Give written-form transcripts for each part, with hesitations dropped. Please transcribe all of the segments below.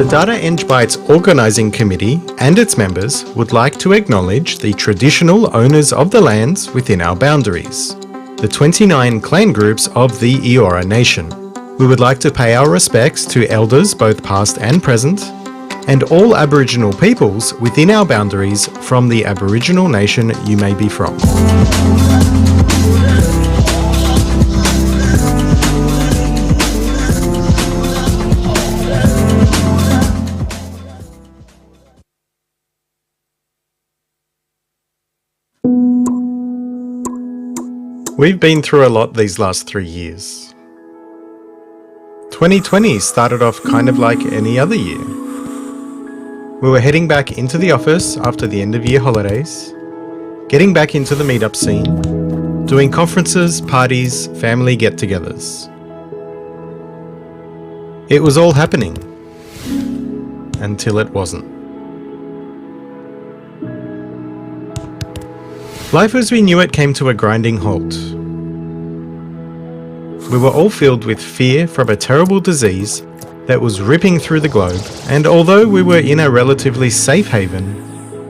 The DataEngBytes Organising Committee and its members would like to acknowledge the traditional owners of the lands within our boundaries, the 29 clan groups of the Eora Nation. We would like to pay our respects to elders both past and present, and all Aboriginal peoples within our boundaries from the Aboriginal nation you may be from. We've been through a lot these last 3 years. 2020 started off kind of like any other year. We were heading back into the office after the end of year holidays, getting back into the meetup scene, doing conferences, parties, family get-togethers. It was all happening, until it wasn't. Life as we knew it came to a grinding halt. We were all filled with fear from a terrible disease that was ripping through the globe, and although we were in a relatively safe haven,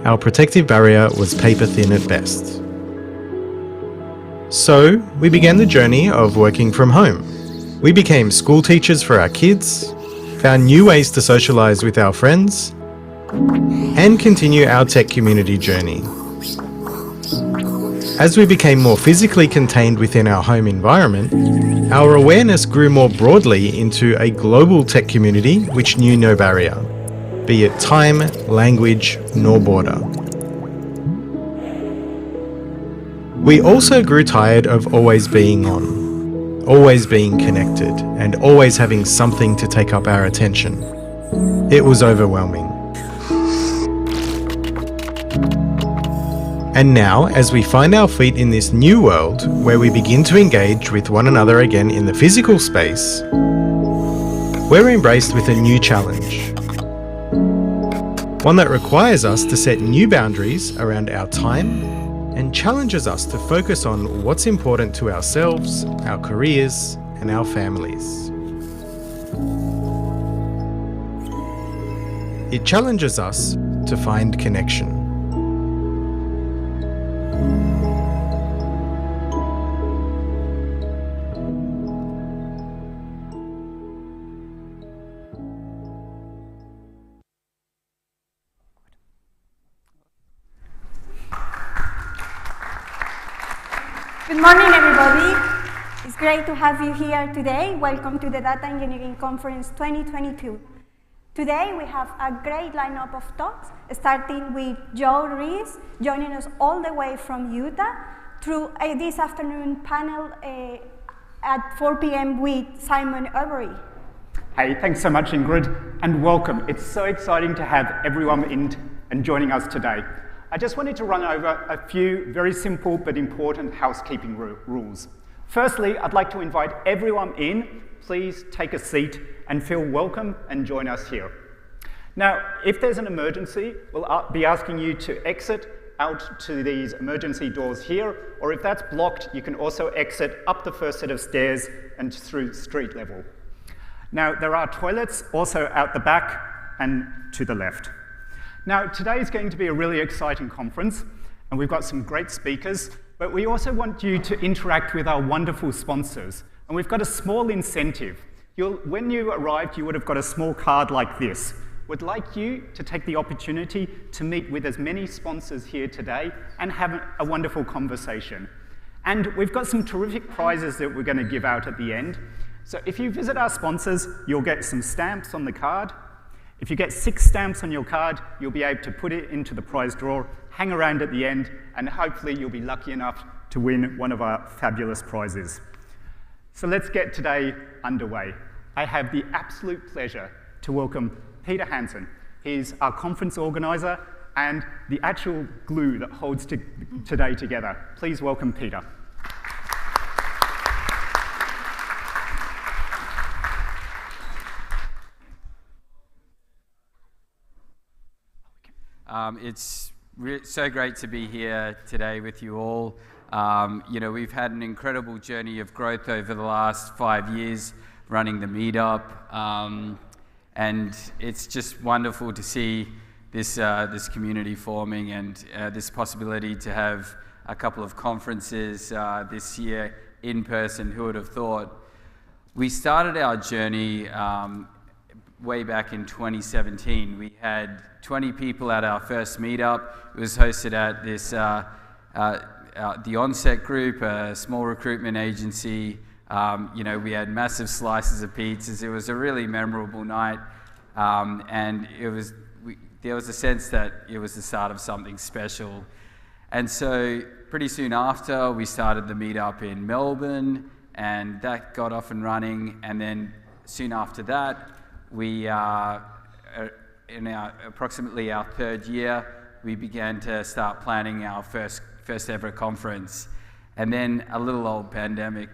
our protective barrier was paper thin at best. So, we began the journey of working from home. We became school teachers for our kids, found new ways to socialise with our friends, and continue our tech community journey. As we became more physically contained within our home environment, our awareness grew more broadly into a global tech community which knew no barrier, be it time, language, nor border. We also grew tired of always being on, always being connected, and always having something to take up our attention. It was overwhelming. And now, as we find our feet in this new world, where we begin to engage with one another again in the physical space, we're embraced with a new challenge. One that requires us to set new boundaries around our time and challenges us to focus on what's important to ourselves, our careers, and our families. It challenges us to find connection. Good morning, everybody. It's great to have you here today. Welcome to the Data Engineering Conference 2022. Today, we have a great lineup of talks, starting with Joe Rees, joining us all the way from Utah, through this afternoon panel at 4 p.m. with Simon Overy. Hey, thanks so much, Ingrid, and welcome. It's so exciting to have everyone in and joining us today. I just wanted to run over a few very simple but important housekeeping rules. Firstly, I'd like to invite everyone in. Please take a seat and feel welcome and join us here. Now, if there's an emergency, we'll be asking you to exit out to these emergency doors here, or if that's blocked, you can also exit up the first set of stairs and through street level. Now, there are toilets also out the back and to the left. Now, today is going to be a really exciting conference, and we've got some great speakers, but we also want you to interact with our wonderful sponsors. And we've got a small incentive. When you arrived, you would have got a small card like this. We'd like you to take the opportunity to meet with as many sponsors here today and have a wonderful conversation. And we've got some terrific prizes that we're going to give out at the end. So if you visit our sponsors, you'll get some stamps on the card. If you get 6 stamps on your card, you'll be able to put it into the prize drawer, hang around at the end, and hopefully you'll be lucky enough to win one of our fabulous prizes. So let's get today underway. I have the absolute pleasure to welcome Peter Hansen. He's our conference organizer and the actual glue that holds today together. Please welcome Peter. It's so great to be here today with you all. We've had an incredible journey of growth over the last 5 years running the meetup. And it's just wonderful to see this, this community forming and this possibility to have a couple of conferences this year in person. Who would have thought? We started our journey way back in 2017. We had 20 people at our first meetup. It was hosted at this, the Onset Group, a small recruitment agency. You know, we had massive slices of pizzas. It was a really memorable night, and there was a sense that it was the start of something special. And so pretty soon after, we started the meetup in Melbourne, and that got off and running. And then soon after that, we in approximately our third year, we began to start planning our first ever conference. And then a little old pandemic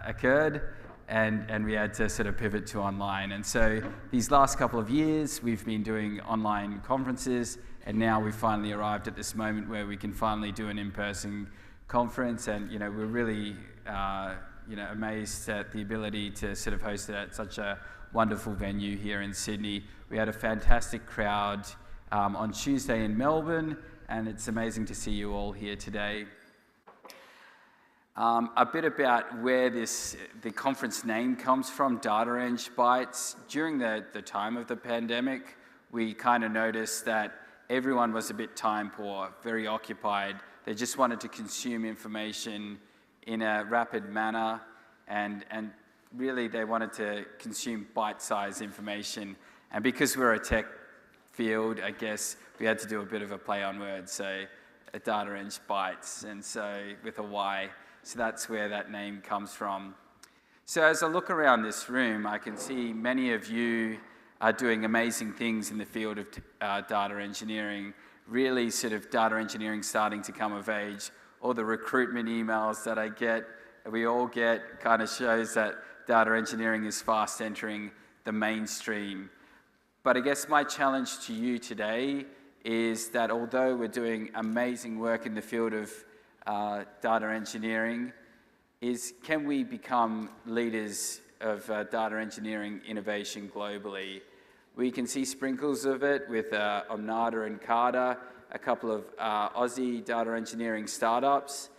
occurred, and we had to sort of pivot to online. And so these last couple of years, we've been doing online conferences, and now we've finally arrived at this moment where we can finally do an in-person conference. And, you know, we're really, you know, amazed at the ability to sort of host it at such a wonderful venue here in Sydney. We had a fantastic crowd on Tuesday in Melbourne, and it's amazing to see you all here today. A bit about where the conference name comes from, DataEngBytes. During the time of the pandemic, we kind of noticed that everyone was a bit time poor, very occupied. They just wanted to consume information in a rapid manner, and really they wanted to consume bite-sized information. And because we're a tech field, I guess we had to do a bit of a play on words, so a DataEngBytes, and so with a Y. So that's where that name comes from. So as I look around this room, I can see many of you are doing amazing things in the field of data engineering, really sort of data engineering starting to come of age. All the recruitment emails that we all get kind of shows that data engineering is fast entering the mainstream. But I guess my challenge to you today is that although we're doing amazing work in the field of data engineering, can we become leaders of data engineering innovation globally? We can see sprinkles of it with Omnada and Carta, a couple of Aussie data engineering startups.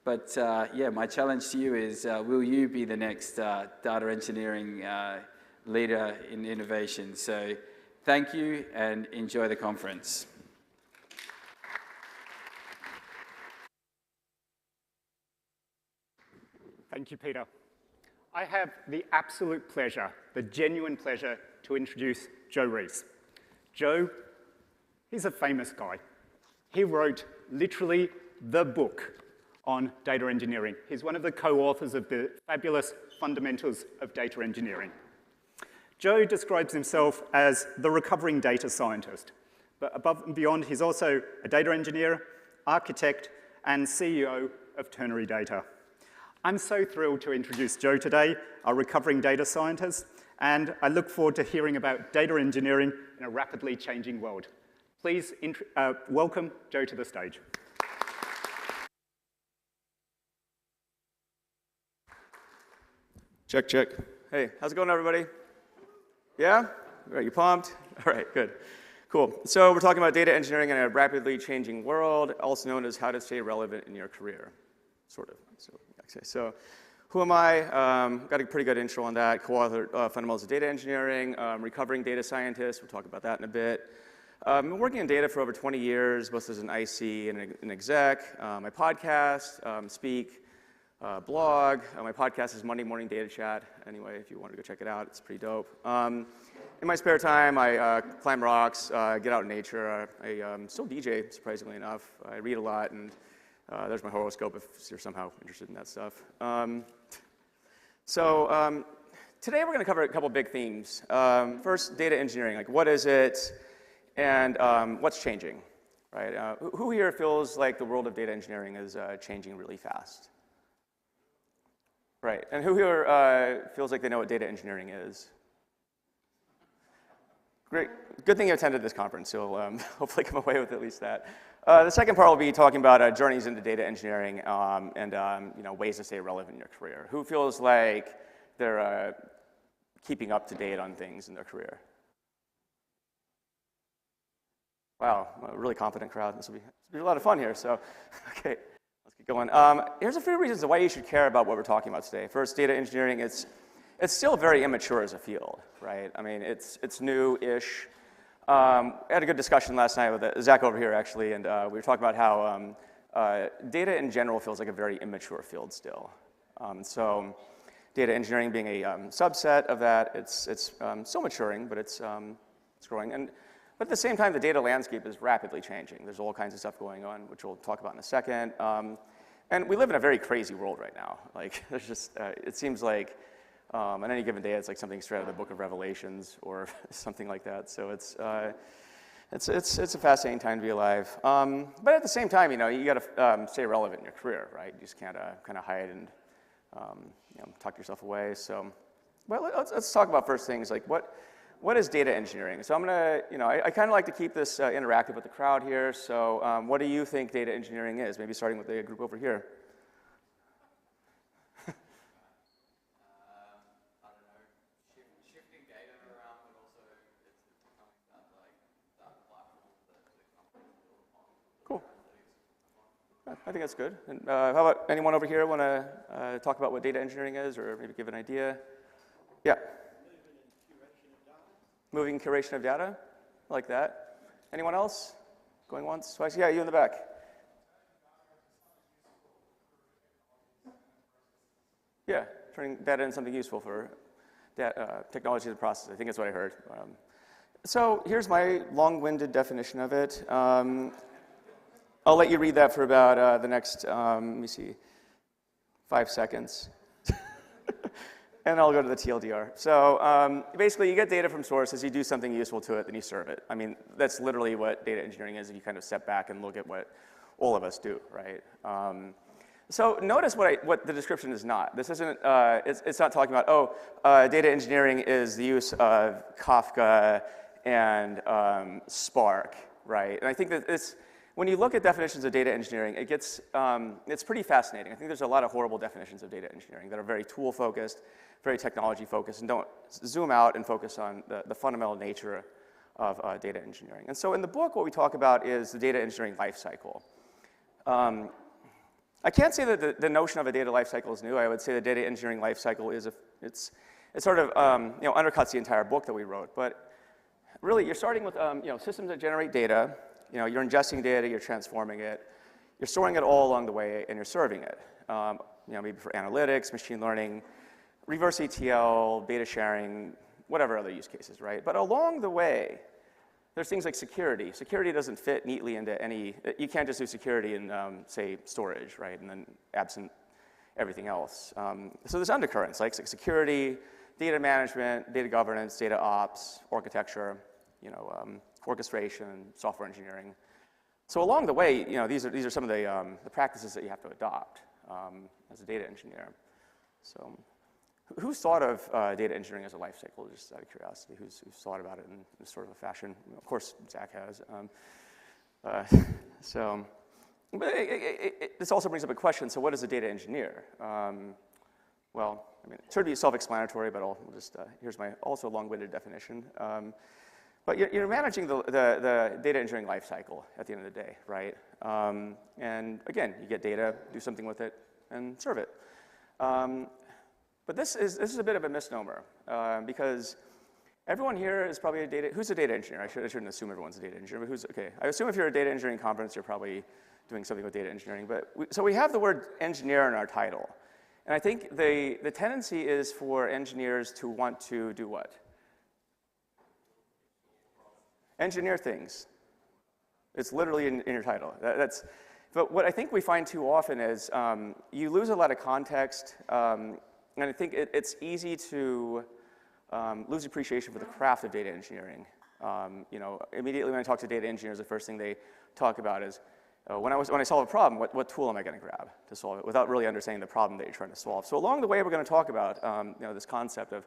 But yeah, my challenge to you is, will you be the next data engineering leader in innovation? So thank you and enjoy the conference. Thank you, Peter. I have the absolute pleasure, the genuine pleasure, to introduce Joe Rees. Joe, he's a famous guy. He wrote literally the book on data engineering. He's one of the co-authors of the fabulous Fundamentals of Data Engineering. Joe describes himself as the recovering data scientist, but above and beyond, he's also a data engineer, architect, and CEO of Ternary Data. I'm so thrilled to introduce Joe today, our recovering data scientist, and I look forward to hearing about data engineering in a rapidly changing world. Please welcome Joe to the stage. Check, check. Hey, how's it going, everybody? Yeah? All right, you pumped? All right, good. Cool. So we're talking about data engineering in a rapidly changing world, also known as how to stay relevant in your career, sort of. So who am I? Got a pretty good intro on that. Co-authored Fundamentals of Data Engineering, recovering data scientist. We'll talk about that in a bit. I've been working in data for over 20 years, both as an IC and an exec. My podcast, speak, blog. My podcast is Monday Morning Data Chat. Anyway, if you want to go check it out, it's pretty dope. In my spare time, I climb rocks, get out in nature. I still DJ, surprisingly enough. I read a lot, and there's my horoscope if you're somehow interested in that stuff. Today we're going to cover a couple big themes. First, data engineering. Like, what is it, and what's changing, right? Who here feels like the world of data engineering is changing really fast? Right, and who here feels like they know what data engineering is? Great, good thing you attended this conference, so you'll hopefully come away with at least that. The second part will be talking about journeys into data engineering and ways to stay relevant in your career. Who feels like they're keeping up to date on things in their career? Wow, a really confident crowd. This will be a lot of fun here, so, okay, let's get going. Here's a few reasons why you should care about what we're talking about today. First, data engineering, it's still very immature as a field, right? I mean, it's new-ish. I had a good discussion last night with Zach over here, actually, and we were talking about how data in general feels like a very immature field still. So data engineering being a subset of that, it's still maturing, but it's growing. But at the same time, the data landscape is rapidly changing. There's all kinds of stuff going on, which we'll talk about in a second. And we live in a very crazy world right now. Like, there's just, it seems like on any given day, it's like something straight out of the Book of Revelations or something like that. So it's a fascinating time to be alive. But at the same time, you got to stay relevant in your career, right? You just can't kind of hide and tuck yourself away. So, well, let's talk about first things like what is data engineering? So I'm gonna, I kind of like to keep this interactive with the crowd here. So what do you think data engineering is? Maybe starting with the group over here. I think that's good. And how about anyone over here want to talk about what data engineering is, or maybe give an idea? Yeah. Moving curation of data, I like that. Anyone else? Going once, twice? Yeah, you in the back. Yeah, turning data into something useful for technology and process. I think that's what I heard. So here's my long-winded definition of it. I'll let you read that for about the next, let me see, 5 seconds. And I'll go to the TLDR. So basically, you get data from sources, you do something useful to it, then you serve it. I mean, that's literally what data engineering is if you kind of step back and look at what all of us do, right? So notice what the description is not. This isn't, it's not talking about, data engineering is the use of Kafka and Spark, right? And I think that when you look at definitions of data engineering, it gets, it's pretty fascinating. I think there's a lot of horrible definitions of data engineering that are very tool-focused, very technology-focused, and don't zoom out and focus on the fundamental nature of data engineering. And so in the book, what we talk about is the data engineering lifecycle. I can't say that the notion of a data lifecycle is new. I would say the data engineering lifecycle is it sort of undercuts the entire book that we wrote. But really, you're starting with systems that generate data. You're ingesting data, you're transforming it, you're storing it all along the way, and you're serving it. Maybe for analytics, machine learning, reverse ETL, data sharing, whatever other use cases, right? But along the way, there's things like security. Security doesn't fit neatly into any, you can't just do security in, say, storage, right? And then absent everything else. So there's undercurrents, like security, data management, data governance, data ops, architecture, orchestration, software engineering. So along the way, these are some of the practices that you have to adopt as a data engineer. So who's thought of data engineering as a life cycle, just out of curiosity? Who's thought about it in this sort of a fashion? Of course, Zach has. But this also brings up a question. So what is a data engineer? Well, I mean, it should be self-explanatory, but I'll just, here's my also long-winded definition. But you're managing the data engineering lifecycle at the end of the day, right? And again, you get data, do something with it, and serve it. But this is a bit of a misnomer because everyone here is probably who's a data engineer? I shouldn't assume everyone's a data engineer, but okay. I assume if you're a data engineering conference, you're probably doing something with data engineering. But so we have the word engineer in our title. And I think the tendency is for engineers to want to do what? Engineer things. It's literally in your title. But what I think we find too often is you lose a lot of context, and I think it's easy to lose appreciation for the craft of data engineering. Immediately when I talk to data engineers, the first thing they talk about is, when I solve a problem, what tool am I going to grab to solve it, without really understanding the problem that you're trying to solve. So along the way, we're going to talk about this concept of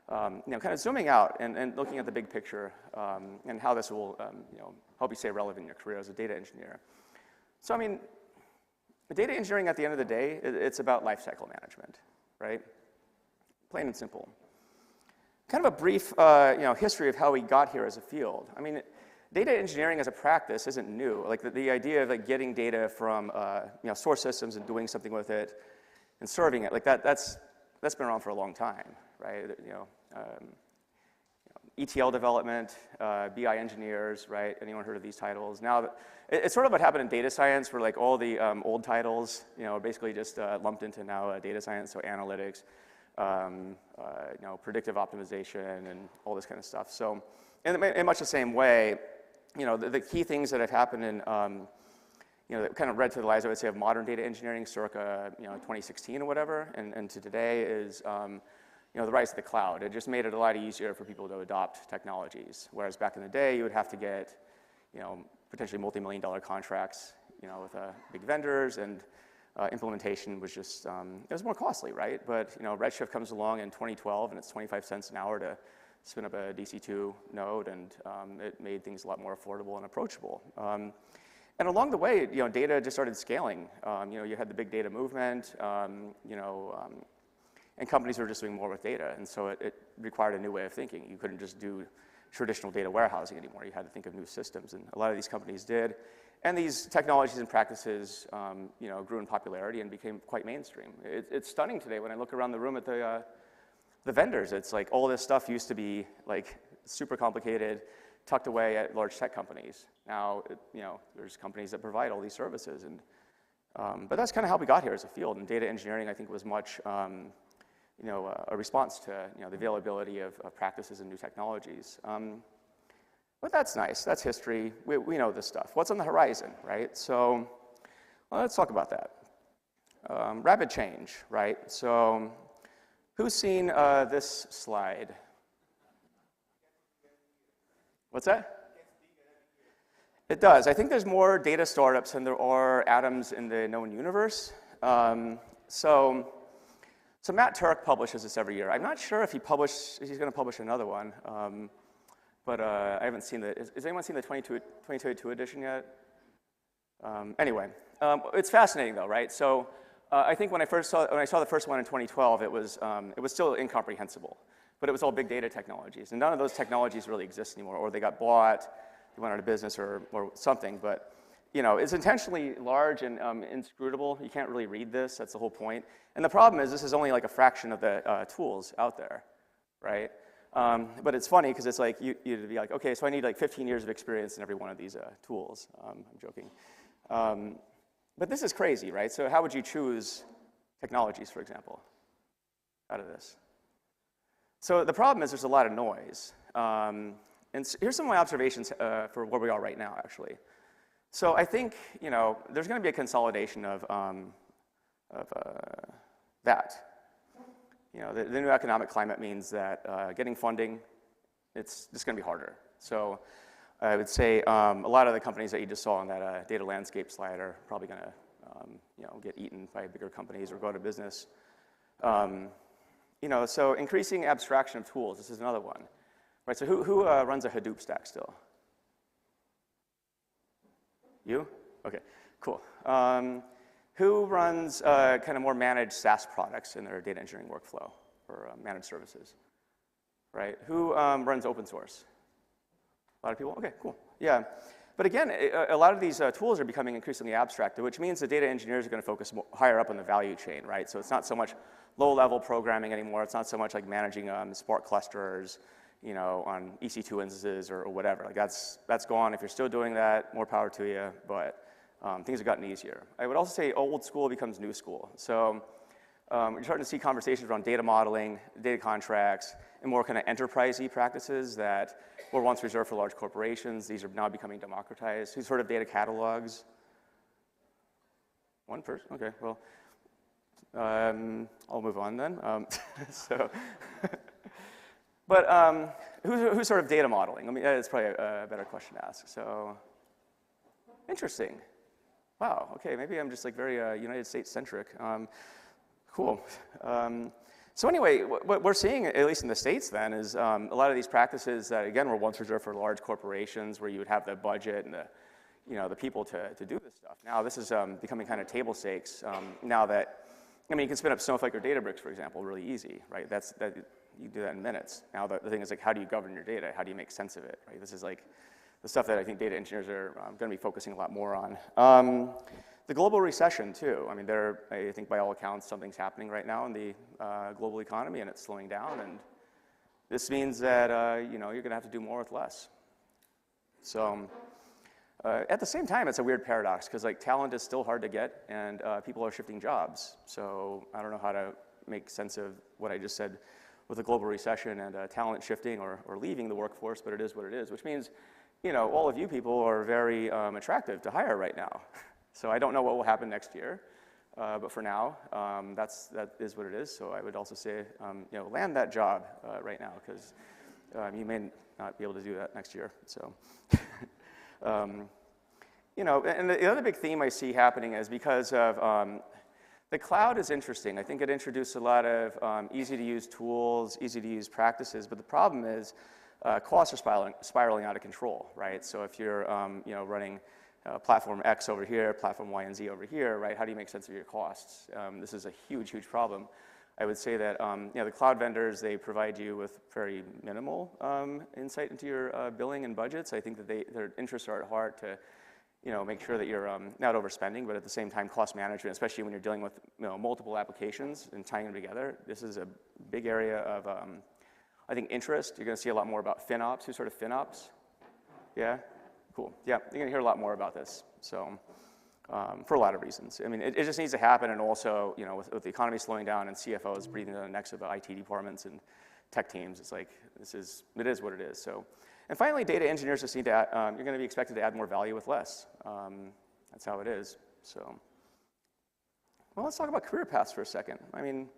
kind of zooming out and looking at the big picture and how this will help you stay relevant in your career as a data engineer. So I mean, data engineering at the end of the day, it's about lifecycle management, right? Plain and simple. Kind of a brief history of how we got here as a field. I mean, data engineering as a practice isn't new. Like the idea of like getting data from source systems and doing something with it and serving it, like that's been around for a long time, right? ETL development, BI engineers, right? Anyone heard of these titles? Now, it's sort of what happened in data science, where like all the old titles, basically just lumped into now data science, so analytics, predictive optimization, and all this kind of stuff. So, in much the same way, the key things that have happened in, that kind of read through the lives, I would say, of modern data engineering, circa 2016 or whatever, and to today is the rise of the cloud. It just made it a lot easier for people to adopt technologies. Whereas back in the day, you would have to get, potentially multi-million-dollar contracts, with big vendors, and implementation was just, it was more costly, right? But, Redshift comes along in 2012, and it's 25 cents an hour to spin up a DC2 node, and it made things a lot more affordable and approachable. And along the way, data just started scaling. You had the big data movement, and companies were just doing more with data, and so it required a new way of thinking. You couldn't just do traditional data warehousing anymore. You had to think of new systems, and a lot of these companies did. And these technologies and practices, grew in popularity and became quite mainstream. It's stunning today when I look around the room at the vendors. It's like all this stuff used to be like super complicated, tucked away at large tech companies. Now, there's companies that provide all these services, and but that's kind of how we got here as a field. And data engineering, I think, was much a response to the availability of practices and new technologies. But that's nice. That's history. We know this stuff. What's on the horizon, right? So let's talk about that. Rapid change, right? So who's seen this slide? What's that? It does. I think there's more data startups than there are atoms in the known universe. So Matt Turk publishes this every year. I'm not sure if he's going to publish another one, but I haven't seen has anyone seen the 2022 edition yet? Anyway, it's fascinating though, right? So I think when I saw the first one in 2012, it was still incomprehensible, but it was all big data technologies, and none of those technologies really exist anymore, or they got bought, they went out of business, or something. But it's intentionally large and inscrutable. You can't really read this. That's the whole point. And the problem is this is only like a fraction of the tools out there, right? But it's funny because it's like you'd be like, okay, so I need like 15 years of experience in every one of these tools. I'm joking. But this is crazy, right? So how would you choose technologies, for example, out of this? So the problem is there's a lot of noise. And here's some of my observations for where we are right now, actually. So I think, there's going to be a consolidation of that. The new economic climate means that getting funding, it's just going to be harder. So I would say a lot of the companies that you just saw on that data landscape slide are probably going to, get eaten by bigger companies or go out of business. So increasing abstraction of tools. This is another one, right? So who runs a Hadoop stack still? You? Okay, cool. Who runs kind of more managed SaaS products in their data engineering workflow or managed services, right? Who runs open source? A lot of people? Okay, cool. Yeah. But again, a lot of these tools are becoming increasingly abstract, which means the data engineers are going to focus higher up on the value chain, right? So it's not so much low-level programming anymore. It's not so much like managing Spark clusters, on EC2 instances or whatever. Like that's gone. If you're still doing that, more power to you. But things have gotten easier. I would also say old school becomes new school. So you're starting to see conversations around data modeling, data contracts, and more kind of enterprise-y practices that were once reserved for large corporations. These are now becoming democratized. Who's heard of data catalogs? One person? Okay, well, I'll move on then. But who's sort of data modeling? That's probably a better question to ask. So, interesting. Wow, okay, maybe I'm just like very United States centric. Cool. So anyway, what we're seeing, at least in the States then, is a lot of these practices that, again, were once reserved for large corporations where you would have the budget and the people to do this stuff. Now this is becoming kind of table stakes now that, you can spin up Snowflake or Databricks, for example, really easy, right? You do that in minutes. Now the thing is, like, how do you govern your data? How do you make sense of it, right? This is the stuff that I think data engineers are going to be focusing a lot more on. The global recession, too. I mean, I think by all accounts, something's happening right now in the global economy, and it's slowing down. And this means that you're going to have to do more with less. So at the same time, it's a weird paradox, because talent is still hard to get, and people are shifting jobs. So I don't know how to make sense of what I just said with the global recession and talent shifting or leaving the workforce, but it is what it is, which means all of you people are very attractive to hire right now. So I don't know what will happen next year, but for now, that is what it is. So I would also say, land that job right now, because you may not be able to do that next year. So, and the other big theme I see happening is because of the cloud is interesting. I think it introduced a lot of easy-to-use tools, easy-to-use practices, but the problem is costs are spiraling out of control, right? So if you're running platform X over here, platform Y and Z over here, right? How do you make sense of your costs? This is a huge, huge problem. I would say that the cloud vendors, they provide you with very minimal insight into your billing and budgets. I think that their interests are at heart to make sure that you're not overspending, but at the same time, cost management, especially when you're dealing with multiple applications and tying them together. This is a big area of, I think, interest. You're going to see a lot more about FinOps. Who's heard of FinOps? Yeah? Cool. Yeah, you're going to hear a lot more about this. So, for a lot of reasons. I mean, it just needs to happen, and also, with the economy slowing down and CFOs breathing down the necks of the IT departments and tech teams, it's like, it is what it is. So, and finally, data engineers just need to, you're going to be expected to add more value with less. That's how it is. So, well, let's talk about career paths for a second. I mean,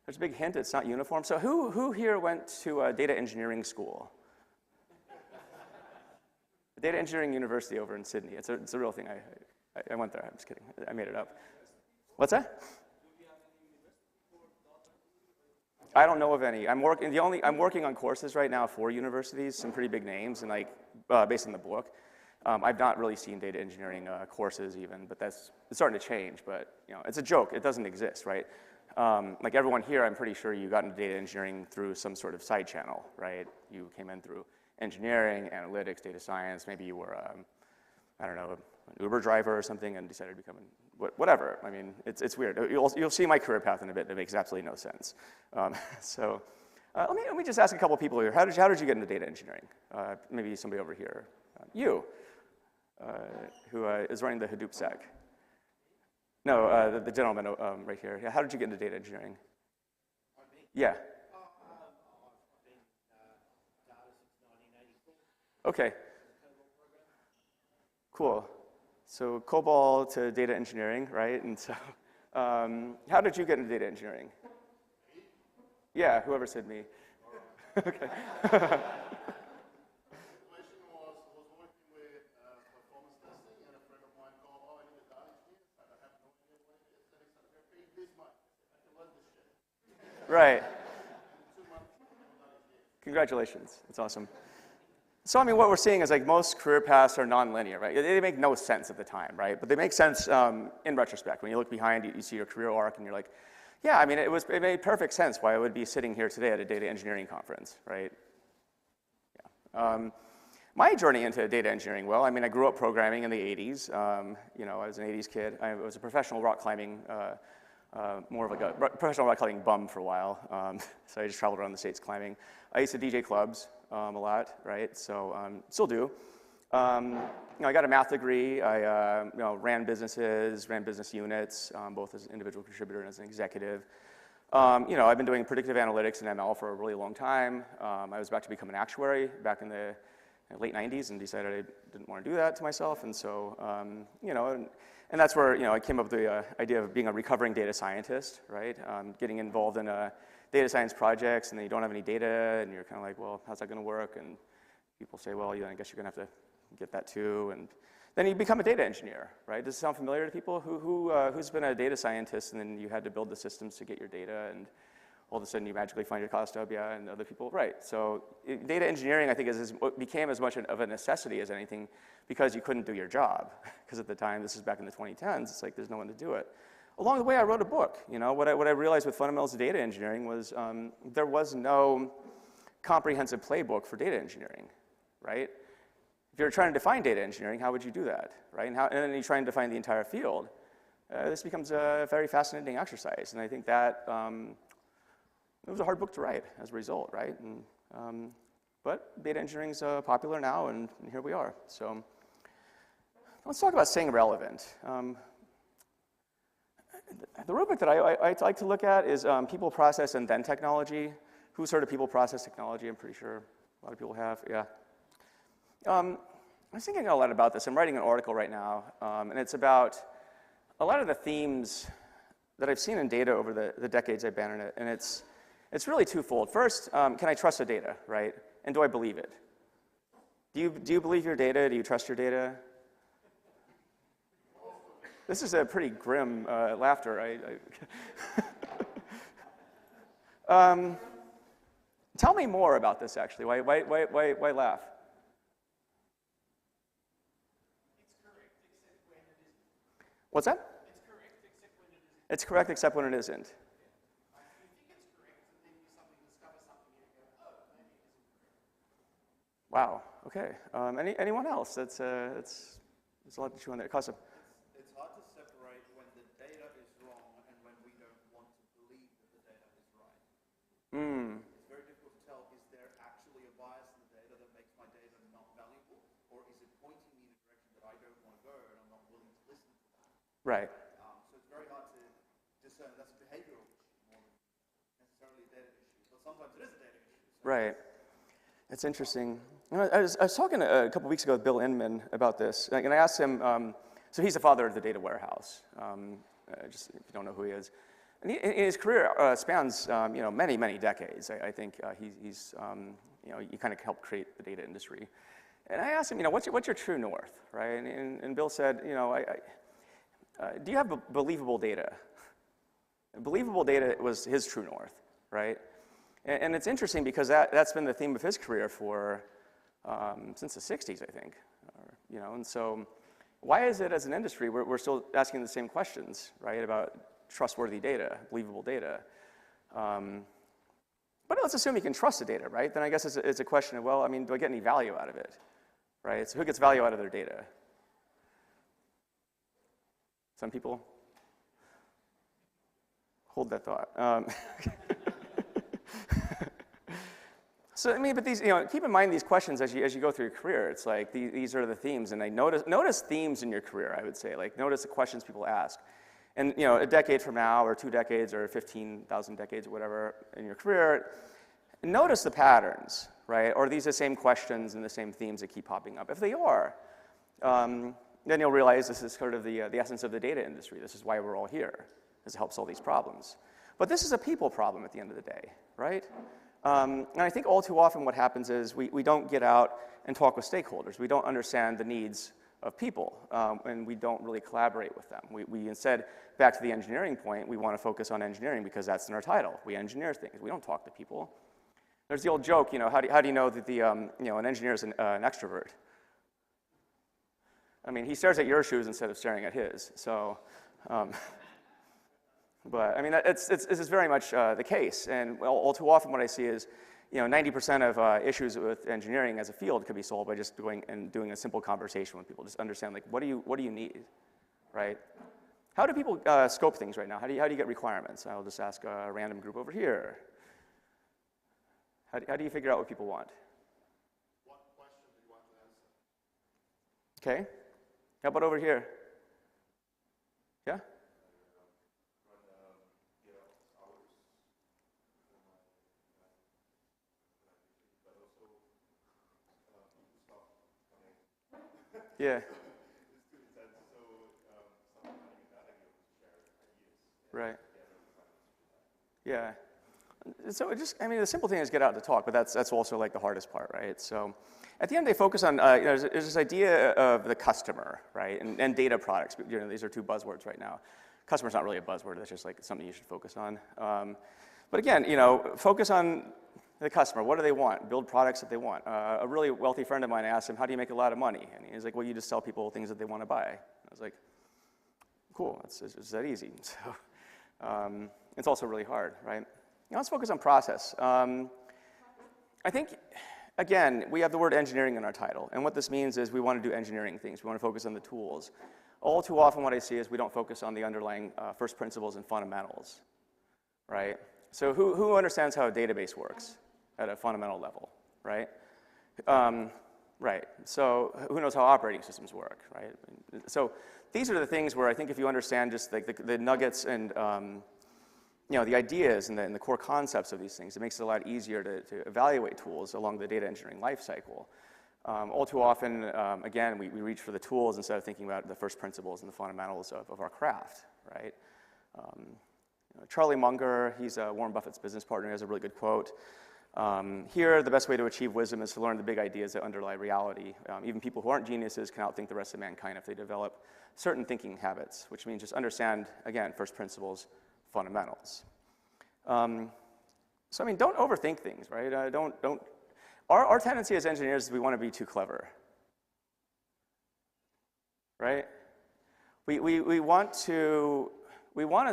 there's a big hint it's not uniform. So who here went to a data engineering school? Data Engineering University over in Sydney. It's a real thing. I went there. I'm just kidding. I made it up. What's that? I don't know of any. I'm working on courses right now for universities, some pretty big names, and based on the book. I've not really seen data engineering courses even, but it's starting to change. But it's a joke. It doesn't exist, right? Like everyone here, I'm pretty sure you got into data engineering through some sort of side channel, right? You came in through engineering, analytics, data science. Maybe you were, I don't know, an Uber driver or something, and decided to become whatever. I mean, it's weird. You'll see my career path in a bit. That makes absolutely no sense. So let me just ask a couple people here. How did you get into data engineering? Maybe somebody over here. You, who is running the Hadoop stack. No, the gentleman right here. Yeah, how did you get into data engineering? Yeah. Okay. Cool. So COBOL to data engineering, right? And so, how did you get into data engineering? Yeah, whoever said me. Okay. Right. Congratulations. That's awesome. So, I mean, what we're seeing is like most career paths are nonlinear, right? They make no sense at the time, right? But they make sense in retrospect. When you look behind, you see your career arc, and you're like, yeah, I mean, it made perfect sense why I would be sitting here today at a data engineering conference, right? Yeah. My journey into data engineering, well, I mean, I grew up programming in the 80s. I was an 80s kid. I was a professional rock climbing, more of like a professional rock climbing bum for a while. So I just traveled around the States climbing. I used to DJ clubs a lot, right? So still do. I got a math degree. I ran businesses, ran business units, both as an individual contributor and as an executive. I've been doing predictive analytics and ML for a really long time. I was about to become an actuary back in the late 90s and decided I didn't want to do that to myself. And so, and that's where, I came up with the idea of being a recovering data scientist, right? Getting involved in data science projects, and then you don't have any data, and you're kind of like, well, how's that going to work? And people say, well, I guess you're going to have to get that too. And then you become a data engineer, right? Does it sound familiar to people? Who's been a data scientist, and then you had to build the systems to get your data, and all of a sudden you magically find your cost stub, yeah, and other people, right. So data engineering, I think, became as much of a necessity as anything because you couldn't do your job. Because at the time, this is back in the 2010s, it's like there's no one to do it. Along the way, I wrote a book. What I realized with fundamentals of data engineering was there was no comprehensive playbook for data engineering, right? if you're trying to define data engineering, how would you do that, right? And then you try and define the entire field. This becomes a very fascinating exercise, and I think that it was a hard book to write as a result, right? And, but data engineering is popular now, and here we are. So let's talk about staying relevant. The rubric that I like to look at is people, process, and then technology. Who's heard of people, process, technology? I'm pretty sure a lot of people have, yeah. I was thinking a lot about this. I'm writing an article right now, and it's about a lot of the themes that I've seen in data over the decades I've been in it, and it's really twofold. First, can I trust the data, right? And do I believe it? Do you believe your data? Do you trust your data? This is a pretty grim laughter. Tell me more about this, actually. Why laugh? What's that? It's correct except when it isn't. It's correct except when it isn't. You think it's correct, and then you suddenly discover something and you go, oh, maybe it isn't correct. Wow, okay. Anyone else? There's a lot to chew on there. Qasim. It's hard to separate when the data is wrong and when we don't want to believe that the data is right. It's very difficult to tell, is there actually a bias in the data that makes my data not valuable, or is it pointing me in a direction that I don't want to go and I'm not willing to listen to that? Right. So it's very hard to discern. That's a behavioral issue more than necessarily a data issue. But sometimes it is a data issue. So right. It's interesting. You know, I was talking a couple weeks ago with Bill Inman about this, and I asked him, so he's the father of the data warehouse, just if you don't know who he is. And his career spans many, many decades. I think he's he kind of helped create the data industry. And I asked him, what's your true north, right? And Bill said, do you have believable data? Believable data was his true north, right? And it's interesting because that's been the theme of his career for since the 60s, I think. And so why is it as an industry we're still asking the same questions, right, about trustworthy data, believable data? But let's assume you can trust the data, right? Then I guess it's a question of, well, do I get any value out of it, right? So who gets value out of their data? Some people? Hold that thought. So but these, keep in mind these questions as you go through your career. It's like these are the themes, and notice themes in your career. I would say, like, notice the questions people ask, and a decade from now, or 2 decades, or 15,000 decades, or whatever in your career, notice the patterns, right? Or are these the same questions and the same themes that keep popping up? If they are, then you'll realize this is sort of the essence of the data industry. This is why we're all here, is to help solve these problems. But this is a people problem at the end of the day, right? And I think all too often what happens is we don't get out and talk with stakeholders. We don't understand the needs of people, and we don't really collaborate with them. We instead, back to the engineering point, we want to focus on engineering because that's in our title. We engineer things. We don't talk to people. There's the old joke, how do you know that an engineer is an extrovert? He stares at your shoes instead of staring at his. So, but this is very much the case. And all too often, what I see is, 90% of issues with engineering as a field could be solved by just going and doing a simple conversation with people. Just understand, like, what do you need, right? How do people scope things right now? How do you get requirements? I'll just ask a random group over here. How do you figure out what people want? what question do you want to answer? Okay. How about over here? Yeah? Yeah. Right. Yeah. So the simple thing is get out to talk, but that's also like the hardest part, right? So at the end, they focus on, there's this idea of the customer, right? And data products. These are 2 buzzwords right now. Customer's not really a buzzword. That's just like something you should focus on. But again, focus on the customer. What do they want? Build products that they want. A really wealthy friend of mine asked him, how do you make a lot of money? And he's like, well, you just tell people things that they want to buy. I was like, cool, it's that easy. So it's also really hard, right? Let's focus on process. I think again, we have the word engineering in our title. And what this means is we want to do engineering things. We want to focus on the tools. All too often what I see is we don't focus on the underlying first principles and fundamentals, right? So who understands how a database works at a fundamental level, right? Right. So who knows how operating systems work, right? So these are the things where I think if you understand just like the nuggets and the ideas and the core concepts of these things, it makes it a lot easier to evaluate tools along the data engineering lifecycle. All too often, again, we reach for the tools instead of thinking about the first principles and the fundamentals of our craft, right? Charlie Munger, he's Warren Buffett's business partner, he has a really good quote. Here, the best way to achieve wisdom is to learn the big ideas that underlie reality. Even people who aren't geniuses can outthink the rest of mankind if they develop certain thinking habits, which means just understand, again, first principles, fundamentals. So I mean, don't overthink things, right? Our tendency as engineers is we want to be too clever, right? We want to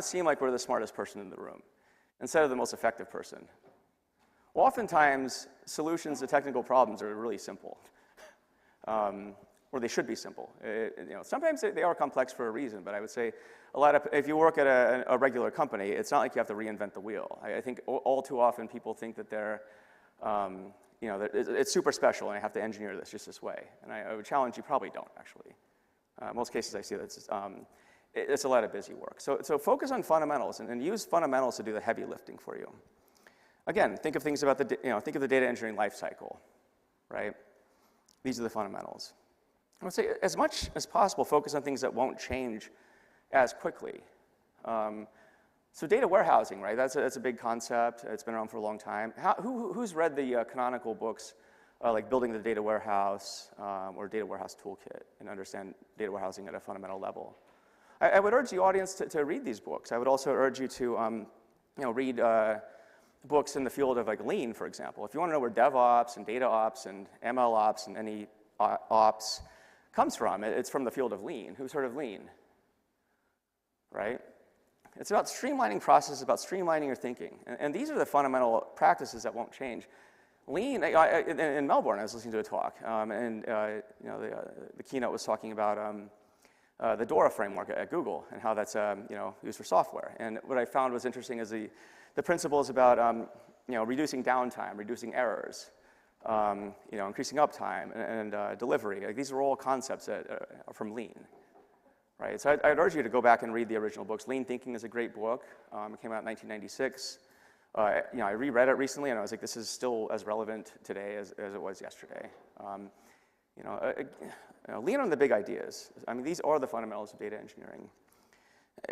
seem like we're the smartest person in the room instead of the most effective person. Well, oftentimes, solutions to technical problems are really simple, or they should be simple. Sometimes they are complex for a reason, but I would say if you work at a regular company, it's not like you have to reinvent the wheel. I think all too often people think that they're, it's super special and I have to engineer this just this way. And I would challenge you probably don't, actually. Most cases I see that it's a lot of busy work. So focus on fundamentals and use fundamentals to do the heavy lifting for you. Again, think of things about think of the data engineering lifecycle, right? These are the fundamentals. I would say as much as possible, focus on things that won't change as quickly. So data warehousing, right? That's a big concept. It's been around for a long time. Who's read the canonical books like Building the Data Warehouse or Data Warehouse Toolkit and understand data warehousing at a fundamental level? I would urge the audience to read these books. I would also urge you to read books in the field of like Lean, for example. If you want to know where DevOps and Data Ops and ML Ops and any ops comes from, it's from the field of Lean. Who's heard of Lean? Right? It's about streamlining processes, about streamlining your thinking. And these are the fundamental practices that won't change. Lean, in Melbourne, I was listening to a talk, and the keynote was talking about the DORA framework at Google and how that's used for software. And what I found was interesting is the principles about reducing downtime, reducing errors, increasing uptime and delivery. Like, these are all concepts that are from Lean, right? So I'd urge you to go back and read the original books. Lean Thinking is a great book. It came out in 1996. I reread it recently, and I was like, this is still as relevant today as it was yesterday. Lean on the big ideas. I mean, these are the fundamentals of data engineering.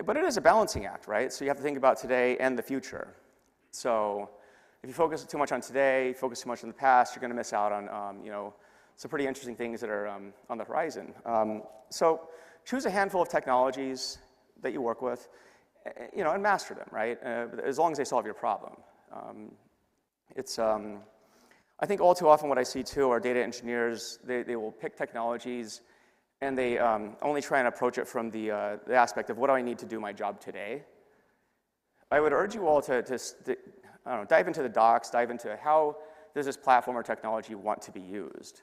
But it is a balancing act, right? So you have to think about today and the future. So if you focus too much on today, focus too much on the past, you're going to miss out on some pretty interesting things that are on the horizon. So choose a handful of technologies that you work with, and master them, right? As long as they solve your problem. I think all too often what I see too are data engineers, they will pick technologies and they only try and approach it from the aspect of what do I need to do my job today. I would urge you all to dive into the docs, dive into how does this platform or technology want to be used.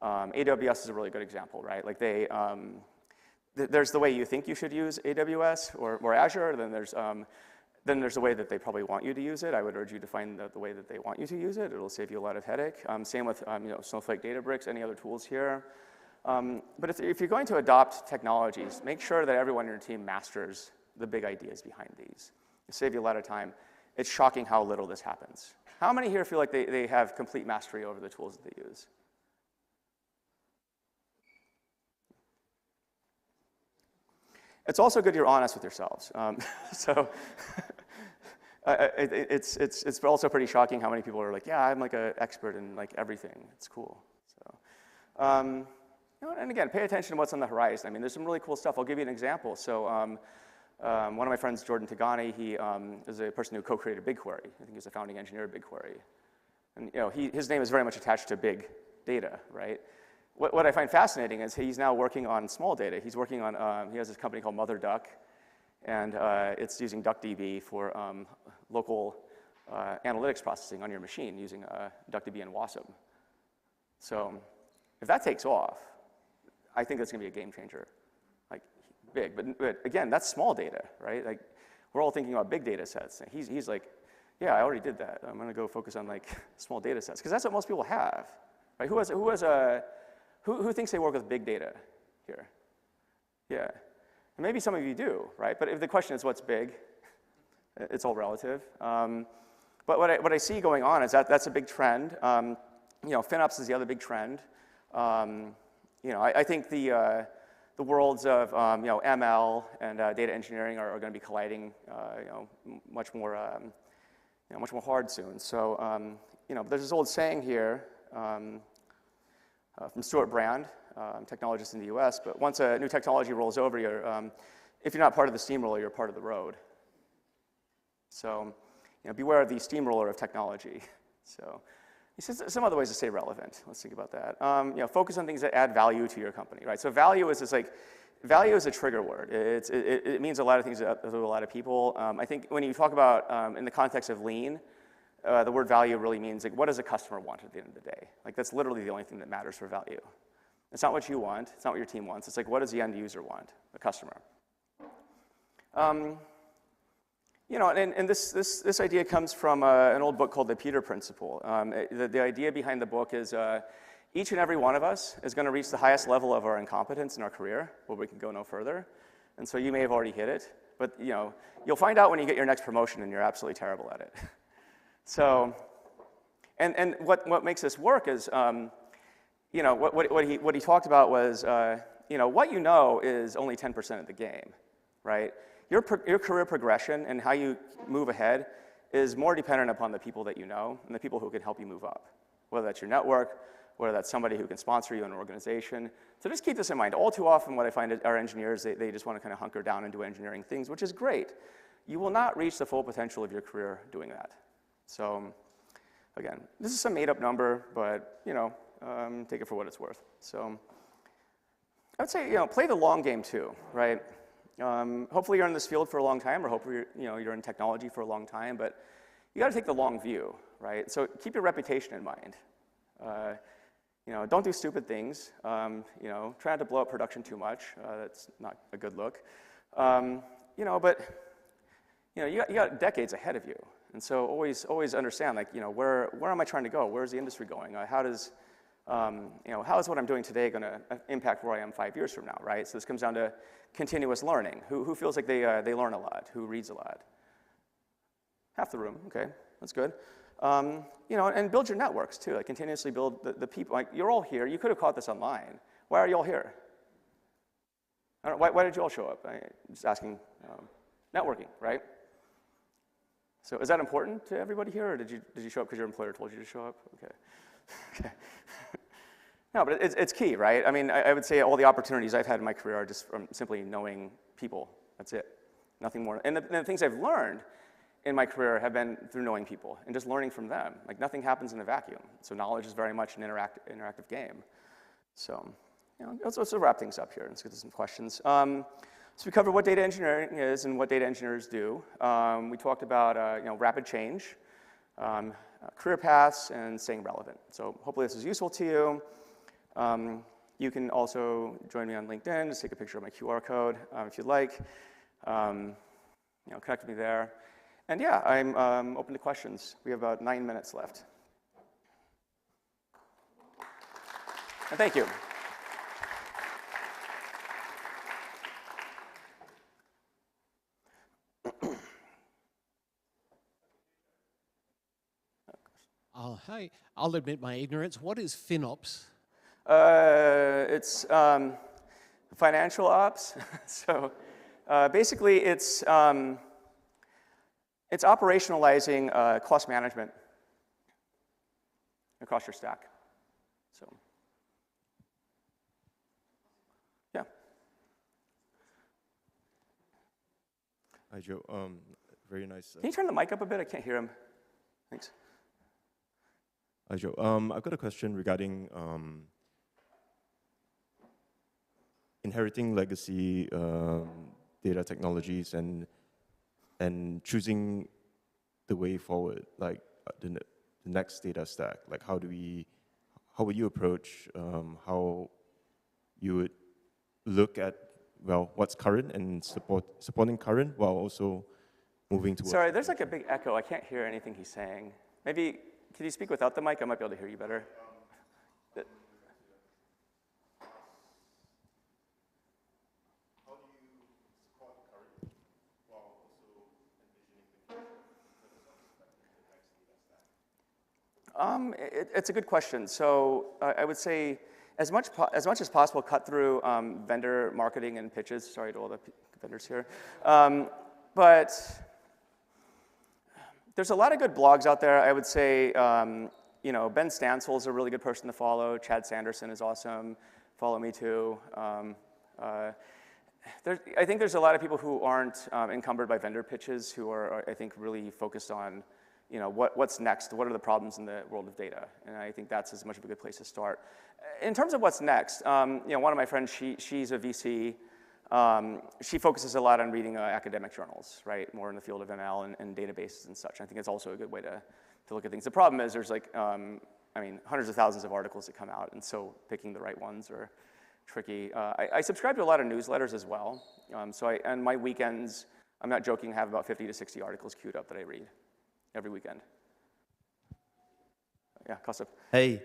AWS is a really good example, right? Like there's the way you think you should use AWS or Azure, then there's the way that they probably want you to use it. I would urge you to find the way that they want you to use it. It'll save you a lot of headache. Same with Snowflake, Databricks, any other tools here. But if you're going to adopt technologies, make sure that everyone in your team masters the big ideas behind these. It'll save you a lot of time. It's shocking how little this happens. How many here feel like they have complete mastery over the tools that they use? It's also good you're honest with yourselves. It's also pretty shocking how many people are like, yeah, I'm like an expert in like everything. It's cool. So, and again, pay attention to what's on the horizon. I mean, there's some really cool stuff. I'll give you an example. So, one of my friends, Jordan Tagani, he is a person who co-created BigQuery. I think he's a founding engineer of BigQuery. And his name is very much attached to big data, right? What I find fascinating is he's now working on small data. He's working on, he has this company called MotherDuck, and it's using DuckDB for local analytics processing on your machine using DuckDB and Wasm. So if that takes off, I think that's going to be a game changer, like big. But again, that's small data, right? Like we're all thinking about big data sets. He's like, yeah, I already did that. I'm going to go focus on like small data sets because that's what most people have, right? Who thinks they work with big data here? Yeah, and maybe some of you do, right? But if the question is what's big, it's all relative. But what I see going on is that's a big trend. FinOps is the other big trend. I think the worlds of ML and data engineering are going to be colliding, much more hard soon. So there's this old saying here from Stuart Brand, technologist in the U.S. But once a new technology rolls over, if you're not part of the steamroller, you're part of the road. So beware of the steamroller of technology. So. Some other ways to stay relevant. Let's think about that. Focus on things that add value to your company, right? So value is a trigger word. It means a lot of things to a lot of people. I think when you talk about in the context of lean, the word value really means like what does a customer want at the end of the day? Like that's literally the only thing that matters for value. It's not what you want. It's not what your team wants. It's like what does the end user want, the customer. And this idea comes from an old book called The Peter Principle. The idea behind the book is each and every one of us is going to reach the highest level of our incompetence in our career, where we can go no further. And so you may have already hit it, but you'll find out when you get your next promotion and you're absolutely terrible at it. So, and what makes this work is, what he talked about was, what you know is only 10% of the game, right? Your career progression and how you move ahead is more dependent upon the people that you know and the people who can help you move up, whether that's your network, whether that's somebody who can sponsor you in an organization. So just keep this in mind. All too often what I find are engineers, they just want to kind of hunker down and do engineering things, which is great. You will not reach the full potential of your career doing that. So again, this is some made-up number, but take it for what it's worth. So I would say play the long game too, right? Hopefully you're in this field for a long time, or hopefully you're in technology for a long time, but you got to take the long view, right? So keep your reputation in mind. Don't do stupid things. Try not to blow up production too much. That's not a good look. But you got decades ahead of you, and so always understand where am I trying to go? Where's the industry going? How is what I'm doing today going to impact where I am 5 years from now, right? So this comes down to continuous learning. Who feels like they learn a lot? Who reads a lot? Half the room. Okay, that's good. And build your networks too. Like continuously build the people. Like you're all here. You could have caught this online. Why are you all here? I don't know, why did you all show up? I'm just asking. Networking, right? So is that important to everybody here, or did you show up because your employer told you to show up? Okay. Okay. No, but it's key, right? I mean, I would say all the opportunities I've had in my career are just from simply knowing people. That's it. Nothing more. And the things I've learned in my career have been through knowing people and just learning from them. Like nothing happens in a vacuum. So knowledge is very much an interactive game. So, let's wrap things up here and let's get to some questions. So we covered what data engineering is and what data engineers do. We talked about rapid change, career paths, and staying relevant. So hopefully this is useful to you. You can also join me on LinkedIn. Just take a picture of my QR code if you'd like. Connect with me there. And yeah, I'm open to questions. We have about 9 minutes left. And thank you. Hi, I'll admit my ignorance. What is FinOps? It's financial ops. So basically, it's operationalizing cost management across your stack. So yeah. Hi, Joe. Very nice. Can you turn the mic up a bit? I can't hear him. Thanks. Hi, Joe. I've got a question regarding inheriting legacy data technologies and choosing the way forward, like the next data stack. Like how do we how would you approach how you would look at, well, what's current and supporting current while also moving towards... Sorry, there's like a big echo. I can't hear anything he's saying. Maybe, can you speak without the mic? I might be able to hear you better. How do you support current while also envisioning the future? It's a good question. So I would say, as much as possible, cut through vendor marketing and pitches. Sorry to all the vendors here. But there's a lot of good blogs out there. I would say, you know, Ben Stansel is a really good person to follow. Chad Sanderson is awesome. Follow me too. I think there's a lot of people who aren't encumbered by vendor pitches who are, I think, really focused on, you know, what's next? What are the problems in the world of data? And I think that's as much of a good place to start. In terms of what's next, you know, one of my friends, she's a VC. She focuses a lot on reading academic journals, right? More in the field of ML and databases and such. I think it's also a good way to look at things. The problem is there's like, I mean, hundreds of thousands of articles that come out, and so picking the right ones are tricky. I subscribe to a lot of newsletters as well. And my weekends, I'm not joking, have about 50 to 60 articles queued up that I read every weekend. Yeah, Kostab. Hey,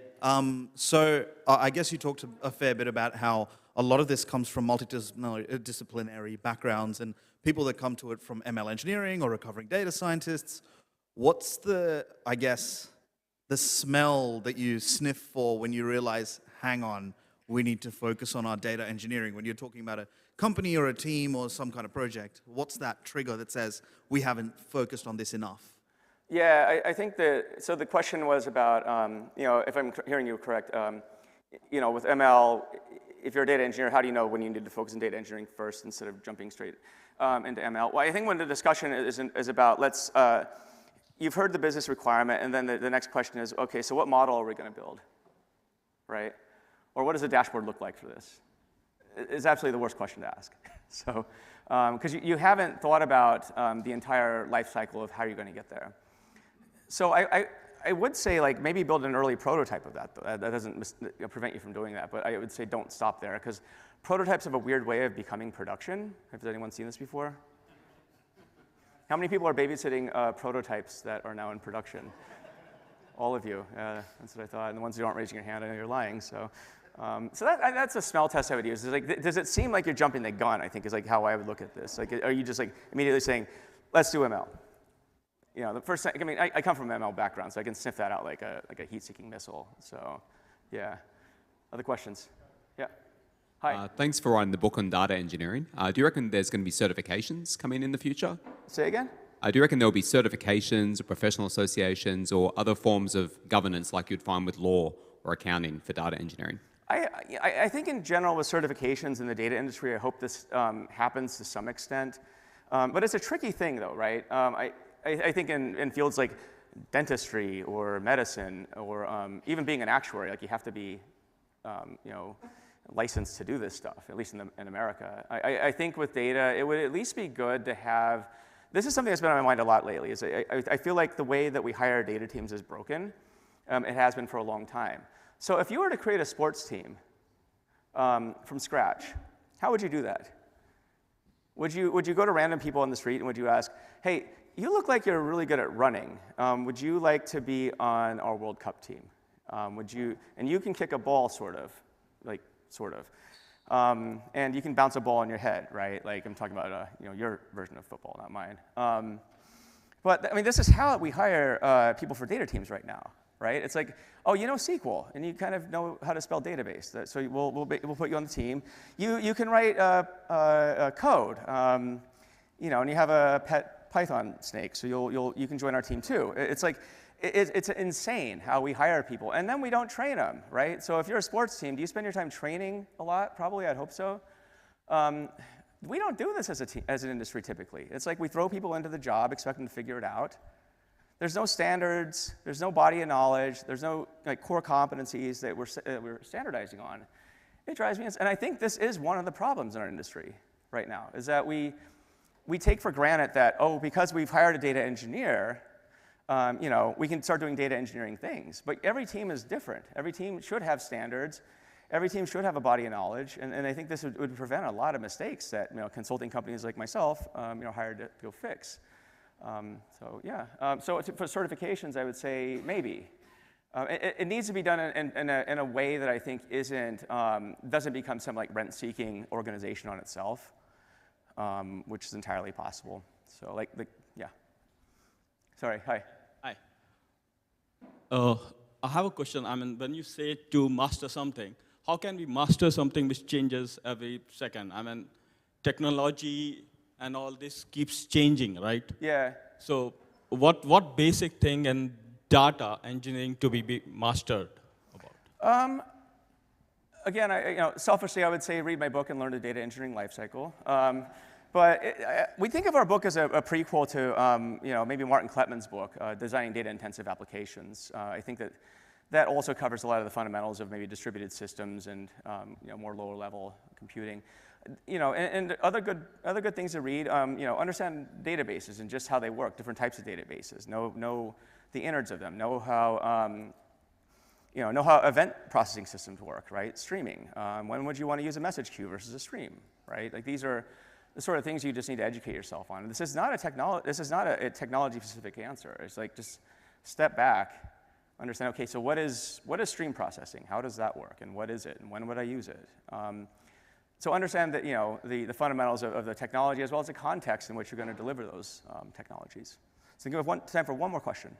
so I guess you talked a fair bit about how a lot of this comes from multidisciplinary backgrounds and people that come to it from ML engineering or recovering data scientists. What's the, I guess, the smell that you sniff for when you realize, hang on, we need to focus on our data engineering? When you're talking about a company or a team or some kind of project, what's that trigger that says we haven't focused on this enough? Yeah, I think that, so the question was about, you know, if I'm hearing you correct, you know, with ML, if you're a data engineer, how do you know when you need to focus on data engineering first instead of jumping straight into ML? Well, I think when the discussion is about, you've heard the business requirement, and then the next question is, okay, so what model are we going to build, right? Or what does the dashboard look like for this? It's absolutely the worst question to ask. So, because you haven't thought about the entire life cycle of how you're going to get there. So I would say, like, maybe build an early prototype of that. That doesn't prevent you from doing that, but I would say don't stop there, because prototypes have a weird way of becoming production. Has anyone seen this before? How many people are babysitting prototypes that are now in production? All of you. That's what I thought. And the ones who aren't raising your hand, I know you're lying. So that's a smell test I would use. Like, does it seem like you're jumping the gun, I think, is like how I would look at this. Like, are you just like immediately saying, let's do ML? You know, the first thing, I mean, I come from an ML background, so I can sniff that out like a heat-seeking missile. So, yeah. Other questions? Yeah. Hi. Thanks for writing the book on data engineering. Do you reckon there's going to be certifications coming in the future? Say again? Do you reckon there will be certifications or professional associations or other forms of governance like you'd find with law or accounting for data engineering? I think in general with certifications in the data industry, I hope this happens to some extent. But it's a tricky thing though, right? I think in fields like dentistry or medicine or even being an actuary, like you have to be, you know, licensed to do this stuff, at least in America. I think with data, it would at least be good to have, this is something that's been on my mind a lot lately, is I feel like the way that we hire data teams is broken. It has been for a long time. So if you were to create a sports team from scratch, how would you do that? Would you go to random people on the street and would you ask, hey, you look like you're really good at running. Would you like to be on our World Cup team? And you can kick a ball, sort of. And you can bounce a ball on your head, right? Like I'm talking about, you know, your version of football, not mine. But I mean, this is how we hire people for data teams right now, right? It's like, oh, you know SQL, and you kind of know how to spell database. So we'll put you on the team. You can write code, you know, and you have a pet Python snake, so you can join our team too. It's like, it's insane how we hire people, and then we don't train them, right? So if you're a sports team, do you spend your time training a lot? Probably, I'd hope so. We don't do this as an industry typically. It's like we throw people into the job, expect them to figure it out. There's no standards, there's no body of knowledge, there's no like core competencies that we're standardizing on. It drives me nuts, and I think this is one of the problems in our industry right now, is that we take for granted that, oh, because we've hired a data engineer, you know, we can start doing data engineering things. But every team is different. Every team should have standards. Every team should have a body of knowledge. And I think this would prevent a lot of mistakes that, you know, consulting companies like myself, you know, hired to go fix. So yeah. So for certifications, I would say maybe. It needs to be done in a way that I think doesn't become some like rent-seeking organization on itself, which is entirely possible. So yeah. Sorry, hi. Hi. I have a question. I mean, when you say to master something, how can we master something which changes every second? I mean, technology and all this keeps changing, right? Yeah. So what basic thing in data engineering to be mastered about? Again, you know, selfishly, I would say read my book and learn the data engineering lifecycle. But we think of our book as a prequel to, you know, maybe Martin Kleppmann's book, Designing Data-Intensive Applications. I think that also covers a lot of the fundamentals of maybe distributed systems and, you know, more lower-level computing. You know, and other good things to read. You know, understand databases and just how they work, different types of databases. Know the innards of them. Know how event processing systems work, right? Streaming. When would you want to use a message queue versus a stream, right? Like these are the sort of things you just need to educate yourself on. This is not a technology-specific answer. It's like just step back, understand. Okay, so what is stream processing? How does that work? And what is it? And when would I use it? So understand that, you know, the fundamentals of the technology as well as the context in which you're going to deliver those technologies. So we have time for one more question.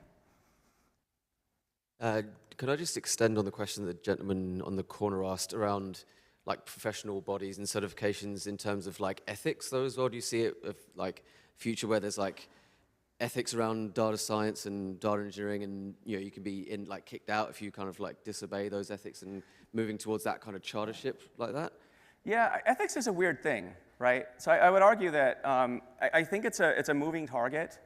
Could I just extend on the question that the gentleman on the corner asked around like professional bodies and certifications in terms of like ethics though as well? Do you see it of like future where there's like ethics around data science and data engineering, and you know you can be kicked out if you kind of like disobey those ethics, and moving towards that kind of chartership like that? Yeah, ethics is a weird thing, right? So I would argue that I think it's a moving target,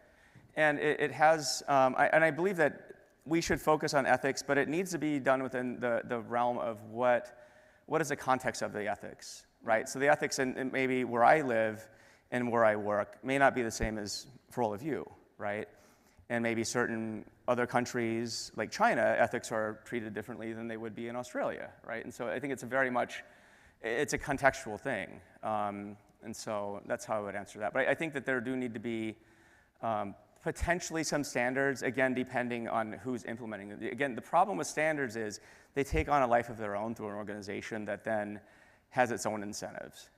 and it has, and I believe that we should focus on ethics, but it needs to be done within the realm of what is the context of the ethics, right? So the ethics in maybe where I live and where I work may not be the same as for all of you, right? And maybe certain other countries, like China, ethics are treated differently than they would be in Australia, right? And so I think it's a contextual thing. And so that's how I would answer that. But I think that there do need to be potentially some standards, again, depending on who's implementing them. Again, the problem with standards is they take on a life of their own through an organization that then has its own incentives,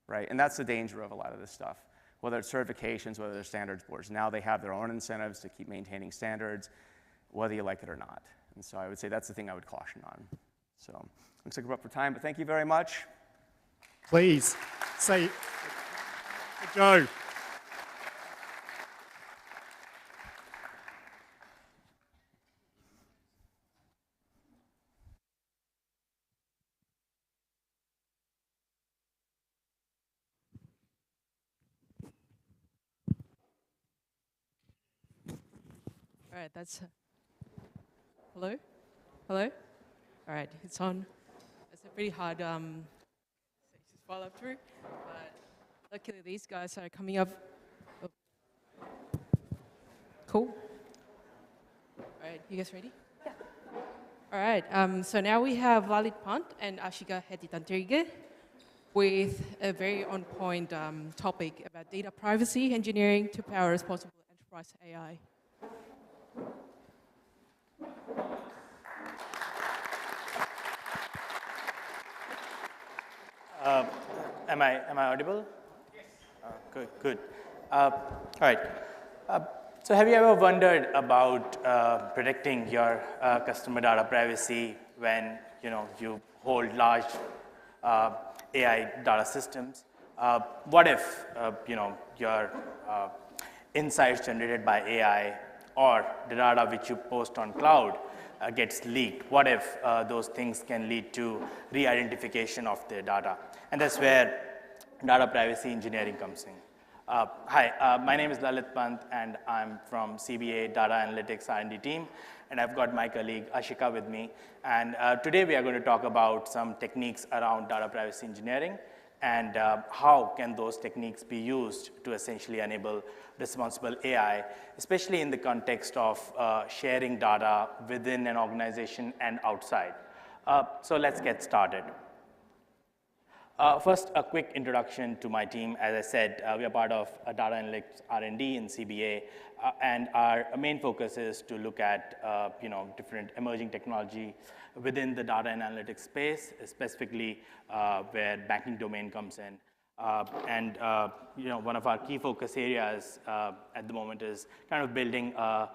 right? And that's the danger of a lot of this stuff. Whether it's certifications, whether they're standards boards, now they have their own incentives to keep maintaining standards, whether you like it or not. And so I would say that's the thing I would caution on. So looks like we're up for time, but thank you very much. Please say, Joe. All right, that's, hello? Hello? All right, it's on. It's a pretty hard follow through, but luckily these guys are coming up. Oh. Cool. All right, you guys ready? Yeah. All right, so now we have Lalit Pant and Ashika Hetitantriga with a very on-point topic about data privacy engineering to power responsible enterprise AI. Am I audible? Yes. Good. All right. So have you ever wondered about protecting your customer data privacy when you hold large AI data systems? What if your insights generated by AI or the data which you post on cloud gets leaked? What if those things can lead to re-identification of their data? And that's where data privacy engineering comes in. Hi, my name is Lalit Pant, and I'm from CBA Data Analytics R&D team, and I've got my colleague Ashika with me. And today we are going to talk about some techniques around data privacy engineering and how can those techniques be used to essentially enable responsible AI, especially in the context of sharing data within an organization and outside. So let's get started. First, a quick introduction to my team. As I said, we are part of data analytics R&D in CBA, and our main focus is to look at different emerging technology within the data and analytics space, specifically where banking domain comes in. One of our key focus areas at the moment is kind of building a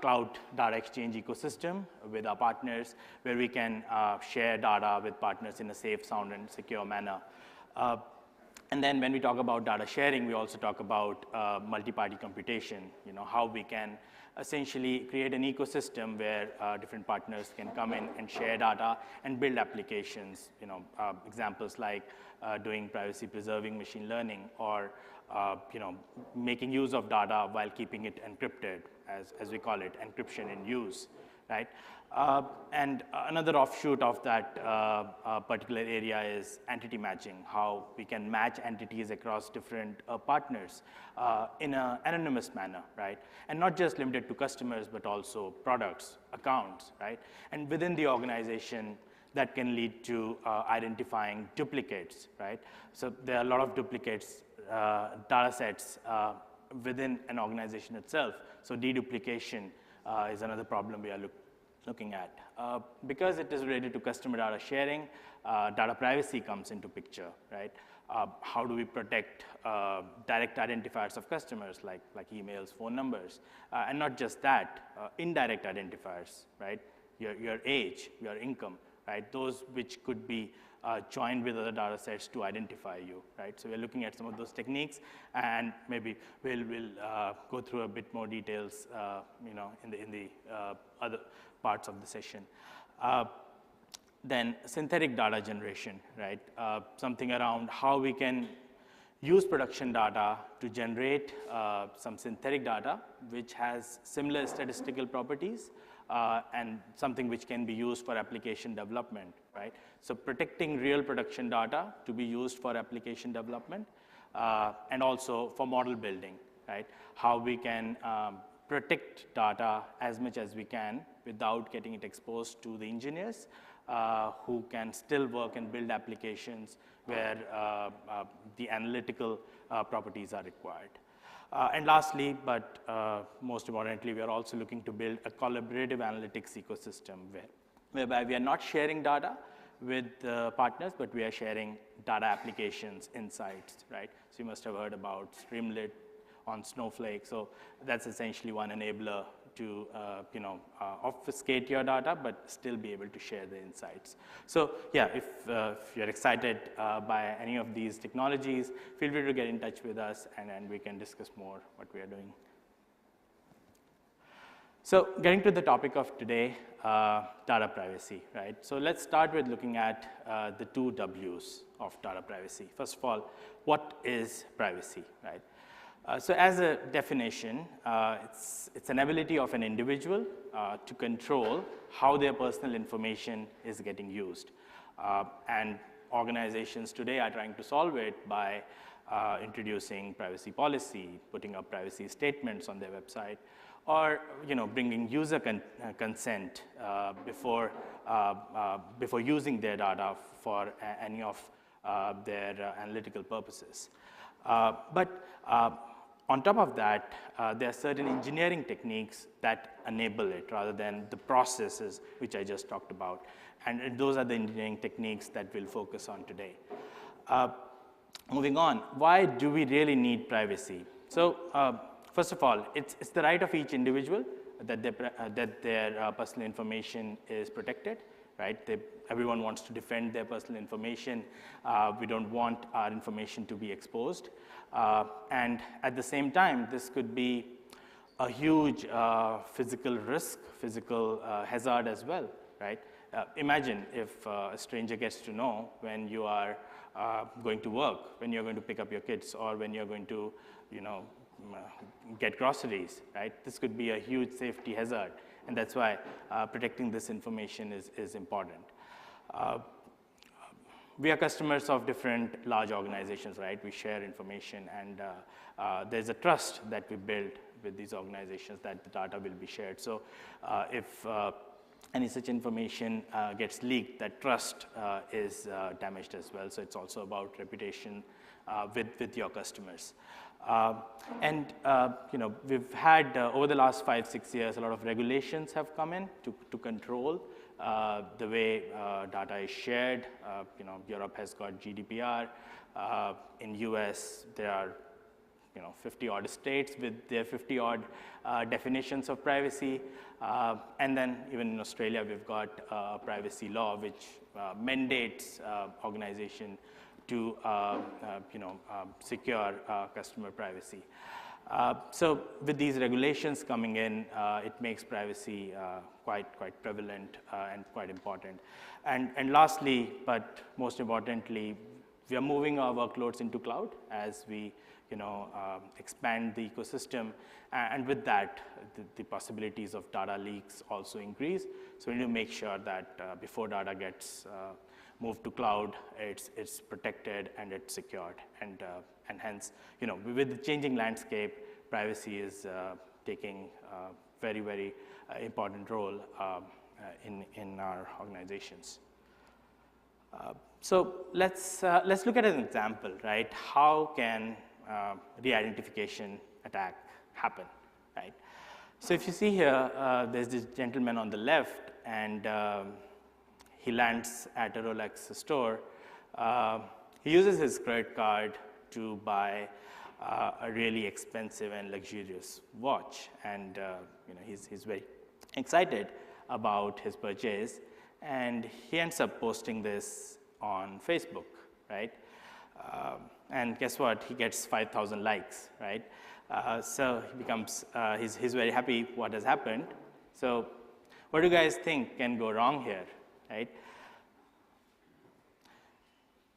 cloud data exchange ecosystem with our partners, where we can share data with partners in a safe, sound, and secure manner. And then when we talk about data sharing, we also talk about multi-party computation, how we can essentially create an ecosystem where different partners can come in and share data and build applications, examples like doing privacy-preserving machine learning, or making use of data while keeping it encrypted, as we call it, encryption in use, right? And another offshoot of that particular area is entity matching, how we can match entities across different partners in an anonymous manner, right? And not just limited to customers, but also products, accounts, right? And within the organization, that can lead to identifying duplicates, right? So there are a lot of duplicates, data sets within an organization itself. So deduplication is another problem we are looking at. Because it is related to customer data sharing, data privacy comes into picture, right? How do we protect direct identifiers of customers, like emails, phone numbers? And not just that, indirect identifiers, right? Your age, your income, right? Those which could be joined with other data sets to identify you, right? So we're looking at some of those techniques, and maybe we'll go through a bit more details, in the other parts of the session. Then synthetic data generation, right? Something around how we can use production data to generate some synthetic data which has similar statistical properties, and something which can be used for application development, right? So protecting real production data to be used for application development, and also for model building, right? How we can protect data as much as we can without getting it exposed to the engineers, who can still work and build applications where the analytical properties are required. And lastly, but most importantly, we are also looking to build a collaborative analytics ecosystem whereby we are not sharing data with partners, but we are sharing data applications, insights, right? So you must have heard about Streamlit on Snowflake. So that's essentially one enabler to obfuscate your data, but still be able to share the insights. So yeah, if you're excited by any of these technologies, feel free to get in touch with us, and we can discuss more what we are doing. So getting to the topic of today, data privacy, right? So let's start with looking at the two W's of data privacy. First of all, what is privacy, right? So as a definition, it's an ability of an individual to control how their personal information is getting used. And organizations today are trying to solve it by introducing privacy policy, putting up privacy statements on their website, or bringing user consent before using their data for any of their analytical purposes. But on top of that, there are certain engineering techniques that enable it rather than the processes which I just talked about. And those are the engineering techniques that we'll focus on today. Moving on, why do we really need privacy? So first of all, it's the right of each individual that their personal information is protected, right? Everyone wants to defend their personal information. We don't want our information to be exposed. And at the same time, this could be a huge physical risk, physical hazard as well, right? Imagine if a stranger gets to know when you are going to work, when you're going to pick up your kids, or when you're going to, get groceries, right? This could be a huge safety hazard, and that's why protecting this information is important. we are customers of different large organizations, right? We share information, and there's a trust that we build with these organizations that the data will be shared. So if any such information gets leaked, that trust is damaged as well. So it's also about reputation with your customers. We've had, over the last 5-6 years, a lot of regulations have come in to control the way data is shared. Europe has got GDPR. In US, there are 50-odd states with their 50-odd definitions of privacy. And then even in Australia, we've got a privacy law which mandates organization to secure customer privacy. So with these regulations coming in, it makes privacy quite prevalent and quite important. And lastly, but most importantly, we are moving our workloads into cloud as we expand the ecosystem, and with that, the possibilities of data leaks also increase. So we need to make sure that before data gets moved to cloud, it's protected and it's secured, and hence, with the changing landscape, privacy is taking a very, very important role in our organizations. So let's look at an example, right? How can re-identification attack happen, right? So if you see here, there's this gentleman on the left, and he lands at a Rolex store. He uses his credit card to buy a really expensive and luxurious watch, and he's very excited about his purchase, and he ends up posting this on Facebook, right? And guess what? He gets 5,000 likes, right? So he becomes, he's very happy what has happened. So what do you guys think can go wrong here, right?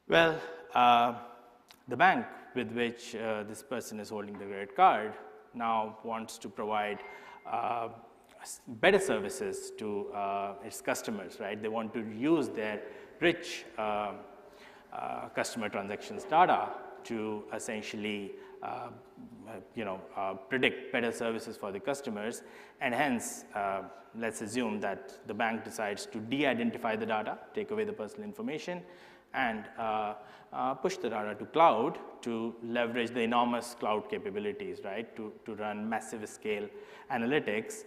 Well, the bank with which this person is holding the credit card now wants to provide better services to its customers, right? They want to use their rich customer transactions data to essentially predict better services for the customers, and hence let's assume that the bank decides to de-identify the data, take away the personal information, and push the data to cloud to leverage the enormous cloud capabilities, right, to run massive scale analytics.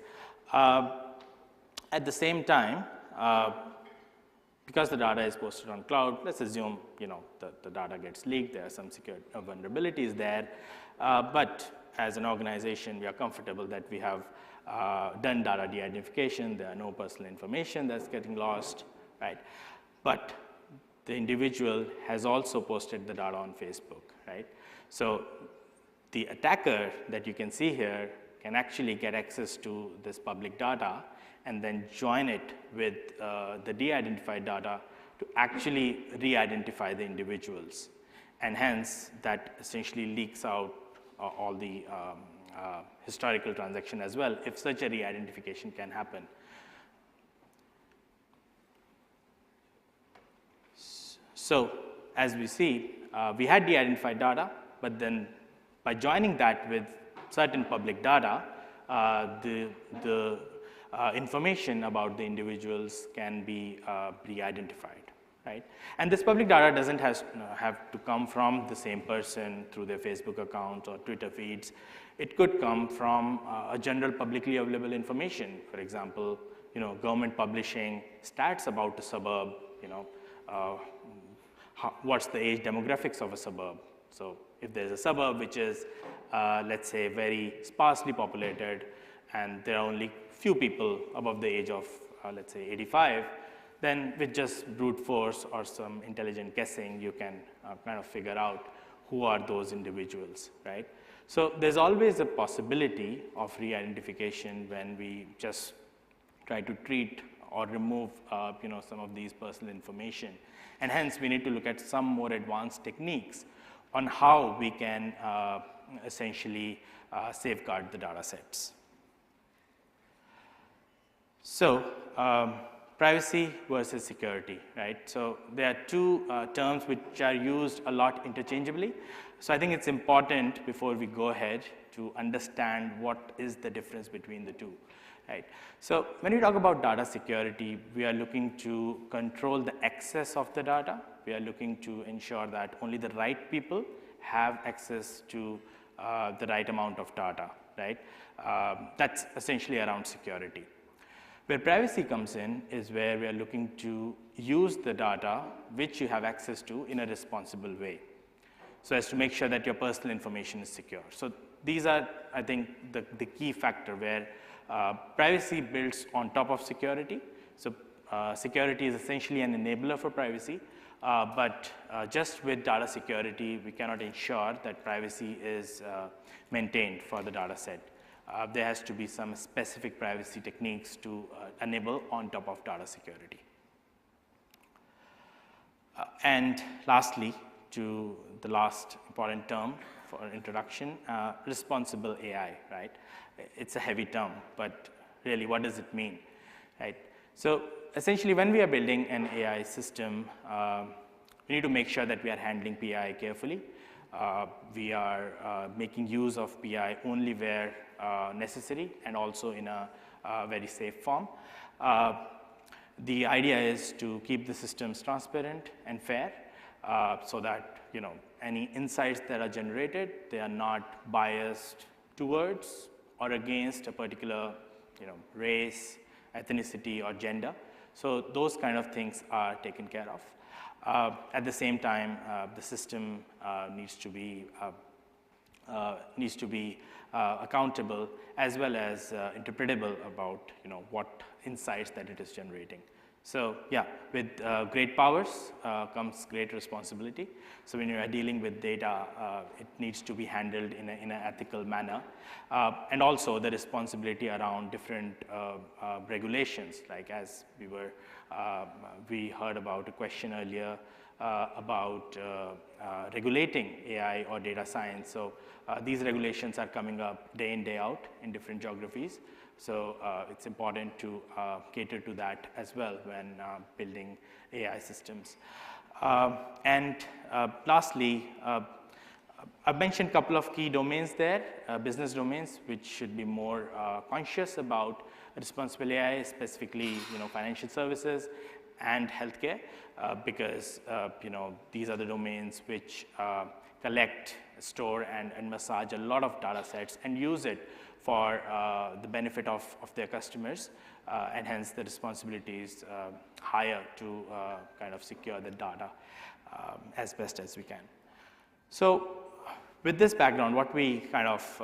At the same time, because the data is posted on cloud, let's assume the data gets leaked, there are some security vulnerabilities there, but as an organization, we are comfortable that we have done data de-identification, there are no personal information that's getting lost, right? But the individual has also posted the data on Facebook, right? So the attacker that you can see here can actually get access to this public data and then join it with the de-identified data to actually re-identify the individuals. And hence, that essentially leaks out all the historical transaction as well, if such a re-identification can happen. So as we see, we had de-identified data, but then by joining that with certain public data, the information about the individuals can be re-identified, right? And this public data doesn't have to come from the same person through their Facebook account or Twitter feeds. It could come from a general publicly available information. For example, government publishing stats about a suburb, what's the age demographics of a suburb. So if there's a suburb which is, let's say, very sparsely populated, and there are only few people above the age of, let's say, 85, then with just brute force or some intelligent guessing, you can kind of figure out who are those individuals, right? So there's always a possibility of re-identification when we just try to treat or remove, some of these personal information. And hence, we need to look at some more advanced techniques on how we can essentially safeguard the data sets. So privacy versus security, right? So there are two terms which are used a lot interchangeably. So I think it's important before we go ahead to understand what is the difference between the two, right? So when we talk about data security, we are looking to control the access of the data. We are looking to ensure that only the right people have access to the right amount of data, right? That's essentially around security. Where privacy comes in is where we are looking to use the data which you have access to in a responsible way, so as to make sure that your personal information is secure. So these are, I think, the key factor where privacy builds on top of security. So security is essentially an enabler for privacy, but just with data security, we cannot ensure that privacy is maintained for the data set. There has to be some specific privacy techniques to enable on top of data security. And lastly, to the last important term for introduction, responsible AI, right? It's a heavy term, but really what does it mean, right? So essentially when we are building an AI system, we need to make sure that we are handling PI carefully. We are making use of PI only where necessary and also in a very safe form. The idea is to keep the systems transparent and fair so that any insights that are generated, they are not biased towards or against a particular race, ethnicity, or gender. So those kind of things are taken care of. At the same time, the system needs to be accountable as well as interpretable about what insights that it is generating. So yeah, with great powers comes great responsibility. So when you are dealing with data, it needs to be handled in an ethical manner, and also the responsibility around different regulations. Like as we heard about a question earlier about regulating AI or data science. So these regulations are coming up day in, day out in different geographies. So it's important to cater to that as well when building AI systems. And lastly, I've mentioned a couple of key domains there, business domains, which should be more conscious about responsible AI, specifically financial services and healthcare, because these are the domains which collect, store, and massage a lot of data sets and use it for the benefit of their customers, and hence the responsibility is higher to kind of secure the data as best as we can. So with this background, what we kind of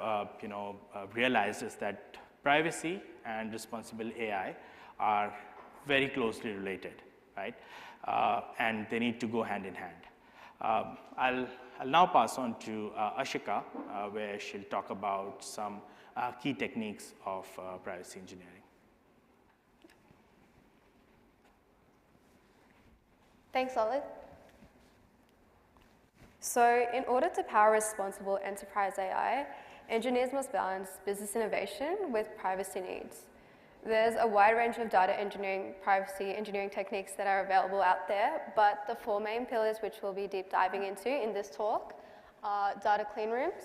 realized is that privacy and responsible AI are very closely related, right? And they need to go hand in hand. I'll now pass on to Ashika, where she'll talk about some key techniques of privacy engineering. Thanks, Olive. So in order to power responsible enterprise AI, engineers must balance business innovation with privacy needs. There's a wide range of data engineering, privacy engineering techniques that are available out there, but the four main pillars which we'll be deep diving into in this talk are data clean rooms,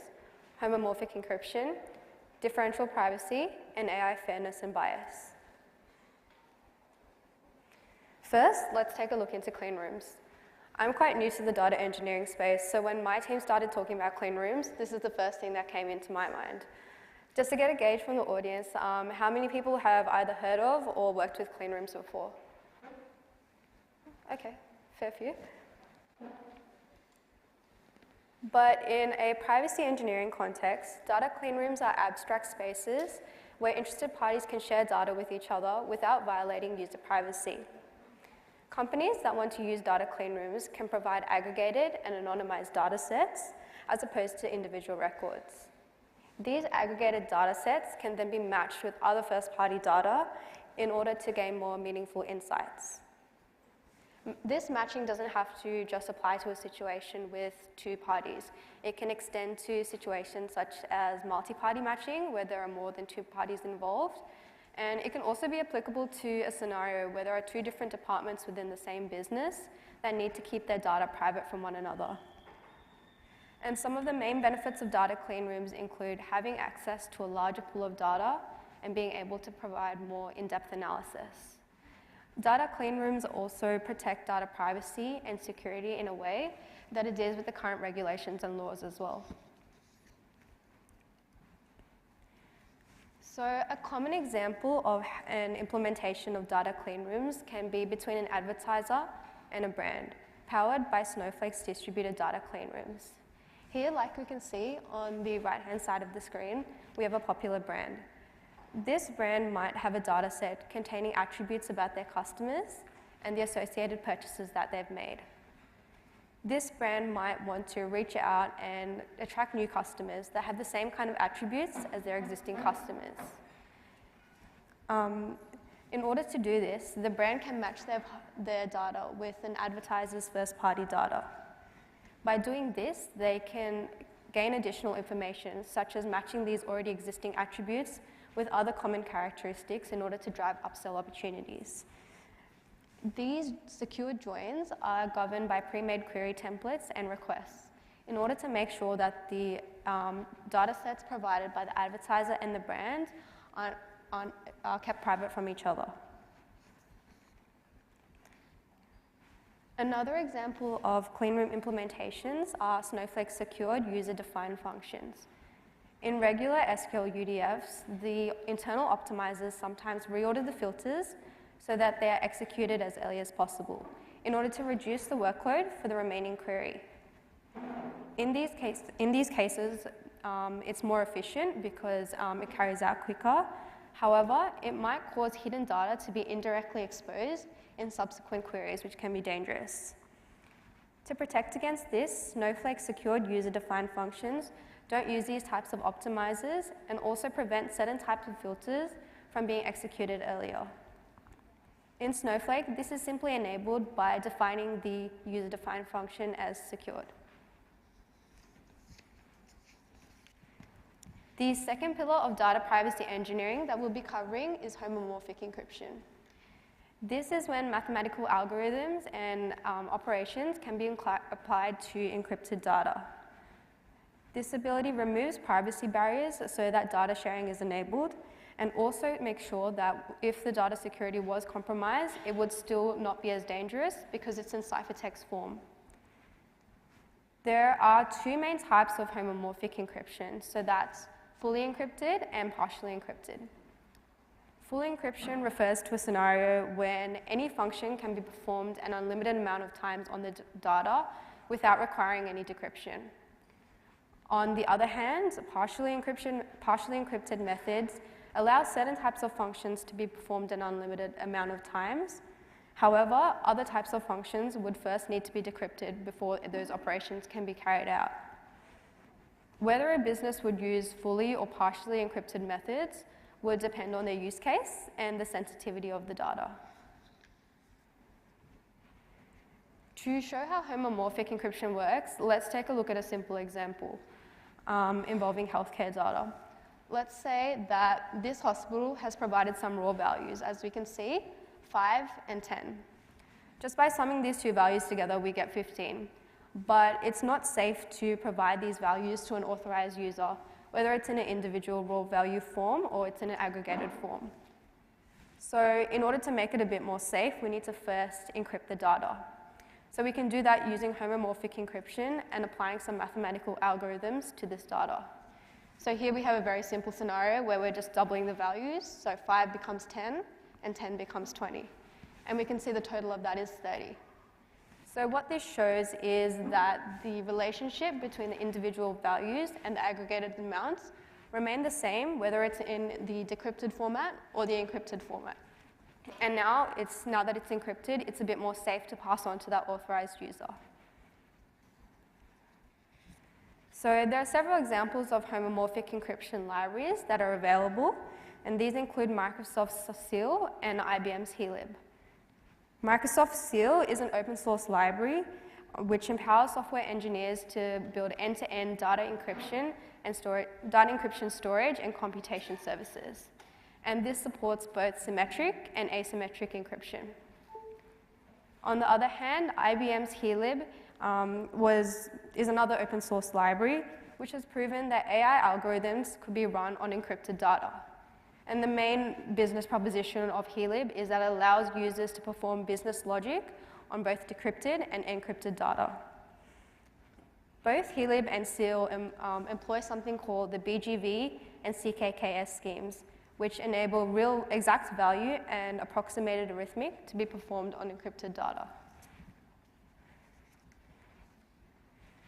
homomorphic encryption, differential privacy, and AI fairness and bias. First, let's take a look into clean rooms. I'm quite new to the data engineering space, so when my team started talking about clean rooms, this is the first thing that came into my mind. Just to get a gauge from the audience, how many people have either heard of or worked with clean rooms before? Okay, fair few. But in a privacy engineering context, data clean rooms are abstract spaces where interested parties can share data with each other without violating user privacy. Companies that want to use data clean rooms can provide aggregated and anonymized data sets as opposed to individual records. These aggregated data sets can then be matched with other first-party data in order to gain more meaningful insights. This matching doesn't have to just apply to a situation with two parties. It can extend to situations such as multi-party matching, where there are more than two parties involved, And it can also be applicable to a scenario where there are two different departments within the same business that need to keep their data private from one another. And some of the main benefits of data clean rooms include having access to a larger pool of data and being able to provide more in-depth analysis. Data clean rooms also protect data privacy and security in a way that adheres with the current regulations and laws as well. So a common example of an implementation of data clean rooms can be between an advertiser and a brand, powered by Snowflake's distributed data clean rooms. Here, like we can see on the right-hand side of the screen, we have a popular brand. This brand might have a data set containing attributes about their customers and the associated purchases that they've made. This brand might want to reach out and attract new customers that have the same kind of attributes as their existing customers. In order to do this, the brand can match their data with an advertiser's first-party data. By doing this, they can gain additional information, such as matching these already existing attributes with other common characteristics in order to drive upsell opportunities. These secure joins are governed by pre-made query templates and requests in order to make sure that the data sets provided by the advertiser and the brand are kept private from each other. Another example of clean room implementations are Snowflake secured user-defined functions. In regular SQL UDFs, the internal optimizers sometimes reorder the filters so that they are executed as early as possible in order to reduce the workload for the remaining query. In these cases, it's more efficient because it carries out quicker. However, it might cause hidden data to be indirectly exposed in subsequent queries, which can be dangerous. To protect against this, Snowflake secured user-defined functions don't use these types of optimizers and also prevent certain types of filters from being executed earlier. In Snowflake, this is simply enabled by defining the user-defined function as secured. The second pillar of data privacy engineering that we'll be covering is homomorphic encryption. This is when mathematical algorithms and operations can be applied to encrypted data. This ability removes privacy barriers so that data sharing is enabled, and also makes sure that if the data security was compromised, it would still not be as dangerous because it's in ciphertext form. There are two main types of homomorphic encryption, so that's fully encrypted and partially encrypted. Full encryption refers to a scenario when any function can be performed an unlimited amount of times on the data without requiring any decryption. On the other hand, partially encrypted methods allow certain types of functions to be performed an unlimited amount of times. However, other types of functions would first need to be decrypted before those operations can be carried out. Whether a business would use fully or partially encrypted methods would depend on their use case and the sensitivity of the data. To show how homomorphic encryption works, let's take a look at a simple example involving healthcare data. Let's say that this hospital has provided some raw values, as we can see, 5 and 10. Just by summing these two values together, we get 15. But it's not safe to provide these values to an authorized user, whether it's in an individual raw value form or it's in an aggregated form. So in order to make it a bit more safe, we need to first encrypt the data. So we can do that using homomorphic encryption and applying some mathematical algorithms to this data. So here we have a very simple scenario where we're just doubling the values. So 5 becomes 10 and 10 becomes 20. And we can see the total of that is 30. So what this shows is that the relationship between the individual values and the aggregated amounts remain the same, whether it's in the decrypted format or the encrypted format. And now that it's encrypted, it's a bit more safe to pass on to that authorized user. So there are several examples of homomorphic encryption libraries that are available, and these include Microsoft's Seal and IBM's HeLib. Microsoft Seal is an open source library which empowers software engineers to build end-to-end data encryption, storage and computation services. and this supports both symmetric and asymmetric encryption. On the other hand, IBM's HeLib is another open source library, which has proven that AI algorithms could be run on encrypted data. And the main business proposition of HeLib is that it allows users to perform business logic on both decrypted and encrypted data. Both HeLib and SEAL employ something called the BGV and CKKS schemes, which enable real exact value and approximated arithmetic to be performed on encrypted data.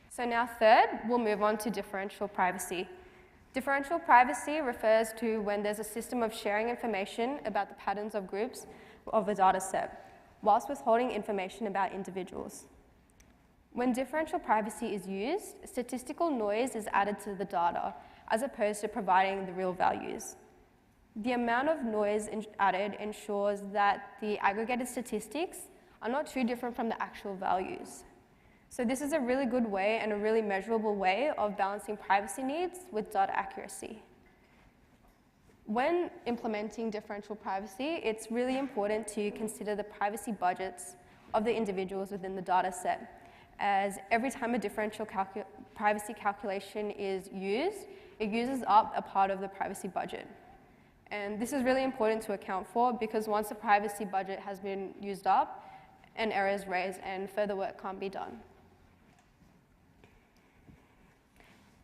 So now third, we'll move on to differential privacy. Differential privacy refers to when there's a system of sharing information about the patterns of groups of a data set, whilst withholding information about individuals. When differential privacy is used, statistical noise is added to the data, as opposed to providing the real values. The amount of noise added ensures that the aggregated statistics are not too different from the actual values. So this is a really good way and a really measurable way of balancing privacy needs with data accuracy. When implementing differential privacy, it's really important to consider the privacy budgets of the individuals within the data set, as every time a differential privacy calculation is used, it uses up a part of the privacy budget. And this is really important to account for, because once the privacy budget has been used up, an error is raised and further work can't be done.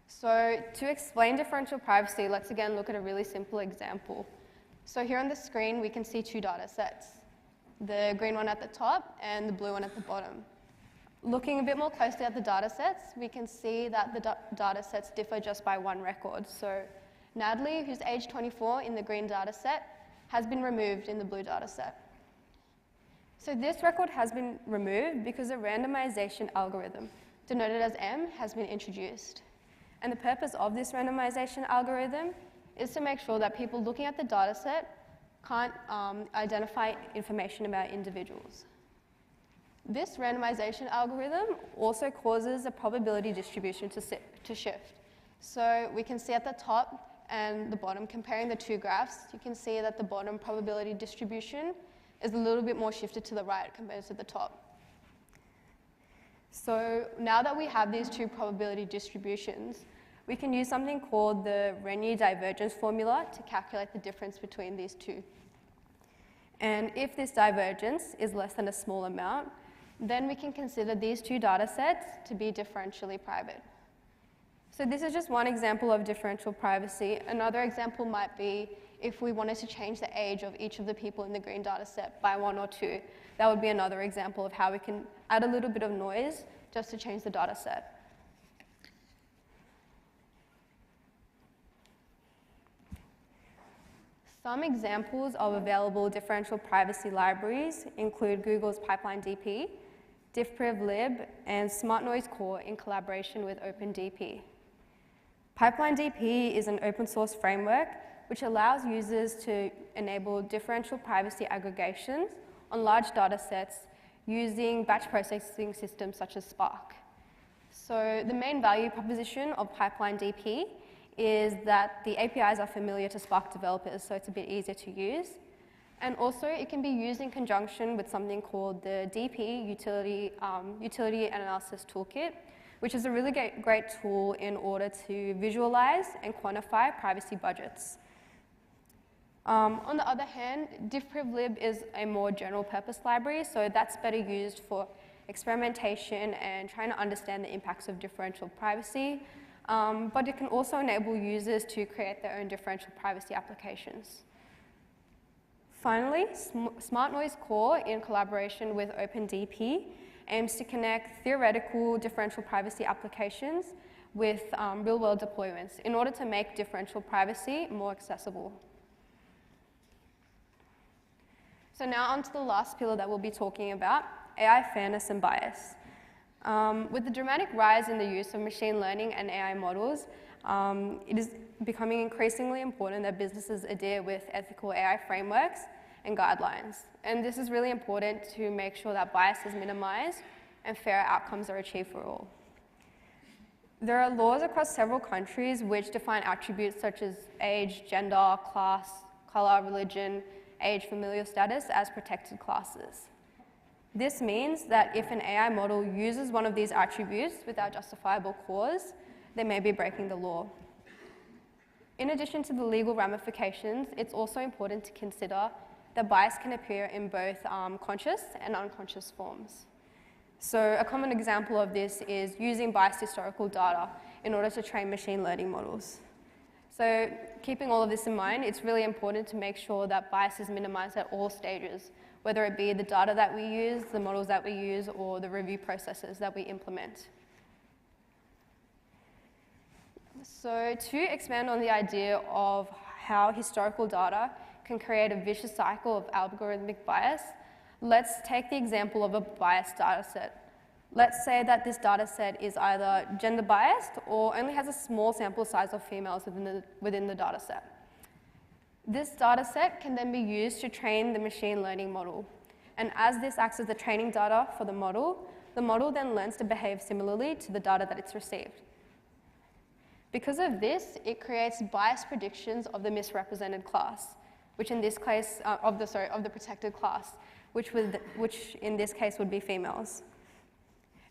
So to explain differential privacy, let's again look at a really simple example. So here on the screen, we can see two data sets, the green one at the top and the blue one at the bottom. Looking a bit more closely at the data sets, we can see that the data sets differ just by one record. So Natalie, who's age 24 in the green data set, has been removed in the blue data set. So this record has been removed because a randomization algorithm, denoted as M, has been introduced. And the purpose of this randomization algorithm is to make sure that people looking at the data set can't identify information about individuals. This randomization algorithm also causes a probability distribution to shift. So we can see at the top and the bottom, comparing the two graphs, you can see that the bottom probability distribution is a little bit more shifted to the right compared to the top. So now that we have these two probability distributions, we can use something called the Renyi divergence formula to calculate the difference between these two. And if this divergence is less than a small amount, then we can consider these two data sets to be differentially private. So this is just one example of differential privacy. Another example might be if we wanted to change the age of each of the people in the green data set by 1 or 2. That would be another example of how we can add a little bit of noise just to change the data set. Some examples of available differential privacy libraries include Google's Pipeline DP, diffprivlib, and Smart Noise Core in collaboration with OpenDP. Pipeline DP is an open source framework which allows users to enable differential privacy aggregations on large data sets using batch processing systems such as Spark. So the main value proposition of Pipeline DP is that the APIs are familiar to Spark developers, so it's a bit easier to use. And also, it can be used in conjunction with something called the DP Utility and Analysis Toolkit, which is a really great tool in order to visualize and quantify privacy budgets. On the other hand, diffprivlib is a more general purpose library, so that's better used for experimentation and trying to understand the impacts of differential privacy, but it can also enable users to create their own differential privacy applications. Finally, Smart Noise Core, in collaboration with OpenDP, aims to connect theoretical differential privacy applications with real-world deployments in order to make differential privacy more accessible. So now on to the last pillar that we'll be talking about, AI fairness and bias. With the dramatic rise in the use of machine learning and AI models, it is becoming increasingly important that businesses adhere with ethical AI frameworks and guidelines. And this is really important to make sure that bias is minimized and fair outcomes are achieved for all. There are laws across several countries which define attributes such as age, gender, class, color, religion, age, familial status as protected classes. This means that if an AI model uses one of these attributes without justifiable cause, they may be breaking the law. In addition to the legal ramifications, it's also important to consider that bias can appear in both conscious and unconscious forms. So a common example of this is using biased historical data in order to train machine learning models. So keeping all of this in mind, it's really important to make sure that bias is minimized at all stages, whether it be the data that we use, the models that we use, or the review processes that we implement. So to expand on the idea of how historical data can create a vicious cycle of algorithmic bias, let's take the example of a biased data set. Let's say that this data set is either gender biased or only has a small sample size of females within the data set. This data set can then be used to train the machine learning model. And as this acts as the training data for the model then learns to behave similarly to the data that it's received. Because of this, it creates biased predictions of the misrepresented class, which in this case, of the protected class, which in this case would be females.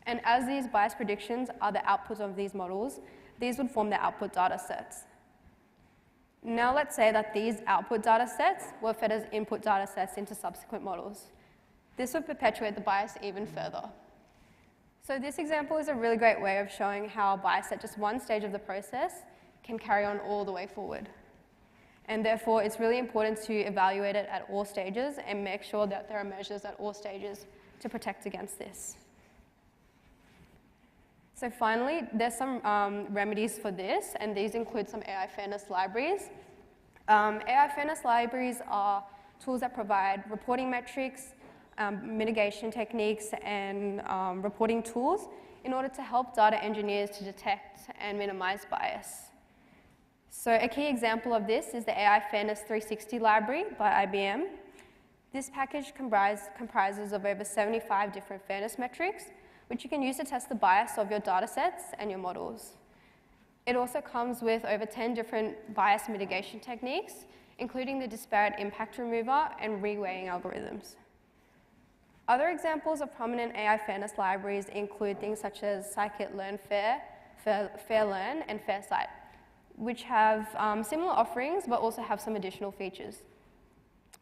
And as these biased predictions are the outputs of these models, these would form the output data sets. Now let's say that these output data sets were fed as input data sets into subsequent models. This would perpetuate the bias even further. So this example is a really great way of showing how bias at just one stage of the process can carry on all the way forward. And therefore, it's really important to evaluate it at all stages and make sure that there are measures at all stages to protect against this. So finally, there's some remedies for this, and these include some AI fairness libraries. AI fairness libraries are tools that provide reporting metrics, mitigation techniques, and reporting tools in order to help data engineers to detect and minimize bias. So a key example of this is the AI Fairness 360 library by IBM. This package comprises of over 75 different fairness metrics, which you can use to test the bias of your data sets and your models. It also comes with over 10 different bias mitigation techniques, including the disparate impact remover and reweighing algorithms. Other examples of prominent AI fairness libraries include things such as scikit-learn fair, fairlearn, and fairsight, which have similar offerings but also have some additional features.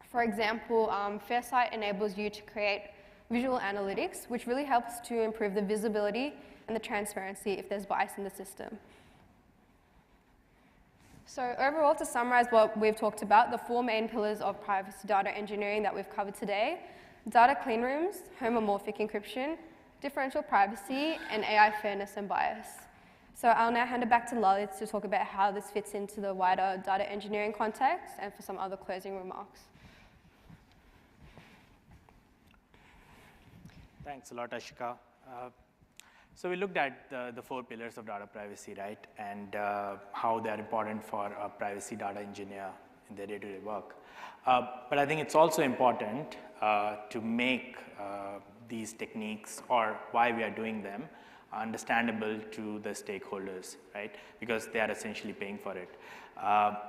For example, fairsight enables you to create visual analytics, which really helps to improve the visibility and the transparency if there's bias in the system. So overall, to summarize what we've talked about, the four main pillars of privacy data engineering that we've covered today: data cleanrooms, homomorphic encryption, differential privacy, and AI fairness and bias. So I'll now hand it back to Lalit to talk about how this fits into the wider data engineering context and for some other closing remarks. Thanks a lot, Ashika. So we looked at the four pillars of data privacy, right? And how they're important for a privacy data engineer in their day-to-day work. But I think it's also important to make these techniques, or why we are doing them, understandable to the stakeholders, right? Because they are essentially paying for it.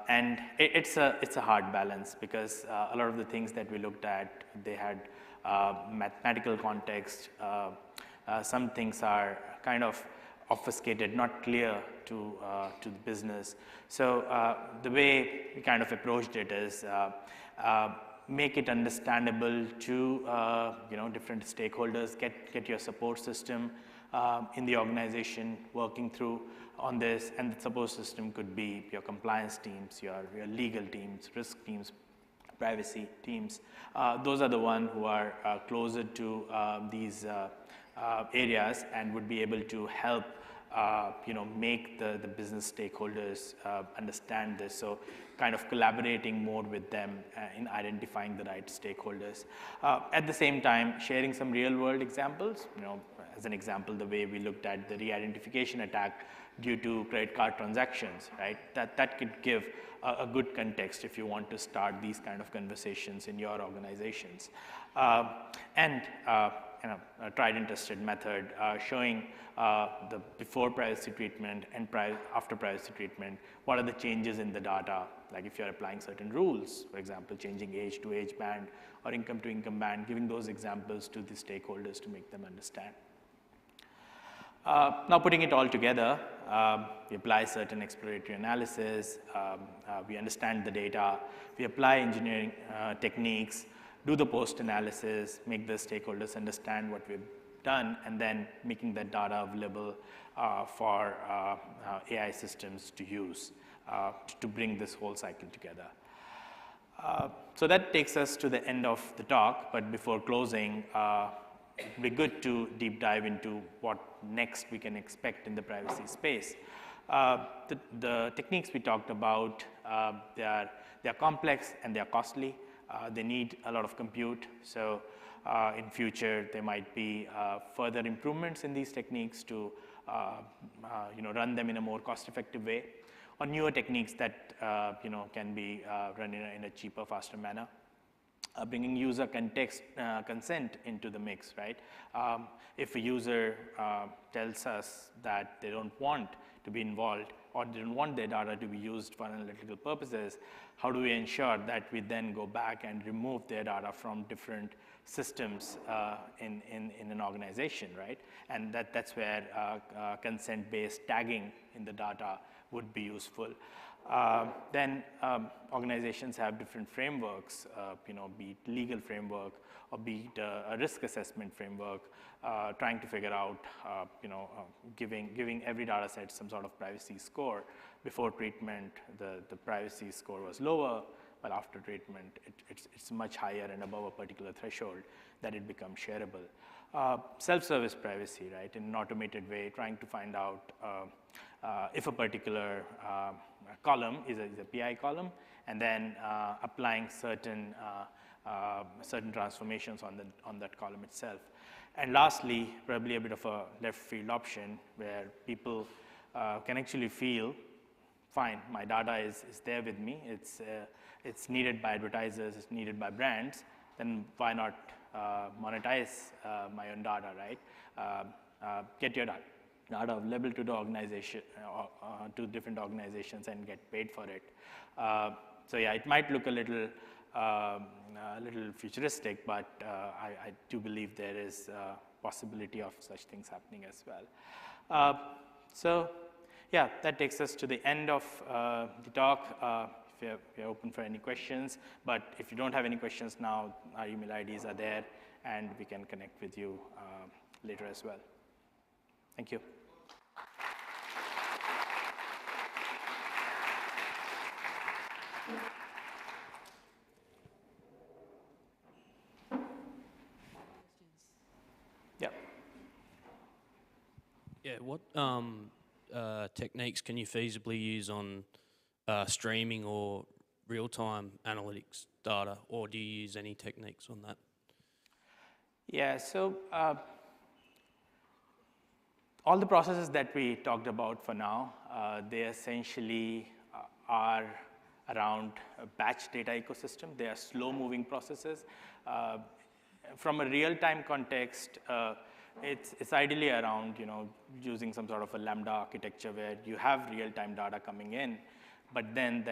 And it's a hard balance, because a lot of the things that we looked at, they had mathematical context. Some things are kind of obfuscated, not clear to the business. So the way we kind of approached it is make it understandable to different stakeholders, get your support system in the organization working through on this, and the support system could be your compliance teams, your legal teams, risk teams, privacy teams. Those are the ones who are closer to these areas and would be able to help make the business stakeholders understand this. So kind of collaborating more with them in identifying the right stakeholders. At the same time, sharing some real world examples. As an example, the way we looked at the re-identification attack due to credit card transactions, right? That could give a good context if you want to start these kind of conversations in your organizations. And a tried and tested method showing the before privacy treatment and after privacy treatment, what are the changes in the data, like if you're applying certain rules, for example, changing age to age band or income to income band, giving those examples to the stakeholders to make them understand. Now putting it all together, we apply certain exploratory analysis, we understand the data, we apply engineering techniques, do the post-analysis, make the stakeholders understand what we've done, and then making that data available for AI systems to use to bring this whole cycle together. So that takes us to the end of the talk, but before closing, it would be good to deep dive into what next we can expect in the privacy space. The techniques we talked about, they are complex and they are costly. They need a lot of compute. So in future, there might be further improvements in these techniques to run them in a more cost-effective way, or newer techniques that can be run in a cheaper, faster manner. Bringing user consent into the mix, right? If a user tells us that they don't want to be involved or they don't want their data to be used for analytical purposes, how do we ensure that we then go back and remove their data from different systems in an organization, right? And that's where consent-based tagging in the data would be useful. Then organizations have different frameworks, be it legal framework or be it a risk assessment framework, trying to figure out, giving every data set some sort of privacy score. Before treatment, the privacy score was lower, but after treatment, it's much higher and above a particular threshold that it becomes shareable. Self-service privacy, right, in an automated way, trying to find out if a particular column is a PI column, and then applying certain transformations on that column itself. And lastly, probably a bit of a left field option where people can actually feel, fine, my data is there with me, it's needed by advertisers, it's needed by brands, then why not monetize my own data, right? Get your data available to the organization, to different organizations, and get paid for it. So yeah, it might look a little futuristic, but I do believe there is a possibility of such things happening as well. So yeah, that takes us to the end of the talk. If you're open for any questions, but if you don't have any questions now, our email IDs are there, and we can connect with you later as well. Thank you. Yeah. Yeah. What techniques can you feasibly use on streaming or real-time analytics data, or do you use any techniques on that? Yeah, so all the processes that we talked about for now, they essentially are around a batch data ecosystem. They are slow-moving processes. From a real-time context, it's ideally around using some sort of a Lambda architecture where you have real-time data coming in, but then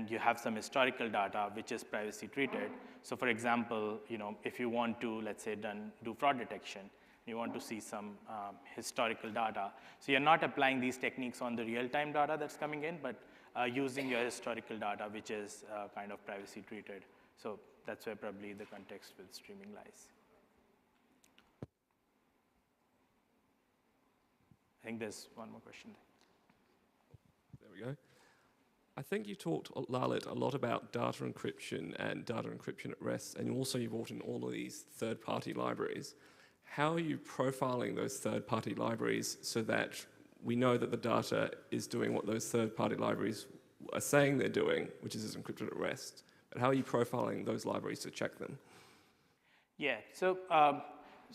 you have some historical data which is privacy treated. So for example, if you want to, let's say, do fraud detection, you want to see some historical data. So you're not applying these techniques on the real-time data that's coming in, but using your historical data, which is kind of privacy treated. So that's where probably the context with streaming lies. I think there's one more question there. There we go. I think you talked, Lalit, a lot about data encryption and data encryption at rest, and also you brought in all of these third-party libraries. How are you profiling those third-party libraries so that we know that the data is doing what those third-party libraries are saying they're doing, which is encrypted at rest? But how are you profiling those libraries to check them? Yeah, so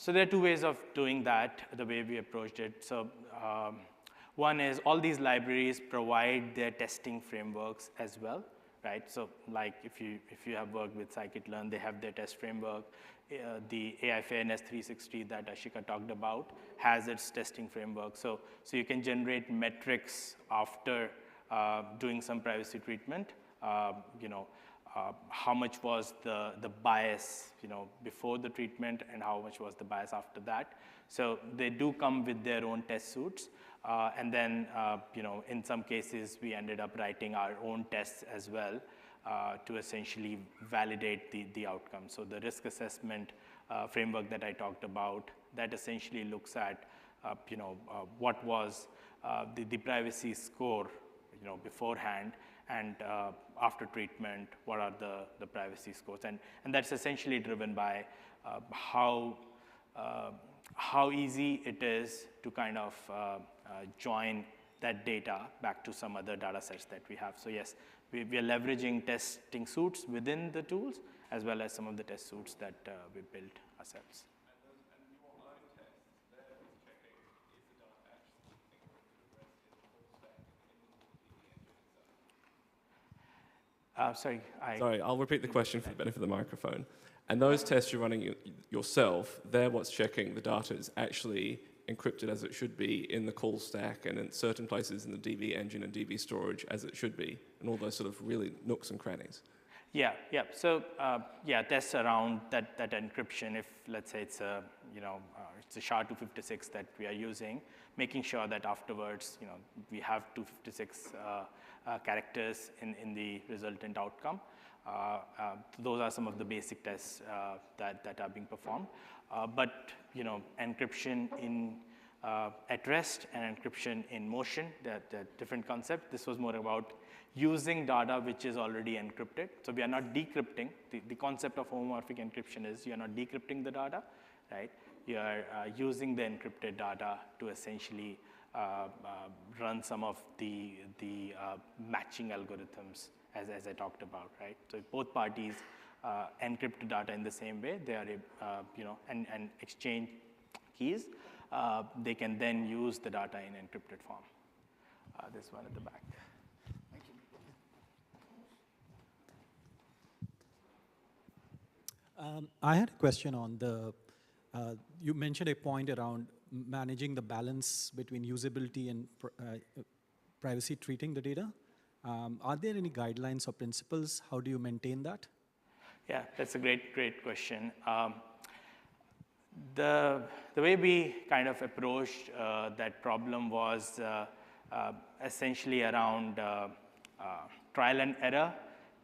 there are two ways of doing that, the way we approached it. So one is all these libraries provide their testing frameworks as well. right? So like if you have worked with scikit-learn, they have their test framework. The AI Fairness 360 that Ashika talked about has its testing framework. So you can generate metrics after doing some privacy treatment. How much was the bias, before the treatment, and how much was the bias after that. So they do come with their own test suites. And then, in some cases, we ended up writing our own tests as well to essentially validate the outcome. So the risk assessment framework that I talked about, that essentially looks at, what was the privacy score, beforehand, and after treatment, what are the privacy scores. And that's essentially driven by how easy it is to kind of join that data back to some other data sets that we have. So yes, we are leveraging testing suites within the tools, as well as some of the test suites that we built ourselves. Sorry, I'll repeat the question for the benefit of the microphone. And those tests you're running yourself, they're what's checking the data is actually encrypted as it should be in the call stack and in certain places in the DB engine and DB storage as it should be, and all those sort of really nooks and crannies. Yeah. So tests around that encryption. If let's say it's a it's a SHA-256 that we are using, making sure that afterwards we have 256 characters in the resultant outcome. Those are some of the basic tests that are being performed. But encryption at rest and encryption in motion, they're different concepts. This was more about using data which is already encrypted. So we are not decrypting. The concept of homomorphic encryption is you are not decrypting the data, right? You are using the encrypted data to essentially run some of the matching algorithms as I talked about, right? So if both parties encrypt data in the same way, they are, and exchange keys, they can then use the data in encrypted form. This one at the back. Thank you. I had a question on you mentioned a point around managing the balance between usability and privacy treating the data. Are there any guidelines or principles? How do you maintain that? Yeah, that's a great question. The way we kind of approached that problem was essentially around trial and error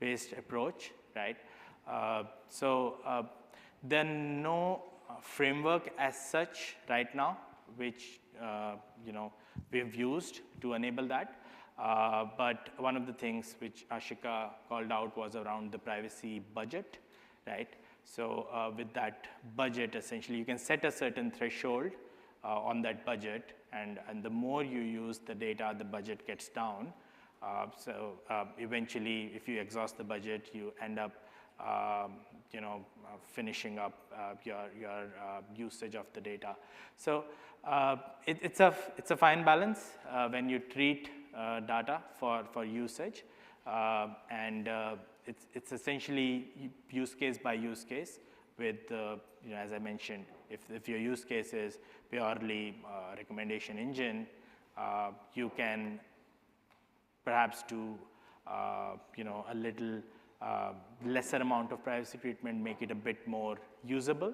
based approach, right? There are no framework as such right now, which we've used to enable that. But one of the things which Ashika called out was around the privacy budget, right? So with that budget, essentially, you can set a certain threshold on that budget, and the more you use the data, the budget gets down. Eventually, if you exhaust the budget, you end up finishing up your usage of the data. So it's a fine balance when you treat data for usage, and it's essentially use case by use case. With as I mentioned, if your use case is purely recommendation engine, you can perhaps do a little lesser amount of privacy treatment, make it a bit more usable,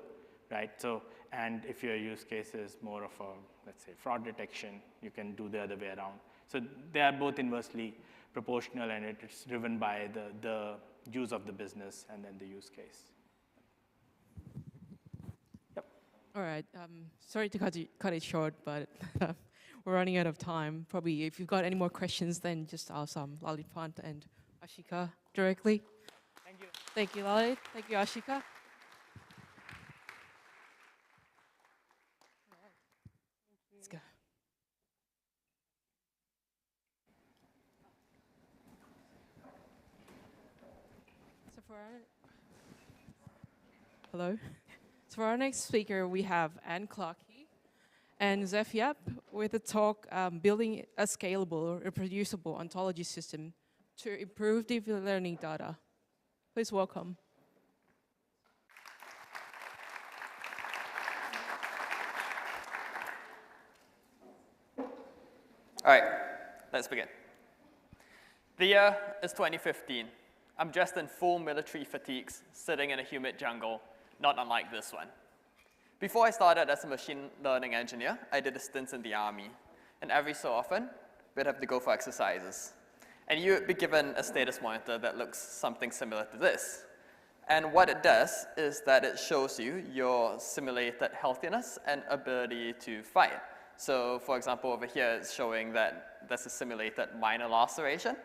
right? So, and if your use case is more of a, let's say, fraud detection, you can do the other way around. So they are both inversely proportional, and it's driven by the use of the business and then the use case. Yep. All right. Sorry to cut it short, but we're running out of time. Probably if you've got any more questions, then just ask Lalit Pant and Ashika directly. Thank you. Thank you, Lalit. Thank you, Ashika. Let's go. Hello. So for our next speaker, we have Anne Clarkey and Zeph Yap with a talk, Building a Scalable, Reproducible Ontology System to improve deep learning data. Please welcome. All right, let's begin. The year is 2015. I'm dressed in full military fatigues, sitting in a humid jungle, not unlike this one. Before I started as a machine learning engineer, I did a stint in the army. And every so often, we'd have to go for exercises. And you would be given a status monitor that looks something similar to this. And what it does is that it shows you your simulated healthiness and ability to fight. So for example, over here, it's showing that there's a simulated minor laceration.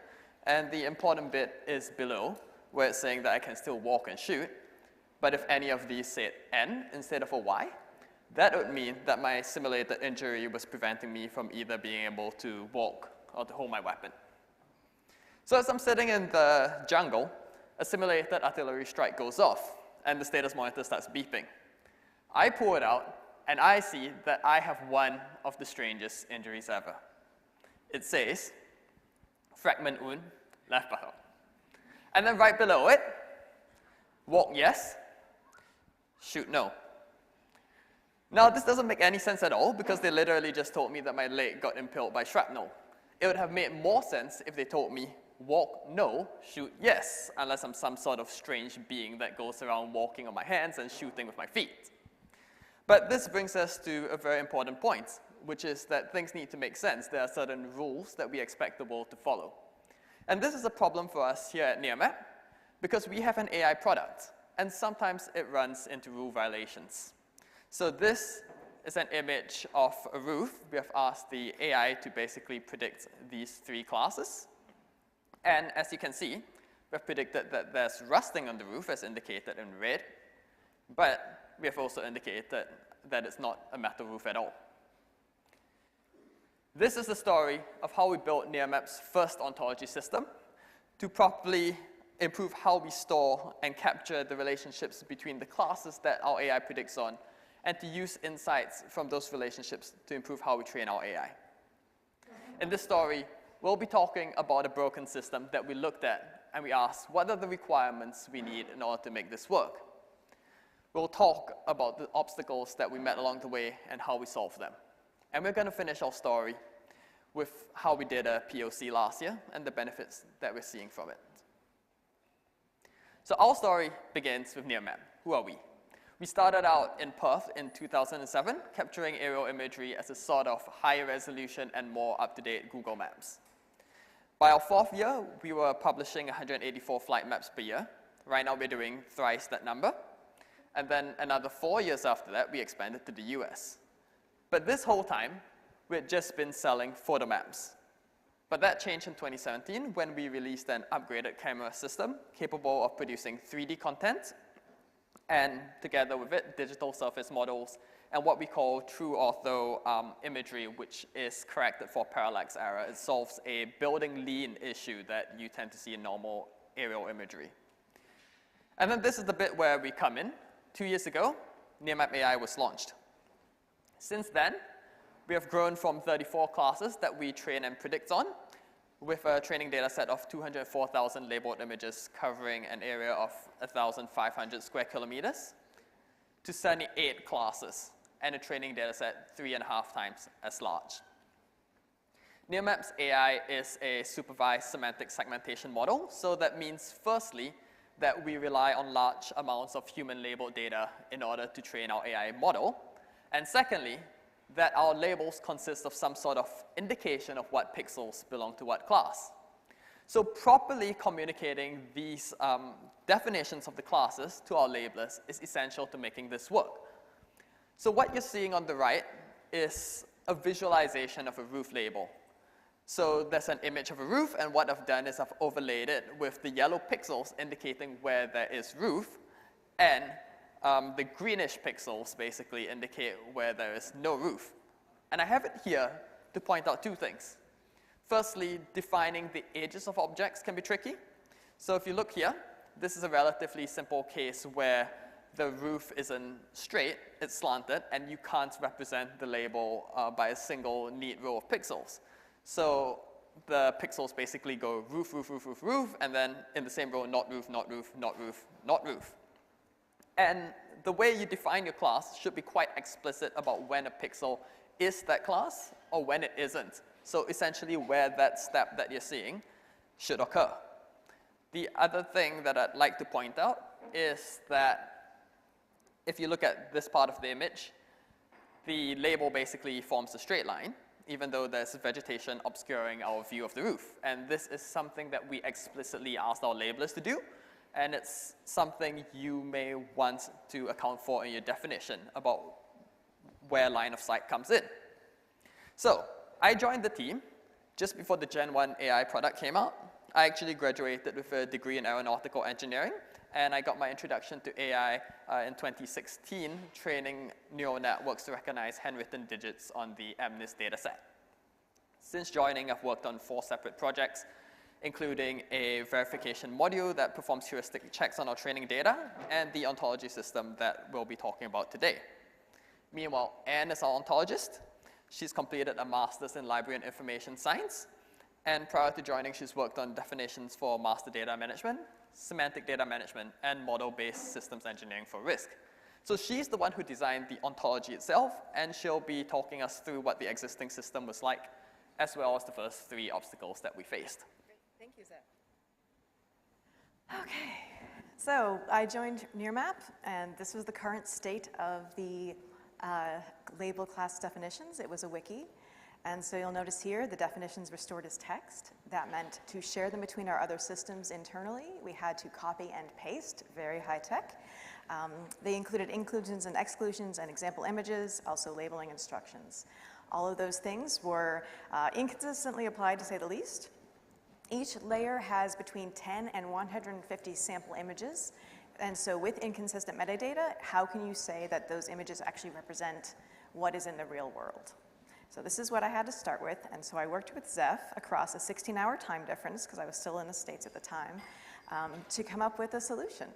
And the important bit is below, where it's saying that I can still walk and shoot. But if any of these said N instead of a Y, that would mean that my simulated injury was preventing me from either being able to walk or to hold my weapon. So as I'm sitting in the jungle, a simulated artillery strike goes off, and the status monitor starts beeping. I pull it out, and I see that I have one of the strangest injuries ever. It says, fragment un, left buttock. And then right below it, walk yes, shoot no. Now this doesn't make any sense at all because they literally just told me that my leg got impaled by shrapnel. It would have made more sense if they told me walk no, shoot yes, unless I'm some sort of strange being that goes around walking on my hands and shooting with my feet. But this brings us to a very important point, which is that things need to make sense. There are certain rules that we expect the world to follow. And this is a problem for us here at Nearmap because we have an AI product, and sometimes it runs into rule violations. So this is an image of a roof. We have asked the AI to basically predict these three classes. And as you can see, we've predicted that there's rusting on the roof as indicated in red, but we have also indicated that it's not a metal roof at all. This is the story of how we built Nearmap's first ontology system to properly improve how we store and capture the relationships between the classes that our AI predicts on, and to use insights from those relationships to improve how we train our AI. In this story, we'll be talking about a broken system that we looked at, and we asked, what are the requirements we need in order to make this work? We'll talk about the obstacles that we met along the way and how we solved them. And we're going to finish our story with how we did a POC last year and the benefits that we're seeing from it. So our story begins with Nearmap. Who are we? We started out in Perth in 2007, capturing aerial imagery as a sort of higher resolution and more up-to-date Google Maps. By our fourth year, we were publishing 184 flight maps per year. Right now, we're doing thrice that number. And then another 4 years after that, we expanded to the US. But this whole time, we had just been selling photo maps. But that changed in 2017 when we released an upgraded camera system capable of producing 3D content, and together with it, digital surface models, and what we call true ortho imagery, which is corrected for parallax error. It solves a building lean issue that you tend to see in normal aerial imagery. And then this is the bit where we come in. 2 years ago, Nearmap AI was launched. Since then, we have grown from 34 classes that we train and predict on, with a training data set of 204,000 labeled images covering an area of 1,500 square kilometers, to 78 classes and a training data set 3.5 times as large. Nearmap's AI is a supervised semantic segmentation model, so that means firstly that we rely on large amounts of human labeled data in order to train our AI model, and secondly, that our labels consist of some sort of indication of what pixels belong to what class. So properly communicating these definitions of the classes to our labelers is essential to making this work. So what you're seeing on the right is a visualization of a roof label. So there's an image of a roof, and what I've done is I've overlaid it with the yellow pixels indicating where there is roof, and the greenish pixels basically indicate where there is no roof. And I have it here to point out two things. Firstly, defining the edges of objects can be tricky. So if you look here, this is a relatively simple case where the roof isn't straight, it's slanted, and you can't represent the label by a single neat row of pixels. So the pixels basically go roof, roof, roof, roof, roof, and then in the same row, not roof, not roof, not roof, not roof. And the way you define your class should be quite explicit about when a pixel is that class or when it isn't. So essentially where that step that you're seeing should occur. The other thing that I'd like to point out is that if you look at this part of the image, the label basically forms a straight line, even though there's vegetation obscuring our view of the roof. And this is something that we explicitly asked our labelers to do, and it's something you may want to account for in your definition about where line of sight comes in. So I joined the team just before the Gen 1 AI product came out. I actually graduated with a degree in aeronautical engineering, and I got my introduction to AI in 2016, training neural networks to recognize handwritten digits on the MNIST dataset. Since joining, I've worked on 4 separate projects, including a verification module that performs heuristic checks on our training data, and the ontology system that we'll be talking about today. Meanwhile, Anne is our ontologist. She's completed a master's in library and information science, and prior to joining, she's worked on definitions for master data management, semantic data management, and model-based systems engineering for risk. So she's the one who designed the ontology itself, and she'll be talking us through what the existing system was like, as well as the first 3 obstacles that we faced. Great. Thank you, Zeb. Okay, so I joined Nearmap, and this was the current state of the label class definitions. It was a wiki. And so you'll notice here the definitions were stored as text. That meant to share them between our other systems internally, we had to copy and paste, very high tech. They included inclusions and exclusions and example images, also labeling instructions. All of those things were inconsistently applied, to say the least. Each layer has between 10 and 150 sample images. And so with inconsistent metadata, how can you say that those images actually represent what is in the real world? So this is what I had to start with, and so I worked with Zeph across a 16-hour time difference, because I was still in the States at the time, to come up with a solution.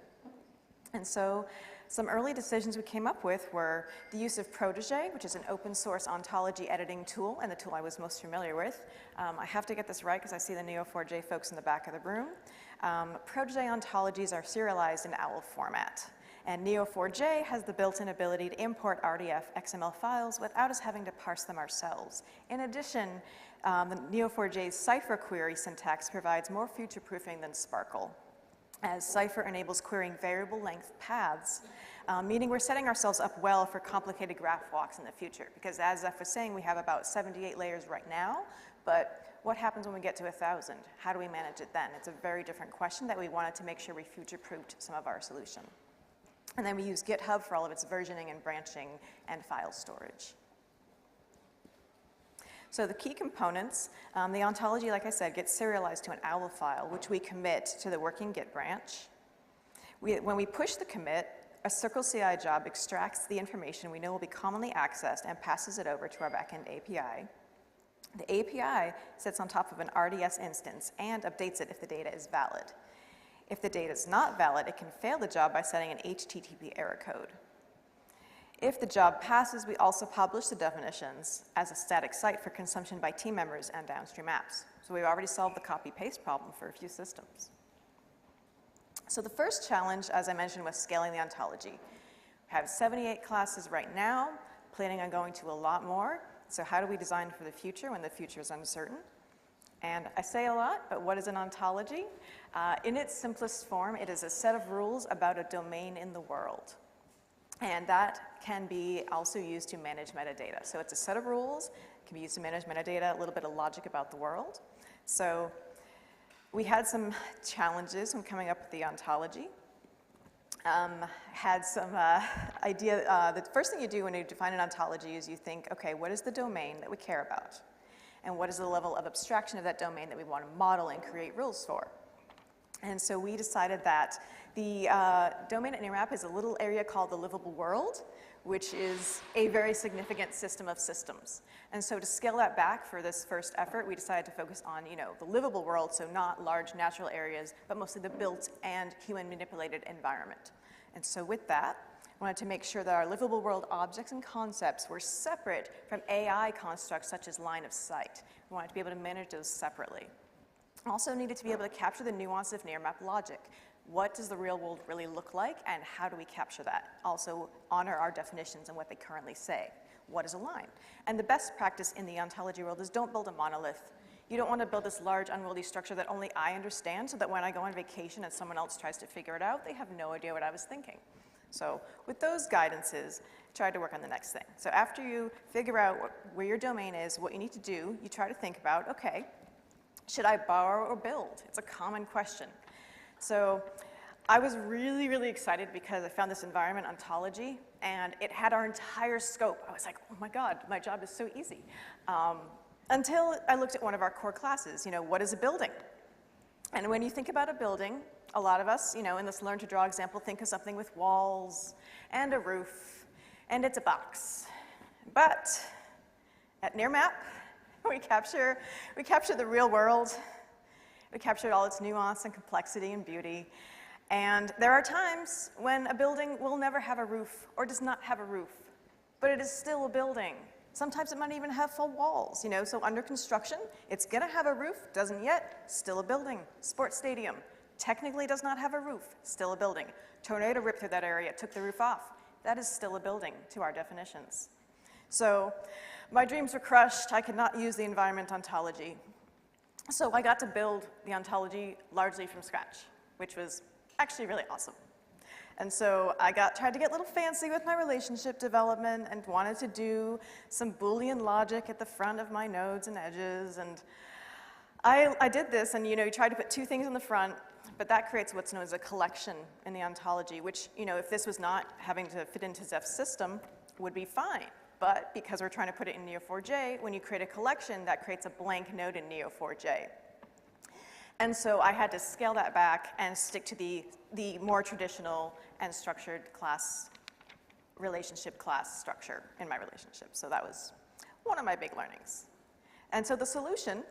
And so some early decisions we came up with were the use of Protege, which is an open source ontology editing tool, and the tool I was most familiar with. I have to get this right because I see the Neo4j folks in the back of the room. Protege ontologies are serialized in OWL format. And Neo4j has the built-in ability to import RDF XML files without us having to parse them ourselves. In addition, the Neo4j's Cypher query syntax provides more future-proofing than Sparkle, as Cypher enables querying variable length paths, meaning we're setting ourselves up well for complicated graph walks in the future. Because as Zeph was saying, we have about 78 layers right now, but what happens when we get to 1,000? How do we manage it then? It's a very different question that we wanted to make sure we future-proofed some of our solution. And then we use GitHub for all of its versioning and branching and file storage. So the key components, the ontology, like I said, gets serialized to an OWL file, which we commit to the working Git branch. When we push the commit, a Circle CI job extracts the information we know will be commonly accessed and passes it over to our backend API. The API sits on top of an RDS instance and updates it if the data is valid. If the data is not valid, it can fail the job by setting an HTTP error code. If the job passes, we also publish the definitions as a static site for consumption by team members and downstream apps. So we've already solved the copy-paste problem for a few systems. So the first challenge, as I mentioned, was scaling the ontology. We have 78 classes right now, planning on going to a lot more. So how do we design for the future when the future is uncertain? And I say a lot, but what is an ontology? In its simplest form, it is a set of rules about a domain in the world. And that can be also used to manage metadata. So it's a set of rules, can be used to manage metadata, a little bit of logic about the world. So we had some challenges when coming up with the ontology. Had some idea, the first thing you do when you define an ontology is you think, okay, what is the domain that we care about? And what is the level of abstraction of that domain that we want to model and create rules for? And so we decided that the domain at Nearmap is a little area called the livable world, which is a very significant system of systems. And so to scale that back for this first effort, we decided to focus on, the livable world, so not large natural areas, but mostly the built and human manipulated environment. And so with that, wanted to make sure that our livable world objects and concepts were separate from AI constructs such as line of sight. We wanted to be able to manage those separately. Also needed to be able to capture the nuance of near-map logic. What does the real world really look like, and how do we capture that? Also honor our definitions and what they currently say. What is a line? And the best practice in the ontology world is don't build a monolith. You don't want to build this large, unwieldy structure that only I understand, so that when I go on vacation and someone else tries to figure it out, they have no idea what I was thinking. So with those guidances, try to work on the next thing. So after you figure out where your domain is, what you need to do, you try to think about, okay, should I borrow or build? It's a common question. So I was really, really excited because I found this environment ontology, and it had our entire scope. I was like, oh my God, my job is so easy. Until I looked at one of our core classes, what is a building? And when you think about a building, a lot of us, in this learn to draw example, think of something with walls and a roof, and it's a box. But at NearMap, we capture the real world. We captured all its nuance and complexity and beauty. And there are times when a building will never have a roof or does not have a roof, but it is still a building. Sometimes it might even have full walls, so under construction, it's gonna have a roof, doesn't yet, still a building. Sports stadium, technically does not have a roof, still a building. Tornado ripped through that area, took the roof off. That is still a building to our definitions. So my dreams were crushed. I could not use the environment ontology. So I got to build the ontology largely from scratch, which was actually really awesome. And so I tried to get a little fancy with my relationship development and wanted to do some Boolean logic at the front of my nodes and edges. And I did this, and you try to put two things in the front, but that creates what's known as a collection in the ontology, which if this was not having to fit into Zeph's system, would be fine. But because we're trying to put it in Neo4j, when you create a collection, that creates a blank node in Neo4j. And so I had to scale that back and stick to the more traditional and structured relationship class structure in my relationship. So that was one of my big learnings. And so the solution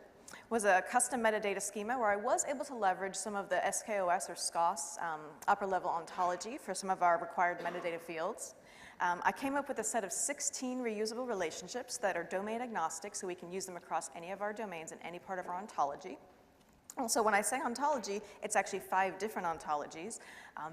was a custom metadata schema where I was able to leverage some of the SKOS or SKOS upper level ontology for some of our required metadata fields. I came up with a set of 16 reusable relationships that are domain agnostic, so we can use them across any of our domains in any part of our ontology. Also, when I say ontology, it's actually 5 different ontologies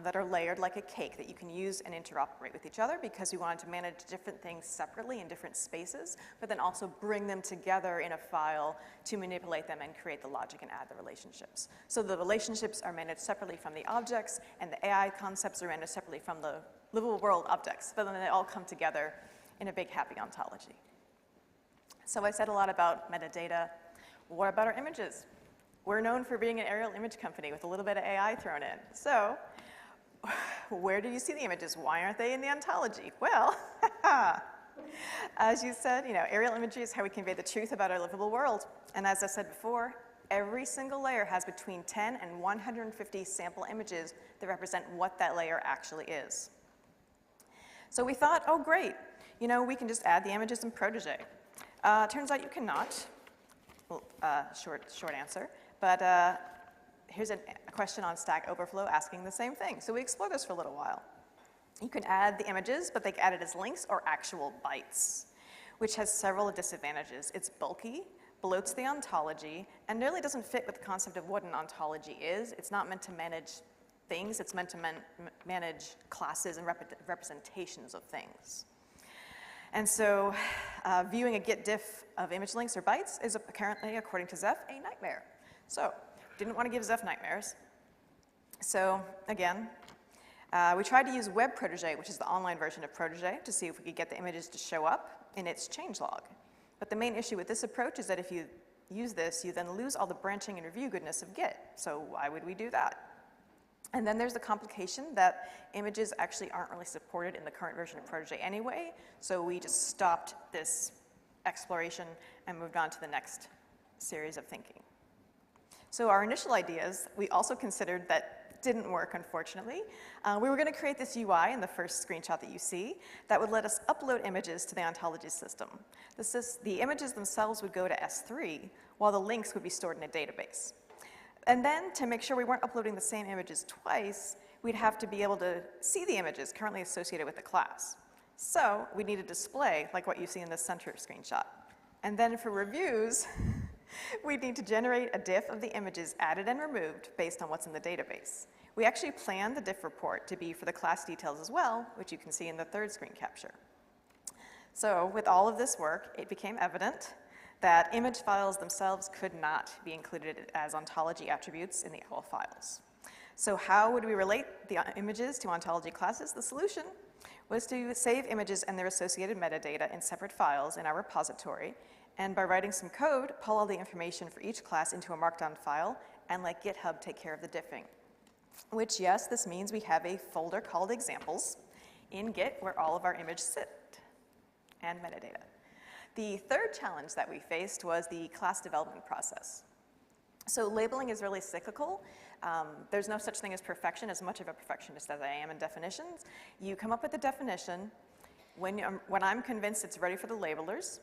that are layered like a cake that you can use and interoperate with each other, because we wanted to manage different things separately in different spaces, but then also bring them together in a file to manipulate them and create the logic and add the relationships. So the relationships are managed separately from the objects, and the AI concepts are managed separately from the livable world objects, but then they all come together in a big happy ontology. So I said a lot about metadata. What about our images? We're known for being an aerial image company with a little bit of AI thrown in. So where do you see the images? Why aren't they in the ontology? Well, as you said, aerial imagery is how we convey the truth about our livable world. And as I said before, every single layer has between 10 and 150 sample images that represent what that layer actually is. So we thought, oh great, we can just add the images in Protege. Turns out you cannot. Well, short answer. But here's a question on Stack Overflow asking the same thing. So we explored this for a little while. You can add the images, but they get added as links or actual bytes, which has several disadvantages. It's bulky, bloats the ontology, and really doesn't fit with the concept of what an ontology is. It's not meant to manage things. It's meant to manage classes and representations of things. And so viewing a git diff of image links or bytes is apparently, according to Zeph, a nightmare. So didn't want to give Zeph nightmares. So again, we tried to use Web Protege, which is the online version of Protege, to see if we could get the images to show up in its changelog. But the main issue with this approach is that if you use this, you then lose all the branching and review goodness of Git. So why would we do that? And then there's the complication that images actually aren't really supported in the current version of Protege anyway, so we just stopped this exploration and moved on to the next series of thinking. So our initial ideas, we also considered that didn't work, unfortunately. We were going to create this UI in the first screenshot that you see that would let us upload images to the ontology system. The images themselves would go to S3, while the links would be stored in a database. And then, to make sure we weren't uploading the same images twice, we'd have to be able to see the images currently associated with the class. So we need a display like what you see in this center screenshot. And then for reviews, we need to generate a diff of the images added and removed based on what's in the database. We actually planned the diff report to be for the class details as well, which you can see in the third screen capture. So with all of this work, it became evident that image files themselves could not be included as ontology attributes in the OWL files. So how would we relate the images to ontology classes? The solution was to save images and their associated metadata in separate files in our repository, and by writing some code, pull all the information for each class into a markdown file, and let GitHub take care of the diffing. Which, yes, this means we have a folder called examples in Git where all of our images sit and metadata. The third challenge that we faced was the class development process. So labeling is really cyclical. There's no such thing as perfection, as much of a perfectionist as I am in definitions. You come up with a definition. When I'm convinced it's ready for the labelers,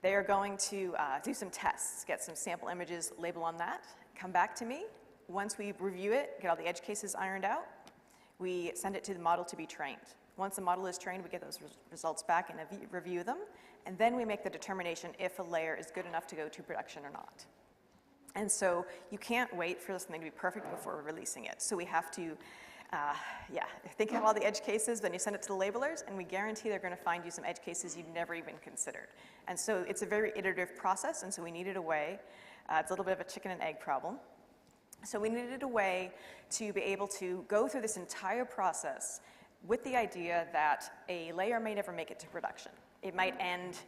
they are going to do some tests, get some sample images, label on that, come back to me. Once we review it, get all the edge cases ironed out, we send it to the model to be trained. Once the model is trained, we get those results back and review them, and then we make the determination if a layer is good enough to go to production or not. And so you can't wait for something to be perfect before releasing it. So we have to, think of all the edge cases, then you send it to the labelers, and we guarantee they're going to find you some edge cases you'd never even considered. And so it's a very iterative process, and so we needed a way, it's a little bit of a chicken and egg problem. So we needed a way to be able to go through this entire process with the idea that a layer may never make it to production. It might end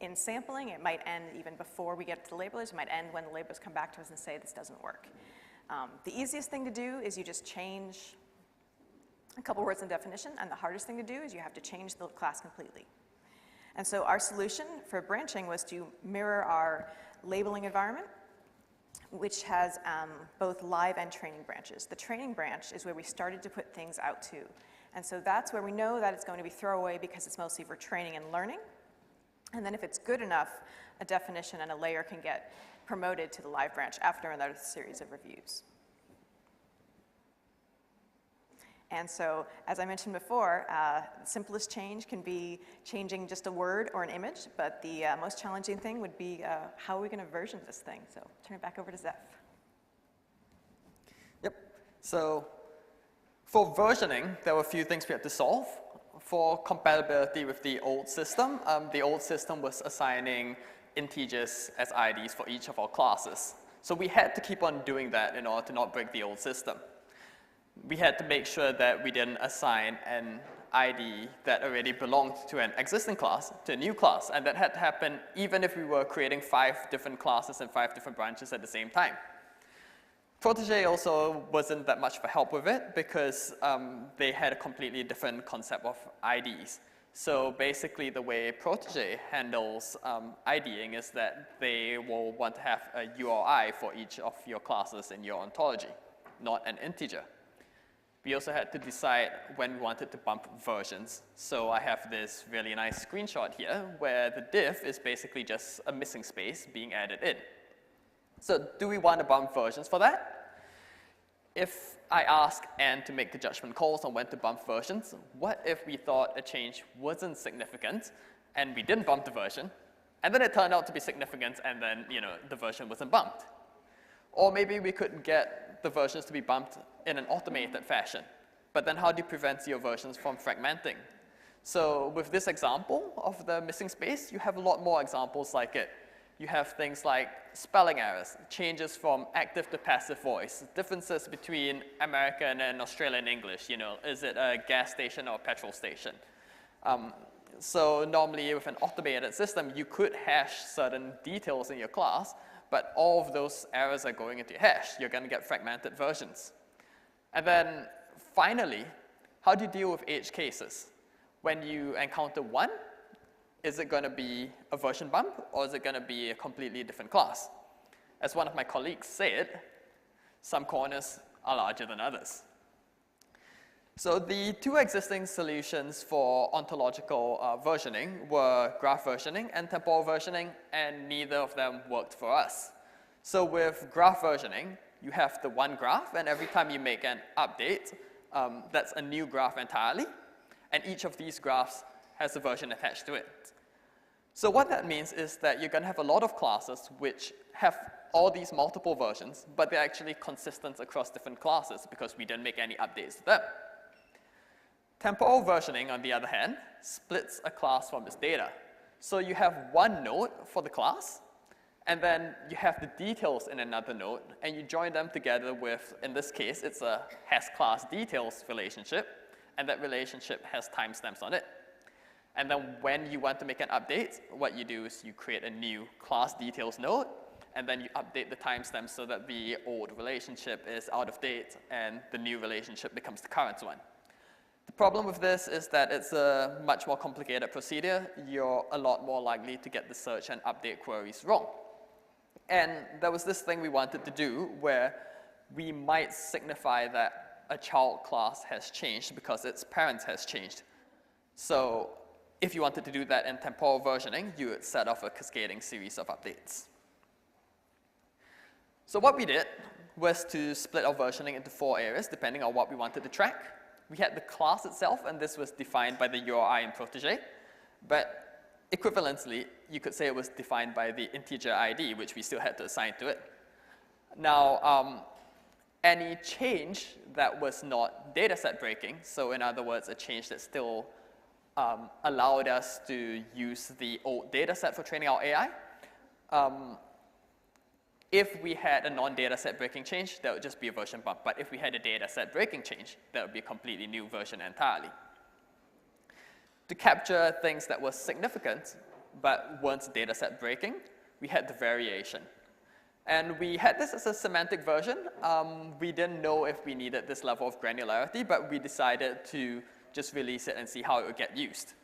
in sampling, it might end even before we get to the labelers, it might end when the labelers come back to us and say this doesn't work. The easiest thing to do is you just change a couple words in definition, and the hardest thing to do is you have to change the class completely. And so our solution for branching was to mirror our labeling environment, which has both live and training branches. The training branch is where we started to put things out to. And so that's where we know that it's going to be throwaway because it's mostly for training and learning. And then if it's good enough, a definition and a layer can get promoted to the live branch after another series of reviews. And so, as I mentioned before, the simplest change can be changing just a word or an image, but the most challenging thing would be how are we going to version this thing? So turn it back over to Zeph. Yep. So for versioning, there were a few things we had to solve. For compatibility with the old system was assigning integers as IDs for each of our classes. So we had to keep on doing that in order to not break the old system. We had to make sure that we didn't assign an ID that already belonged to an existing class to a new class, and that had to happen even if we were creating 5 different classes and 5 different branches at the same time. Protege also wasn't that much of a help with it because they had a completely different concept of IDs. So basically the way Protege handles IDing is that they will want to have a URI for each of your classes in your ontology, not an integer. We also had to decide when we wanted to bump versions. So I have this really nice screenshot here where the diff is basically just a missing space being added in. So do we want to bump versions for that? If I ask Anne to make the judgment calls on when to bump versions, what if we thought a change wasn't significant and we didn't bump the version, and then it turned out to be significant and then the version wasn't bumped? Or maybe we could get the versions to be bumped in an automated fashion. But then how do you prevent your versions from fragmenting? So with this example of the missing space, you have a lot more examples like it. You have things like spelling errors, changes from active to passive voice, differences between American and Australian English. Is it a gas station or a petrol station? So normally with an automated system, you could hash certain details in your class, but all of those errors are going into your hash. You're going to get fragmented versions. And then finally, how do you deal with edge cases? When you encounter one, is it going to be a version bump, or is it going to be a completely different class? As one of my colleagues said, some corners are larger than others. So the 2 existing solutions for ontological versioning were graph versioning and temporal versioning, and neither of them worked for us. So with graph versioning, you have the one graph, and every time you make an update, that's a new graph entirely, and each of these graphs has a version attached to it. So what that means is that you're going to have a lot of classes which have all these multiple versions, but they're actually consistent across different classes because we didn't make any updates to them. Temporal versioning, on the other hand, splits a class from its data. So you have one node for the class, and then you have the details in another node, and you join them together with, in this case, it's a hasClassDetails relationship, and that relationship has timestamps on it. And then when you want to make an update, what you do is you create a new classDetails node, and then you update the timestamp so that the old relationship is out of date, and the new relationship becomes the current one. The problem with this is that it's a much more complicated procedure. You're a lot more likely to get the search and update queries wrong. And there was this thing we wanted to do where we might signify that a child class has changed because its parent has changed. So if you wanted to do that in temporal versioning, you would set off a cascading series of updates. So what we did was to split our versioning into 4 areas depending on what we wanted to track. We had the class itself, and this was defined by the URI in Protégé. But equivalently, you could say it was defined by the integer ID, which we still had to assign to it. Now, any change that was not dataset breaking, so in other words, a change that still allowed us to use the old dataset for training our AI, if we had a non-dataset breaking change, that would just be a version bump. But if we had a dataset breaking change, that would be a completely new version entirely. To capture things that were significant but weren't dataset breaking, we had the variation. And we had this as a semantic version. We didn't know if we needed this level of granularity, but we decided to just release it and see how it would get used.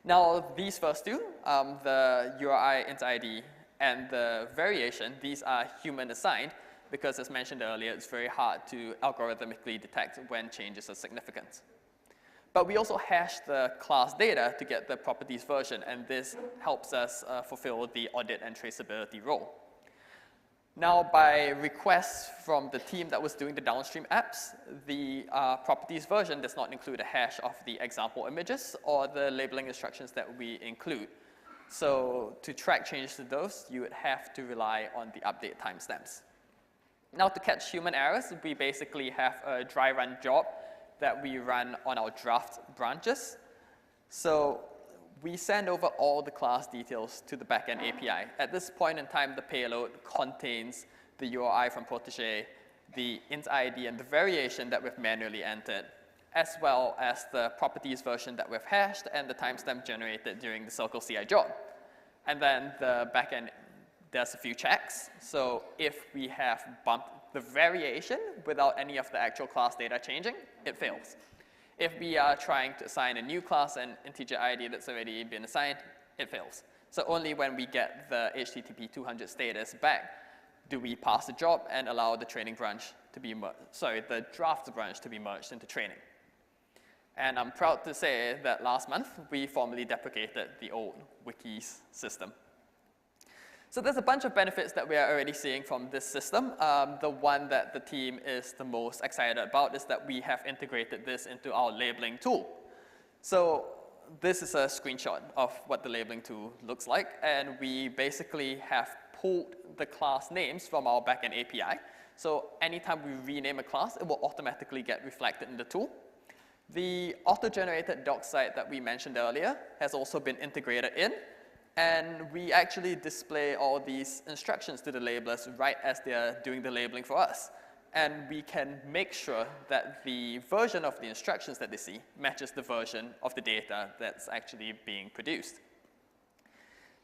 Now, these first two, the URI int ID and the variation, these are human assigned because, as mentioned earlier, it's very hard to algorithmically detect when changes are significant. But we also hash the class data to get the properties version, and this helps us fulfill the audit and traceability role. Now, by request from the team that was doing the downstream apps, the properties version does not include a hash of the example images or the labeling instructions that we include. So to track changes to those, you would have to rely on the update timestamps. Now, to catch human errors, we basically have a dry run job that we run on our draft branches. So we send over all the class details to the backend API. At this point in time, the payload contains the URI from Protégé, the int ID, and the variation that we've manually entered, as well as the properties version that we've hashed and the timestamp generated during the Circle CI job. And then the backend does a few checks. So if we have bumped the variation without any of the actual class data changing, it fails. If we are trying to assign a new class and integer ID that's already been assigned, it fails. So only when we get the HTTP 200 status back do we pass the job and allow the training branch to be the draft branch to be merged into training. And I'm proud to say that last month, we formally deprecated the old wikis system. So there's a bunch of benefits that we are already seeing from this system. The one that the team is the most excited about is that we have integrated this into our labeling tool. So this is a screenshot of what the labeling tool looks like. And we basically have pulled the class names from our backend API. So anytime we rename a class, it will automatically get reflected in the tool. The auto-generated doc site that we mentioned earlier has also been integrated in, and we actually display all these instructions to the labelers right as they're doing the labeling for us. And we can make sure that the version of the instructions that they see matches the version of the data that's actually being produced.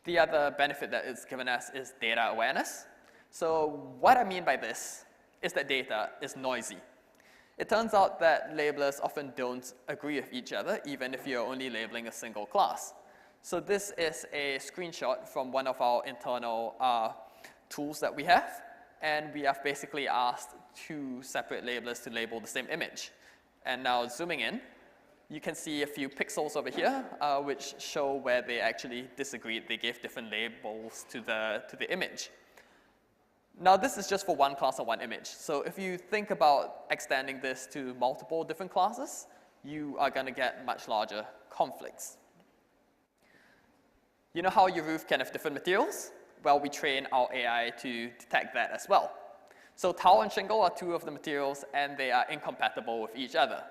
The other benefit that it's given us is data awareness. So what I mean by this is that data is noisy. It turns out that labelers often don't agree with each other, even if you're only labeling a single class. So this is a screenshot from one of our internal tools that we have, and we have basically asked 2 separate labelers to label the same image. And now zooming in, you can see a few pixels over here, which show where they actually disagreed. They gave different labels to the image. Now, this is just for one class or one image. So if you think about extending this to multiple different classes, you are going to get much larger conflicts. You know how your roof can have different materials? Well, we train our AI to detect that as well. So tile and shingle are two of the materials, and they are incompatible with each other.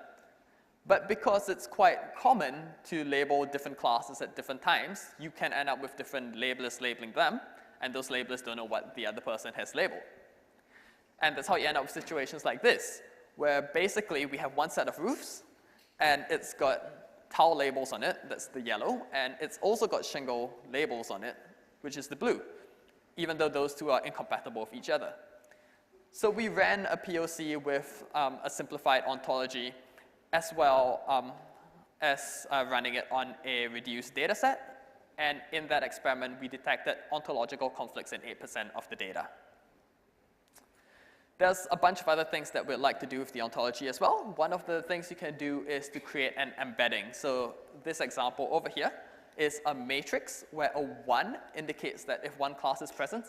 But because it's quite common to label different classes at different times, you can end up with different labelers labeling them, and those labelers don't know what the other person has labeled. And that's how you end up with situations like this, where basically we have one set of roofs, and it's got tile labels on it, that's the yellow, and it's also got shingle labels on it, which is the blue, even though those two are incompatible with each other. So we ran a POC with a simplified ontology, as well as running it on a reduced data set. And in that experiment, we detected ontological conflicts in 8% of the data. There's a bunch of other things that we'd like to do with the ontology as well. One of the things you can do is to create an embedding. So this example over here is a matrix where a 1 indicates that if one class is present,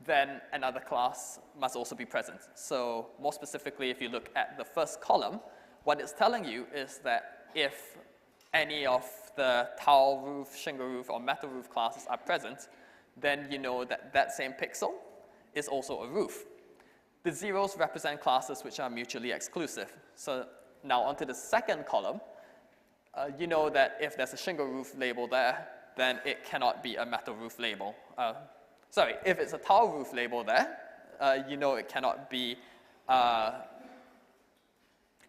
then another class must also be present. So more specifically, if you look at the first column, what it's telling you is that if any of the tile roof, shingle roof, or metal roof classes are present, then you know that that same pixel is also a roof. The zeros represent classes which are mutually exclusive. So now onto the second column, you know that if there's a shingle roof label there, then it cannot be a metal roof label. Sorry, if it's a tile roof label there, you know it cannot be.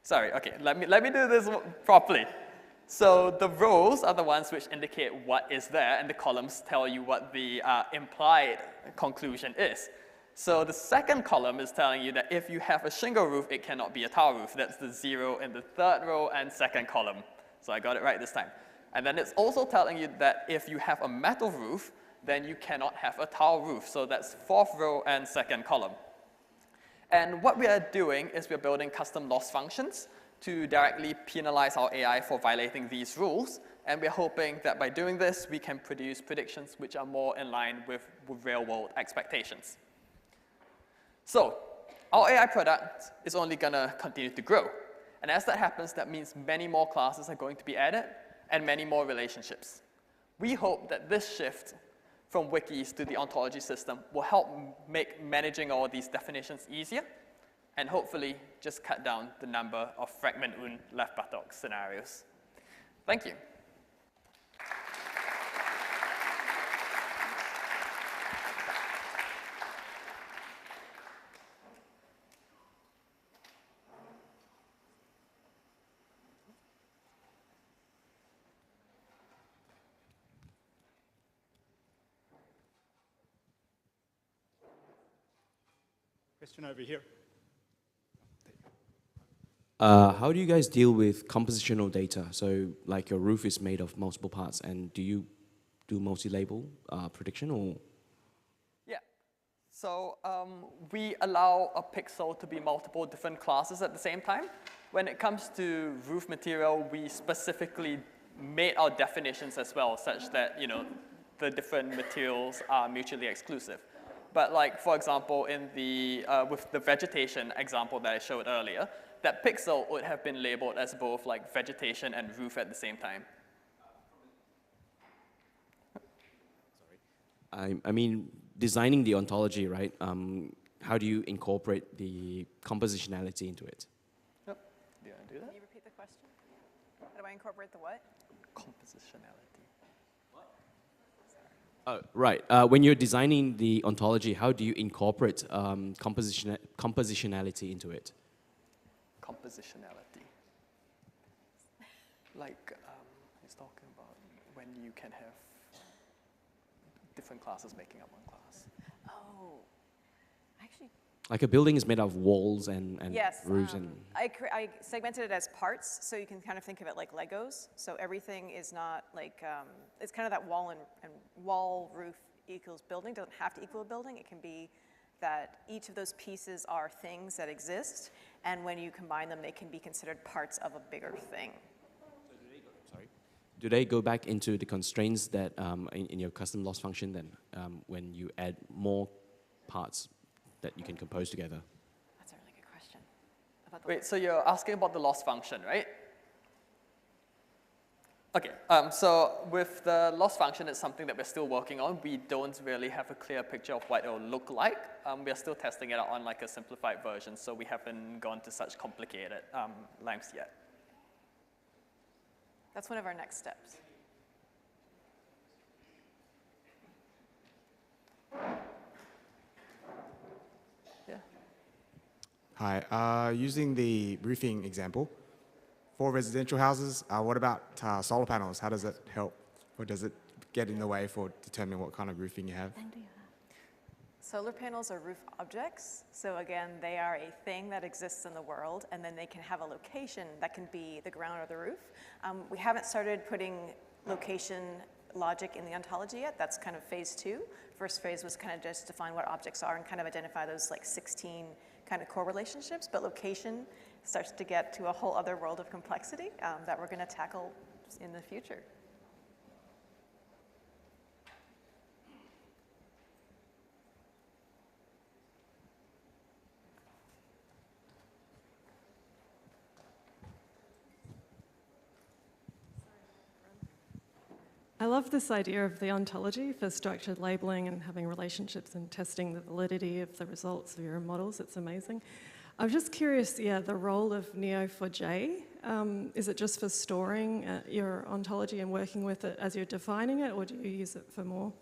Sorry, okay, let me do this properly. So the rows are the ones which indicate what is there, and the columns tell you what the implied conclusion is. So the second column is telling you that if you have a shingle roof, it cannot be a tile roof. That's the 0 in the third row and second column. So I got it right this time. And then it's also telling you that if you have a metal roof, then you cannot have a tile roof. So that's fourth row and second column. And what we are doing is we're building custom loss functions to directly penalize our AI for violating these rules. And we're hoping that by doing this, we can produce predictions which are more in line with real-world expectations. So our AI product is only going to continue to grow. And as that happens, that means many more classes are going to be added and many more relationships. We hope that this shift from wikis to the ontology system will help make managing all these definitions easier, and hopefully just cut down the number of fragment und left buttock scenarios. Thank you. Question over here. How do you guys deal with compositional data? So like your roof is made of multiple parts, and do you do multi-label prediction or? Yeah, so we allow a pixel to be multiple different classes at the same time. When it comes to roof material, we specifically made our definitions as well, such that the different materials are mutually exclusive. But like, for example, in the, with the vegetation example that I showed earlier, that pixel would have been labeled as both like vegetation and roof at the same time. I mean, designing the ontology, right? How do you incorporate the compositionality into it? Yep. Do you want to do that? Can you repeat the question? How do I incorporate the what? Compositionality. Right. When you're designing the ontology, how do you incorporate compositionality into it? Compositionality. Like, he's talking about when you can have different classes making up one class. Oh, actually. Like a building is made of walls and yes, roofs and. I segmented it as parts, so you can kind of think of it like Legos. So everything is not like, it's kind of that wall and wall roof equals building. Doesn't have to equal a building. It can be that each of those pieces are things that exist, and when you combine them, they can be considered parts of a bigger thing. Do they go back into the constraints that in your custom loss function then when you add more parts that you can compose together? That's a really good question. Wait, so you're asking about the loss function, right? Okay, so with the loss function, it's something that we're still working on. We don't really have a clear picture of what it will look like. We're still testing it out on like a simplified version, so we haven't gone to such complicated lengths yet. That's one of our next steps. Yeah. Hi, using the roofing example, for residential houses, what about solar panels? How does it help? Or does it get in the way for determining what kind of roofing you have? Solar panels are roof objects. So again, they are a thing that exists in the world, and then they can have a location that can be the ground or the roof. We haven't started putting location logic in the ontology yet. That's kind of phase 2. First phase was kind of just define what objects are and kind of identify those like 16 kind of core relationships, but location starts to get to a whole other world of complexity that we're going to tackle in the future. I love this idea of the ontology for structured labeling and having relationships and testing the validity of the results of your models. It's amazing. I'm just curious, yeah, the role of Neo4j. Is it just for storing your ontology and working with it as you're defining it, or do you use it for more?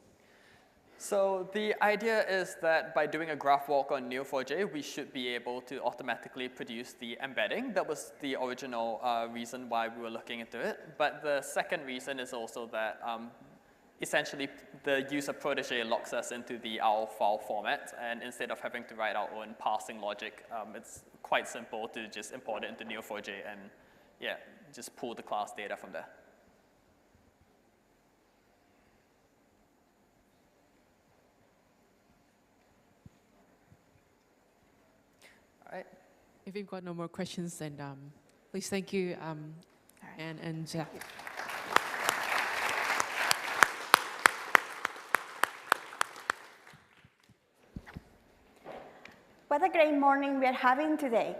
So the idea is that by doing a graph walk on Neo4j, we should be able to automatically produce the embedding. That was the original reason why we were looking into it. But the second reason is also that essentially the use of Protege locks us into the OWL file format, and instead of having to write our own parsing logic, it's quite simple to just import it into Neo4j and yeah, just pull the class data from there. All right. If you've got no more questions, then please thank you, and yeah. What a great morning we're having today.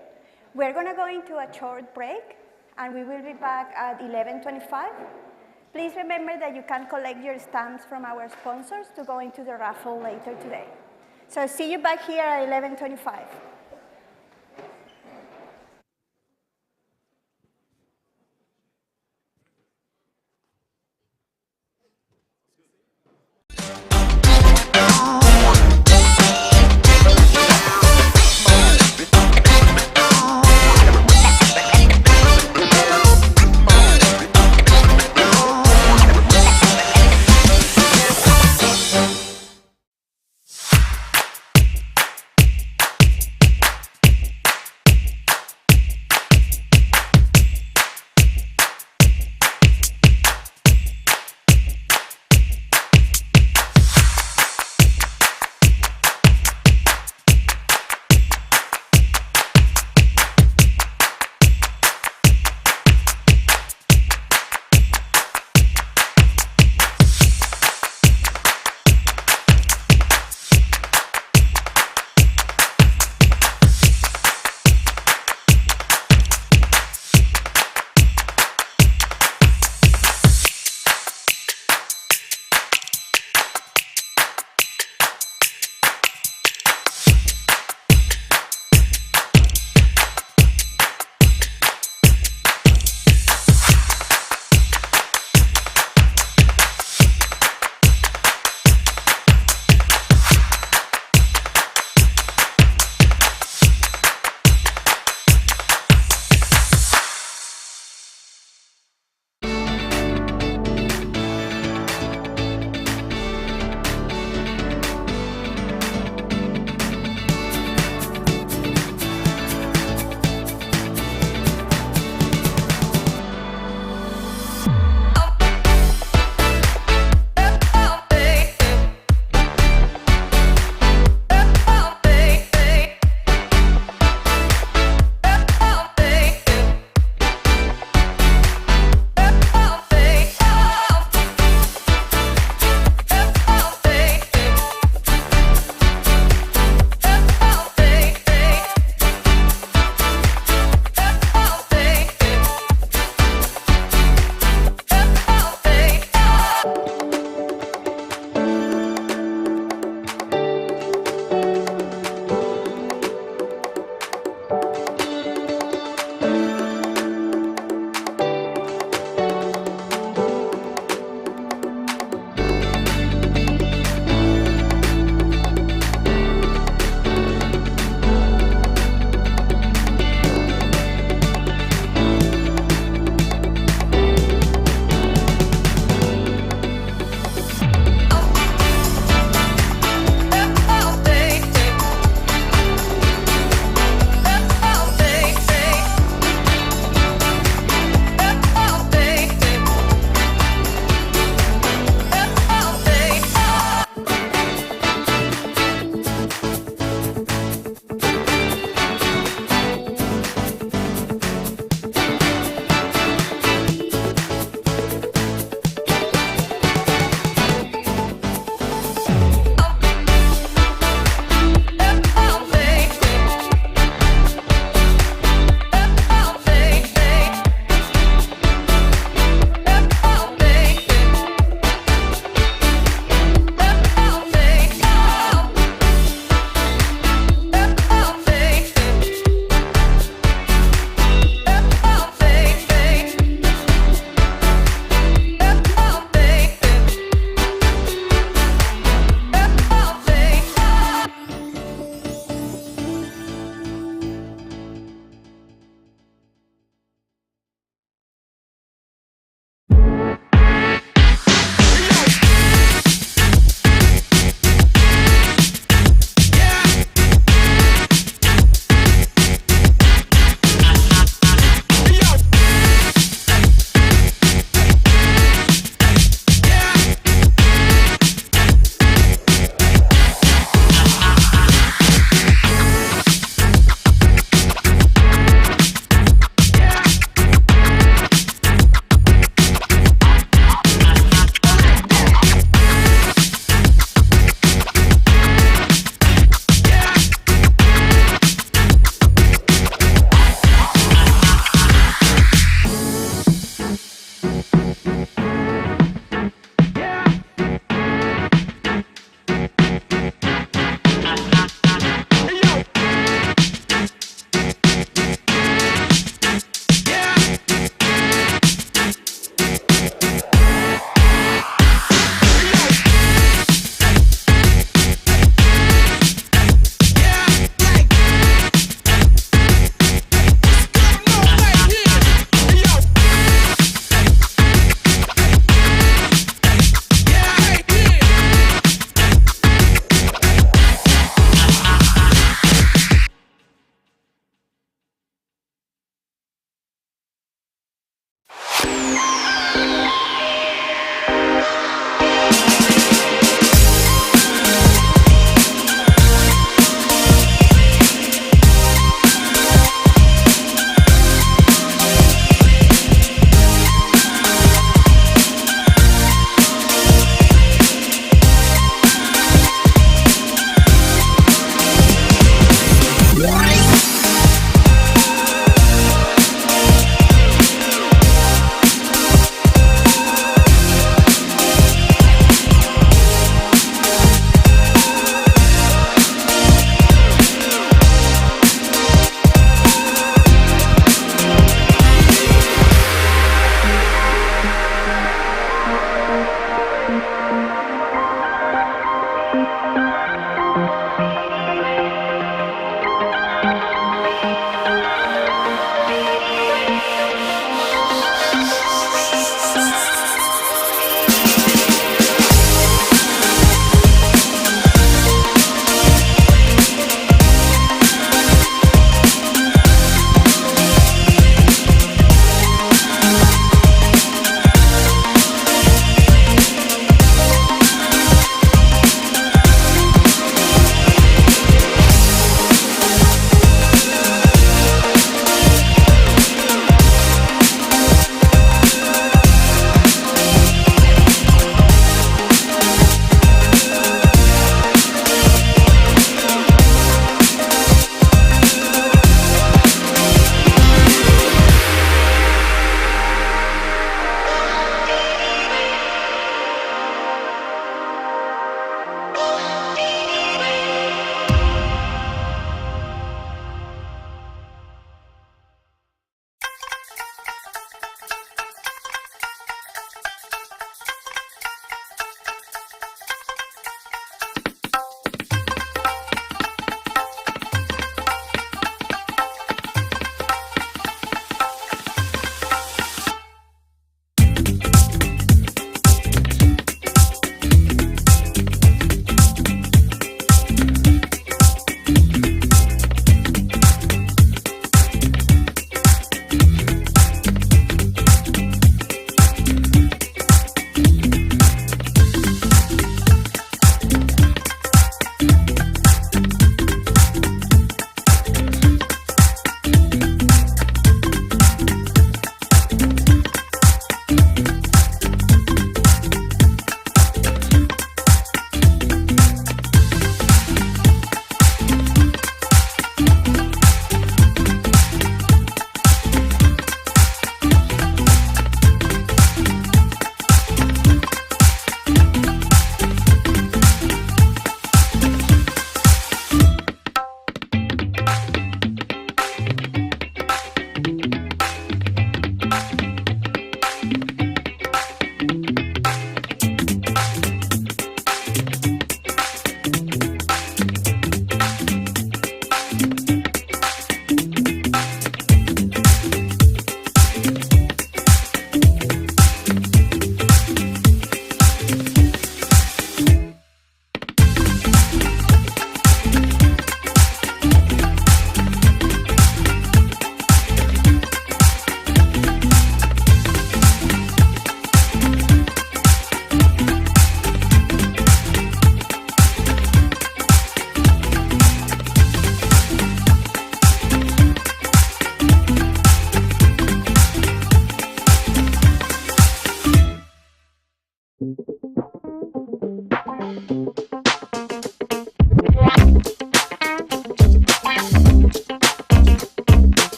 We're going to go into a short break, and we will be back at 11:25. Please remember that you can collect your stamps from our sponsors to go into the raffle later today. So see you back here at 11:25.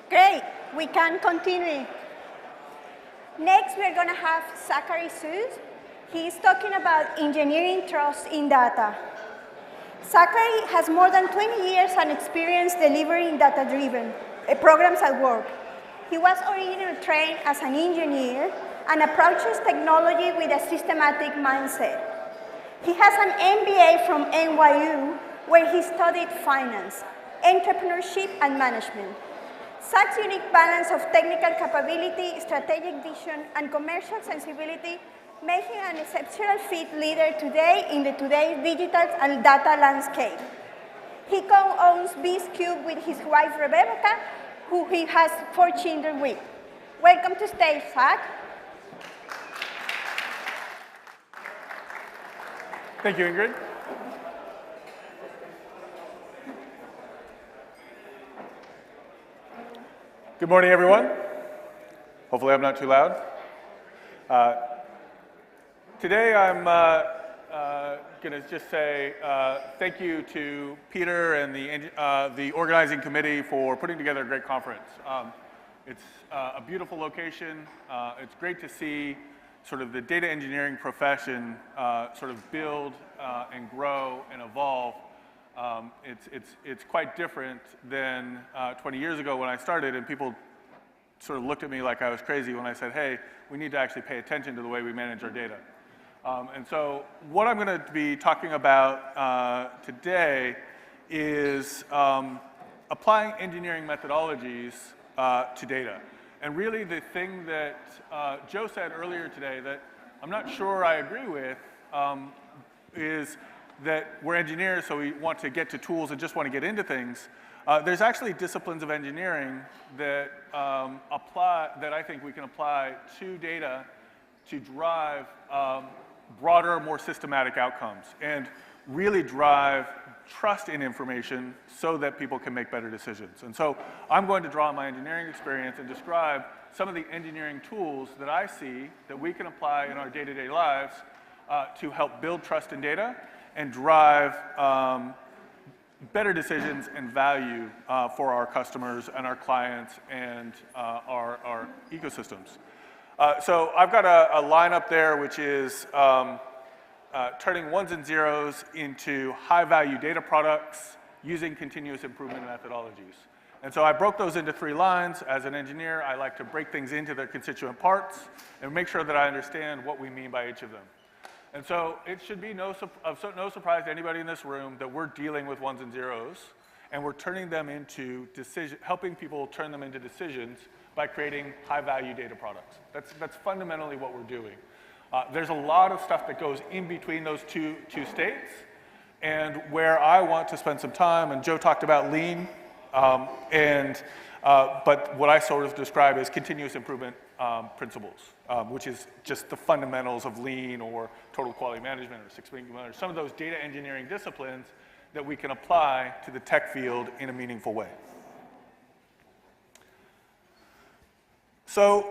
Great, we can continue. Next, we're going to have Zachary Seuss. He's talking about engineering trust in data. Zachary has more than 20 years and experience delivering data-driven programs at work. He was originally trained as an engineer and approaches technology with a systematic mindset. He has an MBA from NYU, where he studied finance, entrepreneurship, and management. Such unique balance of technical capability, strategic vision, and commercial sensibility make him an exceptional fit leader today in today's digital and data landscape. He co-owns BizCube with his wife Rebecca, who he has 4 children with. Welcome to stage, Zach. Thank you, Ingrid. Good morning, everyone. Hopefully I'm not too loud. Today I'm going to just say thank you to Peter and the organizing committee for putting together a great conference. It's a beautiful location. It's great to see sort of the data engineering profession sort of build and grow and evolve. It's quite different than 20 years ago when I started, and people sort of looked at me like I was crazy when I said, hey, we need to actually pay attention to the way we manage our data. And so what I'm going to be talking about today is applying engineering methodologies to data. And really the thing that Joe said earlier today that I'm not sure I agree with is that we're engineers, so we want to get to tools and just want to get into things. There's actually disciplines of engineering that that I think we can apply to data to drive broader, more systematic outcomes and really drive trust in information so that people can make better decisions. And so I'm going to draw on my engineering experience and describe some of the engineering tools that I see that we can apply in our day-to-day lives to help build trust in data and drive better decisions and value for our customers and our clients and our ecosystems. So I've got a line up there which is turning ones and zeros into high-value data products using continuous improvement methodologies. And so I broke those into 3 lines. As an engineer, I like to break things into their constituent parts and make sure that I understand what we mean by each of them. And so it should be no surprise to anybody in this room that we're dealing with ones and zeros, and we're turning them into helping people turn them into decisions by creating high-value data products. That's fundamentally what we're doing. There's a lot of stuff that goes in between those two states, and where I want to spend some time, and Joe talked about lean, but what I sort of describe as continuous improvement principles, which is just the fundamentals of lean or total quality management or Six Sigma, or some of those data engineering disciplines that we can apply to the tech field in a meaningful way. So,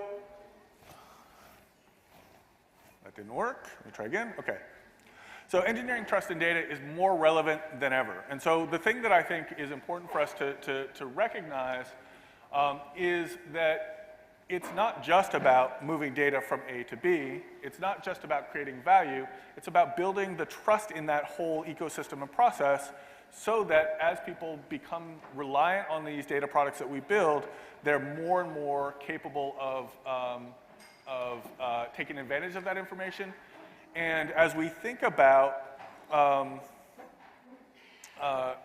that didn't work. Let me try again. Okay. So engineering trust in data is more relevant than ever. And so the thing that I think is important for us to recognize is that it's not just about moving data from A to B. It's not just about creating value. It's about building the trust in that whole ecosystem and process so that as people become reliant on these data products that we build, they're more and more capable of taking advantage of that information. And as we think about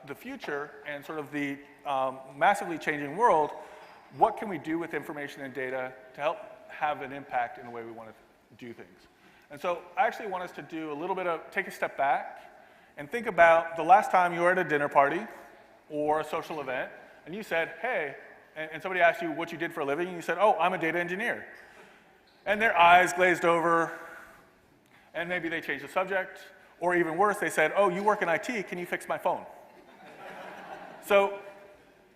the future and sort of the massively changing world, what can we do with information and data to help have an impact in the way we want to do things? And so I actually want us to do a little bit of, take a step back and think about the last time you were at a dinner party or a social event and you said, hey, and somebody asked you what you did for a living and you said, oh, I'm a data engineer. And their eyes glazed over and maybe they changed the subject, or even worse, they said, oh, you work in IT, can you fix my phone? So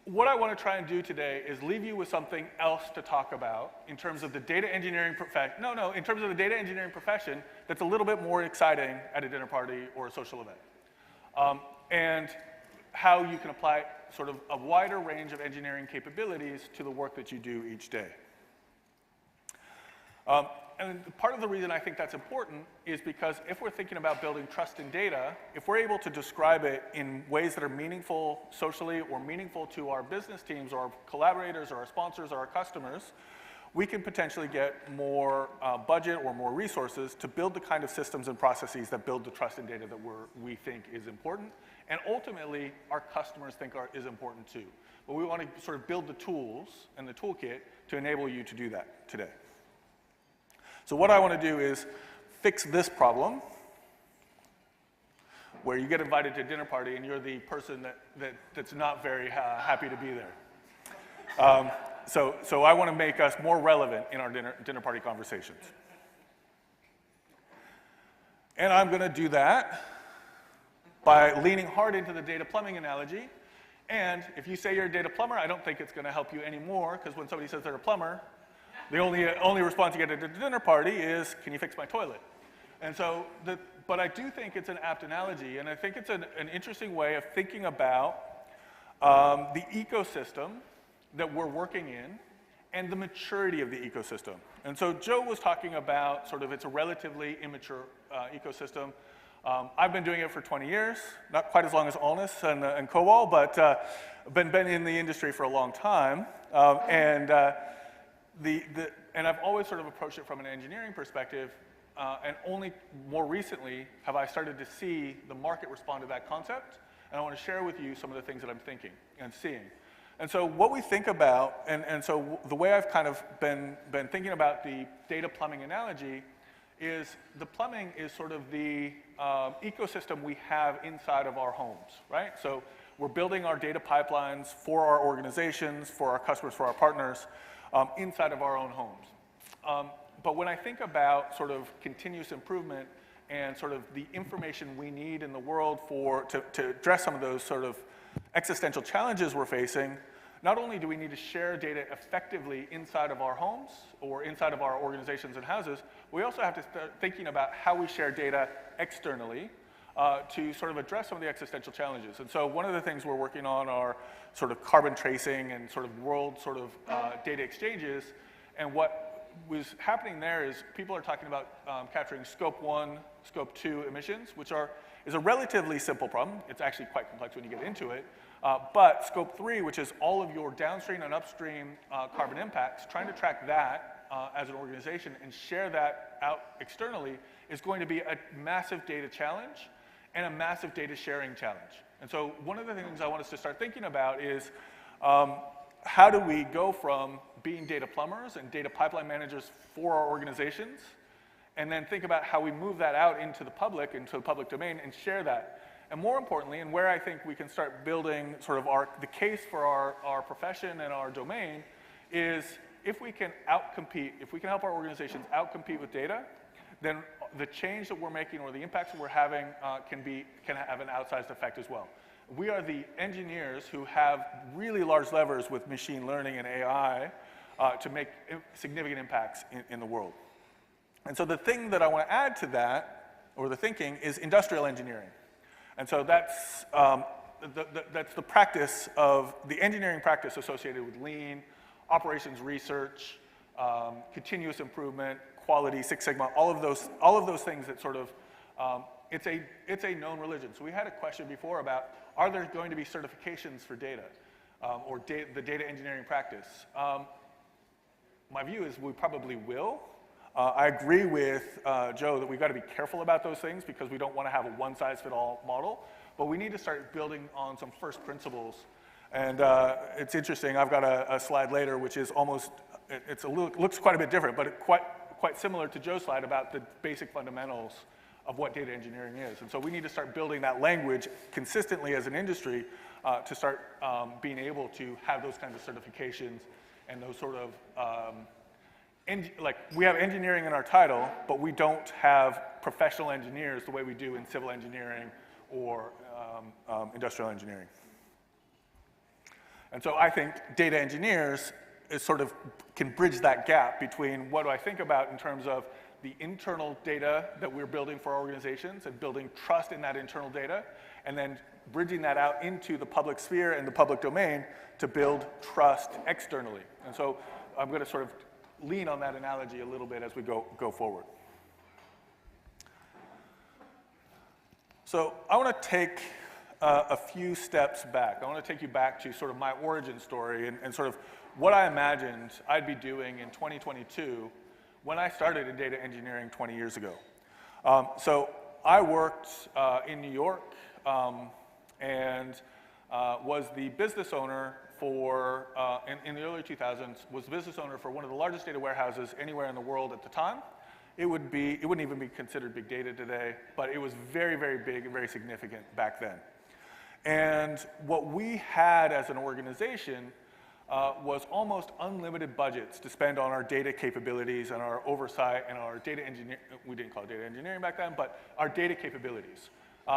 what I want to try and do today is leave you with something else to talk about in terms of the data engineering profession. In terms of the data engineering profession that's a little bit more exciting at a dinner party or a social event. And how you can apply sort of a wider range of engineering capabilities to the work that you do each day. And part of the reason I think that's important is because if we're thinking about building trust in data, if we're able to describe it in ways that are meaningful socially or meaningful to our business teams or our collaborators or our sponsors or our customers, we can potentially get more budget or more resources to build the kind of systems and processes that build the trust in data that we think is important, and ultimately our customers think is important too. But we want to sort of build the tools and the toolkit to enable you to do that today. So what I want to do is fix this problem where you get invited to a dinner party and you're the person that's not very happy to be there. So I want to make us more relevant in our dinner party conversations. And I'm going to do that by leaning hard into the data plumbing analogy. And if you say you're a data plumber, I don't think it's going to help you anymore, because when somebody says they're a plumber, the only response you get at a dinner party is, can you fix my toilet? And so, but I do think it's an apt analogy, and I think it's an interesting way of thinking about the ecosystem that we're working in and the maturity of the ecosystem. And so Joe was talking about sort of it's a relatively immature ecosystem. I've been doing it for 20 years, not quite as long as Alnus and Kowal, but been in the industry for a long time. And I've always sort of approached it from an engineering perspective, and only more recently have I started to see the market respond to that concept, and I want to share with you some of the things that I'm thinking and seeing. And so what we think about, and so the way I've kind of been thinking about the data plumbing analogy is the plumbing is sort of the ecosystem we have inside of our homes, right? So we're building our data pipelines for our organizations, for our customers, for our partners, inside of our own homes. But when I think about sort of continuous improvement and sort of the information we need in the world to address some of those sort of existential challenges we're facing, not only do we need to share data effectively inside of our homes or inside of our organizations and houses, we also have to start thinking about how we share data externally to sort of address some of the existential challenges. And so one of the things we're working on are sort of carbon tracing and sort of world sort of data exchanges. And what was happening there is people are talking about capturing scope 1, scope 2 emissions, which is a relatively simple problem. It's actually quite complex when you get into it. But scope 3, which is all of your downstream and upstream carbon impacts, trying to track that as an organization and share that out externally is going to be a massive data challenge and a massive data sharing challenge. And so one of the things I want us to start thinking about is how do we go from being data plumbers and data pipeline managers for our organizations, and then think about how we move that out into the public domain, and share that. And more importantly, and where I think we can start building sort of the case for our profession and our domain, is if we can outcompete, if we can help our organizations outcompete with data, then the change that we're making or the impacts that we're having can have an outsized effect as well. We are the engineers who have really large levers with machine learning and AI to make significant impacts in the world. And so the thing that I want to add to that, or the thinking, is industrial engineering. And so that's the practice of the engineering practice associated with lean, operations research, continuous improvement, quality, Six Sigma, all of those things that sort of, it's a known religion. So we had a question before about, are there going to be certifications for data, or the data engineering practice? My view is we probably will. I agree with Joe that we've got to be careful about those things because we don't want to have a one-size-fits-all model, but we need to start building on some first principles. And it's interesting, I've got a slide later which is almost, looks quite a bit different, but quite similar to Joe's slide about the basic fundamentals of what data engineering is. And so we need to start building that language consistently as an industry to start being able to have those kinds of certifications and those sort of, like we have engineering in our title, but we don't have professional engineers the way we do in civil engineering or industrial engineering. And so I think data engineers can bridge that gap between what do I think about in terms of the internal data that we're building for our organizations and building trust in that internal data, and then bridging that out into the public sphere and the public domain to build trust externally. And so I'm going to sort of lean on that analogy a little bit as we go forward. So I want to take a few steps back. I want to take you back to sort of my origin story and sort of what I imagined I'd be doing in 2022 when I started in data engineering 20 years ago. So I worked in New York and was the business owner for, in the early 2000s, was the business owner for one of the largest data warehouses anywhere in the world at the time. It wouldn't even be considered big data today, but it was very, very big and very significant back then. And what we had as an organization was almost unlimited budgets to spend on our data capabilities and our oversight and our data engineering. We didn't call it data engineering back then, but our data capabilities.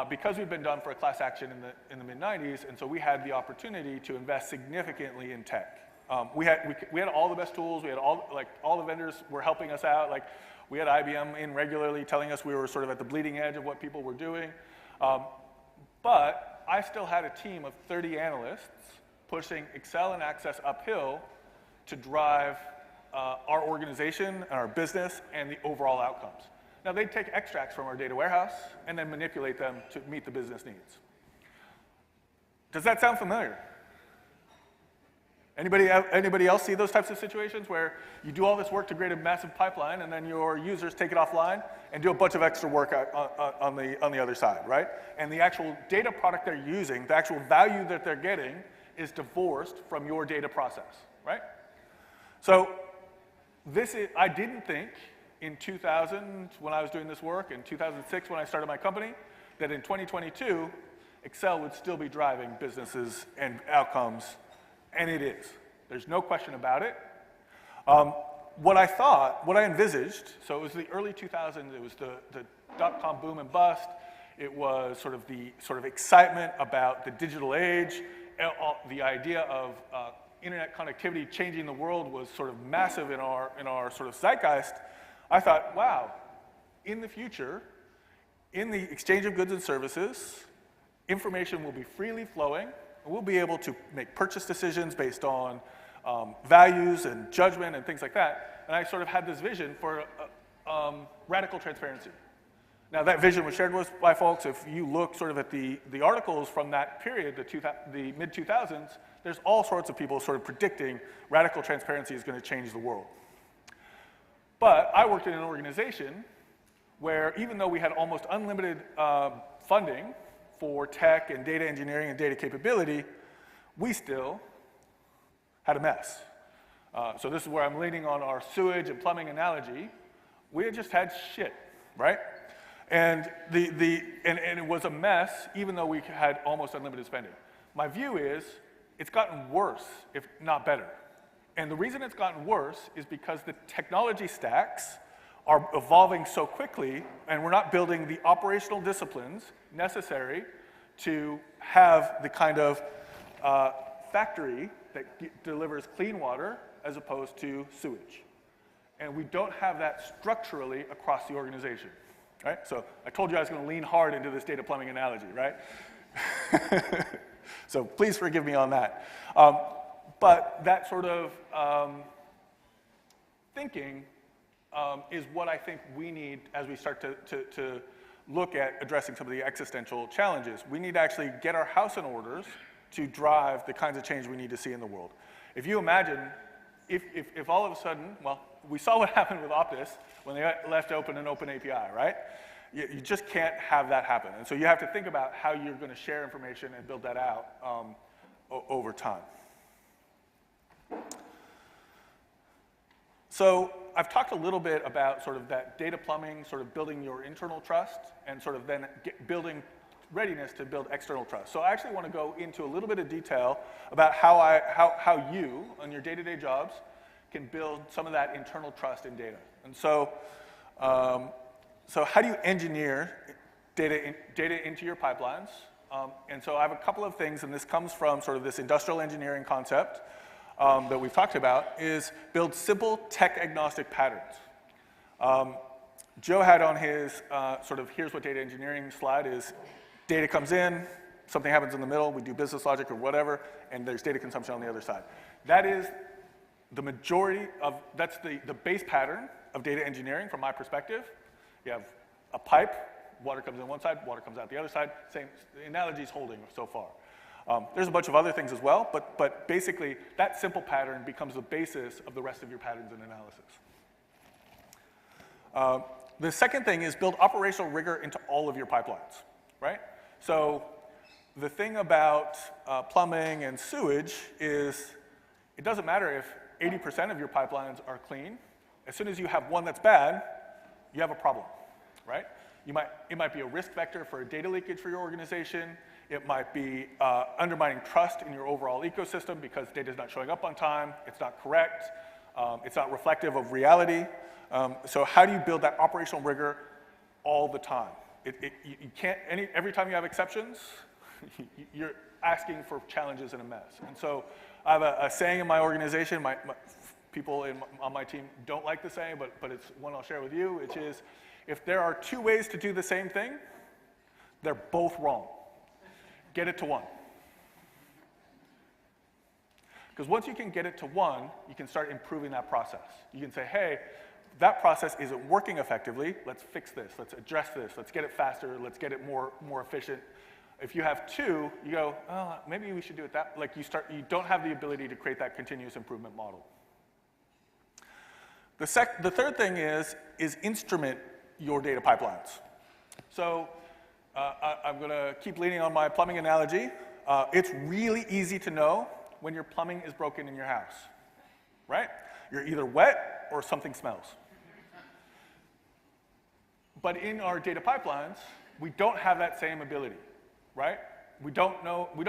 Because we've been done for a class action in the mid-90s, and so we had the opportunity to invest significantly in tech. We had all the best tools. We had all the vendors were helping us out. Like, we had IBM in regularly telling us we were sort of at the bleeding edge of what people were doing. But I still had a team of 30 analysts pushing Excel and Access uphill to drive our organization and our business and the overall outcomes. Now, they'd take extracts from our data warehouse and then manipulate them to meet the business needs. Does that sound familiar? Anybody else see those types of situations where you do all this work to create a massive pipeline and then your users take it offline and do a bunch of extra work on the other side, right? And the actual data product they're using, the actual value that they're getting is divorced from your data process, right? So I didn't think in 2000 when I was doing this work, in 2006 when I started my company, that in 2022, Excel would still be driving businesses and outcomes. And it is. There's no question about it. What I envisaged, so it was the early 2000s, it was the dot-com boom and bust. It was sort of the excitement about the digital age. The idea of internet connectivity changing the world was sort of massive in our sort of zeitgeist. I thought, wow, in the future, in the exchange of goods and services, information will be freely flowing. We'll be able to make purchase decisions based on values and judgment and things like that. And I sort of had this vision for radical transparency. Now, that vision was shared by folks. If you look sort of at the articles from that period, the mid-2000s, there's all sorts of people sort of predicting radical transparency is going to change the world. But I worked in an organization where even though we had almost unlimited funding for tech and data engineering and data capability, we still had a mess. So this is where I'm leaning on our sewage and plumbing analogy. We had just had shit, right? And it was a mess even though we had almost unlimited spending. My view is it's gotten worse, if not better. And the reason it's gotten worse is because the technology stacks are evolving so quickly, and we're not building the operational disciplines necessary to have the kind of factory that delivers clean water as opposed to sewage. And we don't have that structurally across the organization, right? So I told you I was going to lean hard into this data plumbing analogy, right? So please forgive me on that. But that sort of thinking is what I think we need as we start to look at addressing some of the existential challenges. We need to actually get our house in orders to drive the kinds of change we need to see in the world. If you imagine, if all of a sudden, well, we saw what happened with Optus when they left open an open API, right? You just can't have that happen. And so you have to think about how you're going to share information and build that out over time. So I've talked a little bit about sort of that data plumbing, sort of building your internal trust, and sort of then building readiness to build external trust. So I actually want to go into a little bit of detail about how you, on your day-to-day jobs, can build some of that internal trust in data. And so, so how do you engineer data into your pipelines? And so I have a couple of things, and this comes from sort of this industrial engineering concept that we've talked about, is build simple tech-agnostic patterns. Joe had on his sort of here's what data engineering slide is, data comes in, something happens in the middle, we do business logic or whatever, and there's data consumption on the other side. That is the majority of, that's the base pattern of data engineering from my perspective. You have a pipe, water comes in one side, water comes out the other side, same, the analogy's holding so far. There's a bunch of other things as well, but basically that simple pattern becomes the basis of the rest of your patterns and analysis. The second thing is build operational rigor into all of your pipelines, right? So the thing about plumbing and sewage is it doesn't matter if 80% of your pipelines are clean. As soon as you have one that's bad, you have a problem, right? It might be a risk vector for a data leakage for your organization. It might be undermining trust in your overall ecosystem because data is not showing up on time, it's not correct, it's not reflective of reality. So how do you build that operational rigor all the time? You can't, every time you have exceptions, you're asking for challenges and a mess. And so I have a saying in my organization, people on my team don't like the saying, but it's one I'll share with you, which is, if there are two ways to do the same thing, they're both wrong. Get it to one. Because once you can get it to one, you can start improving that process. You can say, hey, that process isn't working effectively, let's fix this, let's address this, let's get it faster, let's get it more efficient. If you have two, you go, oh, maybe we should do it that, like you don't have the ability to create that continuous improvement model. The third thing is instrument your data pipelines. So I'm going to keep leaning on my plumbing analogy. It's really easy to know when your plumbing is broken in your house, right? You're either wet or something smells. But in our data pipelines, we don't have that same ability, right? We don't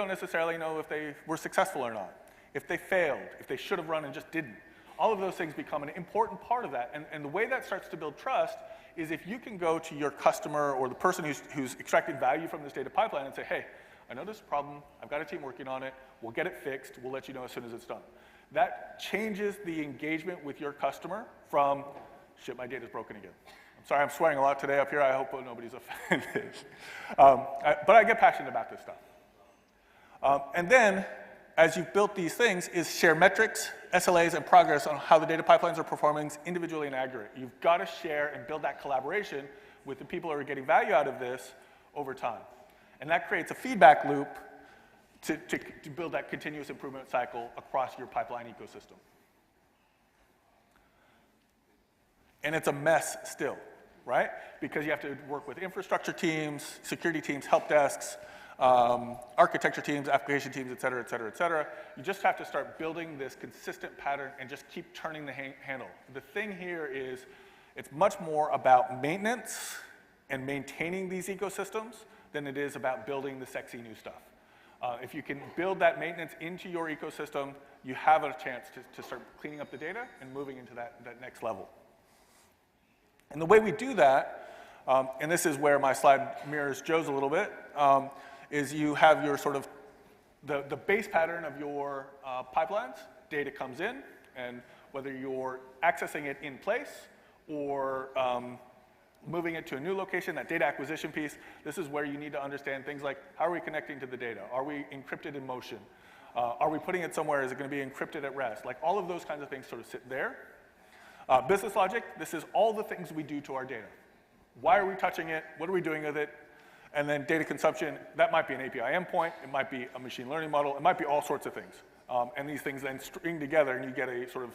necessarily know if they were successful or not, if they failed, if they should have run and just didn't. All of those things become an important part of that. And the way that starts to build trust is if you can go to your customer or the person who's extracting value from this data pipeline and say, hey, I know there's a problem, I've got a team working on it, we'll get it fixed, we'll let you know as soon as it's done. That changes the engagement with your customer from, shit, my data's broken again. I'm sorry, I'm swearing a lot today up here, I hope nobody's offended. But I get passionate about this stuff. And then, as you've built these things, is share metrics, SLAs, and progress on how the data pipelines are performing individually and aggregate. You've got to share and build that collaboration with the people who are getting value out of this over time. And that creates a feedback loop to build that continuous improvement cycle across your pipeline ecosystem. And it's a mess still, right? Because you have to work with infrastructure teams, security teams, help desks, architecture teams, application teams, et cetera, et cetera, et cetera. You just have to start building this consistent pattern and just keep turning the handle. The thing here is it's much more about maintenance and maintaining these ecosystems than it is about building the sexy new stuff. If you can build that maintenance into your ecosystem, you have a chance to start cleaning up the data and moving into that next level. And the way we do that, and this is where my slide mirrors Joe's a little bit, is you have your sort of, the base pattern of your pipelines, data comes in, and whether you're accessing it in place or moving it to a new location, that data acquisition piece, this is where you need to understand things like, how are we connecting to the data? Are we encrypted in motion? Are we putting it somewhere? Is it going to be encrypted at rest? Like all of those kinds of things sort of sit there. Business logic, this is all the things we do to our data. Why are we touching it? What are we doing with it? And then data consumption, that might be an API endpoint, it might be a machine learning model, it might be all sorts of things. And these things then string together and you get a sort of,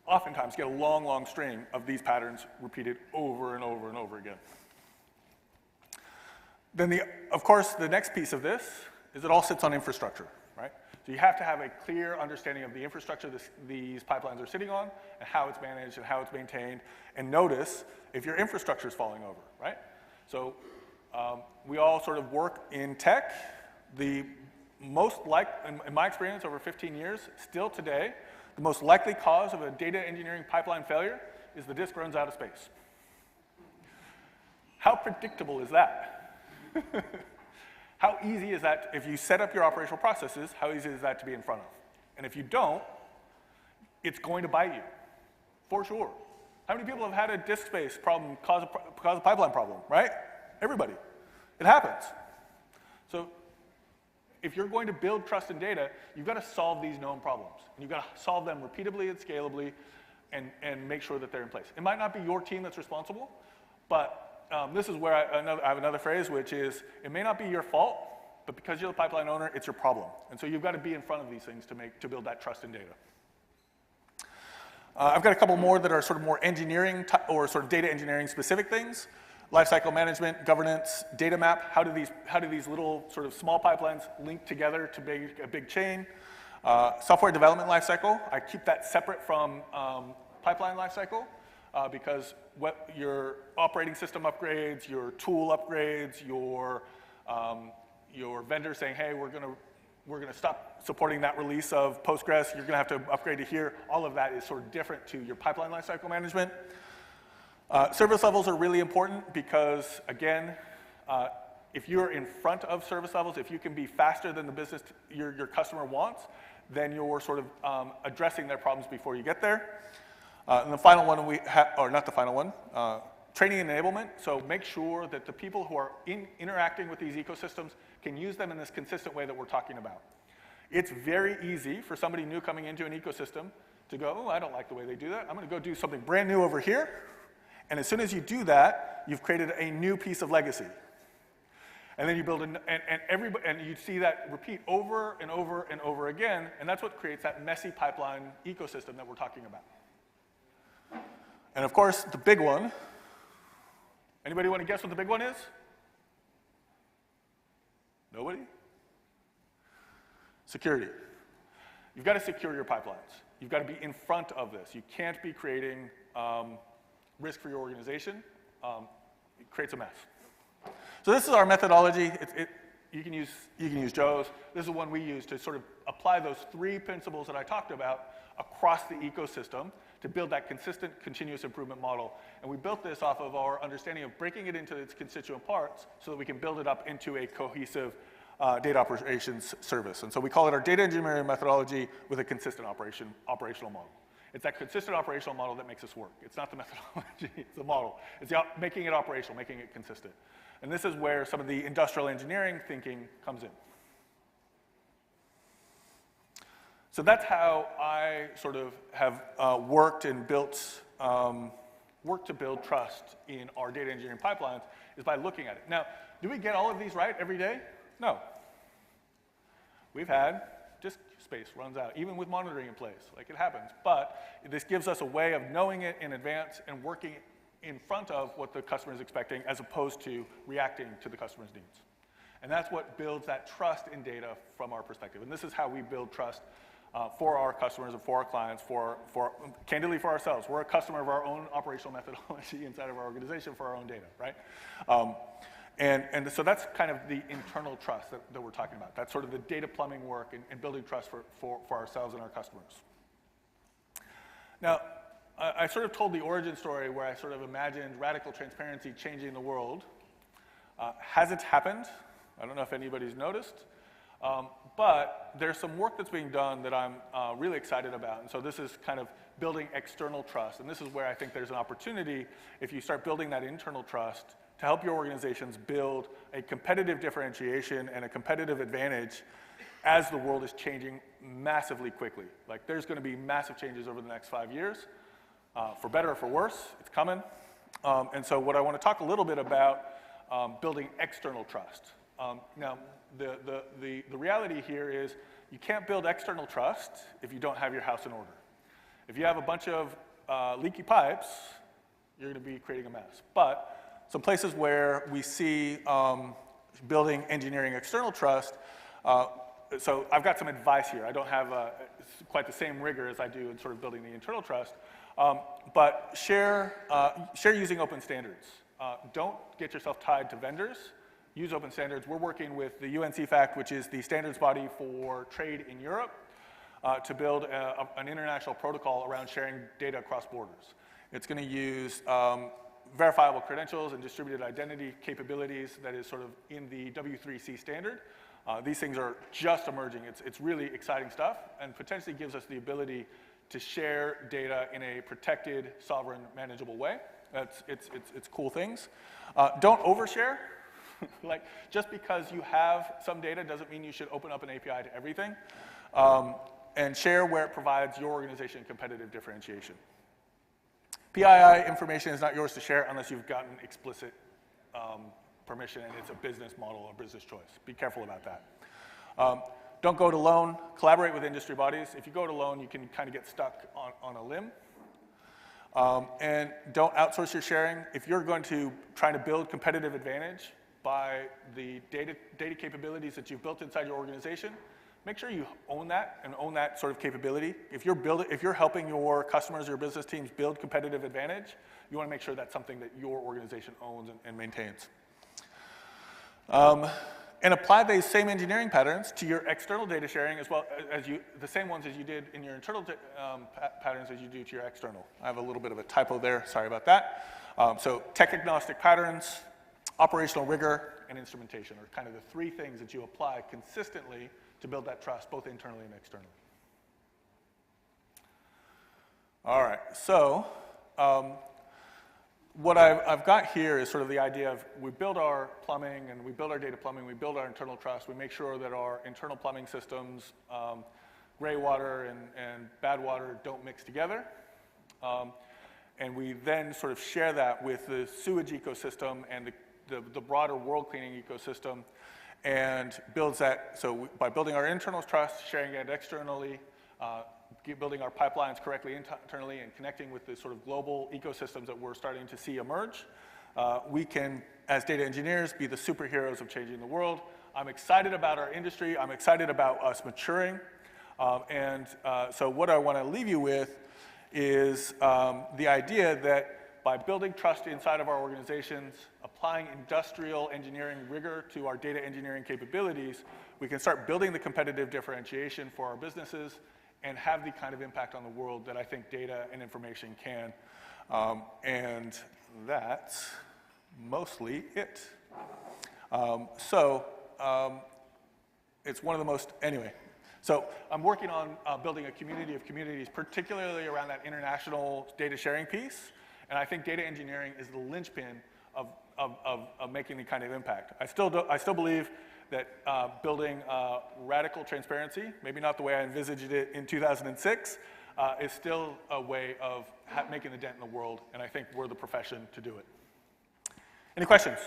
oftentimes get a long, long string of these patterns repeated over and over and over again. Then of course, the next piece of this is it all sits on infrastructure, right? So you have to have a clear understanding of the infrastructure these pipelines are sitting on and how it's managed and how it's maintained. And notice if your infrastructure is falling over, right? So we all sort of work in tech. The most in my experience over 15 years, still today, the most likely cause of a data engineering pipeline failure is the disk runs out of space. How predictable is that? How easy is that, if you set up your operational processes, how easy is that to be in front of? And if you don't, it's going to bite you, for sure. How many people have had a disk space problem cause a pipeline problem, right? Everybody. It happens. So if you're going to build trust in data, you've got to solve these known problems. And you've got to solve them repeatably and scalably and make sure that they're in place. It might not be your team that's responsible, but this is where I have another phrase, which is, it may not be your fault, but because you're the pipeline owner, it's your problem. And so you've got to be in front of these things to build that trust in data. I've got a couple more that are sort of more engineering or sort of data engineering specific things. Lifecycle management, governance, data map. How do these little sort of small pipelines link together to make a big chain? Software development lifecycle. I keep that separate from pipeline lifecycle because what your operating system upgrades, your tool upgrades, your vendor saying, hey, we're gonna stop supporting that release of Postgres. You're gonna have to upgrade to here. All of that is sort of different to your pipeline lifecycle management. Service levels are really important because, again, if you're in front of service levels, if you can be faster than the business your customer wants, then you're sort of addressing their problems before you get there. And the final one or not the final one, training and enablement. So make sure that the people who are interacting with these ecosystems can use them in this consistent way that we're talking about. It's very easy for somebody new coming into an ecosystem to go, oh, I don't like the way they do that. I'm going to go do something brand new over here. And as soon as you do that, you've created a new piece of legacy. And then you build and you see that repeat over and over and over again, and that's what creates that messy pipeline ecosystem that we're talking about. And of course, the big one. Anybody want to guess what the big one is? Nobody? Security. You've got to secure your pipelines. You've got to be in front of this. You can't be creating risk for your organization. It creates a mess. So this is our methodology. You can use Joe's. This is one we use to sort of apply those 3 principles that I talked about across the ecosystem to build that consistent continuous improvement model. And we built this off of our understanding of breaking it into its constituent parts so that we can build it up into a cohesive data operations service. And so we call it our data engineering methodology with a consistent operational model. It's that consistent operational model that makes us work. It's not the methodology, it's the model. It's making it operational, making it consistent. And this is where some of the industrial engineering thinking comes in. So that's how I sort of have worked and built, worked to build trust in our data engineering pipelines is by looking at it. Now, do we get all of these right every day? No. We've had disk space runs out, even with monitoring in place, like it happens. But this gives us a way of knowing it in advance and working in front of what the customer is expecting as opposed to reacting to the customer's needs. And that's what builds that trust in data from our perspective. And this is how we build trust for our customers and for our clients, candidly for ourselves. We're a customer of our own operational methodology inside of our organization for our own data, right? And so that's kind of the internal trust that we're talking about. That's sort of the data plumbing work and building trust for ourselves and our customers. Now, I sort of told the origin story where I sort of imagined radical transparency changing the world. Has it happened? I don't know if anybody's noticed. But there's some work that's being done that I'm really excited about. And so this is kind of building external trust. And this is where I think there's an opportunity, if you start building that internal trust, to help your organizations build a competitive differentiation and a competitive advantage as the world is changing massively quickly. Like there's going to be massive changes over the next 5 years. For better or for worse, it's coming. And so what I want to talk a little bit about building external trust. Now, the reality here is you can't build external trust if you don't have your house in order. If you have a bunch of leaky pipes, you're going to be creating a mess. But some places where we see building engineering external trust, so I've got some advice here. I don't have quite the same rigor as I do in sort of building the internal trust, but share using open standards. Don't get yourself tied to vendors. Use open standards. We're working with the UNCFAC, which is the standards body for trade in Europe, to build an international protocol around sharing data across borders. It's going to use verifiable credentials and distributed identity capabilities that is sort of in the W3C standard. These things are just emerging. It's really exciting stuff and potentially gives us the ability to share data in a protected, sovereign, manageable way. It's cool things. Don't overshare. Like, just because you have some data doesn't mean you should open up an API to everything. And share where it provides your organization competitive differentiation. PII information is not yours to share unless you've gotten explicit permission and it's a business model or business choice. Be careful about that. Don't go it alone. Collaborate with industry bodies. If you go it alone, you can kind of get stuck on a limb. And don't outsource your sharing. If you're going to try to build competitive advantage by the data capabilities that you've built inside your organization, make sure you own that and own that sort of capability. If you're helping your customers, your business teams build competitive advantage, you want to make sure that's something that your organization owns and maintains. And apply these same engineering patterns to your external data sharing as well as the same ones as you did in your internal patterns as you do to your external. I have a little bit of a typo there, sorry about that. So tech agnostic patterns, operational rigor, and instrumentation are kind of the three things that you apply consistently to build that trust, both internally and externally. All right, so what I've got here is sort of the idea of we build our plumbing and we build our data plumbing, we build our internal trust, we make sure that our internal plumbing systems, gray water and bad water don't mix together. And we then sort of share that with the sewage ecosystem and the broader world cleaning ecosystem, and builds that. So by building our internal trust, sharing it externally, building our pipelines correctly internally, and connecting with the sort of global ecosystems that we're starting to see emerge, we can, as data engineers, be the superheroes of changing the world. I'm excited about our industry. I'm excited about us maturing. So what I want to leave you with is the idea that by building trust inside of our organizations, applying industrial engineering rigor to our data engineering capabilities, we can start building the competitive differentiation for our businesses and have the kind of impact on the world that I think data and information can. And that's mostly it. It's one of the most, anyway. So I'm working on building a community of communities, particularly around that international data sharing piece. And I think data engineering is the linchpin of making the kind of impact. I still believe that building radical transparency, maybe not the way I envisaged it in 2006, is still a way of making a dent in the world, and I think we're the profession to do it. Any questions?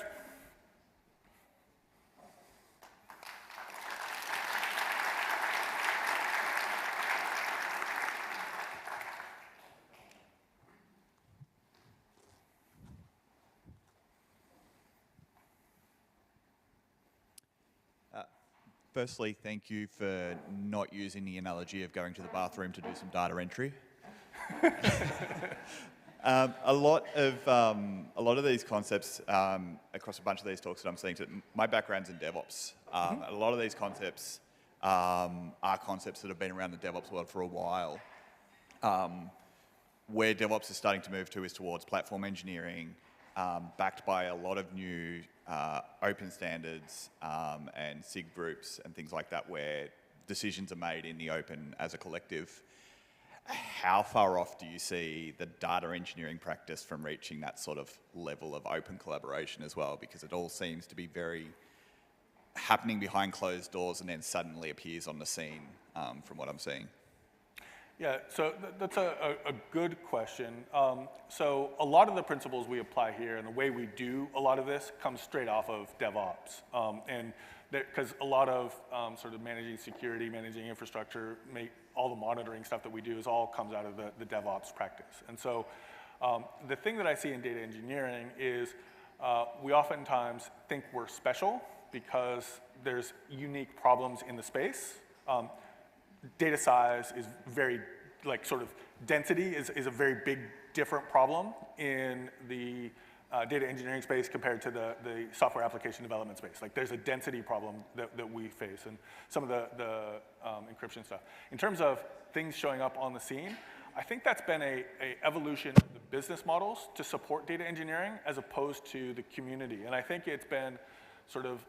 Firstly, thank you for not using the analogy of going to the bathroom to do some data entry. A lot of these concepts across a bunch of these talks that I'm seeing, my background's in DevOps. A lot of these concepts are concepts that have been around the DevOps world for a while. Where DevOps is starting to move to is towards platform engineering, backed by a lot of new open standards and SIG groups and things like that, where decisions are made in the open as a collective. How far off do you see the data engineering practice from reaching that sort of level of open collaboration as well? Because it all seems to be very happening behind closed doors and then suddenly appears on the scene from what I'm seeing. Yeah, so that's a good question. So a lot of the principles we apply here and the way we do a lot of this comes straight off of DevOps. And because a lot of sort of managing security, managing infrastructure, all the monitoring stuff that we do all comes out of the DevOps practice. And so the thing that I see in data engineering is we oftentimes think we're special because there's unique problems in the space. Data size is very, like sort of density is a very big different problem in the data engineering space compared to the software application development space. Like there's a density problem that we face and some of the encryption stuff. In terms of things showing up on the scene, I think that's been a evolution of the business models to support data engineering as opposed to the community. And I think it's been sort of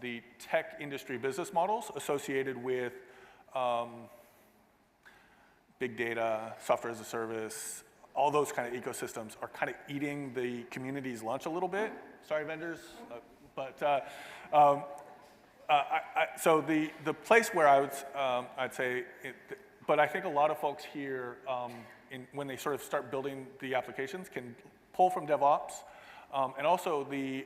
the tech industry business models associated with big data, software as a service, all those kind of ecosystems are kind of eating the community's lunch a little bit. Sorry, vendors, But so the place where I'd say, but I think a lot of folks here, when they sort of start building the applications, can pull from DevOps, and also the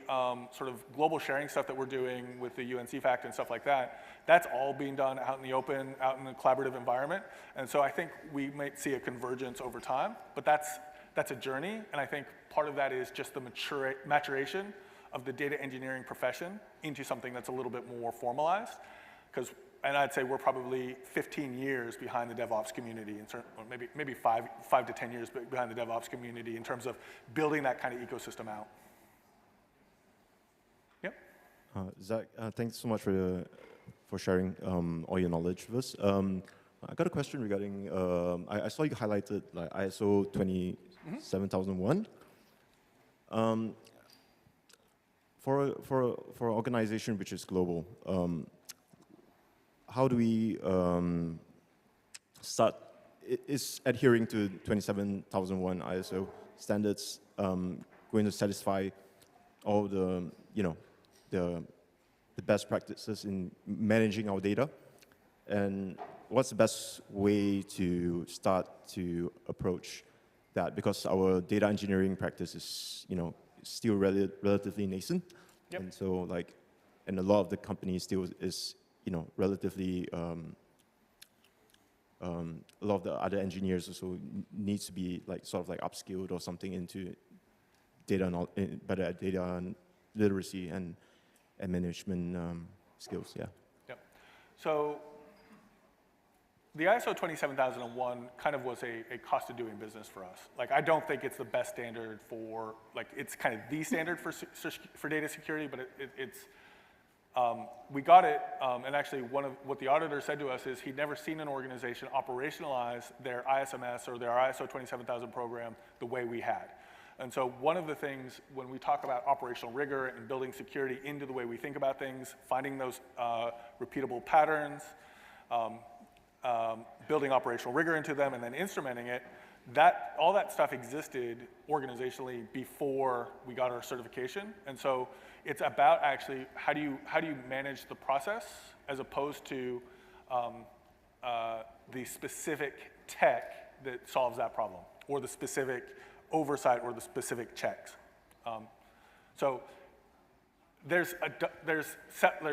sort of global sharing stuff that we're doing with the UNC Fact and stuff like that. That's all being done out in the open, out in the collaborative environment. And so I think we might see a convergence over time, but that's a journey. And I think part of that is just the maturation of the data engineering profession into something that's a little bit more formalized. And I'd say we're probably 15 years behind the DevOps community, or maybe 5 to 10 years behind the DevOps community in terms of building that kind of ecosystem out. Yep. Zach, thanks so much for sharing all your knowledge with us. I got a question regarding, I saw you highlighted like ISO 27001. For an organization which is global, how do we start? Is adhering to 27001 ISO standards going to satisfy all the the best practices in managing our data? And what's the best way to start to approach that? Because our data engineering practice is, still relatively nascent. Yep. And so and a lot of the companies still is, relatively, a lot of the other engineers also needs to be sort of upskilled or something into better data literacy and management skills, yeah. Yep. So the ISO 27001 kind of was a cost of doing business for us. I don't think it's the best standard for, it's kind of the standard for data security, but we got it, and actually what the auditor said to us is he'd never seen an organization operationalize their ISMS or their ISO 27000 program the way we had. And so one of the things when we talk about operational rigor and building security into the way we think about things, finding those repeatable patterns, building operational rigor into them and then instrumenting it, all that stuff existed organizationally before we got our certification. And so it's about actually how do you manage the process as opposed to the specific tech that solves that problem, or the specific oversight or the specific checks. So there's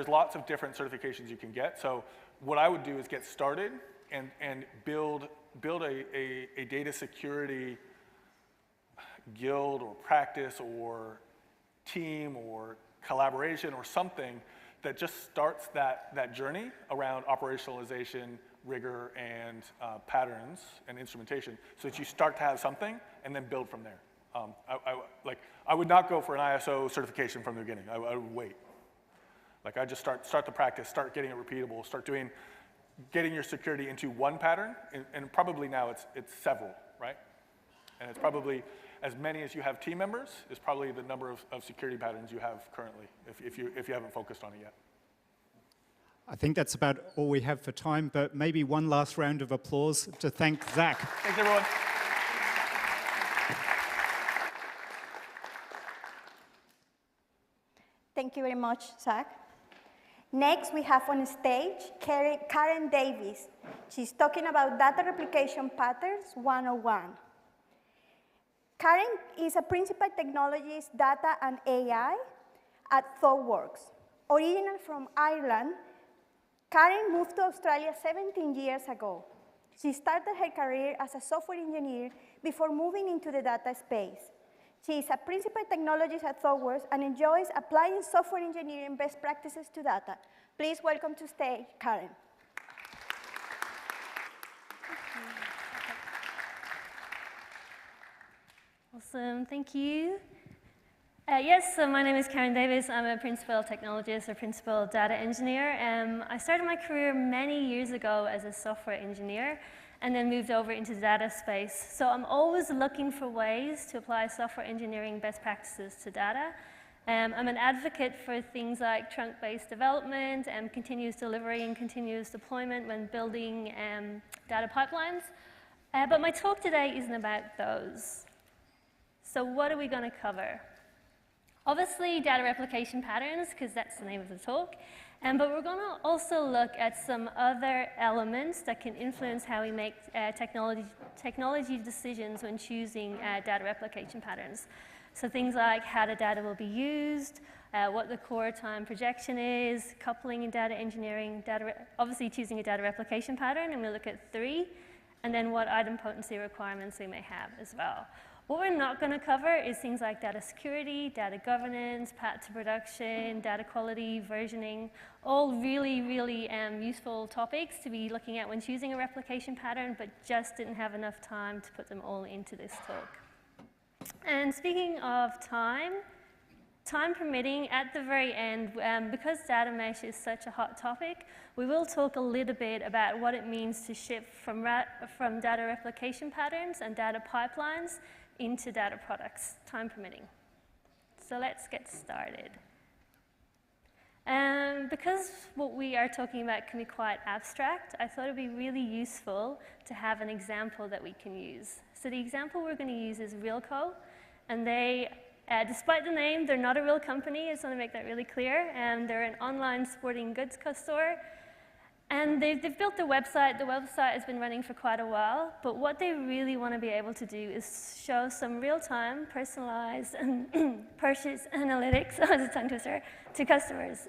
lots of different certifications you can get. So what I would do is get started and build a data security guild or practice or team or collaboration or something that just starts that journey around operationalization, rigor, and patterns and instrumentation, so that you start to have something and then build from there. I would not go for an ISO certification from the beginning. I would wait. I just start the practice, start getting it repeatable, start getting your security into one pattern, and probably now it's several, right? And it's probably as many as you have team members is probably the number of security patterns you have currently, if you haven't focused on it yet. I think that's about all we have for time, but maybe one last round of applause to thank Zach. Thanks, everyone. Thank you very much, Zach. Next, we have on stage Karen Davis. She's talking about data replication patterns 101. Karen is a principal technologist, data and AI at ThoughtWorks. Originally from Ireland, Karen moved to Australia 17 years ago. She started her career as a software engineer before moving into the data space. She is a principal technologist at ThoughtWorks and enjoys applying software engineering best practices to data. Please welcome to stage Karen. Awesome, thank you. Yes, so my name is Karen Davis. I'm a principal technologist, a principal data engineer. I started my career many years ago as a software engineer and then moved over into the data space. So I'm always looking for ways to apply software engineering best practices to data. I'm an advocate for things like trunk-based development and continuous delivery and continuous deployment when building data pipelines. But my talk today isn't about those. So what are we going to cover? Obviously, data replication patterns, because that's the name of the talk. But we're going to also look at some other elements that can influence how we make technology decisions when choosing data replication patterns. So things like how the data will be used, what the core time projection is, coupling in data engineering, obviously choosing a data replication pattern, and we'll look at 3, and then what item potency requirements we may have as well. What we're not going to cover is things like data security, data governance, path to production, data quality, versioning, all really, really useful topics to be looking at when choosing a replication pattern, but just didn't have enough time to put them all into this talk. And speaking of time permitting, at the very end, because data mesh is such a hot topic, we will talk a little bit about what it means to shift from data replication patterns and data pipelines into data products, time permitting. So let's get started. Because what we are talking about can be quite abstract, I thought it would be really useful to have an example that we can use. So the example we're going to use is Realco, and they, despite the name, they're not a real company. I just want to make that really clear. They're an online sporting goods store. And they've built the website. The website has been running for quite a while. But what they really want to be able to do is show some real-time, personalized purchase analytics, as a tongue twister, to customers.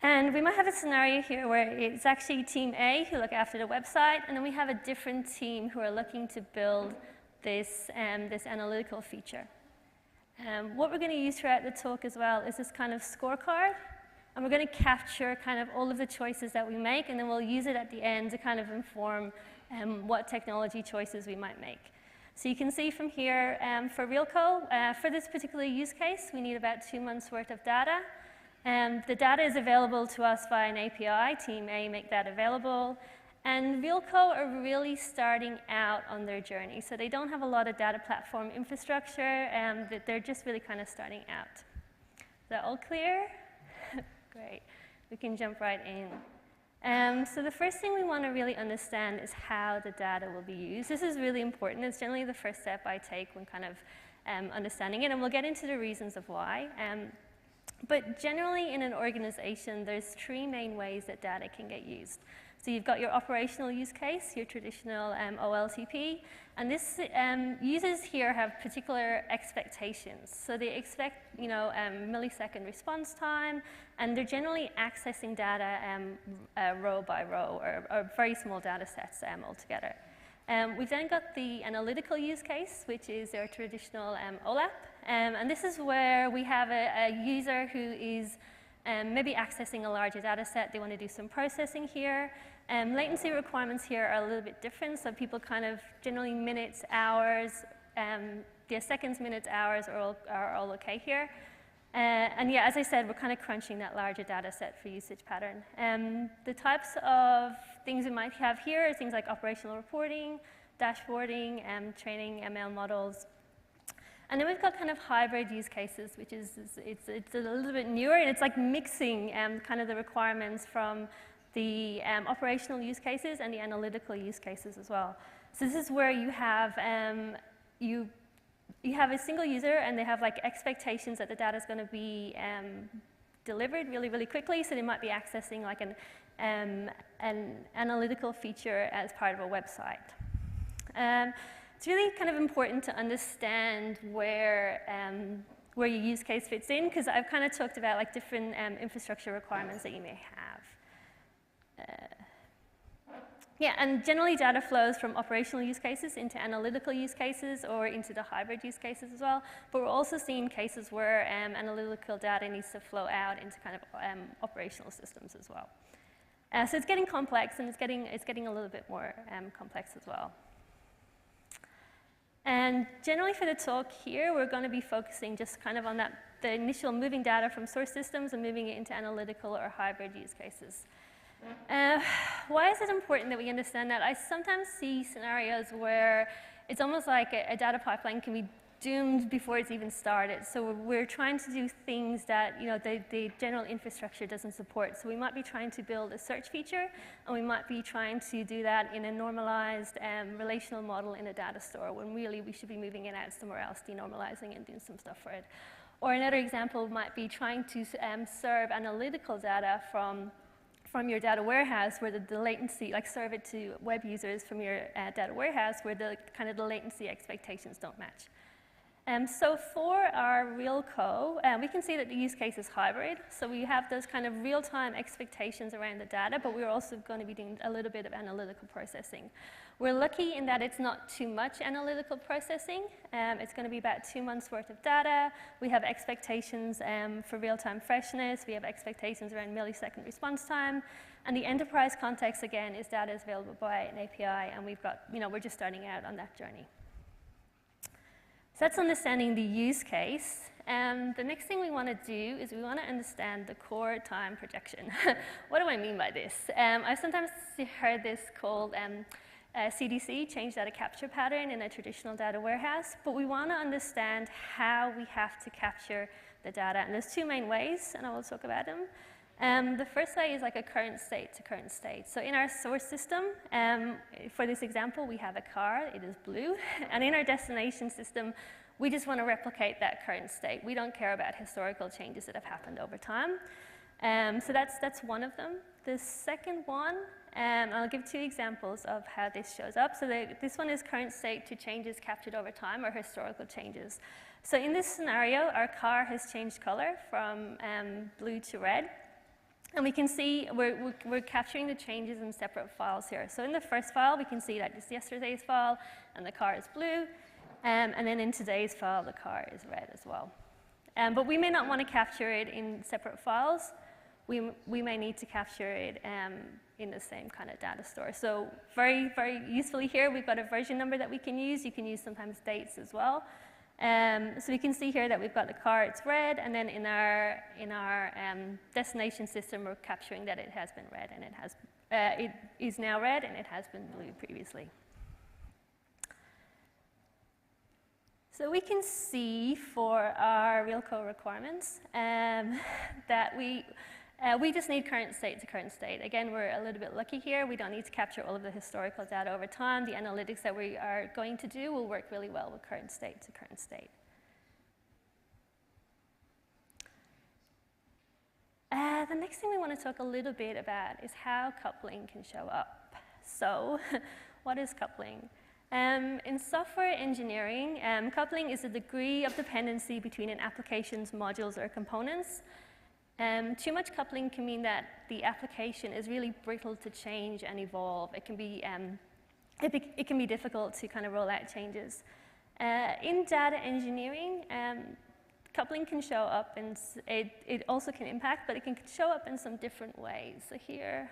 And we might have a scenario here where it's actually Team A who look after the website, and then we have a different team who are looking to build this analytical feature. What we're going to use throughout the talk as well is this kind of scorecard. And we're going to capture kind of all of the choices that we make, and then we'll use it at the end to kind of inform what technology choices we might make. So you can see from here, for Realco, for this particular use case, we need about 2 months' worth of data. The data is available to us via an API. Team A make that available. And Realco are really starting out on their journey. So they don't have a lot of data platform infrastructure. They're just really kind of starting out. Is that all clear? Great. We can jump right in. So the first thing we want to really understand is how the data will be used. This is really important. It's generally the first step I take when kind of understanding it, and we'll get into the reasons of why. But generally in an organization, there's 3 main ways that data can get used. So you've got your operational use case, your traditional OLTP, and this users here have particular expectations. So they expect, millisecond response time, and they're generally accessing data row by row, or very small data sets altogether. We've then got the analytical use case, which is our traditional OLAP, and this is where we have a user who is maybe accessing a larger data set. They want to do some processing here. Latency requirements here are a little bit different, so people kind of generally minutes, hours, seconds, minutes, hours are all okay here. And yeah, as I said, we're kind of crunching that larger data set for usage pattern. The types of things we might have here are things like operational reporting, dashboarding, training ML models. And then we've got kind of hybrid use cases, which is it's a little bit newer, and it's like mixing kind of the requirements from the operational use cases and the analytical use cases as well. So this is where you have you have a single user, and they have like expectations that the data is going to be delivered really, really quickly. So they might be accessing like an analytical feature as part of a website. It's really kind of important to understand where your use case fits in, because I've kind of talked about like different infrastructure requirements that you may have. Yeah, and generally data flows from operational use cases into analytical use cases or into the hybrid use cases as well. But we're also seeing cases where analytical data needs to flow out into kind of operational systems as well. So it's getting complex, and it's getting a little bit more complex as well. And generally for the talk here, we're going to be focusing just kind of on the initial moving data from source systems and moving it into analytical or hybrid use cases. Why is it important that we understand that? I sometimes see scenarios where it's almost like a data pipeline can be doomed before it's even started. So we're trying to do things that the general infrastructure doesn't support. So we might be trying to build a search feature, and we might be trying to do that in a normalized relational model in a data store, when really we should be moving it out somewhere else, denormalizing and doing some stuff for it. Or another example might be trying to serve analytical data from your data warehouse, where the latency, like serve it to web users from your data warehouse, where the latency expectations don't match. So for our RealCo, we can see that the use case is hybrid. So we have those kind of real-time expectations around the data, but we're also going to be doing a little bit of analytical processing. We're lucky in that it's not too much analytical processing. It's going to be about 2 months worth of data. We have expectations for real-time freshness. We have expectations around millisecond response time. And the enterprise context, again, is data is available by an API, and we've got, we're just starting out on that journey. So that's understanding the use case. The next thing we want to do is we want to understand the core time projection. What do I mean by this? I've sometimes heard this called CDC, change data capture pattern, in a traditional data warehouse, but we want to understand how we have to capture the data. And there's 2 main ways, and I will talk about them. The first way is like a current state to current state. So in our source system, for this example, we have a car, it is blue. And in our destination system, we just want to replicate that current state. We don't care about historical changes that have happened over time. So that's one of them. The second one, I'll give 2 examples of how this shows up. So this one is current state to changes captured over time, or historical changes. So in this scenario, our car has changed color from blue to red. And we can see we're capturing the changes in separate files here. So in the first file, we can see that it's yesterday's file, and the car is blue. And then in today's file, the car is red as well. But we may not want to capture it in separate files. We may need to capture it in the same kind of data store. So very, very usefully here, we've got a version number that we can use. You can use sometimes dates as well. So we can see here that we've got the car, it's red, and then in our destination system, we're capturing that it has been red, and it is now red, and it has been blue previously. So we can see for our RealCo requirements that we just need current state to current state. Again, we're a little bit lucky here. We don't need to capture all of the historical data over time. The analytics that we are going to do will work really well with current state to current state. The next thing we want to talk a little bit about is how coupling can show up. So what is coupling? In software engineering, coupling is a degree of dependency between an application's modules or components. Too much coupling can mean that the application is really brittle to change and evolve. It can be difficult to kind of roll out changes. In data engineering, coupling can show up, and it also can impact, but it can show up in some different ways. So here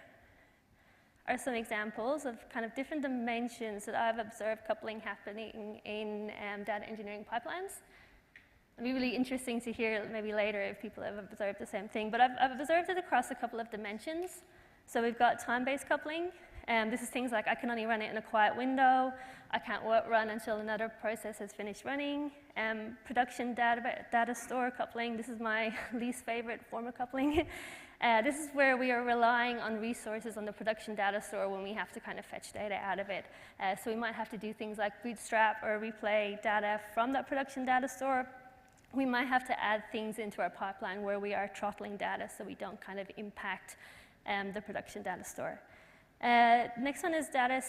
are some examples of kind of different dimensions that I've observed coupling happening in data engineering pipelines. It'll be really interesting to hear maybe later if people have observed the same thing. But I've observed it across a couple of dimensions. So we've got time-based coupling. This is things like I can only run it in a quiet window. I can't run until another process has finished running. Production data store coupling. This is my least favorite form of coupling. This is where we are relying on resources on the production data store when we have to kind of fetch data out of it. So we might have to do things like bootstrap or replay data from that production data store. We might have to add things into our pipeline where we are throttling data so we don't kind of impact the production data store. Next one is data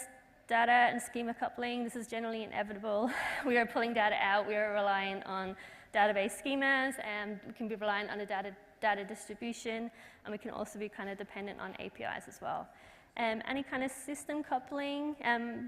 and schema coupling. This is generally inevitable. We are pulling data out. We are relying on database schemas, and we can be reliant on a data distribution, and we can also be kind of dependent on APIs as well. Any kind of system coupling,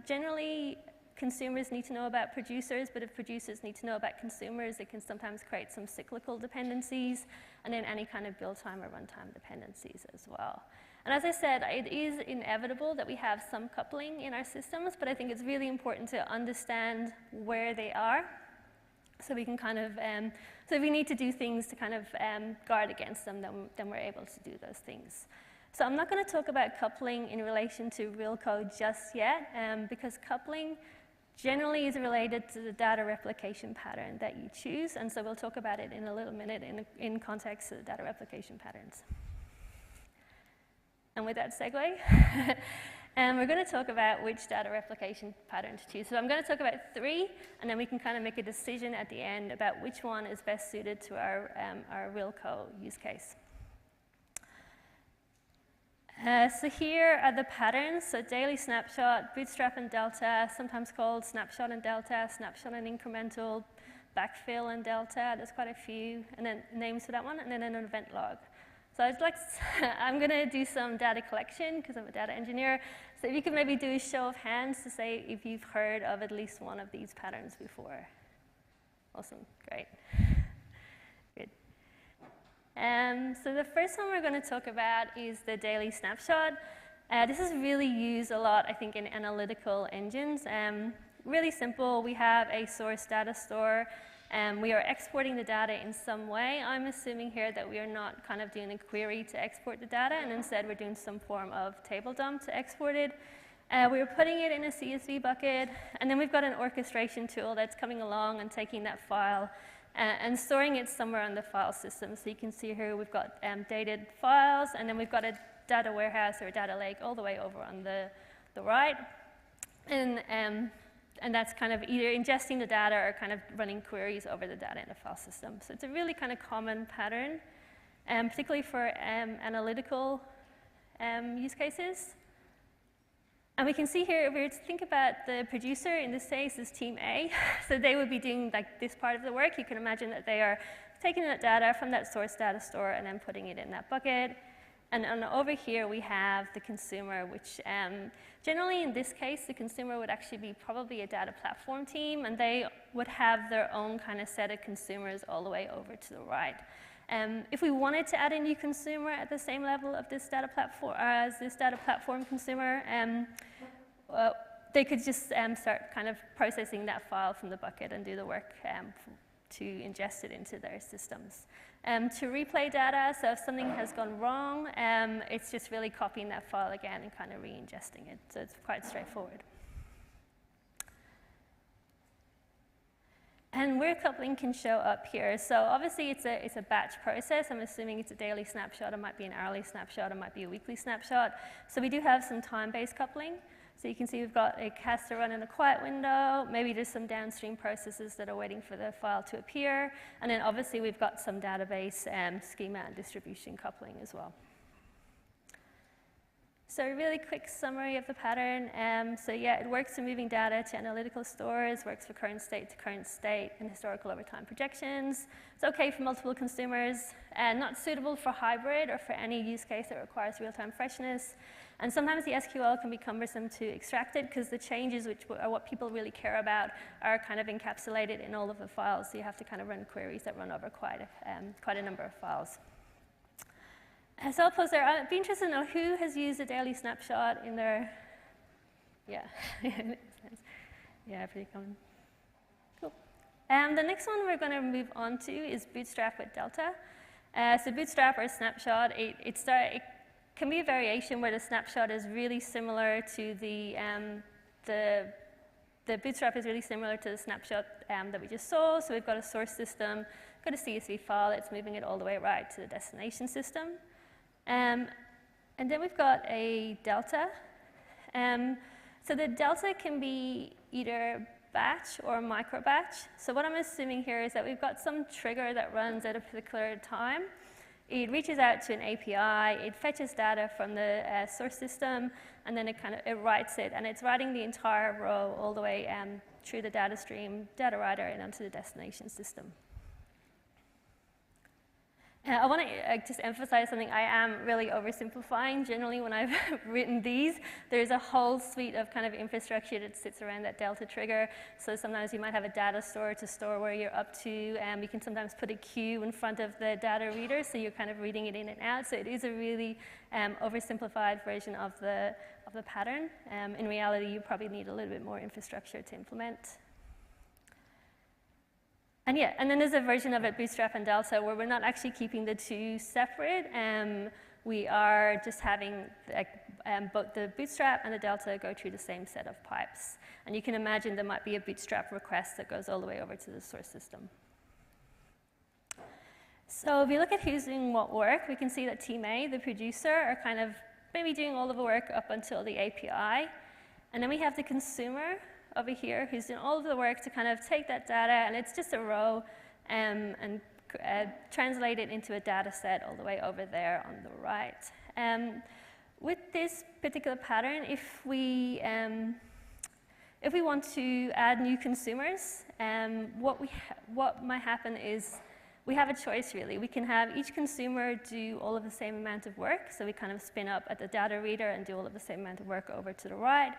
generally consumers need to know about producers, but if producers need to know about consumers, it can sometimes create some cyclical dependencies, and then any kind of build time or runtime dependencies as well. And as I said, it is inevitable that we have some coupling in our systems, but I think it's really important to understand where they are, so we can kind of, so if we need to do things to kind of guard against them, then we're able to do those things. So I'm not going to talk about coupling in relation to RealCo just yet, because coupling generally is related to the data replication pattern that you choose, and so we'll talk about it in a little minute in context of the data replication patterns. And with that segue, we're going to talk about which data replication pattern to choose. So I'm going to talk about 3, and then we can kind of make a decision at the end about which one is best suited to our Wilco use case. So here are the patterns. So daily snapshot, bootstrap and delta, sometimes called snapshot and delta, snapshot and incremental, backfill and delta. There's quite a few, and then names for that one, and then an event log. So I'm going to do some data collection because I'm a data engineer. So if you could maybe do a show of hands to say if you've heard of at least one of these patterns before. Awesome, great. Good. So the first one we're going to talk about is the daily snapshot. This is really used a lot, I think, in analytical engines. Really simple. We have a source data store. We are exporting the data in some way. I'm assuming here that we are not kind of doing a query to export the data, and instead we're doing some form of table dump to export it. We're putting it in a CSV bucket, and then we've got an orchestration tool that's coming along and taking that file and storing it somewhere on the file system. So you can see here we've got dated files, and then we've got a data warehouse or a data lake all the way over on the right. And that's kind of either ingesting the data or kind of running queries over the data in the file system. So it's a really kind of common pattern, particularly for analytical use cases. And we can see here, if we were to think about the producer, in this case is team A. So they would be doing like this part of the work. You can imagine that they are taking that data from that source data store and then putting it in that bucket. And over here, we have the consumer, which generally in this case, the consumer would actually be probably a data platform team, and they would have their own kind of set of consumers all the way over to the right. If we wanted to add a new consumer at the same level of this data platform as this data platform consumer, they could just start kind of processing that file from the bucket and do the work to ingest it into their systems. To replay data, so if something has gone wrong, it's just really copying that file again and kind of re-ingesting it. So it's quite straightforward. And where coupling can show up here. So obviously it's a batch process. I'm assuming it's a daily snapshot. It might be an hourly snapshot. It might be a weekly snapshot. So we do have some time-based coupling. So you can see we've got a cast to run in a quiet window. Maybe there's some downstream processes that are waiting for the file to appear. And then obviously we've got some database schema and distribution coupling as well. So a really quick summary of the pattern. So yeah, it works for moving data to analytical stores, works for current state to current state and historical over time projections. It's okay for multiple consumers, and not suitable for hybrid or for any use case that requires real-time freshness. And sometimes the SQL can be cumbersome to extract it because the changes, which are what people really care about, are kind of encapsulated in all of the files. So you have to kind of run queries that run over quite a number of files. So I'll pause there. I'd be interested to know who has used a daily snapshot in their, yeah, yeah, pretty common. Cool. The next one we're going to move on to is Bootstrap with Delta. So Bootstrap or snapshot, it can be a variation where the snapshot is really similar to the Bootstrap is really similar to the snapshot that we just saw. So we've got a source system, got a CSV file, it's moving it all the way right to the destination system. And then we've got a delta. So the delta can be either batch or micro batch. So what I'm assuming here is that we've got some trigger that runs at a particular time. It reaches out to an API, it fetches data from the source system, and then it writes it, and it's writing the entire row all the way through the data stream, data writer, and onto the destination system. I want to just emphasize something. I am really oversimplifying. Generally, when I've written these, there's a whole suite of kind of infrastructure that sits around that delta trigger. So sometimes you might have a data store to store where you're up to. You can sometimes put a queue in front of the data reader, so you're kind of reading it in and out. So it is a really oversimplified version of the pattern. In reality, you probably need a little bit more infrastructure to implement. And yeah, and then there's a version of it, Bootstrap and Delta, where we're not actually keeping the two separate. We are just having both the bootstrap and the delta go through the same set of pipes. And you can imagine there might be a bootstrap request that goes all the way over to the source system. So if you look at who's doing what work, we can see that Team A, the producer, are kind of maybe doing all of the work up until the API. And then we have the consumer over here who's doing all of the work to kind of take that data, and it's just a row, and translate it into a data set all the way over there on the right. With this particular pattern, if we want to add new consumers, what might happen is we have a choice, really. We can have each consumer do all of the same amount of work, so we kind of spin up at the data reader and do all of the same amount of work over to the right.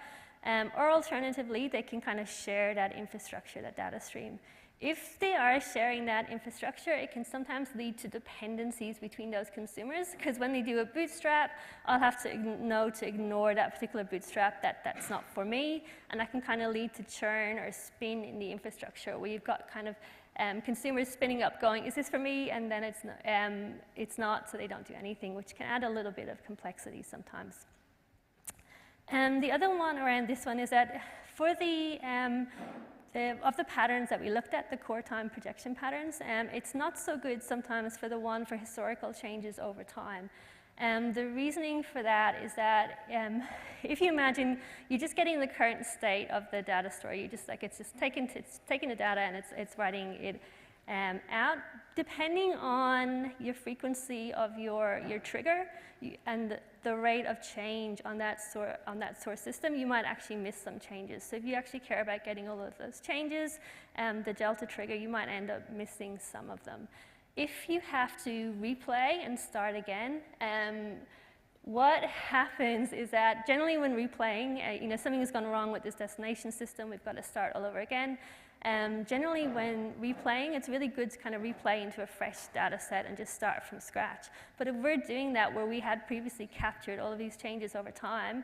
Or alternatively, they can kind of share that infrastructure, that data stream. If they are sharing that infrastructure, it can sometimes lead to dependencies between those consumers, because when they do a bootstrap, I'll have to know to ignore that particular bootstrap, that's not for me, and that can kind of lead to churn or spin in the infrastructure, where you've got kind of consumers spinning up going, is this for me? And then it's not, so they don't do anything, which can add a little bit of complexity sometimes. And the other one around this one is that for of the patterns that we looked at, the core time projection patterns, it's not so good sometimes for the one for historical changes over time. The reasoning for that is that if you imagine you're just getting the current state of the data store, it's just taking the data and it's writing it out. Depending on your frequency of your trigger and the rate of change on that source system, you might actually miss some changes. So if you actually care about getting all of those changes, the delta trigger, you might end up missing some of them. If you have to replay and start again, what happens is that generally when replaying, something has gone wrong with this destination system, we've got to start all over again. Generally when replaying, it's really good to kind of replay into a fresh data set and just start from scratch. But if we're doing that where we had previously captured all of these changes over time,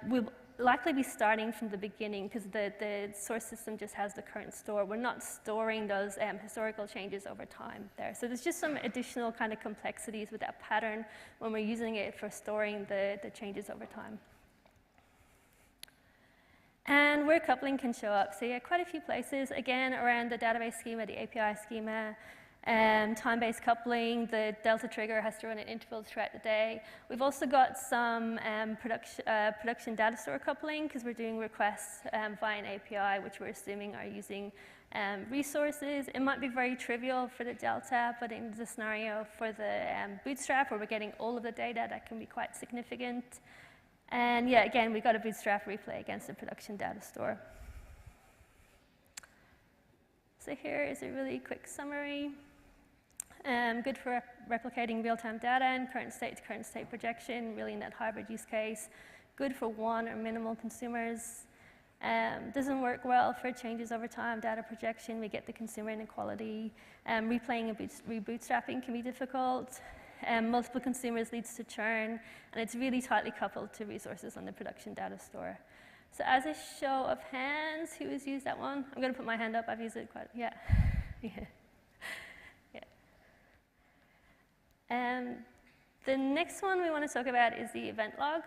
we'll likely be starting from the beginning, because the source system just has the current store. We're not storing those historical changes over time there. So there's just some additional kind of complexities with that pattern when we're using it for storing the changes over time. And where coupling can show up. So yeah, quite a few places, again, around the database schema, the API schema, time-based coupling. The delta trigger has to run at intervals throughout the day. We've also got some production data store coupling, because we're doing requests via an API, which we're assuming are using resources. It might be very trivial for the delta, but in the scenario for the bootstrap, where we're getting all of the data, that can be quite significant. And yeah, again, we've got a bootstrap replay against the production data store. So here is a really quick summary. Good for replicating real-time data and current state to current state projection, really in that hybrid use case. Good for one or minimal consumers. Doesn't work well for changes over time, data projection. We get the consumer inequality. Replaying and rebootstrapping can be difficult. Multiple consumers leads to churn, and it's really tightly coupled to resources on the production data store. So as a show of hands, who has used that one? I'm going to put my hand up. I've used it quite, yeah. The next one we want to talk about is the event log.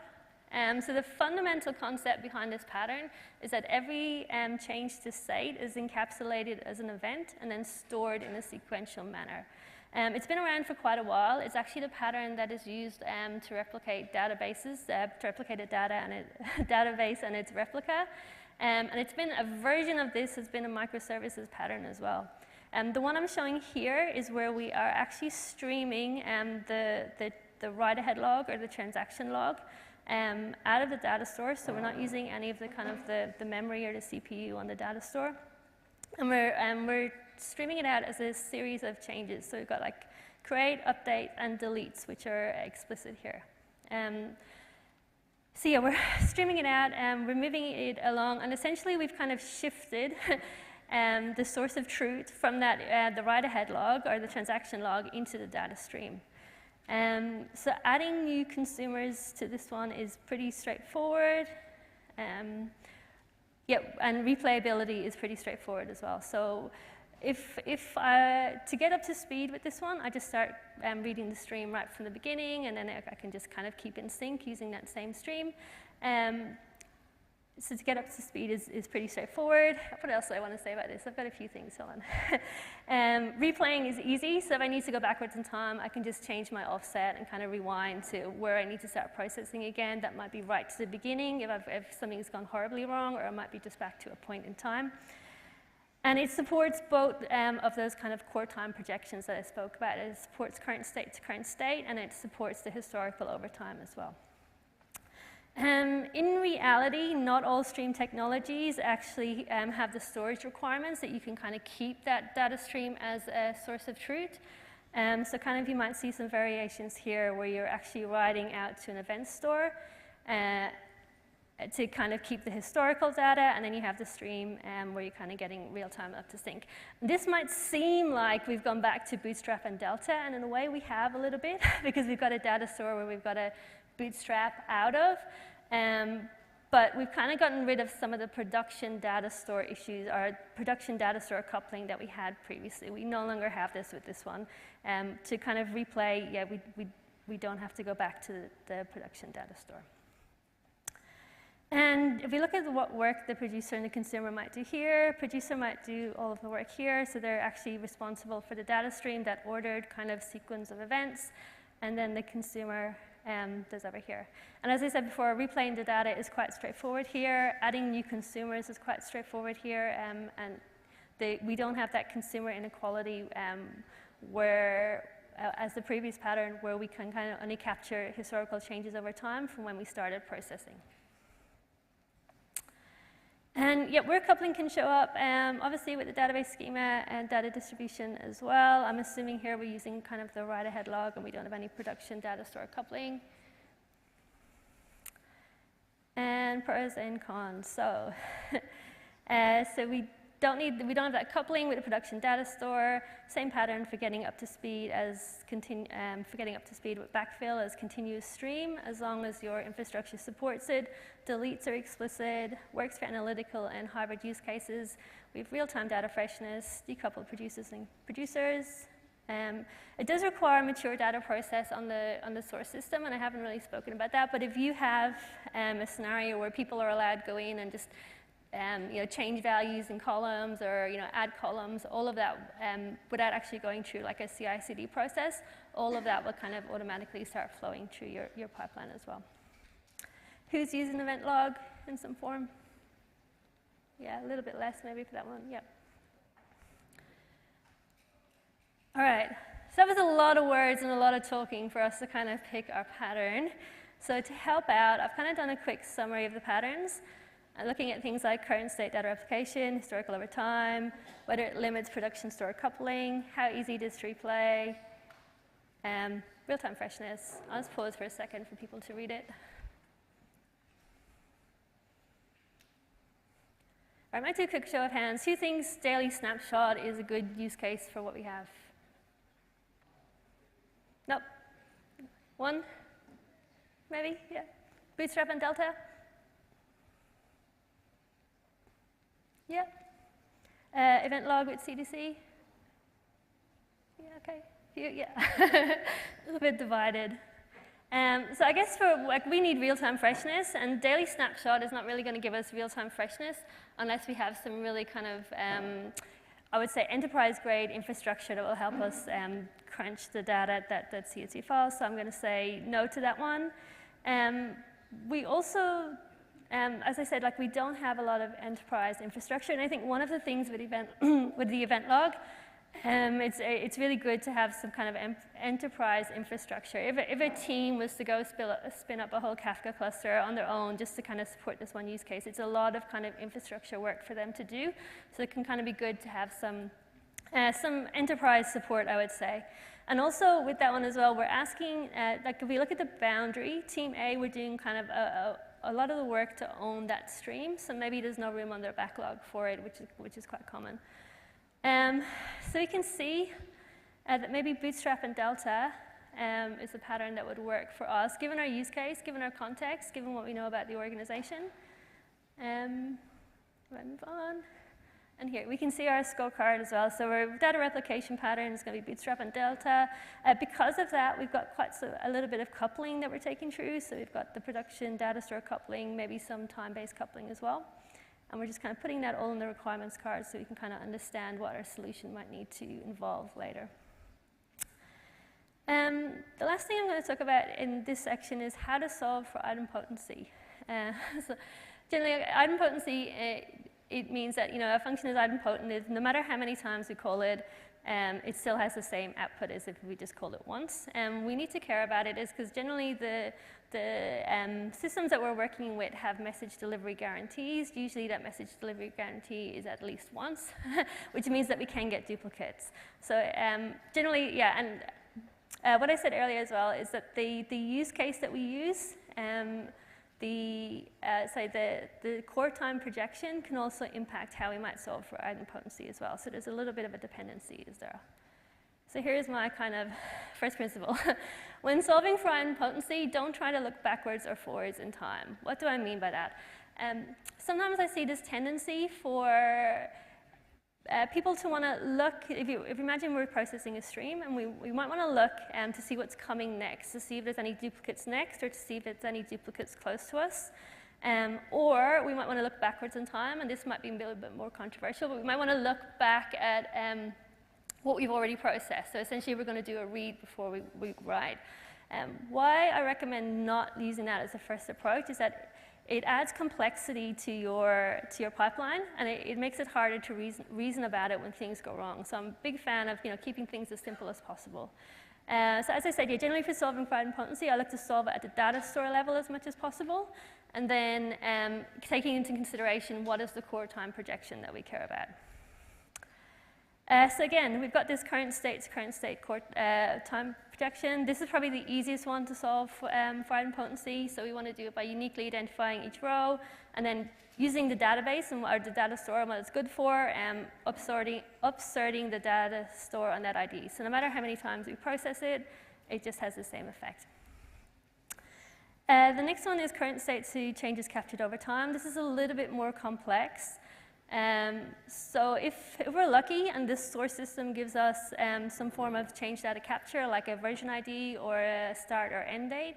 So the fundamental concept behind this pattern is that every change to state is encapsulated as an event and then stored in a sequential manner. It's been around for quite a while. It's actually the pattern that is used to replicate databases, to replicate a data and a database and its replica. And it's been a version of this has been a microservices pattern as well. The one I'm showing here is where we are actually streaming the write-ahead log or the transaction log out of the data store. So we're not using any of the kind of the memory or the CPU on the data store. And we're streaming it out as a series of changes. So we've got like create, update, and deletes, which are explicit here. So yeah, we're streaming it out, and we're moving it along, and essentially we've kind of shifted the source of truth from that the write-ahead log or the transaction log into the data stream. So adding new consumers to this one is pretty straightforward. Yeah, and replayability is pretty straightforward as well. So to get up to speed with this one, I just start reading the stream right from the beginning, and then I can just kind of keep in sync using that same stream. So to get up to speed is pretty straightforward. What else do I want to say about this? I've got a few things, hold on. Replaying is easy, so if I need to go backwards in time, I can just change my offset and kind of rewind to where I need to start processing again. That might be right to the beginning if something's gone horribly wrong, or it might be just back to a point in time. And it supports both of those kind of core time projections that I spoke about. It supports current state to current state, and it supports the historical over time as well. In reality, not all stream technologies actually have the storage requirements that you can kind of keep that data stream as a source of truth. So kind of you might see some variations here where you're actually writing out to an event store to kind of keep the historical data, and then you have the stream where you're kind of getting real-time up to sync. This might seem like we've gone back to Bootstrap and Delta, and in a way we have a little bit because we've got a data store where we've got a bootstrap out of, but we've kind of gotten rid of some of the production data store issues, or production data store coupling that we had previously. We no longer have this with this one. To kind of replay, yeah, we don't have to go back to the production data store. And if we look at what work the producer and the consumer might do here, producer might do all of the work here, so they're actually responsible for the data stream, that ordered kind of sequence of events, and then the consumer does over here. And as I said before, replaying the data is quite straightforward here. Adding new consumers is quite straightforward here, and we don't have that consumer inequality where, as the previous pattern, where we can kind of only capture historical changes over time from when we started processing. And yeah, where coupling can show up, obviously with the database schema and data distribution as well. I'm assuming here we're using kind of the write-ahead log, and we don't have any production data store coupling. And pros and cons. So, so we don't have that coupling with the production data store. Same pattern for getting up to speed as with backfill as continuous stream, as long as your infrastructure supports it. Deletes are explicit, works for analytical and hybrid use cases. We have real-time data freshness, decoupled producers and producers. It does require mature data process on the source system, and I haven't really spoken about that, but if you have a scenario where people are allowed to go in and just change values in columns, or add columns, all of that without actually going through like a CI/CD process, all of that will kind of automatically start flowing through your pipeline as well. Who's using event log in some form? Yeah, a little bit less maybe for that one. Yep. All right. So that was a lot of words and a lot of talking for us to kind of pick our pattern. So to help out, I've kind of done a quick summary of the patterns. Looking at things like current state data replication, historical over time, whether it limits production store coupling, how easy it is to replay, real-time freshness. I'll just pause for a second for people to read it. All right, I might do a quick show of hands. Who thinks daily snapshot is a good use case for what we have? Nope. One? Maybe? Yeah. Bootstrap and Delta? Yeah. Event log with CDC? Yeah, okay. Yeah. A little bit divided. So I guess we need real-time freshness, and daily snapshot is not really going to give us real-time freshness unless we have some really kind of, I would say, enterprise-grade infrastructure that will help us crunch the data that CSV files. So I'm going to say no to that one. We also, as I said, we don't have a lot of enterprise infrastructure, and I think one of the things with the event log, it's really good to have some kind of enterprise infrastructure. If a team was to go spin up a whole Kafka cluster on their own just to kind of support this one use case, it's a lot of kind of infrastructure work for them to do. So it can kind of be good to have some enterprise support, I would say. And also with that one as well, we're asking, if we look at the boundary, Team A, we're doing kind of a lot of the work to own that stream. So maybe there's no room on their backlog for it, which is quite common. So we can see that maybe Bootstrap and Delta is a pattern that would work for us, given our use case, given our context, given what we know about the organization. Let's move on. And here we can see our scorecard as well. So our data replication pattern is going to be Bootstrap and Delta. Because of that, we've got a little bit of coupling that we're taking through. So we've got the production data store coupling, maybe some time-based coupling as well. And we're just kind of putting that all in the requirements card so we can kind of understand what our solution might need to involve later. The last thing I'm going to talk about in this section is how to solve for idempotency. So generally, idempotency, it means that a function is idempotent. No matter how many times we call it, it still has the same output as if we just called it once. We need to care about it is because generally the systems that we're working with have message delivery guarantees. Usually that message delivery guarantee is at least once, which means that we can get duplicates. So generally, yeah, and what I said earlier as well is that the use case that we use, the core time projection can also impact how we might solve for idempotency as well. So there's a little bit of a dependency, is there? So here's my kind of first principle. When solving for idempotency, don't try to look backwards or forwards in time. What do I mean by that? Sometimes I see this tendency for people to want to look, if you imagine we're processing a stream, and we might want to look to see what's coming next, to see if there's any duplicates next, or to see if there's any duplicates close to us. Or we might want to look backwards in time, and this might be a little bit more controversial, but we might want to look back at what we've already processed. So essentially, we're going to do a read before we write. Why I recommend not using that as a first approach is that it adds complexity to your pipeline, and it makes it harder to reason about it when things go wrong. So I'm a big fan of keeping things as simple as possible. So as I said, generally for solving for idempotency, I look to solve it at the data store level as much as possible, and then taking into consideration what is the core time projection that we care about. So again, we've got this current state core time projection. This is probably the easiest one to solve for idempotency. So we want to do it by uniquely identifying each row, and then using the database or the data store and what it's good for, upserting the data store on that ID. So no matter how many times we process it, it just has the same effect. The next one is current state to changes captured over time. This is a little bit more complex. So if we're lucky and this source system gives us some form of change data capture, like a version ID or a start or end date,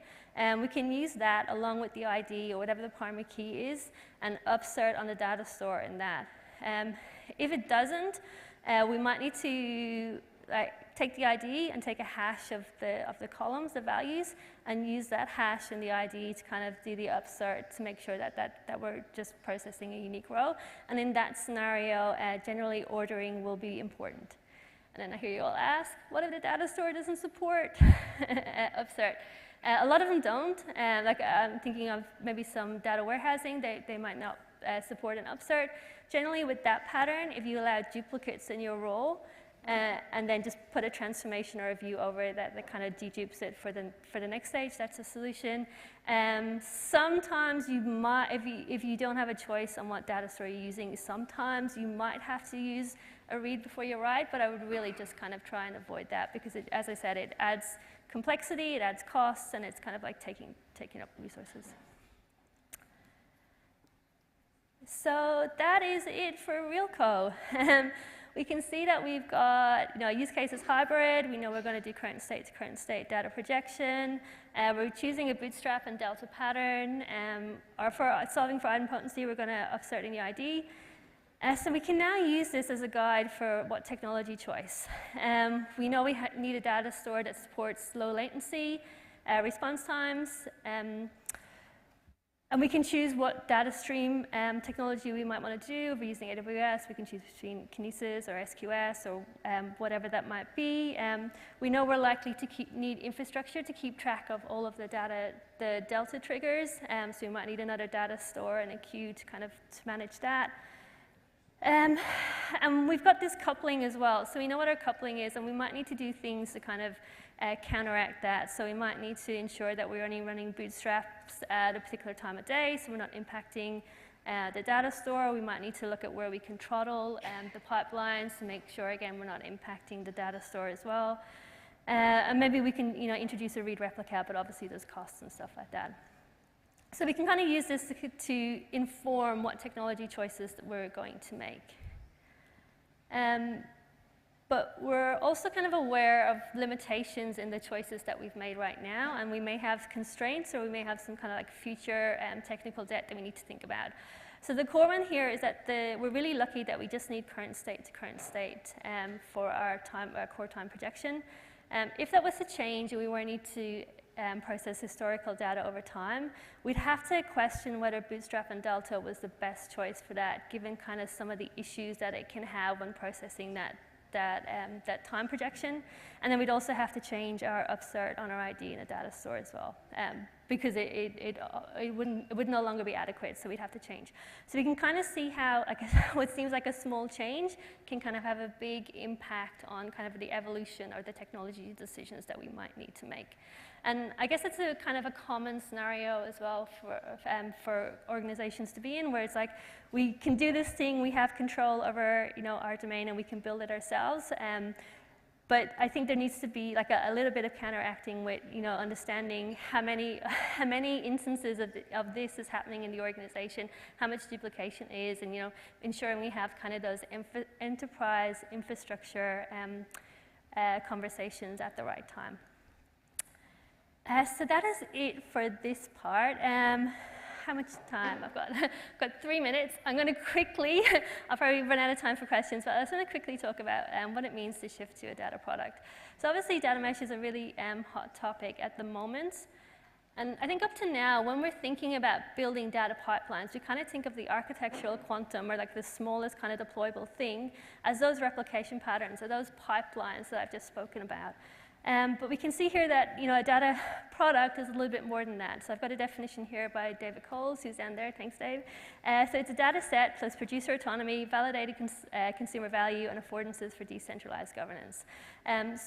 we can use that along with the ID or whatever the primary key is and upsert on the data store in that. If it doesn't, we might need to take the ID and take a hash of the columns, the values, and use that hash in the ID to kind of do the upsert to make sure that we're just processing a unique row. And in that scenario, generally ordering will be important. And then I hear you all ask, what if the data store doesn't support upsert? A lot of them don't. Like I'm thinking of maybe some data warehousing, they might not support an upsert. Generally with that pattern, if you allow duplicates in your role, and then just put a transformation or a view over it that kind of dedupes it for the next stage. That's a solution. Sometimes you might, if you don't have a choice on what data store you're using, sometimes you might have to use a read before you write, but I would really just kind of try and avoid that because, as I said, it adds complexity, it adds costs, and it's kind of like taking up resources. So that is it for RealCo. We can see that we've got, use cases hybrid. We know we're going to do current state to current state data projection. We're choosing a Bootstrap and Delta pattern. Or for solving for idempotency, we're going to upsert in the ID. So we can now use this as a guide for what technology choice. We know we need a data store that supports low latency, response times, and we can choose what data stream technology we might want to do. If we're using AWS, we can choose between Kinesis or SQS or whatever that might be. We know we're likely to need infrastructure to keep track of all of the data, the Delta triggers. So we might need another data store and a queue to kind of manage that. And we've got this coupling as well. So we know what our coupling is, and we might need to do things to kind of counteract that. So we might need to ensure that we're only running bootstraps at a particular time of day, so we're not impacting the data store. We might need to look at where we can throttle the pipelines to make sure, again, we're not impacting the data store as well. And maybe we can introduce a read replica, but obviously there's costs and stuff like that. So we can kind of use this to inform what technology choices that we're going to make. But we're also kind of aware of limitations in the choices that we've made right now, and we may have constraints, or we may have some kind of like future technical debt that we need to think about. So the core one here is that we're really lucky that we just need current state to current state for our core time projection. If that was to change and we were need to process historical data over time, we'd have to question whether Bootstrap and Delta was the best choice for that, given kind of some of the issues that it can have when processing that time projection. And then we'd also have to change our upsert on our ID in a data store as well, because it would no longer be adequate, so we'd have to change. So we can kind of see how what seems like a small change can kind of have a big impact on kind of the evolution or the technology decisions that we might need to make. And I guess it's a kind of a common scenario as well for organizations to be in, where it's like, we can do this thing, we have control over our domain, and we can build it ourselves. But I think there needs to be like a little bit of counteracting with understanding how many instances of this is happening in the organization, how much duplication is, and ensuring we have kind of those enterprise infrastructure conversations at the right time. So that is it for this part. How much time? I've got 3 minutes. I'm going to quickly, I'll probably run out of time for questions, but I just want to quickly talk about what it means to shift to a data product. So obviously data mesh is a really hot topic at the moment. And I think up to now, when we're thinking about building data pipelines, we kind of think of the architectural quantum, or like the smallest kind of deployable thing, as those replication patterns, or those pipelines that I've just spoken about. But we can see here that a data product is a little bit more than that. So I've got a definition here by David Coles, who's down there. Thanks, Dave. So it's a data set plus producer autonomy, validated consumer value, and affordances for decentralized governance.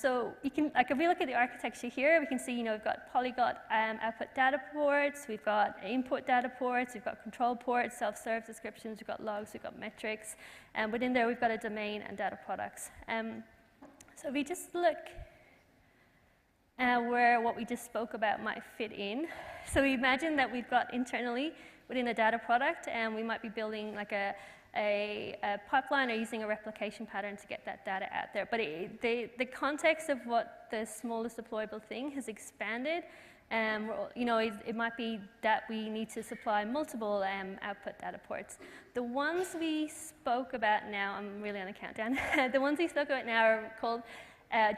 So you can, if we look at the architecture here, we can see we've got polyglot output data ports, we've got input data ports, we've got control ports, self-serve descriptions, we've got logs, we've got metrics, and within there we've got a domain and data products. So if we just look where what we just spoke about might fit in. So we imagine that we've got internally within a data product, and we might be building like a pipeline or using a replication pattern to get that data out there. But the context of what the smallest deployable thing has expanded. It might be that we need to supply multiple output data ports. The ones we spoke about now, I'm really on a countdown. The ones we spoke about now are called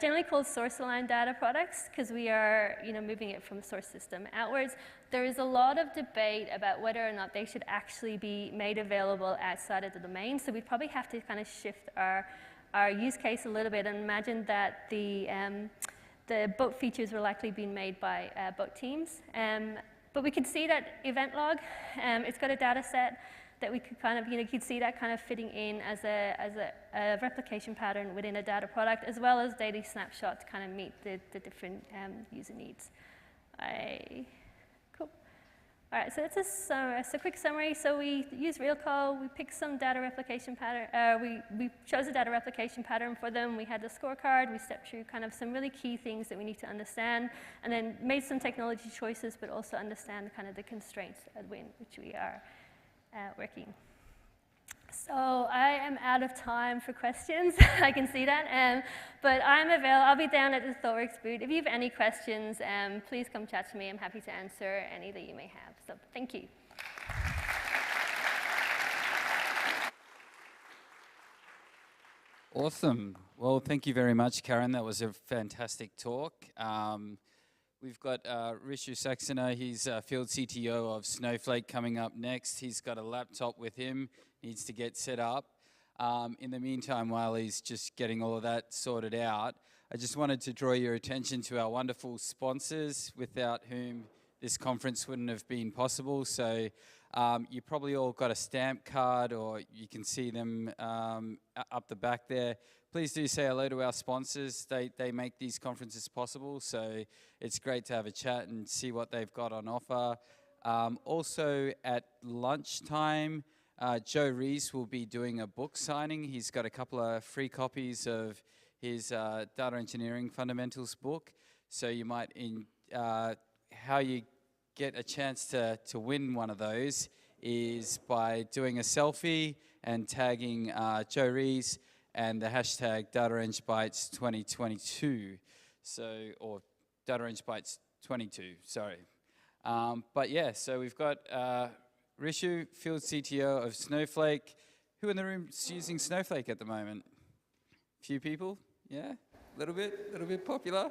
generally called source-aligned data products, because we are moving it from source system outwards. There is a lot of debate about whether or not they should actually be made available outside of the domain. So we'd probably have to kind of shift our use case a little bit and imagine that the boat features were likely being made by boat teams. But we could see that event log, it's got a data set that we could kind of, you could see that kind of fitting in as a replication pattern within a data product, as well as daily snapshot to kind of meet the different user needs. Cool. All right, so that's a quick summary. So we use RealCall, we picked some data replication pattern, we chose a data replication pattern for them, we had the scorecard, we stepped through kind of some really key things that we need to understand, and then made some technology choices, but also understand kind of the constraints at which we are working. So I am out of time for questions. I can see that. But I'm available. I'll be down at the ThoughtWorks booth. If you have any questions, please come chat to me. I'm happy to answer any that you may have. So thank you. Awesome. Well, thank you very much, Karen. That was a fantastic talk. We've got Rishu Saxena, he's field CTO of Snowflake, coming up next. He's got a laptop with him, needs to get set up. In the meantime, while he's just getting all of that sorted out, I just wanted to draw your attention to our wonderful sponsors, without whom this conference wouldn't have been possible. So you probably all got a stamp card, or you can see them up the back there. Please do say hello to our sponsors. They make these conferences possible, so it's great to have a chat and see what they've got on offer. Also at lunchtime, Joe Rees will be doing a book signing. He's got a couple of free copies of his Data Engineering Fundamentals book. So you might, how you get a chance to win one of those is by doing a selfie and tagging Joe Rees and the hashtag DataEngBytes 2022. So, or DataEngBytes 22, sorry. But yeah, so we've got Rishu, Field CTO of Snowflake. Who in the room is using Snowflake at the moment? Few people, yeah? A little bit popular?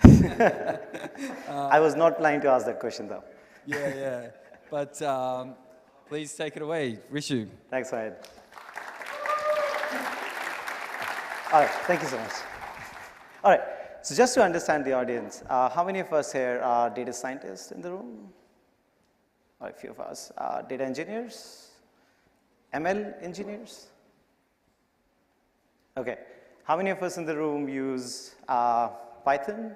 I was not planning to ask that question though. Yeah. But please take it away, Rishu. Thanks, Syed. All right, thank you so much. All right, so just to understand the audience, how many of us here are data scientists in the room? All right, a few of us. Data engineers? ML engineers? Okay. How many of us in the room use Python?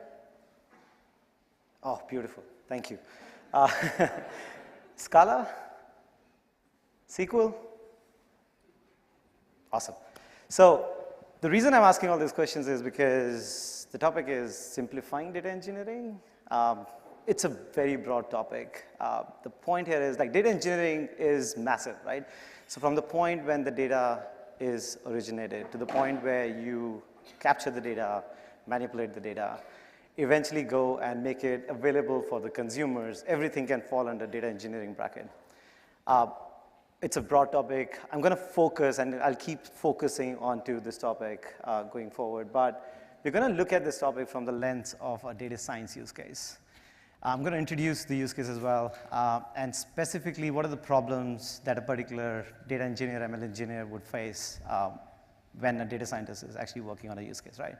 Oh, beautiful. Thank you. Scala? SQL? Awesome. So the reason I'm asking all these questions is because the topic is simplifying data engineering. It's a very broad topic. The point here is like data engineering is massive, right? So from the point when the data is originated to the point where you capture the data, manipulate the data, eventually go and make it available for the consumers, everything can fall under data engineering bracket. It's a broad topic. I'm going to focus, and I'll keep focusing onto this topic going forward, but we're going to look at this topic from the lens of a data science use case. I'm going to introduce the use case as well, and specifically what are the problems that a particular data engineer, ML engineer would face when a data scientist is actually working on a use case, right?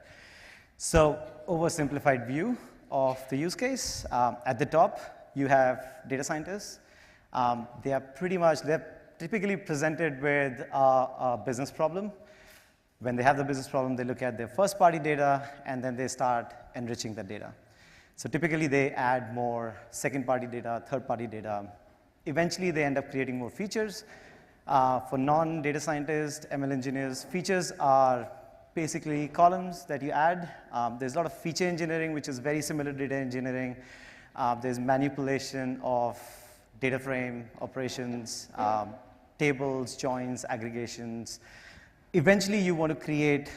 So oversimplified view of the use case. At the top, you have data scientists. They're typically presented with a business problem. When they have the business problem, they look at their first-party data, and then they start enriching the data. So typically, they add more second-party data, third-party data. Eventually, they end up creating more features. For non-data scientists, ML engineers, features are basically columns that you add. There's a lot of feature engineering, which is very similar to data engineering. There's manipulation of data frame operations, tables, joins, aggregations. Eventually, you want to create,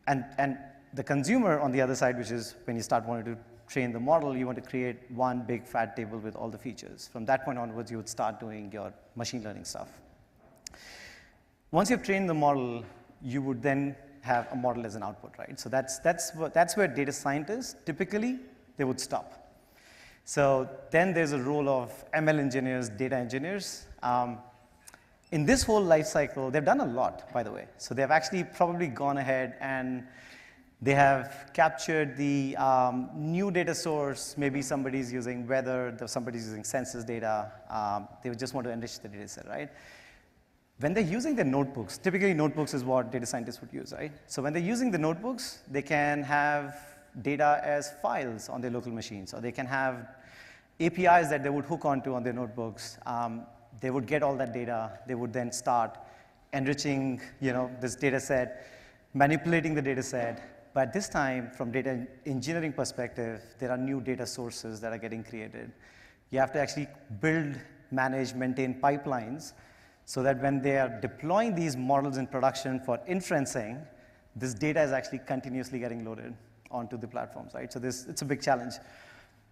and the consumer on the other side, which is when you start wanting to train the model, you want to create one big fat table with all the features. From that point onwards, you would start doing your machine learning stuff. Once you've trained the model, you would then have a model as an output, right? So that's where data scientists, typically, they would stop. So then there's a role of ML engineers, data engineers. In this whole life cycle, they've done a lot, by the way. So they've actually probably gone ahead and they have captured the new data source. Maybe somebody's using weather, somebody's using census data. They just want to enrich the data set, right? When they're using their notebooks, typically notebooks is what data scientists would use, right? So when they're using the notebooks, they can have data as files on their local machines, or they can have APIs that they would hook onto on their notebooks. They would get all that data. They would then start enriching, this data set, manipulating the data set. But this time, from data engineering perspective, there are new data sources that are getting created. You have to actually build, manage, maintain pipelines so that when they are deploying these models in production for inferencing, this data is actually continuously getting loaded onto the platforms, right? So it's a big challenge.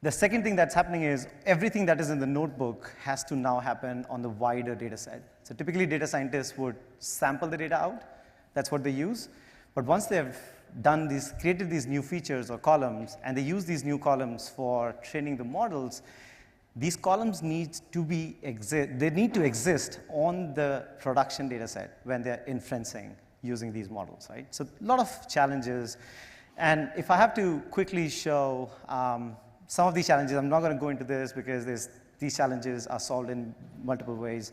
The second thing that's happening is everything that is in the notebook has to now happen on the wider data set. So typically, data scientists would sample the data out. That's what they use. But once they've created these new features or columns, and they use these new columns for training the models, these columns need to exist on the production data set when they're inferencing using these models, right? So a lot of challenges. And if I have to quickly show some of these challenges, I'm not going to go into this because these challenges are solved in multiple ways.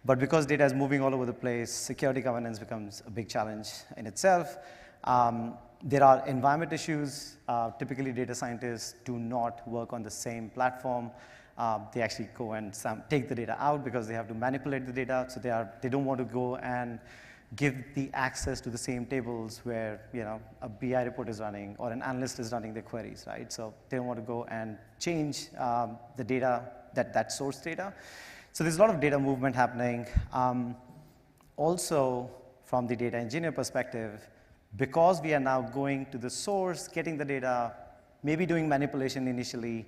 But because data is moving all over the place, security governance becomes a big challenge in itself. There are environment issues. Typically, data scientists do not work on the same platform. They actually go and take the data out because they have to manipulate the data. So they don't want to go and give the access to the same tables where a BI report is running or an analyst is running their queries, right? So they don't want to go and change the data, that source data. So there's a lot of data movement happening. Also, from the data engineer perspective, because we are now going to the source, getting the data, maybe doing manipulation initially,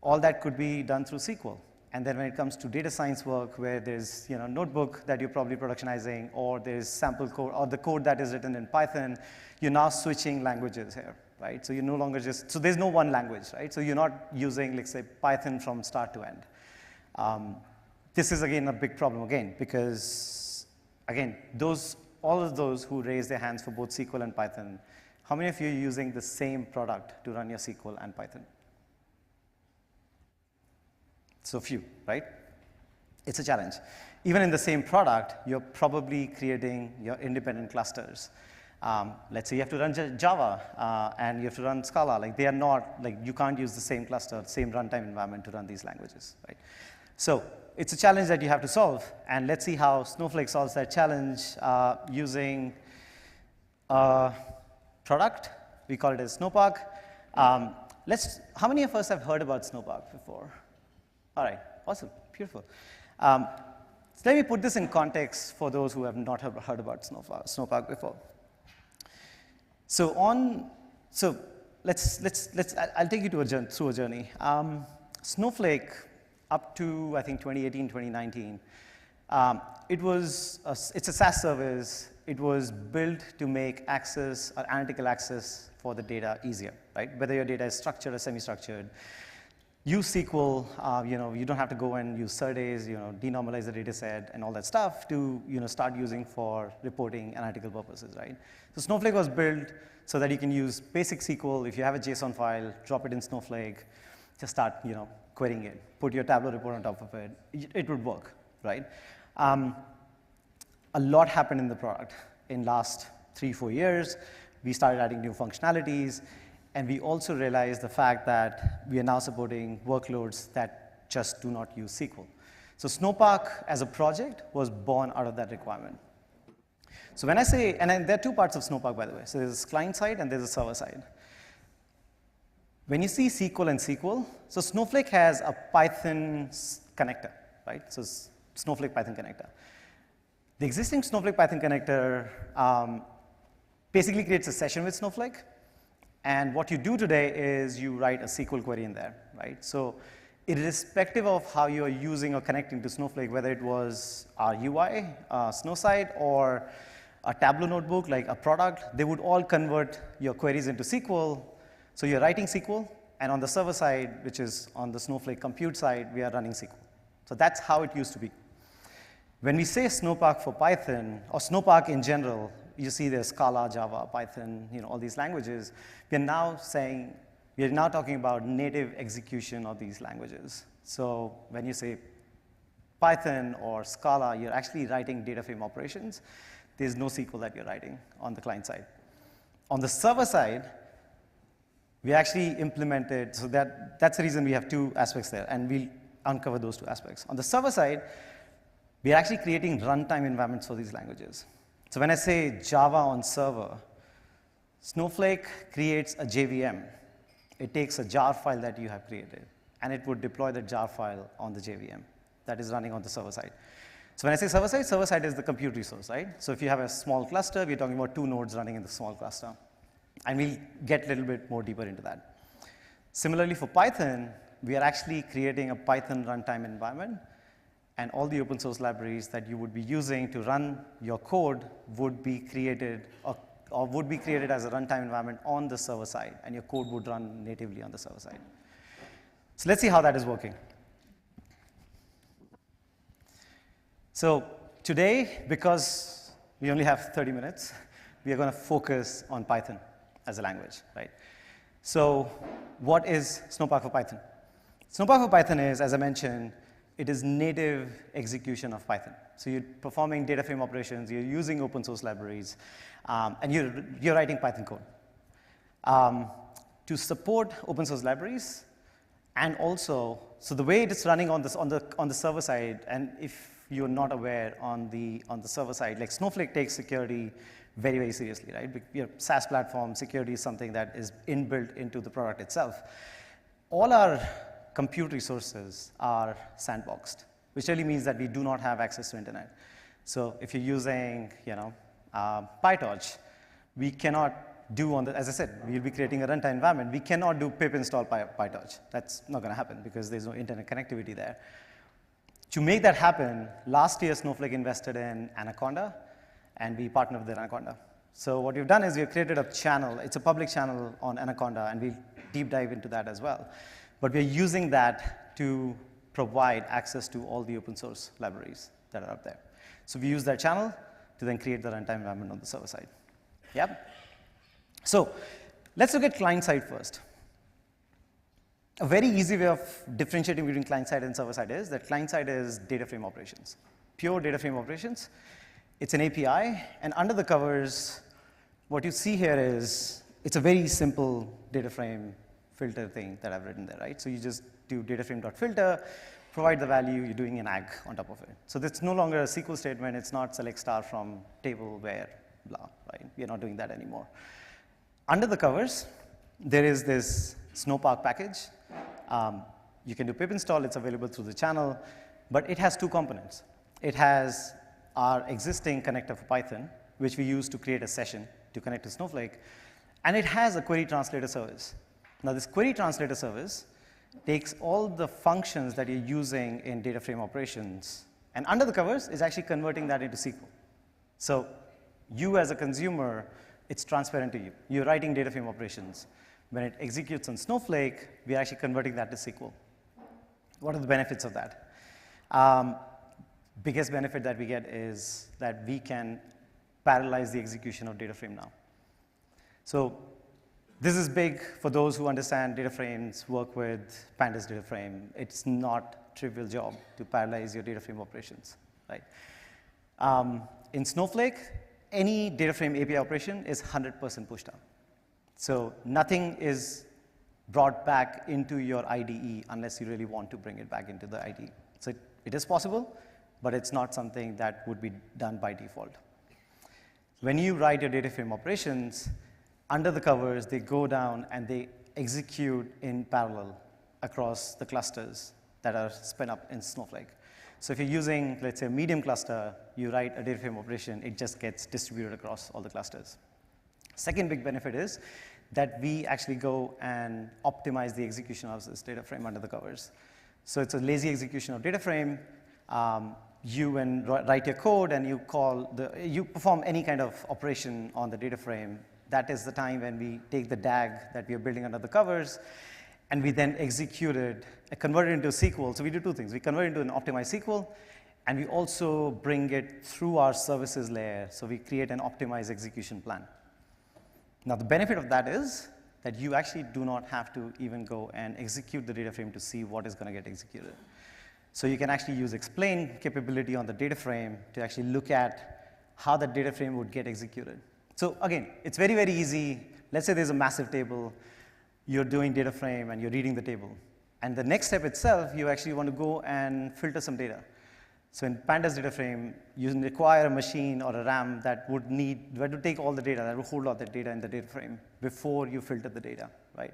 all that could be done through SQL. And then when it comes to data science work, where there's notebook that you're probably productionizing, or there's sample code, or the code that is written in Python, you're now switching languages here, right? So you're no longer so there's no one language, right? So you're not using, let's say, Python from start to end. This is, again, a big problem, again, because, again, all of those who raise their hands for both SQL and Python, how many of you are using the same product to run your SQL and Python? So few, right? It's a challenge. Even in the same product, you're probably creating your independent clusters. Let's say you have to run Java and you have to run Scala. Like, they are not, like, you can't use the same cluster, same runtime environment to run these languages, right? So it's a challenge that you have to solve. And let's see how Snowflake solves that challenge using a product. We call it as Snowpark. How many of us have heard about Snowpark before? All right, awesome, beautiful. So let me put this in context for those who have not heard about Snowpark before. So I'll take you through a journey. Snowflake, up to I think 2018, 2019, it's a SaaS service. It was built to make access or analytical access for the data easier, right? Whether your data is structured or semi-structured. Use SQL, you don't have to go and use surveys, denormalize the data set and all that stuff to start using for reporting analytical purposes, right? So Snowflake was built so that you can use basic SQL. If you have a JSON file, drop it in Snowflake, just start querying it, put your Tableau report on top of it. It would work, right? A lot happened in the product in last 3-4 years. We started adding new functionalities. And we also realized the fact that we are now supporting workloads that just do not use SQL. So Snowpark as a project was born out of that requirement. So when I say, and there are two parts of Snowpark, by the way. So there's a client side and there's a server side. When you see SQL and SQL, so Snowflake has a Python connector, right? So it's Snowflake Python connector. The existing Snowflake Python connector basically creates a session with Snowflake. And what you do today is you write a SQL query in there, right? So irrespective of how you're using or connecting to Snowflake, whether it was our UI, Snowside, or a Tableau notebook, like a product, they would all convert your queries into SQL. So you're writing SQL, and on the server side, which is on the Snowflake compute side, we are running SQL. So that's how it used to be. When we say Snowpark for Python, or Snowpark in general, you see there's Scala, Java, Python, all these languages. We are now talking about native execution of these languages. So when you say Python or Scala, you're actually writing data frame operations. There's no SQL that you're writing on the client side. On the server side, we actually implemented, so that's the reason we have two aspects there, and we'll uncover those two aspects. On the server side, we're actually creating runtime environments for these languages. So when I say Java on server, Snowflake creates a JVM. It takes a jar file that you have created, and it would deploy the jar file on the JVM that is running on the server side. So when I say server side is the compute resource, right? So if you have a small cluster, we're talking about 2 nodes running in the small cluster. And we'll get a little bit more deeper into that. Similarly for Python, we are actually creating a Python runtime environment. And all the open source libraries that you would be using to run your code would be created or would be created as a runtime environment on the server side, and your code would run natively on the server side. So let's see how that is working. So today, because we only have 30 minutes, we are going to focus on Python as a language, right? So what is Snowpark for Python? Snowpark for Python is, as I mentioned, it is native execution of Python. So you're performing data frame operations, you're using open source libraries, and you're writing Python code. To support open source libraries, and also, so the way it is running on the server side, and if you're not aware on the server side, like Snowflake takes security very, very seriously, right? SaaS platform, security is something that is inbuilt into the product itself. All our compute resources are sandboxed, which really means that we do not have access to internet. So if you're using, PyTorch, we cannot do as I said, we'll be creating a runtime environment. We cannot do pip install PyTorch. That's not going to happen because there's no internet connectivity there. To make that happen, last year Snowflake invested in Anaconda, and we partnered with Anaconda. So what we've done is we've created a channel. It's a public channel on Anaconda, and we'll deep dive into that as well. But we're using that to provide access to all the open source libraries that are up there. So we use that channel to then create the runtime environment on the server side. Yep. So let's look at client side first. A very easy way of differentiating between client side and server side is that client side is data frame operations, pure data frame operations. It's an API, and under the covers, what you see here is it's a very simple data frame filter thing that I've written there, right? So you just do dataframe.filter, provide the value, you're doing an ag on top of it. So it's no longer a SQL statement, it's not select star from table where blah, right? We're not doing that anymore. Under the covers, there is this Snowpark package. You can do pip install, it's available through the channel, but it has two components. It has our existing connector for Python, which we use to create a session to connect to Snowflake, and it has a query translator service. Now this query translator service takes all the functions that you're using in data frame operations, and under the covers is actually converting that into SQL. So you as a consumer, it's transparent to you. You're writing data frame operations. When it executes on Snowflake, we're actually converting that to SQL. What are the benefits of that? Biggest benefit that we get is that we can parallelize the execution of data frame now. So this is big for those who understand data frames, work with Pandas data frame. It's not a trivial job to parallelize your data frame operations, right? In Snowflake, any data frame API operation is 100% pushed down. So nothing is brought back into your IDE unless you really want to bring it back into the IDE. So it is possible, but it's not something that would be done by default. When you write your data frame operations, under the covers, they go down and they execute in parallel across the clusters that are spun up in Snowflake. So if you're using, let's say, a medium cluster, you write a data frame operation, it just gets distributed across all the clusters. Second big benefit is that we actually go and optimize the execution of this data frame under the covers. So it's a lazy execution of data frame. You write your code and you perform any kind of operation on the data frame. That is the time when we take the DAG that we are building under the covers, and we then execute it, convert it into SQL. So we do two things. We convert it into an optimized SQL, and we also bring it through our services layer. So we create an optimized execution plan. Now, the benefit of that is that you actually do not have to even go and execute the data frame to see what is going to get executed. So you can actually use explain capability on the data frame to actually look at how that data frame would get executed. So again, it's very, very easy. Let's say there's a massive table. You're doing data frame, and you're reading the table. And the next step itself, you actually want to go and filter some data. So in Pandas data frame, you require a machine or a RAM that would take all the data, that would hold all the data in the data frame before you filter the data, right?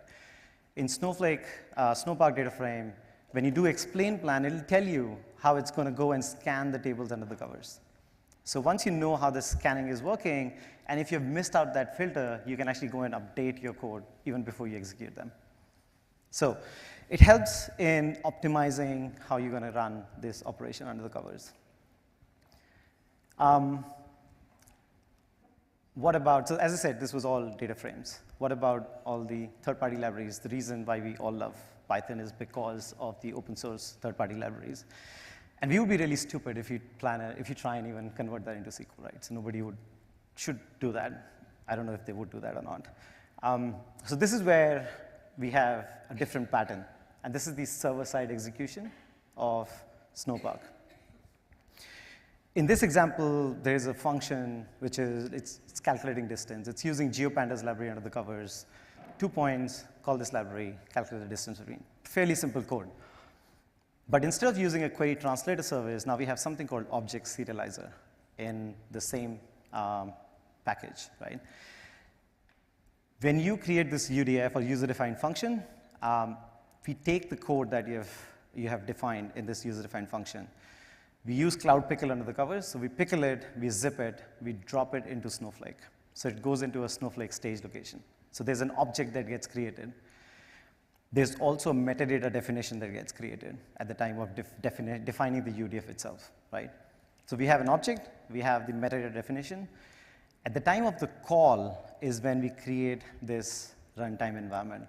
In Snowflake, Snowpark data frame, when you do explain plan, it'll tell you how it's going to go and scan the tables under the covers. So once you know how the scanning is working, and if you've missed out that filter, you can actually go and update your code even before you execute them. So it helps in optimizing how you're going to run this operation under the covers. What about, so as I said, this was all data frames. What about all the third-party libraries? The reason why we all love Python is because of the open source third-party libraries. And we would be really stupid if you try and even convert that into SQL, right? So nobody should do that. I don't know if they would do that or not. So this is where we have a different pattern. And this is the server-side execution of Snowpark. In this example, there is a function which is, it's calculating distance. It's using GeoPandas library under the covers. 2 points, call this library, calculate the distance between. Fairly simple code. But instead of using a query translator service, now we have something called object serializer in the same package, right? When you create this UDF or user-defined function, we take the code that you have defined in this user-defined function. We use Cloud Pickle under the covers. So we pickle it, we zip it, we drop it into Snowflake. So it goes into a Snowflake stage location. So there's an object that gets created. There's also a metadata definition that gets created at the time of defining the UDF itself, right? So we have an object, we have the metadata definition. At the time of the call is when we create this runtime environment.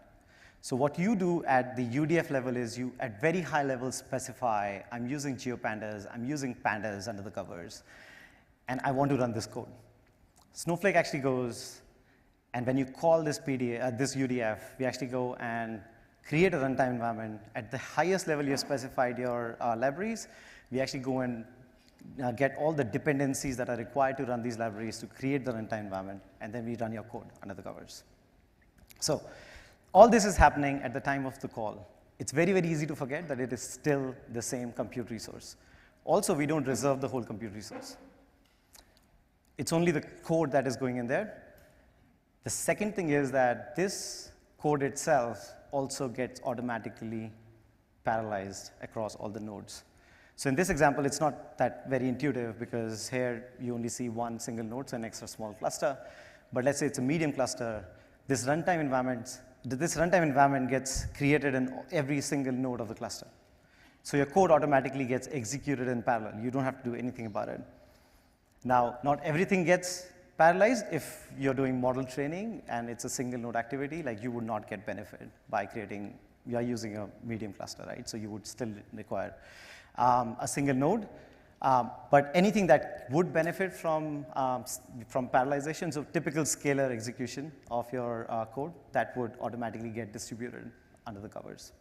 So what you do at the UDF level is you, at very high level, specify, I'm using GeoPandas, I'm using pandas under the covers, and I want to run this code. Snowflake actually goes, and when you call this UDF, we actually go and create a runtime environment. At the highest level you have specified your libraries, we actually go and get all the dependencies that are required to run these libraries to create the runtime environment, and then we run your code under the covers. So all this is happening at the time of the call. It's very, very easy to forget that it is still the same compute resource. Also, we don't reserve the whole compute resource. It's only the code that is going in there. The second thing is that this code itself also gets automatically parallelized across all the nodes. So in this example, it's not that very intuitive because here you only see one single node, so an extra small cluster. But let's say it's a medium cluster. This runtime environment gets created in every single node of the cluster. So your code automatically gets executed in parallel. You don't have to do anything about it. Now, not everything gets parallelized. If you're doing model training and it's a single node activity, like you would not get benefit by creating, you are using a medium cluster, right? So you would still require a single node. But anything that would benefit from parallelization, so typical scalar execution of your code, that would automatically get distributed under the covers.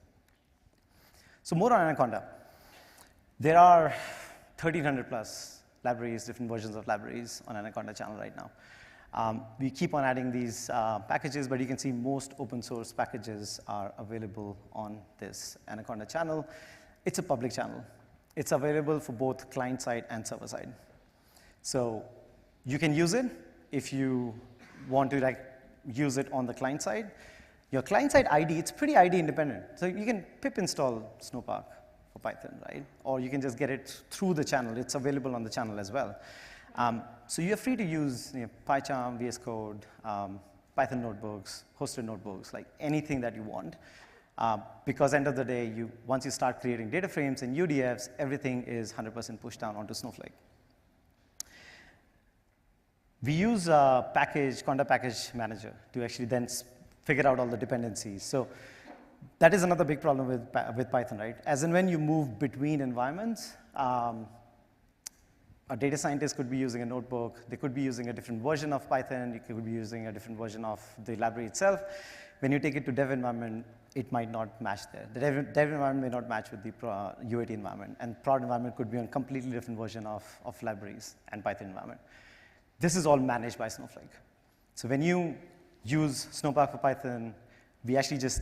So more on Anaconda. There are 1,300 plus libraries, different versions of libraries on Anaconda channel right now. We keep on adding these packages, but you can see most open source packages are available on this Anaconda channel. It's a public channel. It's available for both client side and server side. So you can use it if you want to use it on the client side. Your client side ID, it's pretty ID independent. So you can pip install Snowpark for Python, right? Or you can just get it through the channel. It's available on the channel as well. So you're free to use PyCharm, VS Code, Python notebooks, hosted notebooks, like anything that you want. Because end of the day, once you start creating data frames and UDFs, everything is 100% pushed down onto Snowflake. We use Conda Package Manager to actually then figure out all the dependencies. So that is another big problem with Python, right? As in when you move between environments, a data scientist could be using a notebook. They could be using a different version of Python. You could be using a different version of the library itself. When you take it to dev environment, it might not match there. The dev environment may not match with the UAT environment, and prod environment could be on a completely different version of libraries and Python environment. This is all managed by Snowflake. So when you use Snowpark for Python, we actually just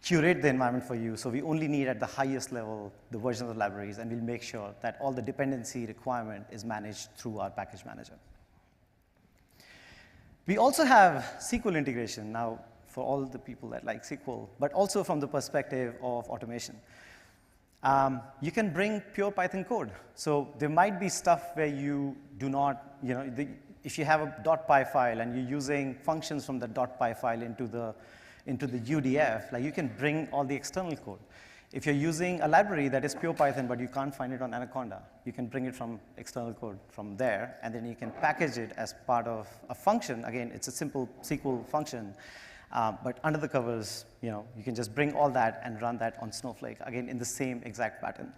curate the environment for you. So we only need at the highest level the versions of libraries, and we'll make sure that all the dependency requirement is managed through our package manager. We also have SQL integration now for all the people that like SQL, but also from the perspective of automation. You can bring pure Python code. So there might be stuff where you do not, if you have a .py file and you're using functions from the .py file into the UDF, like you can bring all the external code. If you're using a library that is pure Python, but you can't find it on Anaconda, you can bring it from external code from there, and then you can package it as part of a function. Again, it's a simple SQL function. But under the covers, you can just bring all that and run that on Snowflake, again, in the same exact pattern.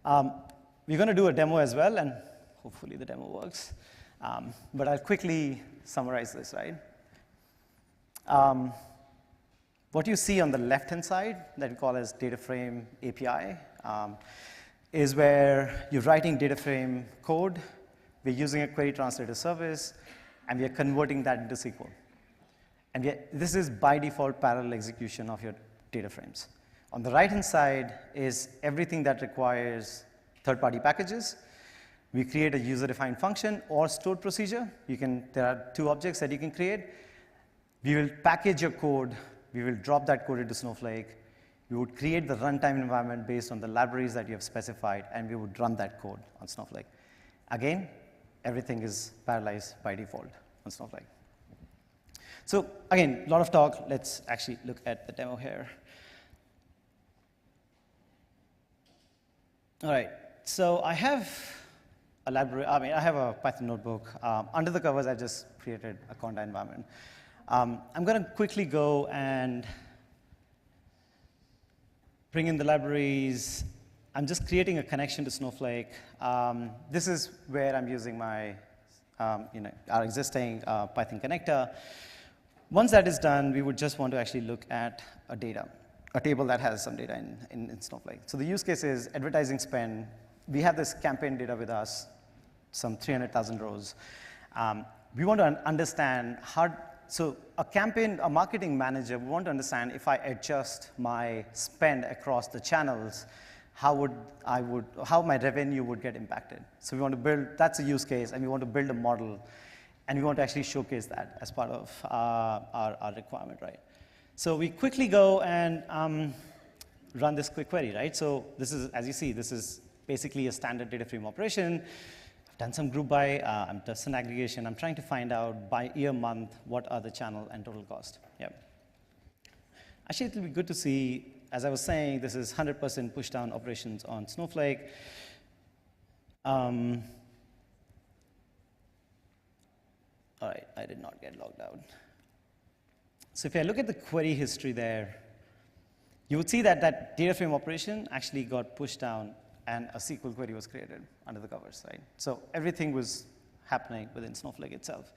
We're going to do a demo as well, and hopefully the demo works. But I'll quickly summarize this, right? What you see on the left-hand side that we call as data frame API is where you're writing data frame code. We're using a query translator service, and we are converting that into SQL. And this is by default parallel execution of your data frames. On the right-hand side is everything that requires third-party packages. We create a user-defined function or stored procedure. There are two objects that you can create. We will package your code. We will drop that code into Snowflake. We would create the runtime environment based on the libraries that you have specified, and we would run that code on Snowflake. Again, everything is parallelized by default on Snowflake. So again, a lot of talk. Let's actually look at the demo here. All right, so I have a library. I have a Python notebook. Under the covers, I just created a Conda environment. I'm going to quickly go and bring in the libraries. I'm just creating a connection to Snowflake. This is where I'm using my, our existing Python connector. Once that is done, we would just want to actually look at a table that has some data in Snowflake. So the use case is advertising spend. We have this campaign data with us, some 300,000 rows. We want to understand so a marketing manager, we want to understand if I adjust my spend across the channels, how my revenue would get impacted. So we want to build, that's a use case, and we want to build a model, and we want to actually showcase that as part of our requirement, right? So we quickly go and run this quick query, right? So this is, as you see, this is basically a standard data frame operation. I've done some group by, I'm done some aggregation. I'm trying to find out by year, month, what are the channel and total cost. Yep. Actually, it will be good to see, as I was saying, this is 100% push down operations on Snowflake. All right, I did not get logged out. So if I look at the query history there, you would see that that data frame operation actually got pushed down and a SQL query was created under the covers, right? So everything was happening within Snowflake itself.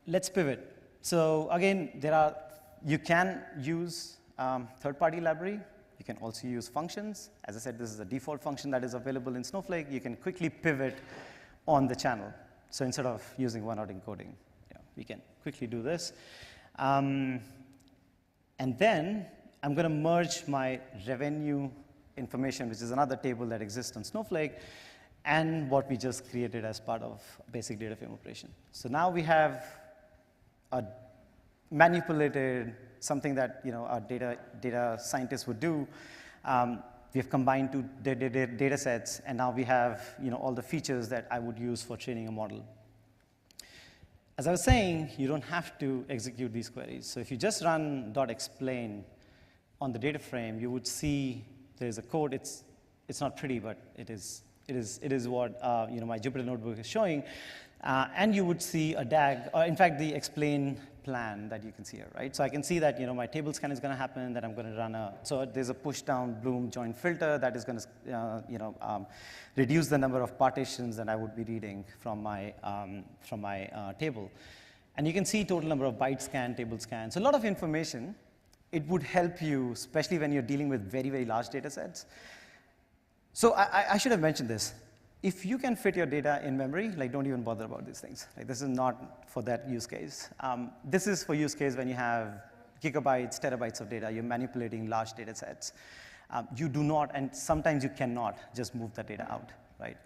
Let's pivot. So again, you can use third-party library. You can also use functions. As I said, this is a default function that is available in Snowflake. You can quickly pivot on the channel. So instead of using one-hot encoding, we can quickly do this. And then I'm going to merge my revenue information, which is another table that exists on Snowflake, and what we just created as part of basic data frame operation. So now we have a manipulated something that our data scientists would do. We have combined two data sets, and now we have all the features that I would use for training a model. As I was saying, you don't have to execute these queries. So if you just run .explain on the data frame, you would see there's a code. It's not pretty, but it is what my Jupyter notebook is showing. And you would see a DAG, or in fact, the explain plan that you can see here, right? So I can see that my table scan is going to happen, that I'm going to run so there's a push down bloom join filter that is going to reduce the number of partitions that I would be reading from my table. And you can see total number of byte scan, table scan. So a lot of information. It would help you, especially when you're dealing with very, very large data sets. So I should have mentioned this. If you can fit your data in memory, don't even bother about these things. This is not for that use case. This is for use case when you have gigabytes, terabytes of data, you're manipulating large data sets. You do not, and sometimes you cannot just move the data out, right?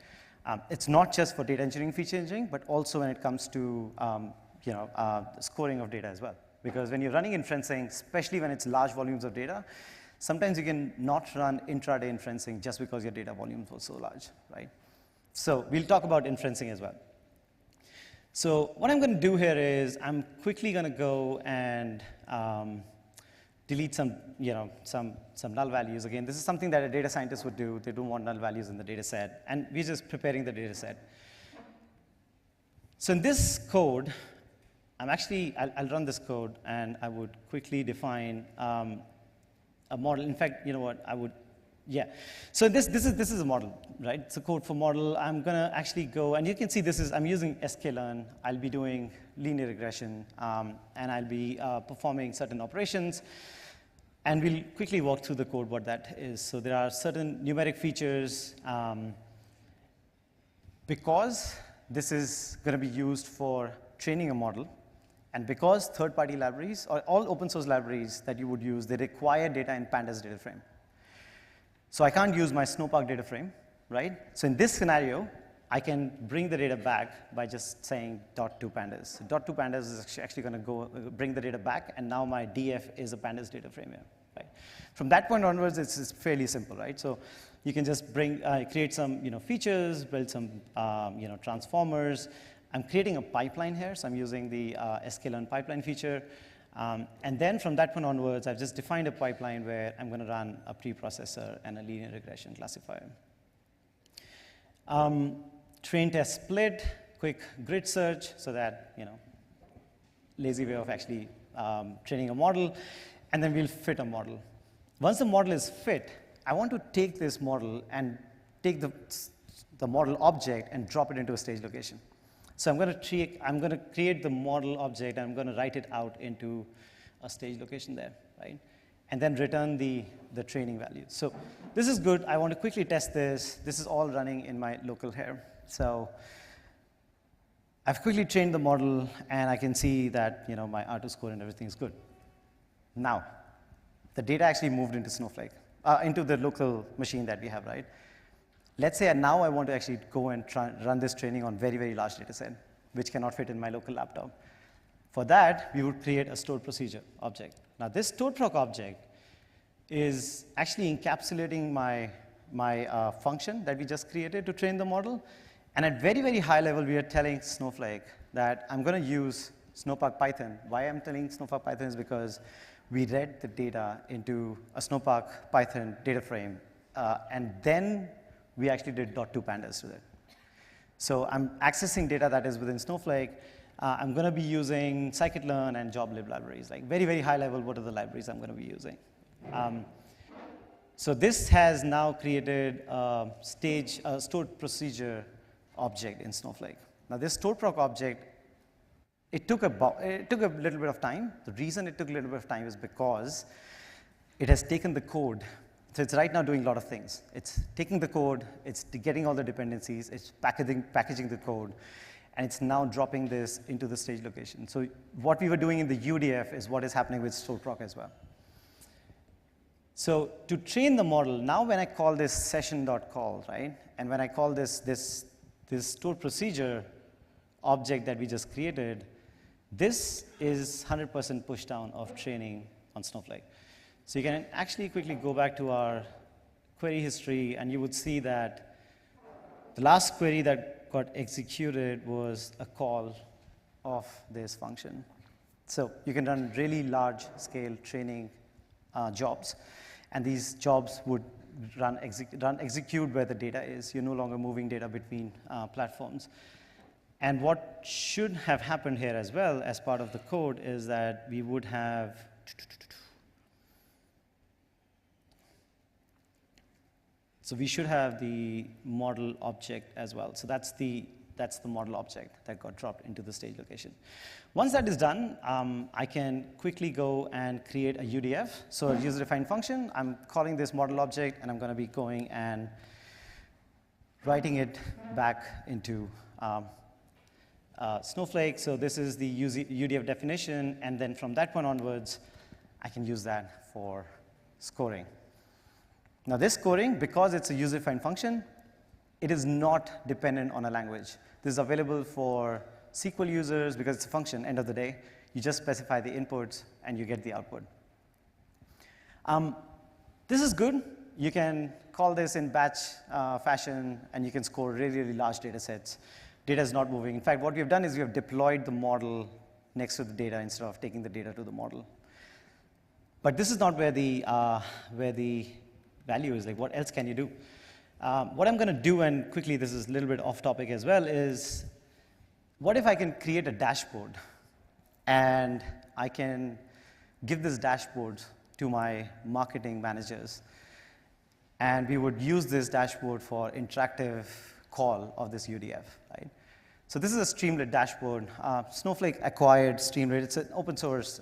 It's not just for data engineering, feature engineering, but also when it comes to scoring of data as well. Because when you're running inferencing, especially when it's large volumes of data, sometimes you can not run intraday inferencing just because your data volumes were so large, right? So we'll talk about inferencing as well. So what I'm going to do here is I'm quickly going to go and delete some null values. Again, this is something that a data scientist would do. They don't want null values in the data set. And we're just preparing the data set. So in this code, I'll run this code, and I would quickly define a model. In fact, you know what? So this is a model, right? It's a code for model. I'm going to actually go, and you can see I'm using sklearn. I'll be doing linear regression, and I'll be performing certain operations. And we'll quickly walk through the code, what that is. So there are certain numeric features. Because this is going to be used for training a model, and because third-party libraries, or all open source libraries that you would use, they require data in pandas data frame. So I can't use my Snowpark data frame, right? So in this scenario, I can bring the data back by just saying .2pandas. .2pandas is actually going to go bring the data back, and now my DF is a pandas data frame here. Right? From that point onwards, it's fairly simple, right? So you can just create some features, build some transformers. I'm creating a pipeline here, so I'm using the sklearn pipeline feature. And then from that point onwards, I've just defined a pipeline where I'm going to run a preprocessor and a linear regression classifier. Train test split, quick grid search, so that, lazy way of actually training a model. And then we'll fit a model. Once the model is fit, I want to take this model and take the model object and drop it into a stage location. So I'm going to create the model object, and I'm going to write it out into a stage location there, right? And then return the training value. So this is good. I want to quickly test this. This is all running in my local here. So I've quickly trained the model, and I can see that my R2 score and everything is good. Now, the data actually moved into Snowflake, into the local machine that we have, right? Let's say now I want to actually go and run this training on very, very large data set, which cannot fit in my local laptop. For that, we would create a stored procedure object. Now, this stored proc object is actually encapsulating my function that we just created to train the model. And at very, very high level, we are telling Snowflake that I'm going to use Snowpark Python. Why I'm telling Snowpark Python is because we read the data into a Snowpark Python data frame, and then we actually did .2pandas to it. So I'm accessing data that is within Snowflake. I'm going to be using scikit-learn and joblib libraries. Like very, very high level, what are the libraries I'm going to be using? So this has now created a stored procedure object in Snowflake. Now this stored proc object, it took a little bit of time. The reason it took a little bit of time is because it has taken the code. So it's right now doing a lot of things. It's taking the code, it's getting all the dependencies, it's packaging the code, and it's now dropping this into the stage location. So what we were doing in the UDF is what is happening with stored proc as well. So to train the model, now when I call this session.call, right, and when I call this stored procedure object that we just created, this is 100% push down of training on Snowflake. So you can actually quickly go back to our query history, and you would see that the last query that got executed was a call of this function. So you can run really large scale training jobs, and these jobs would execute where the data is. You're no longer moving data between platforms. And what should have happened here as well as part of the code is that we would have we should have the model object as well. So that's the model object that got dropped into the stage location. Once that is done, I can quickly go and create a UDF. So a user-defined function. I'm calling this model object, and I'm going to be going and writing it back into Snowflake. So this is the UDF definition, and then from that point onwards, I can use that for scoring. Now this scoring, because it's a user-defined function, it is not dependent on a language. This is available for SQL users because it's a function, end of the day. You just specify the inputs, and you get the output. This is good. You can call this in batch fashion, and you can score really, really large data sets. Data is not moving. In fact, what we have done is we have deployed the model next to the data instead of taking the data to the model. But this is not where the value is. Like, what else can you do? What I'm going to do, and quickly, this is a little bit off topic as well, is what if I can create a dashboard, and I can give this dashboard to my marketing managers, and we would use this dashboard for interactive call of this UDF, right? So this is a Streamlit dashboard. Snowflake acquired Streamlit. It's an open source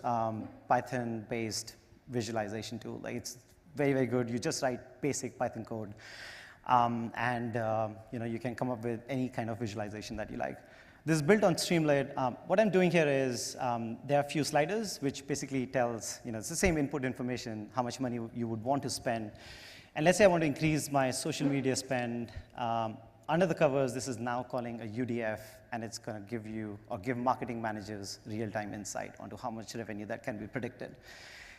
Python-based visualization tool. Like, it's very, very good. You just write basic Python code, and you can come up with any kind of visualization that you like. This is built on Streamlit. What I'm doing here is there are a few sliders, which basically tells, it's the same input information, how much money you would want to spend. And let's say I want to increase my social media spend. under the covers, this is now calling a UDF, and it's going to give you, or give marketing managers real-time insight onto how much revenue that can be predicted.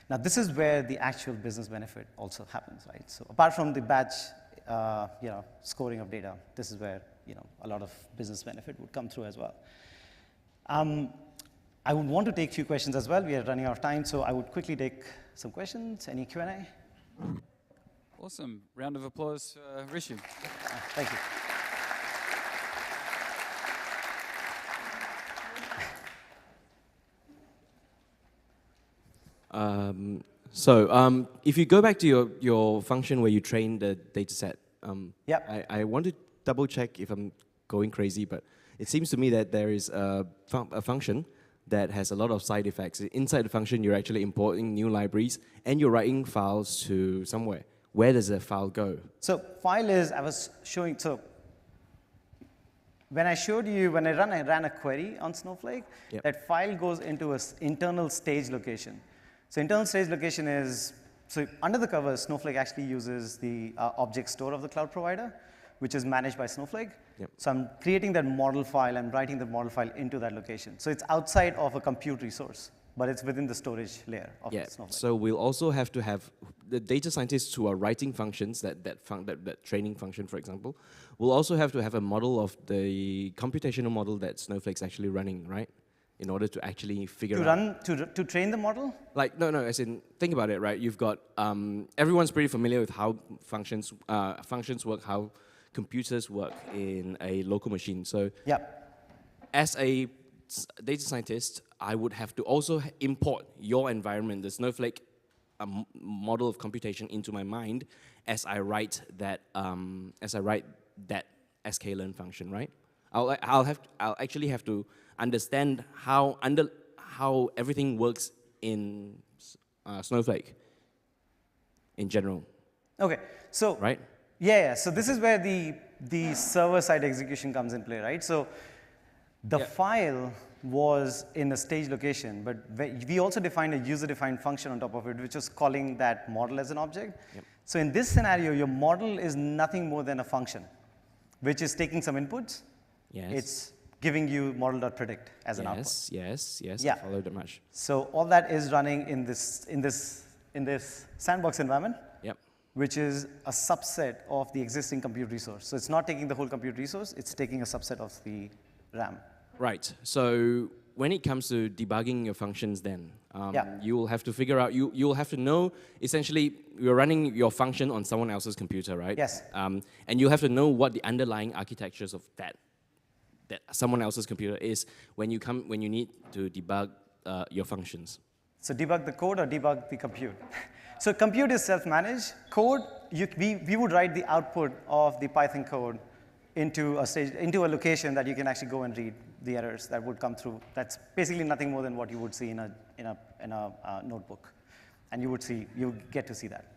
Now, this is where the actual business benefit also happens, right? So apart from the batch, scoring of data, this is where, a lot of business benefit would come through as well. I would want to take a few questions as well. We are running out of time, so I would quickly take some questions. Any Q&A? Awesome. Round of applause for Rishu. Thank you. If you go back to your function where you train the data set, I want to double check if I'm going crazy, but it seems to me that there is a function that has a lot of side effects. Inside the function, you're actually importing new libraries and you're writing files to somewhere. Where does the file go? So file is, I was showing, so when I showed you, when I ran a query on Snowflake, that file goes into an internal stage location. So internal stage location is, so under the covers, Snowflake actually uses the object store of the cloud provider, which is managed by Snowflake. So I'm creating that model file, I'm writing the model file into that location. So it's outside of a compute resource, but it's within the storage layer of Snowflake. So we'll also have to have the data scientists who are writing functions, that training function, for example, will also have to have a model of the computational model that Snowflake's actually running, right? In order to actually figure out. To train the model? Like, no, as in, think about it, right? You've got, everyone's pretty familiar with how functions work, how computers work in a local machine. So as a data scientist, I would have to also import your environment, the Snowflake model of computation into my mind as I write that sklearn function, right? I'll actually have to understand how everything works in Snowflake in general. Okay, so right? Yeah. So this is where the server-side execution comes in play, right? So the file was in a stage location, but we also defined a user-defined function on top of it, which is calling that model as an object. So in this scenario, your model is nothing more than a function, which is taking some inputs. It's giving you model.predict as an output. Yes, I followed it much. So all that is running in this sandbox environment, which is a subset of the existing compute resource. So it's not taking the whole compute resource, it's taking a subset of the RAM. Right. So when it comes to debugging your functions then, you will have to figure out, you'll have to know, essentially, you're running your function on someone else's computer, right? Yes. And you'll have to know what the underlying architectures of that someone else's computer is when you need to debug your functions. So debug the code or debug the compute? So compute is self-managed. Code, we would write the output of the Python code into a location that you can actually go and read the errors that would come through. That's basically nothing more than what you would see in a notebook, and you get to see that.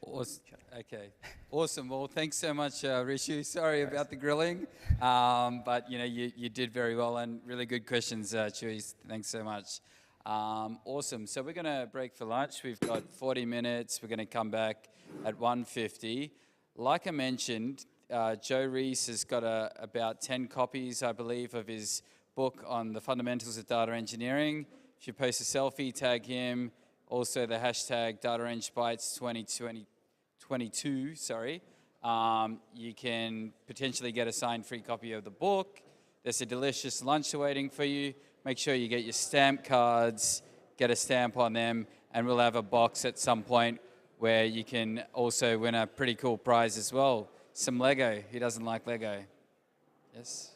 Awesome. Okay. Awesome. Well, thanks so much, Rishu. Sorry about the grilling, but you did very well and really good questions, Chewy. Thanks so much. Awesome. So we're going to break for lunch. We've got 40 minutes. We're going to come back at 1:50. Like I mentioned, Joe Reese has got about 10 copies, I believe, of his book on the fundamentals of data engineering. If you post a selfie, tag him. Also the hashtag DataEngBytes 2022, you can potentially get a signed free copy of the book. There's a delicious lunch awaiting for you. Make sure you get your stamp cards, get a stamp on them, and we'll have a box at some point where you can also win a pretty cool prize as well. Some Lego. Who doesn't like Lego? Yes?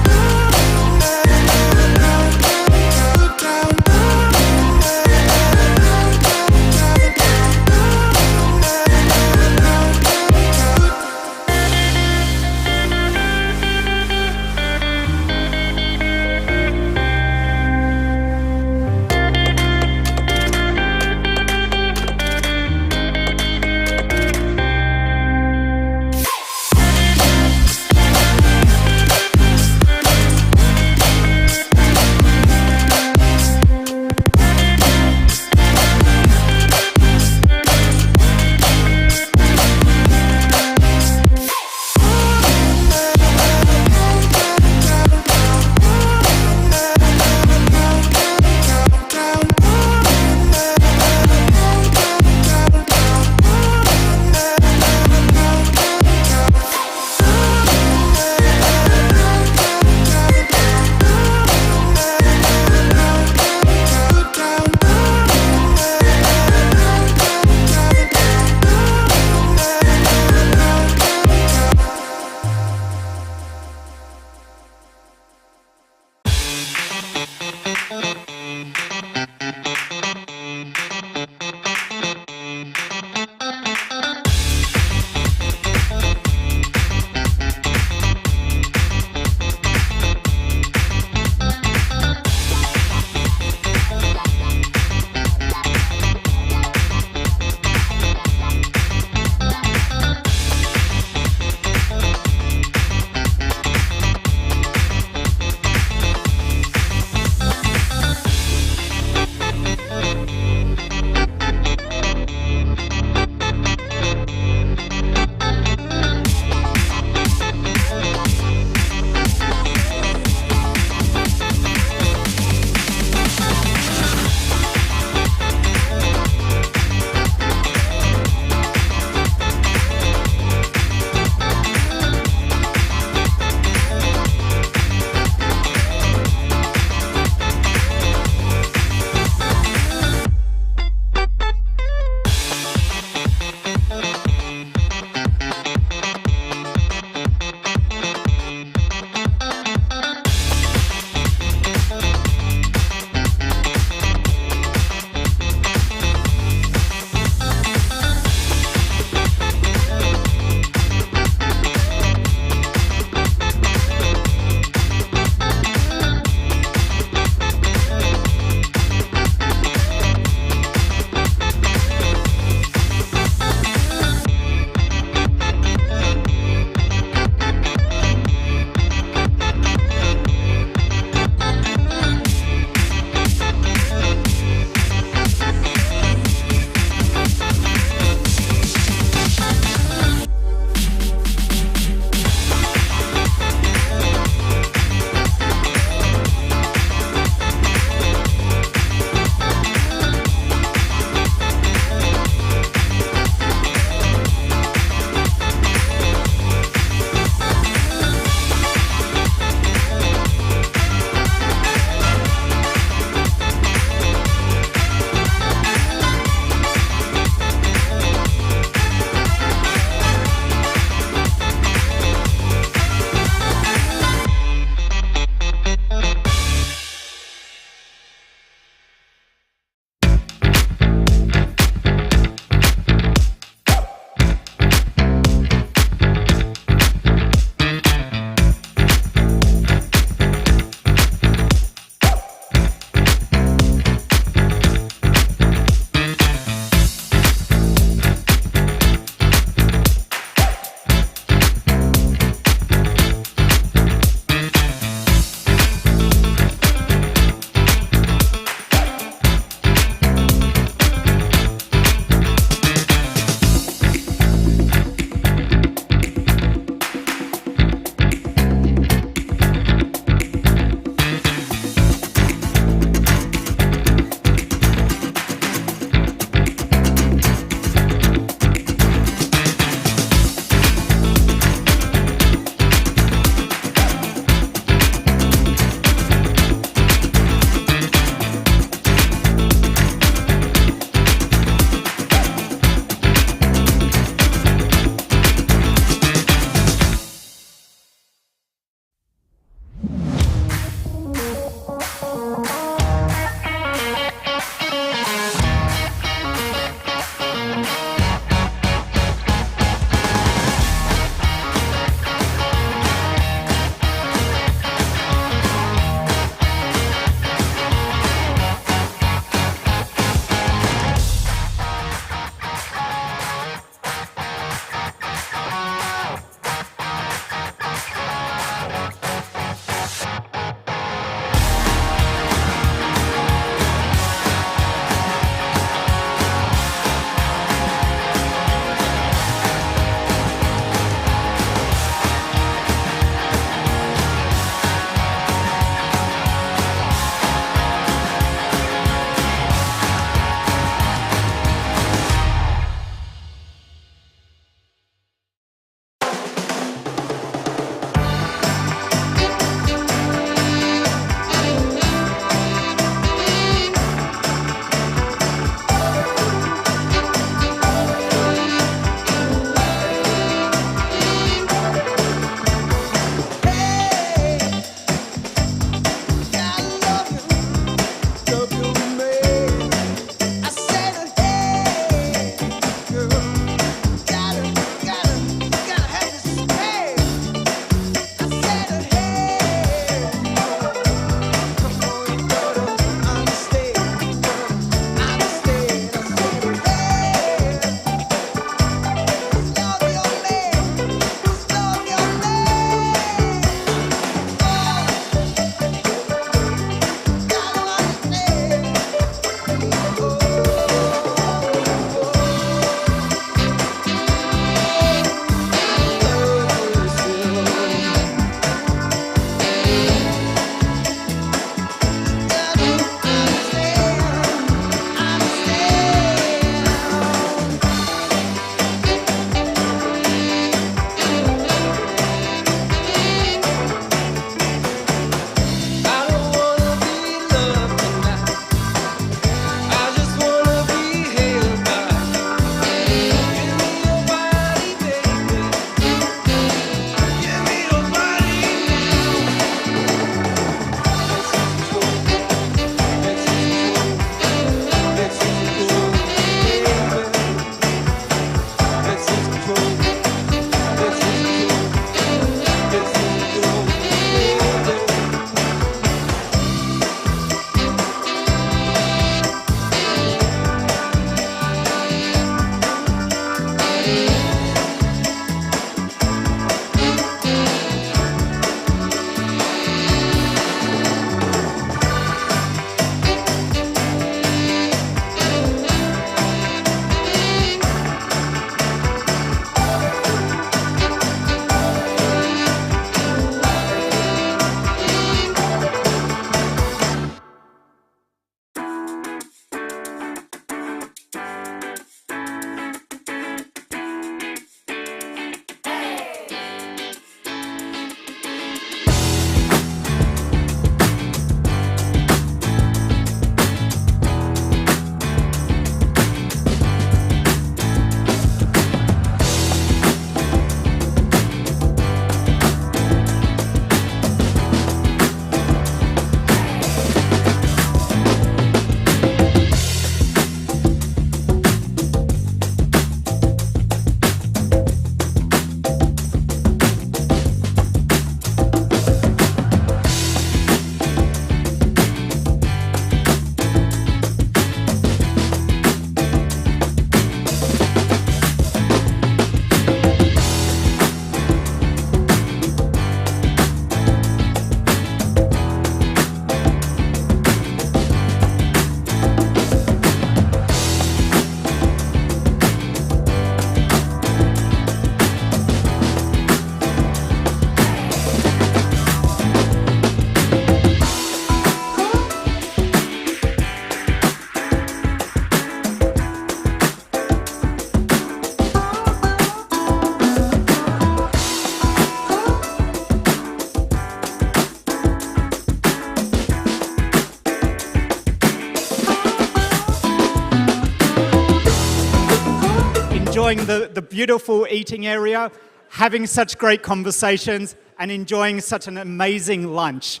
enjoying the beautiful eating area, having such great conversations, and enjoying such an amazing lunch.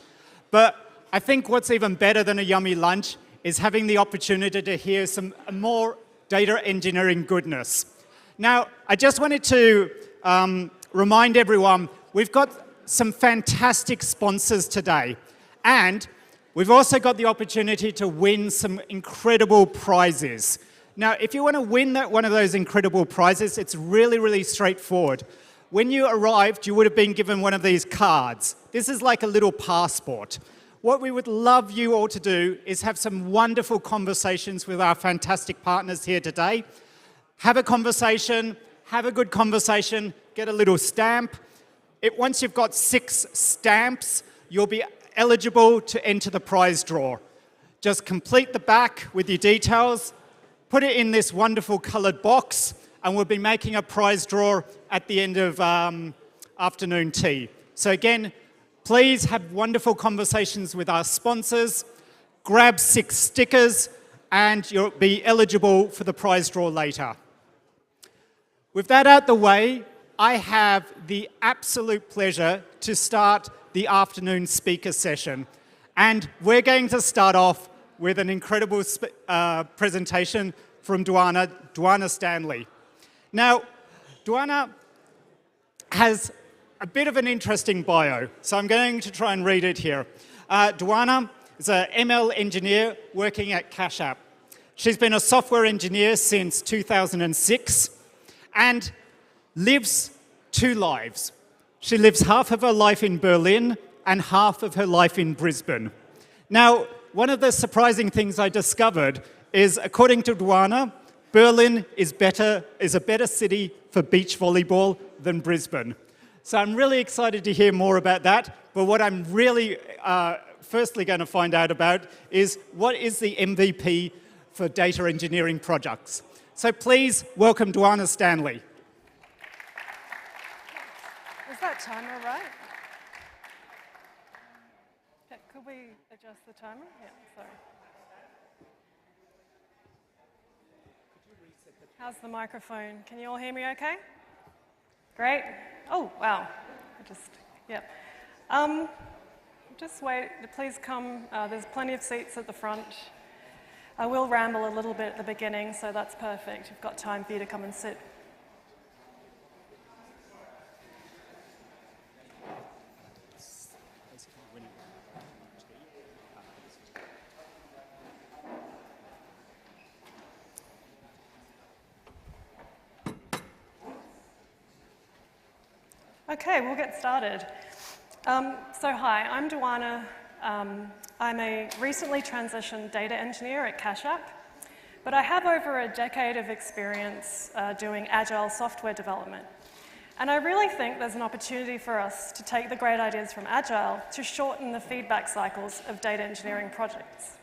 But I think what's even better than a yummy lunch is having the opportunity to hear some more data engineering goodness. Now, I just wanted to remind everyone, we've got some fantastic sponsors today, and we've also got the opportunity to win some incredible prizes. Now, if you want to win one of those incredible prizes, it's really, really straightforward. When you arrived, you would have been given one of these cards. This is like a little passport. What we would love you all to do is have some wonderful conversations with our fantastic partners here today. Have a conversation, have a good conversation, get a little stamp. Once you've got 6 stamps, you'll be eligible to enter the prize draw. Just complete the back with your details, put it in this wonderful coloured box, and we'll be making a prize draw at the end of afternoon tea. So again, please have wonderful conversations with our sponsors, grab 6 stickers, and you'll be eligible for the prize draw later. With that out the way, I have the absolute pleasure to start the afternoon speaker session. And we're going to start off with an incredible presentation from Duana Stanley. Now, Duana has a bit of an interesting bio, so I'm going to try and read it here. Duana is an ML engineer working at Cash App. She's been a software engineer since 2006 and lives 2 lives. She lives half of her life in Berlin and half of her life in Brisbane. Now, one of the surprising things I discovered is, according to Duana, Berlin is a better city for beach volleyball than Brisbane. So I'm really excited to hear more about that. But what I'm really firstly going to find out about is what is the MVP for data engineering projects. So please welcome Duana Stanley. Is that timer right? Okay, could we adjust the timer? Yeah, sorry. How's the microphone? Can you all hear me okay? Great. Oh, wow. Yep. Just wait, please come. There's plenty of seats at the front. I will ramble a little bit at the beginning, so that's perfect. You've got time for you to come and sit. Okay, we'll get started. So hi, I'm Duana. I'm a recently transitioned data engineer at Cash App, but I have over a decade of experience doing agile software development. And I really think there's an opportunity for us to take the great ideas from agile to shorten the feedback cycles of data engineering projects.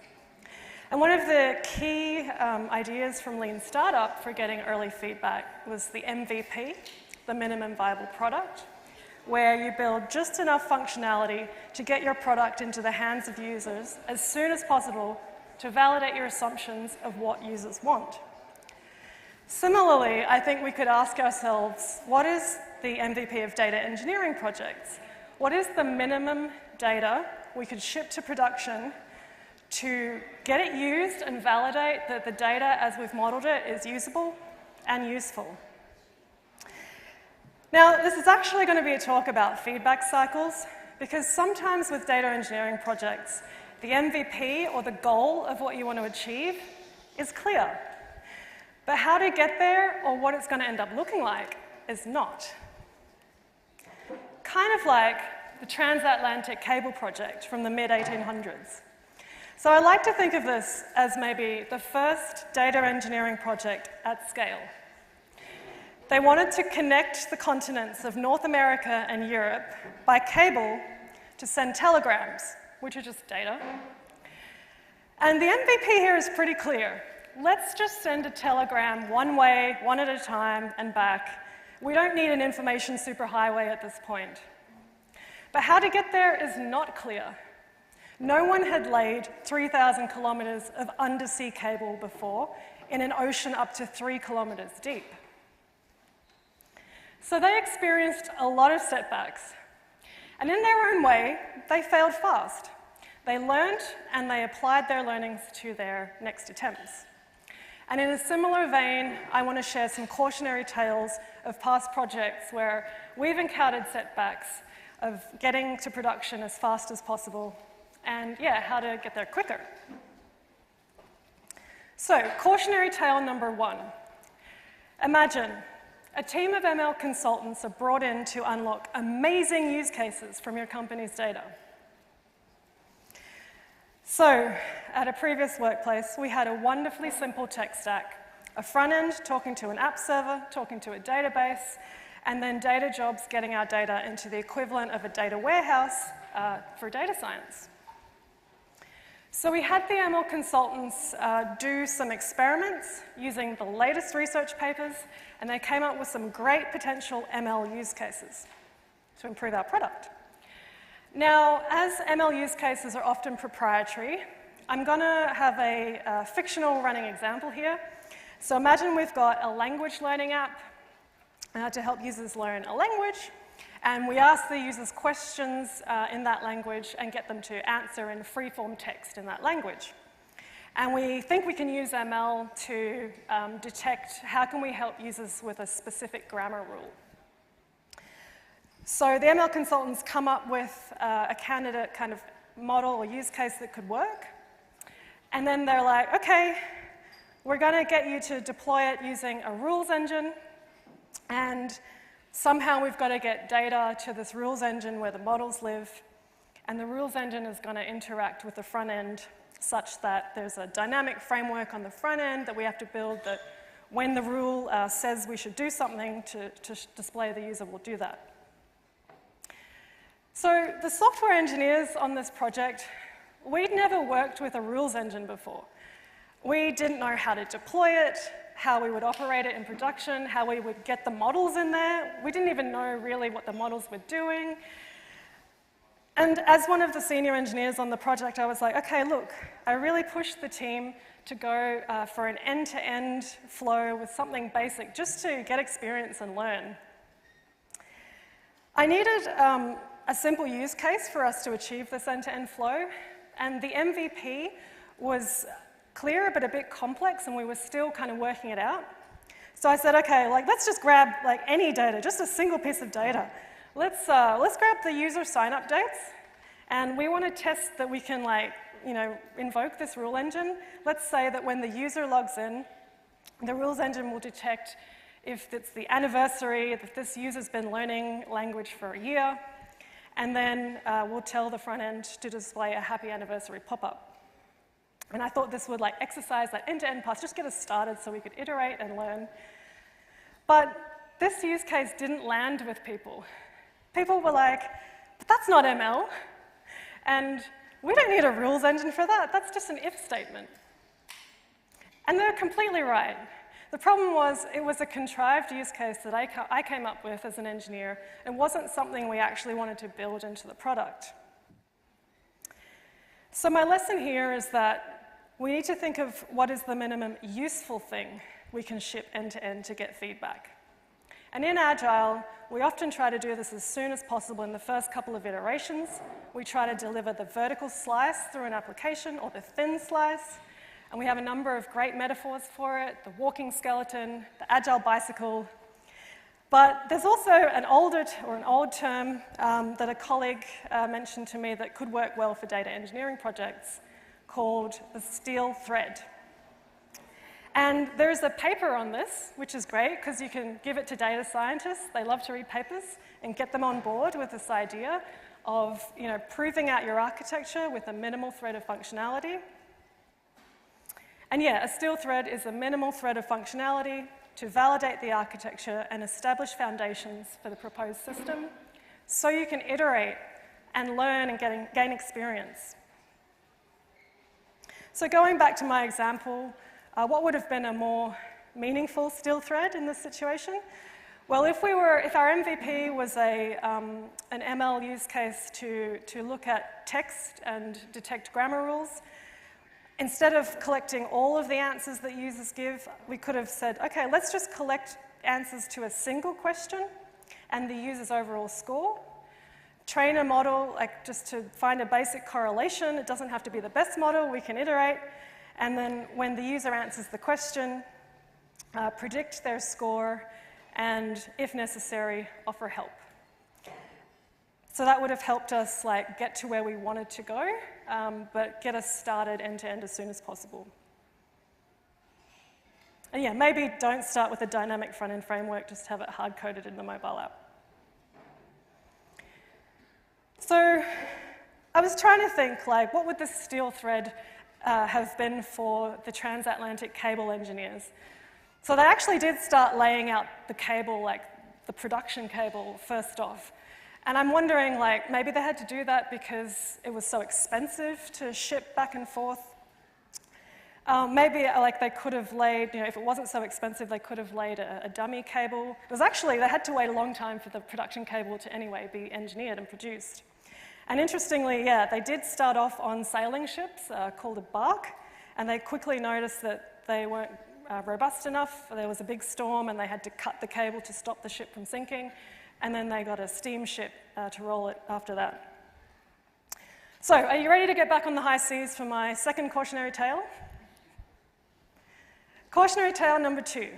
And one of the key ideas from Lean Startup for getting early feedback was the MVP, the minimum viable product, where you build just enough functionality to get your product into the hands of users as soon as possible to validate your assumptions of what users want. Similarly, I think we could ask ourselves, what is the MVP of data engineering projects? What is the minimum data we could ship to production to get it used and validate that the data as we've modeled it is usable and useful? Now, this is actually going to be a talk about feedback cycles, because sometimes with data engineering projects, the MVP or the goal of what you want to achieve is clear. But how to get there or what it's going to end up looking like is not. Kind of like the transatlantic cable project from the mid-1800s. So I like to think of this as maybe the first data engineering project at scale. They wanted to connect the continents of North America and Europe by cable to send telegrams, which are just data. And the MVP here is pretty clear. Let's just send a telegram one way, one at a time, and back. We don't need an information superhighway at this point. But how to get there is not clear. No one had laid 3,000 kilometers of undersea cable before in an ocean up to 3 kilometers deep. So they experienced a lot of setbacks. And in their own way, they failed fast. They learned and they applied their learnings to their next attempts. And in a similar vein, I want to share some cautionary tales of past projects where we've encountered setbacks of getting to production as fast as possible and, yeah, how to get there quicker. So, cautionary tale number 1. Imagine a team of ML consultants are brought in to unlock amazing use cases from your company's data. So, at a previous workplace, we had a wonderfully simple tech stack. A front end talking to an app server, talking to a database, and then data jobs getting our data into the equivalent of a data warehouse for data science. So we had the ML consultants do some experiments using the latest research papers, and they came up with some great potential ML use cases to improve our product. Now, as ML use cases are often proprietary, I'm going to have a fictional running example here. So imagine we've got a language learning app to help users learn a language, and we ask the users questions in that language and get them to answer in free-form text in that language. And we think we can use ML to detect how can we help users with a specific grammar rule. So the ML consultants come up with a candidate kind of model or use case that could work. And then they're like, okay, we're going to get you to deploy it using a rules engine. And somehow we've got to get data to this rules engine where the models live. And the rules engine is going to interact with the front end such that there's a dynamic framework on the front end that we have to build that when the rule says we should do something to display the user will do that. So the software engineers on this project, we'd never worked with a rules engine before. We didn't know how to deploy it, how we would operate it in production, how we would get the models in there. We didn't even know really what the models were doing. And as one of the senior engineers on the project, I was like, okay, look, I really pushed the team to go for an end-to-end flow with something basic, just to get experience and learn. I needed a simple use case for us to achieve this end-to-end flow, and the MVP was clear but a bit complex, and we were still kind of working it out. So I said, okay, let's just grab any data, just a single piece of data. Let's grab the user sign-up dates, and we want to test that we can invoke this rule engine. Let's say that when the user logs in, the rules engine will detect if it's the anniversary, that this user's been learning language for a year, and then we'll tell the front end to display a happy anniversary pop-up. And I thought this would exercise that end-to-end path, just get us started so we could iterate and learn. But this use case didn't land with people. People were like, but that's not ML, and we don't need a rules engine for that. That's just an if statement. And they're completely right. The problem was it was a contrived use case that I came up with as an engineer. It wasn't something we actually wanted to build into the product. So my lesson here is that we need to think of what is the minimum useful thing we can ship end-to-end to get feedback. And in Agile, we often try to do this as soon as possible in the first couple of iterations. We try to deliver the vertical slice through an application or the thin slice. And we have a number of great metaphors for it, the walking skeleton, the agile bicycle. But there's also an old term that a colleague mentioned to me that could work well for data engineering projects called the steel thread. And there's a paper on this, which is great because you can give it to data scientists. They love to read papers and get them on board with this idea of proving out your architecture with a minimal thread of functionality. And yeah, a steel thread is a minimal thread of functionality to validate the architecture and establish foundations for the proposed system so you can iterate and learn and gain experience. So going back to my example, what would have been a more meaningful steel thread in this situation? Well, if our MVP was an ML use case to look at text and detect grammar rules, instead of collecting all of the answers that users give, we could have said, okay, let's just collect answers to a single question and the user's overall score. Train a model, like just to find a basic correlation. It doesn't have to be the best model, we can iterate. And then when the user answers the question, predict their score, and if necessary, offer help. So that would have helped us like get to where we wanted to go, but get us started end-to-end as soon as possible. And yeah, maybe don't start with a dynamic front-end framework, just have it hard-coded in the mobile app. So I was trying to think, like, what would the steel thread have been for the transatlantic cable engineers? So they actually did start laying out the cable, like the production cable, first off. And I'm wondering, like, maybe they had to do that because it was so expensive to ship back and forth. Maybe like they could have laid, if it wasn't so expensive, they could have laid a dummy cable. It was actually, they had to wait a long time for the production cable to anyway be engineered and produced. And interestingly, yeah, they did start off on sailing ships called a bark, and they quickly noticed that they weren't robust enough. There was a big storm and they had to cut the cable to stop the ship from sinking, and then they got a steamship to roll it after that. So, are you ready to get back on the high seas for my second cautionary tale? Cautionary tale number 2.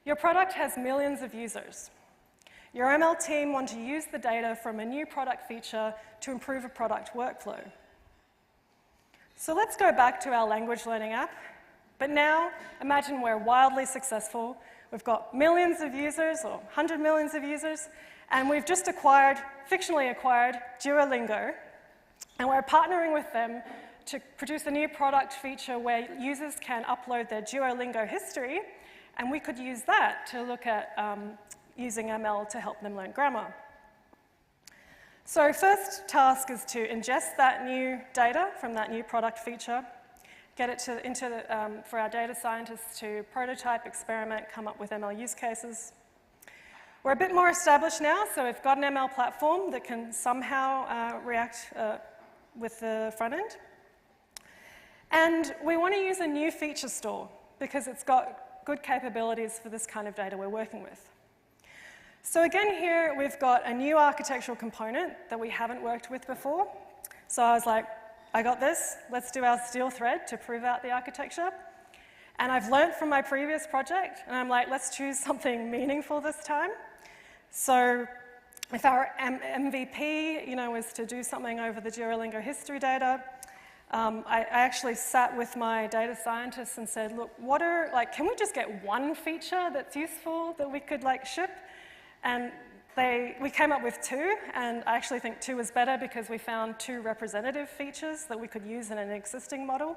Your product has millions of users. Your ML team want to use the data from a new product feature to improve a product workflow. So let's go back to our language learning app. But now, imagine we're wildly successful. We've got millions of users, or 100 millions of users, and we've just fictionally acquired Duolingo, and we're partnering with them to produce a new product feature where users can upload their Duolingo history, and we could use that to look at using ML to help them learn grammar. So first task is to ingest that new data from that new product feature, get it for our data scientists to prototype, experiment, come up with ML use cases. We're a bit more established now, so we've got an ML platform that can somehow react with the front end. And we want to use a new feature store because it's got good capabilities for this kind of data we're working with. So again here, we've got a new architectural component that we haven't worked with before. So I was like, I got this. Let's do our steel thread to prove out the architecture. And I've learned from my previous project, and I'm like, let's choose something meaningful this time. So if our MVP, was to do something over the Duolingo history data, I actually sat with my data scientists and said, look, can we just get one feature that's useful that we could ship? And we came up with 2, and I actually think 2 is better because we found 2 representative features that we could use in an existing model.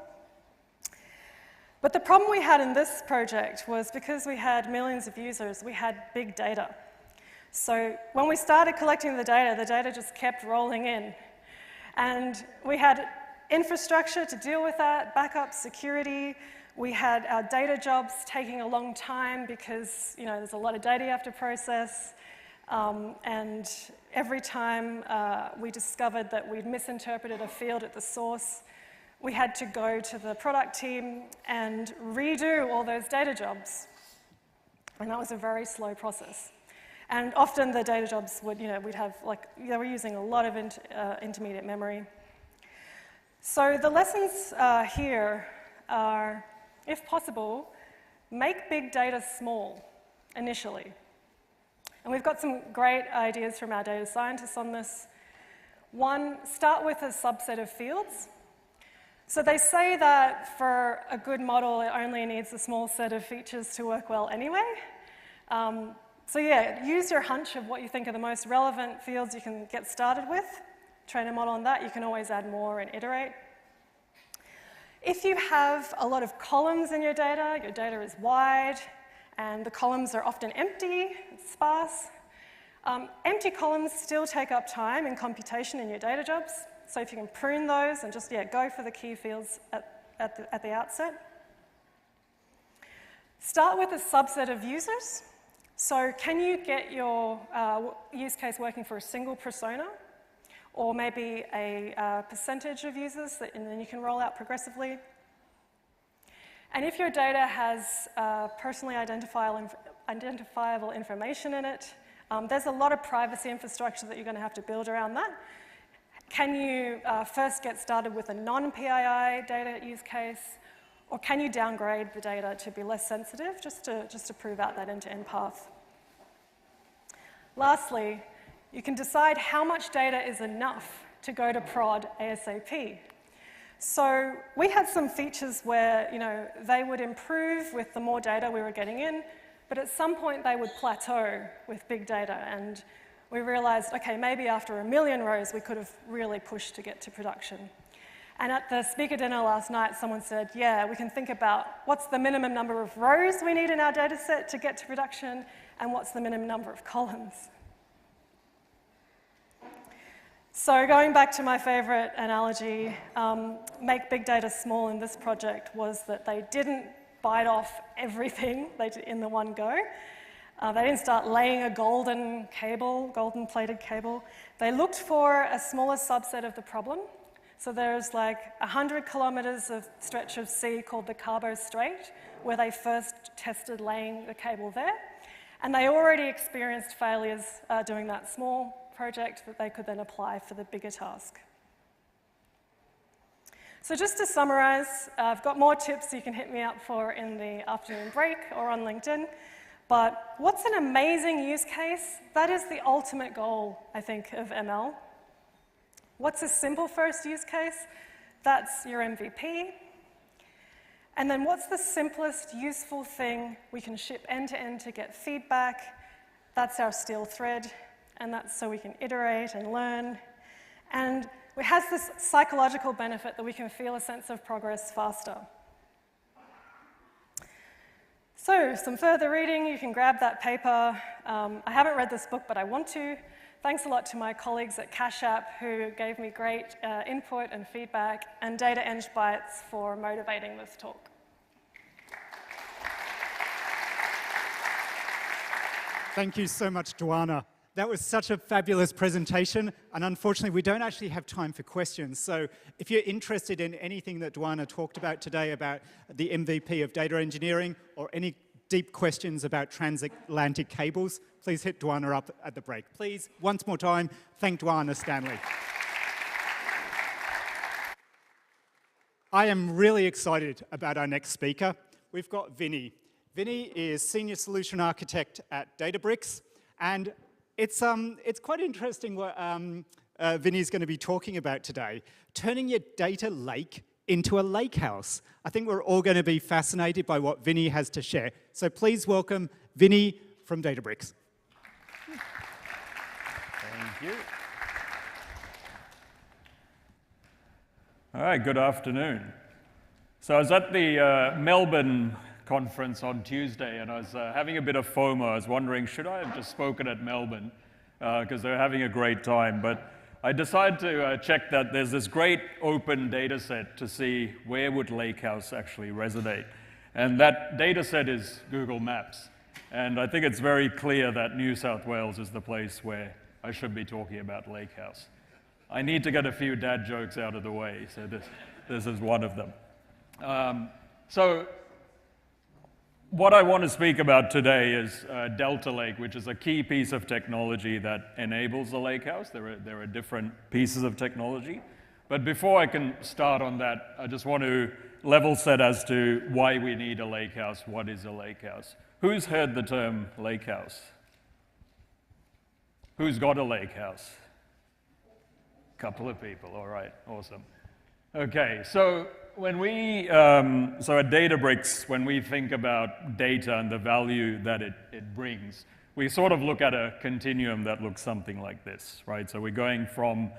But the problem we had in this project was because we had millions of users, we had big data. So when we started collecting the data just kept rolling in. And we had infrastructure to deal with that, backup, security. We had our data jobs taking a long time because there's a lot of data you have to process. And every time we discovered that we'd misinterpreted a field at the source, we had to go to the product team and redo all those data jobs. And that was a very slow process. And often the data jobs would, we'd have they were using a lot of intermediate memory. So the lessons here are, if possible, make big data small initially. And we've got some great ideas from our data scientists on this. 1, start with a subset of fields. So they say that for a good model, it only needs a small set of features to work well anyway. So yeah, use your hunch of what you think are the most relevant fields you can get started with. Train a model on that. You can always add more and iterate. If you have a lot of columns in your data is wide, and the columns are often empty, it's sparse. Empty columns still take up time in computation in your data jobs. So if you can prune those and just go for the key fields at the outset. Start with a subset of users. So can you get your use case working for a single persona? Or maybe a percentage of users, and then you can roll out progressively. And if your data has personally identifiable information in it, There's a lot of privacy infrastructure that you're going to have to build around that. Can you first get started with a non-PII data use case, or can you downgrade the data to be less sensitive just to prove out that end-to-end path? Lastly, you can decide how much data is enough to go to prod ASAP. So we had some features where, they would improve with the more data we were getting in, but at some point they would plateau with big data, and we realized, okay, maybe after 1 million rows we could have really pushed to get to production. And at the speaker dinner last night, someone said, yeah, we can think about what's the minimum number of rows we need in our data set to get to production, and what's the minimum number of columns. So going back to my favorite analogy, make big data small in this project was that they didn't bite off everything in the one go. They didn't start laying a golden plated cable. They looked for a smaller subset of the problem. So there's like 100 kilometers of stretch of sea called the Cabo Strait, where they first tested laying the cable there. And they already experienced failures doing that small project that they could then apply for the bigger task. So just to summarize, I've got more tips you can hit me up for in the afternoon break or on LinkedIn. But what's an amazing use case? That is the ultimate goal, I think, of ML. What's a simple first use case? That's your MVP. And then what's the simplest useful thing we can ship end-to-end to get feedback? That's our steel thread, and that's so we can iterate and learn. And it has this psychological benefit that we can feel a sense of progress faster. So, some further reading, you can grab that paper. I haven't read this book, but I want to. Thanks a lot to my colleagues at Cash App who gave me great input and feedback, and DataEngBytes for motivating this talk. Thank you so much, Duana. That was such a fabulous presentation, and unfortunately we don't actually have time for questions. So if you're interested in anything that Duana talked about today about the MVP of data engineering, or any deep questions about transatlantic cables, please hit Duana up at the break. Please, once more time, thank Duana Stanley. I am really excited about our next speaker. We've got Vinny. Vinny is Senior Solution Architect at Databricks, and it's quite interesting what Vinny's going to be talking about today, turning your data lake into a lake house. I think we're all going to be fascinated by what Vinny has to share. So please welcome Vinny from Databricks. Thank you. All right, good afternoon. So I was at the Melbourne conference on Tuesday, and I was having a bit of FOMO. I was wondering, should I have just spoken at Melbourne? Because they're having a great time. But I decided to check that there's this great open data set to see where would Lakehouse actually resonate. And that data set is Google Maps. And I think it's very clear that New South Wales is the place where I should be talking about Lakehouse. I need to get a few dad jokes out of the way, so this is one of them. So what I want to speak about today is Delta Lake, which is a key piece of technology that enables the Lakehouse. There are different pieces of technology. But before I can start on that, I just want to level set as to why we need a Lakehouse. What is a Lakehouse? Who's heard the term Lakehouse? Who's got a Lakehouse? A couple of people, all right, awesome. Okay, so when we, so at Databricks, when we think about data and the value that it brings, we sort of look at a continuum that looks something like this, right? So we're going from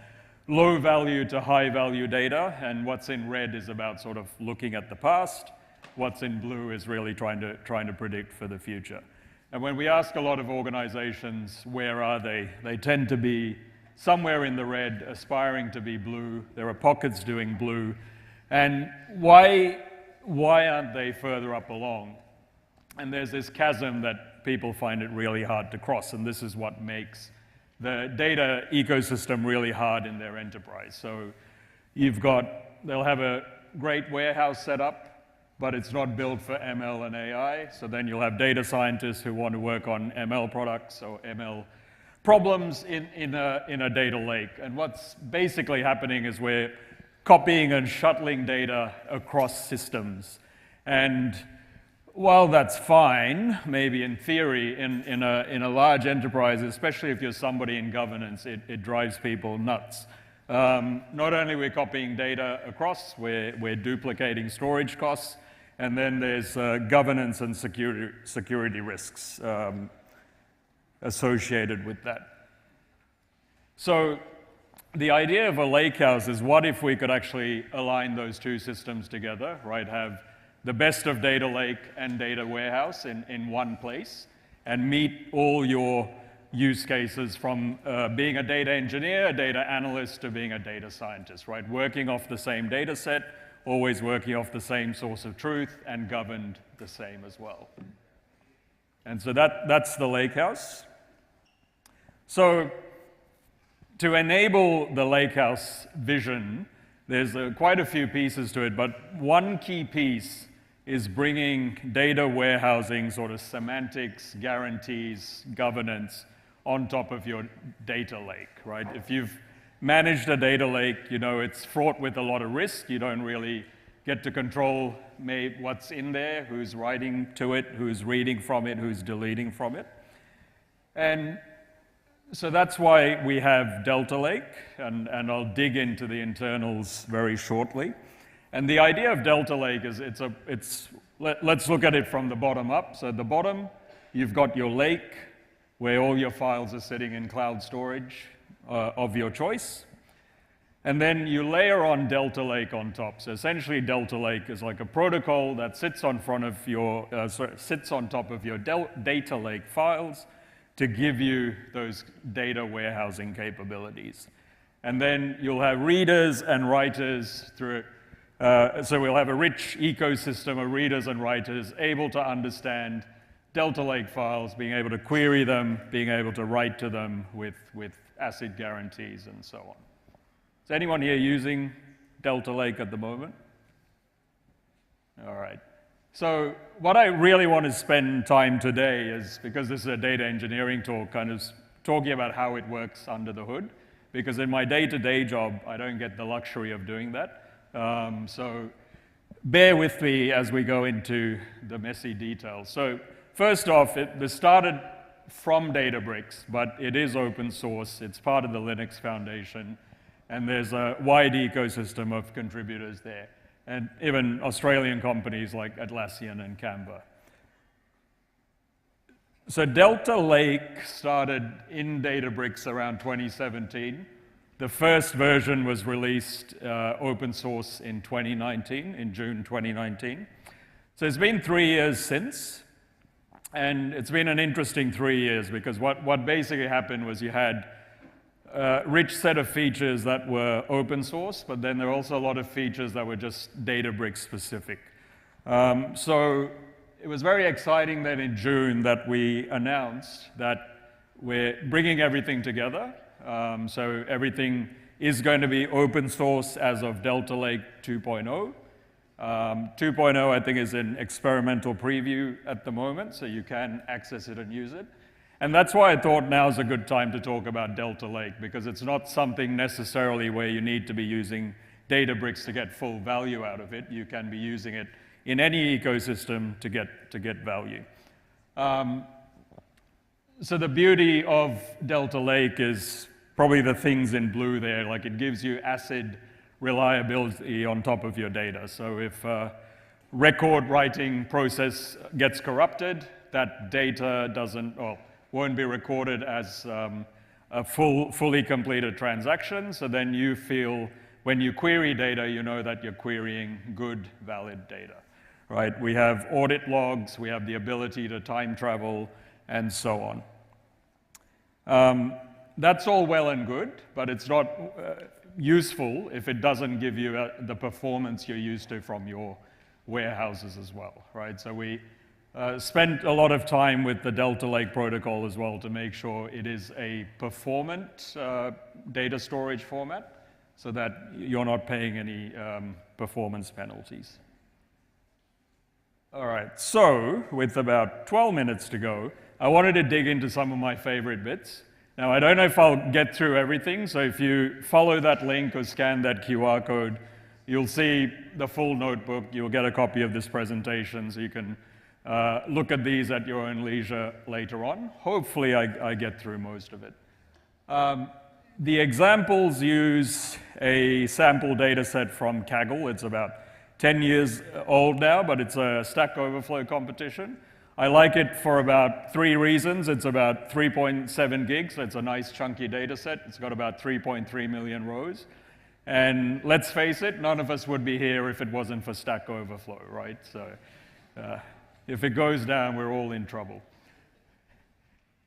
low value to high value data, and what's in red is about sort of looking at the past. What's in blue is really trying to predict for the future. And when we ask a lot of organizations, where are they? They tend to be somewhere in the red, aspiring to be blue. There are pockets doing blue. And why aren't they further up along? And there's this chasm that people find it really hard to cross, and this is what makes the data ecosystem really hard in their enterprise. So they'll have a great warehouse set up, but it's not built for ML and AI. So then you'll have data scientists who want to work on ML products or ML problems in a data lake. And what's basically happening is we're copying and shuttling data across systems. And while that's fine, maybe in theory, in a large enterprise, especially if you're somebody in governance, it drives people nuts. Not only we're copying data across, we're duplicating storage costs, and then there's governance and security risks associated with that. So the idea of a lakehouse is, what if we could actually align those two systems together, right? Have the best of data lake and data warehouse in one place, and meet all your use cases from being a data engineer, a data analyst, to being a data scientist, right? Working off the same data set, always working off the same source of truth, and governed the same as well. And so that's the lakehouse. So to enable the lakehouse vision, there's quite a few pieces to it, but one key piece is bringing data warehousing, sort of semantics, guarantees, governance on top of your data lake, right? If you've managed a data lake, you know it's fraught with a lot of risk. You don't really get to control what's in there, who's writing to it, who's reading from it, who's deleting from it. And so that's why we have Delta Lake, and I'll dig into the internals very shortly. And the idea of Delta Lake is let's look at it from the bottom up. So at the bottom, you've got your lake, where all your files are sitting in cloud storage of your choice. And then you layer on Delta Lake on top. So essentially, Delta Lake is like a protocol that sits on top of your data lake files to give you those data warehousing capabilities. And then you'll have readers and writers through. So we'll have a rich ecosystem of readers and writers able to understand Delta Lake files, being able to query them, being able to write to them with ACID guarantees and so on. Is anyone here using Delta Lake at the moment? All right. So what I really want to spend time today is, because this is a data engineering talk, kind of talking about how it works under the hood, because in my day-to-day job, I don't get the luxury of doing that. So bear with me as we go into the messy details. So first off, this started from Databricks, but it is open source. It's part of the Linux Foundation, and there's a wide ecosystem of contributors there, and even Australian companies like Atlassian and Canva. So Delta Lake started in Databricks around 2017. The first version was released open source in 2019, in June 2019. So it's been 3 years since, and it's been an interesting 3 years, because what basically happened was you had a rich set of features that were open source, but then there were also a lot of features that were just Databricks specific. So it was very exciting then in June that we announced that we're bringing everything together. So everything is going to be open source as of Delta Lake 2.0. 2.0, I think, is in experimental preview at the moment, so you can access it and use it. And that's why I thought now's a good time to talk about Delta Lake, because it's not something necessarily where you need to be using Databricks to get full value out of it. You can be using it in any ecosystem to get value. So the beauty of Delta Lake is probably the things in blue there, like it gives you ACID reliability on top of your data. So if a record writing process gets corrupted, that data won't be recorded as a fully completed transaction. So then you feel, when you query data, you know that you're querying good, valid data, right? We have audit logs, we have the ability to time travel, and so on. That's all well and good, but it's not useful if it doesn't give you the performance you're used to from your warehouses as well, right? So we spent a lot of time with the Delta Lake protocol as well to make sure it is a performant data storage format, so that you're not paying any performance penalties. All right, so with about 12 minutes to go, I wanted to dig into some of my favorite bits. Now, I don't know if I'll get through everything, so if you follow that link or scan that QR code, you'll see the full notebook. You'll get a copy of this presentation, so you can look at these at your own leisure later on. Hopefully, I get through most of it. The examples use a sample data set from Kaggle. It's about 10 years old now, but it's a Stack Overflow competition. I like it for about 3 reasons. It's about 3.7 gigs, so it's a nice chunky data set. It's got about 3.3 million rows. And let's face it, none of us would be here if it wasn't for Stack Overflow, right? So if it goes down, we're all in trouble.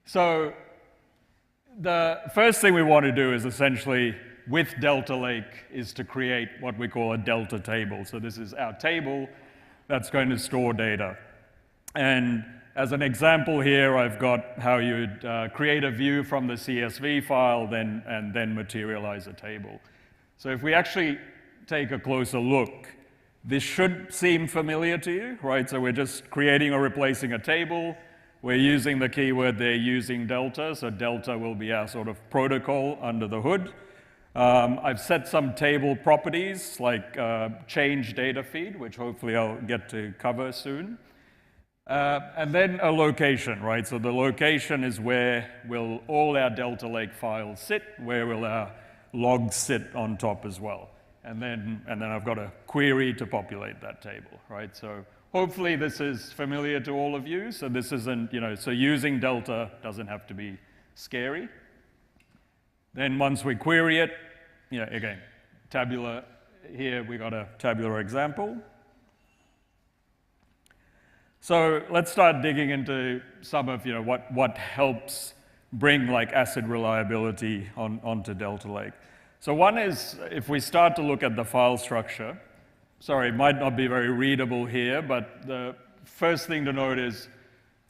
So the first thing we want to do is essentially, with Delta Lake, is to create what we call a Delta table. So this is our table that's going to store data. And as an example here, I've got how you'd create a view from the CSV file and then materialize a table. So if we actually take a closer look, this should seem familiar to you, right? So we're just creating or replacing a table. We're using the keyword there, using Delta. So Delta will be our sort of protocol under the hood. I've set some table properties like change data feed, which hopefully I'll get to cover soon. And then a location, right? So the location is where will all our Delta Lake files sit, where will our logs sit on top as well. And then I've got a query to populate that table, right? So hopefully this is familiar to all of you. So this isn't, so using Delta doesn't have to be scary. Then once we query it, again, tabular, here we got a tabular example. So let's start digging into some of what helps bring like ACID reliability onto Delta Lake. So one is, if we start to look at the file structure, sorry, it might not be very readable here, but the first thing to note is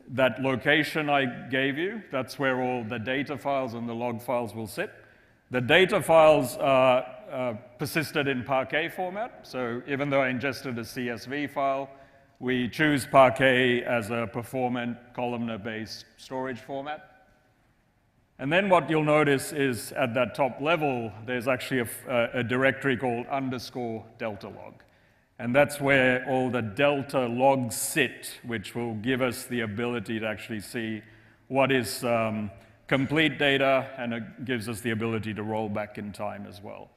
that location I gave you, that's where all the data files and the log files will sit. The data files are persisted in Parquet format, so even though I ingested a CSV file, we choose Parquet as a performant columnar-based storage format. And then what you'll notice is at that top level, there's actually a directory called _delta log. And that's where all the delta logs sit, which will give us the ability to actually see what is complete data, and it gives us the ability to roll back in time as well.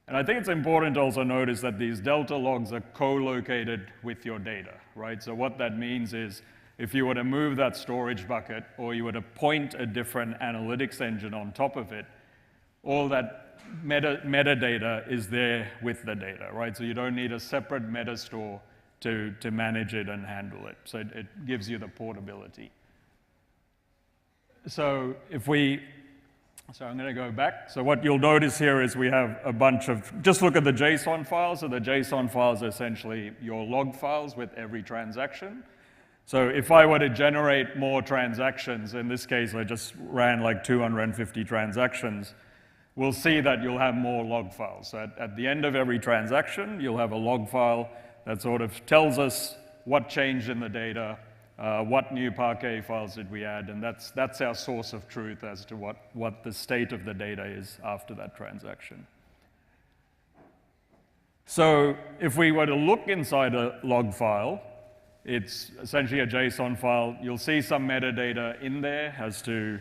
And I think it's important to also notice that these delta logs are co-located with your data, right? So what that means is if you were to move that storage bucket or you were to point a different analytics engine on top of it, all that metadata is there with the data, right? So you don't need a separate meta store to manage it and handle it. So it gives you the portability. So I'm going to go back. So what you'll notice here is we have a bunch of, just look at the JSON files. So the JSON files are essentially your log files with every transaction. So if I were to generate more transactions, in this case I just ran like 250 transactions, we'll see that you'll have more log files. So at the end of every transaction, you'll have a log file that sort of tells us what changed in the data, what new Parquet files did we add, and that's our source of truth as to what the state of the data is after that transaction. So if we were to look inside a log file, it's essentially a JSON file. You'll see some metadata in there as to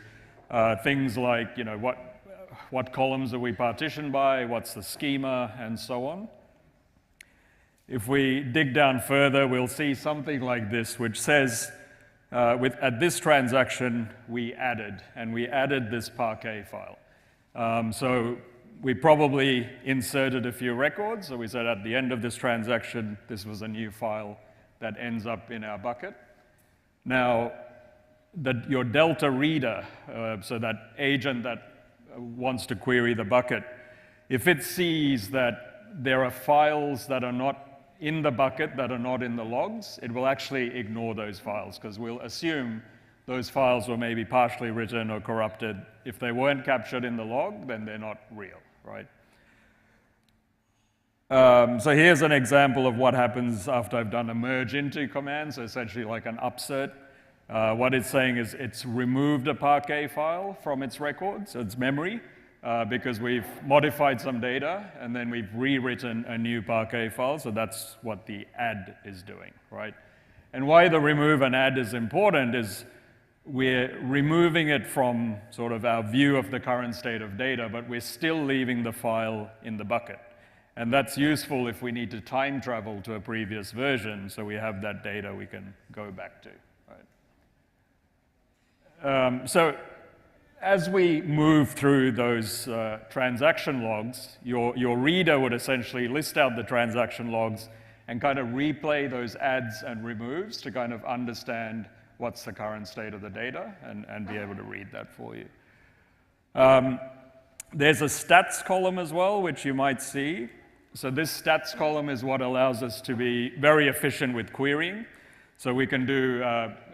things like, what columns are we partitioned by, what's the schema, and so on. If we dig down further, we'll see something like this, which says, at this transaction, we added this Parquet file. So we probably inserted a few records. So we said at the end of this transaction, this was a new file that ends up in our bucket. Now, your Delta reader, so that agent that wants to query the bucket, if it sees that there are files that are not in the bucket that are not in the logs, it will actually ignore those files because we'll assume those files were maybe partially written or corrupted. If they weren't captured in the log, then they're not real, right? So here's an example of what happens after I've done a merge into command, so essentially like an upsert. What it's saying is it's removed a Parquet file from its records, so its memory, because we've modified some data, and then we've rewritten a new Parquet file, so that's what the add is doing, right? And why the remove and add is important is we're removing it from sort of our view of the current state of data, but we're still leaving the file in the bucket. And that's useful if we need to time travel to a previous version, so we have that data we can go back to. Right? So as we move through those transaction logs, your reader would essentially list out the transaction logs and kind of replay those adds and removes to kind of understand what's the current state of the data and be able to read that for you. There's a stats column as well, which you might see. So this stats column is what allows us to be very efficient with querying. So we can do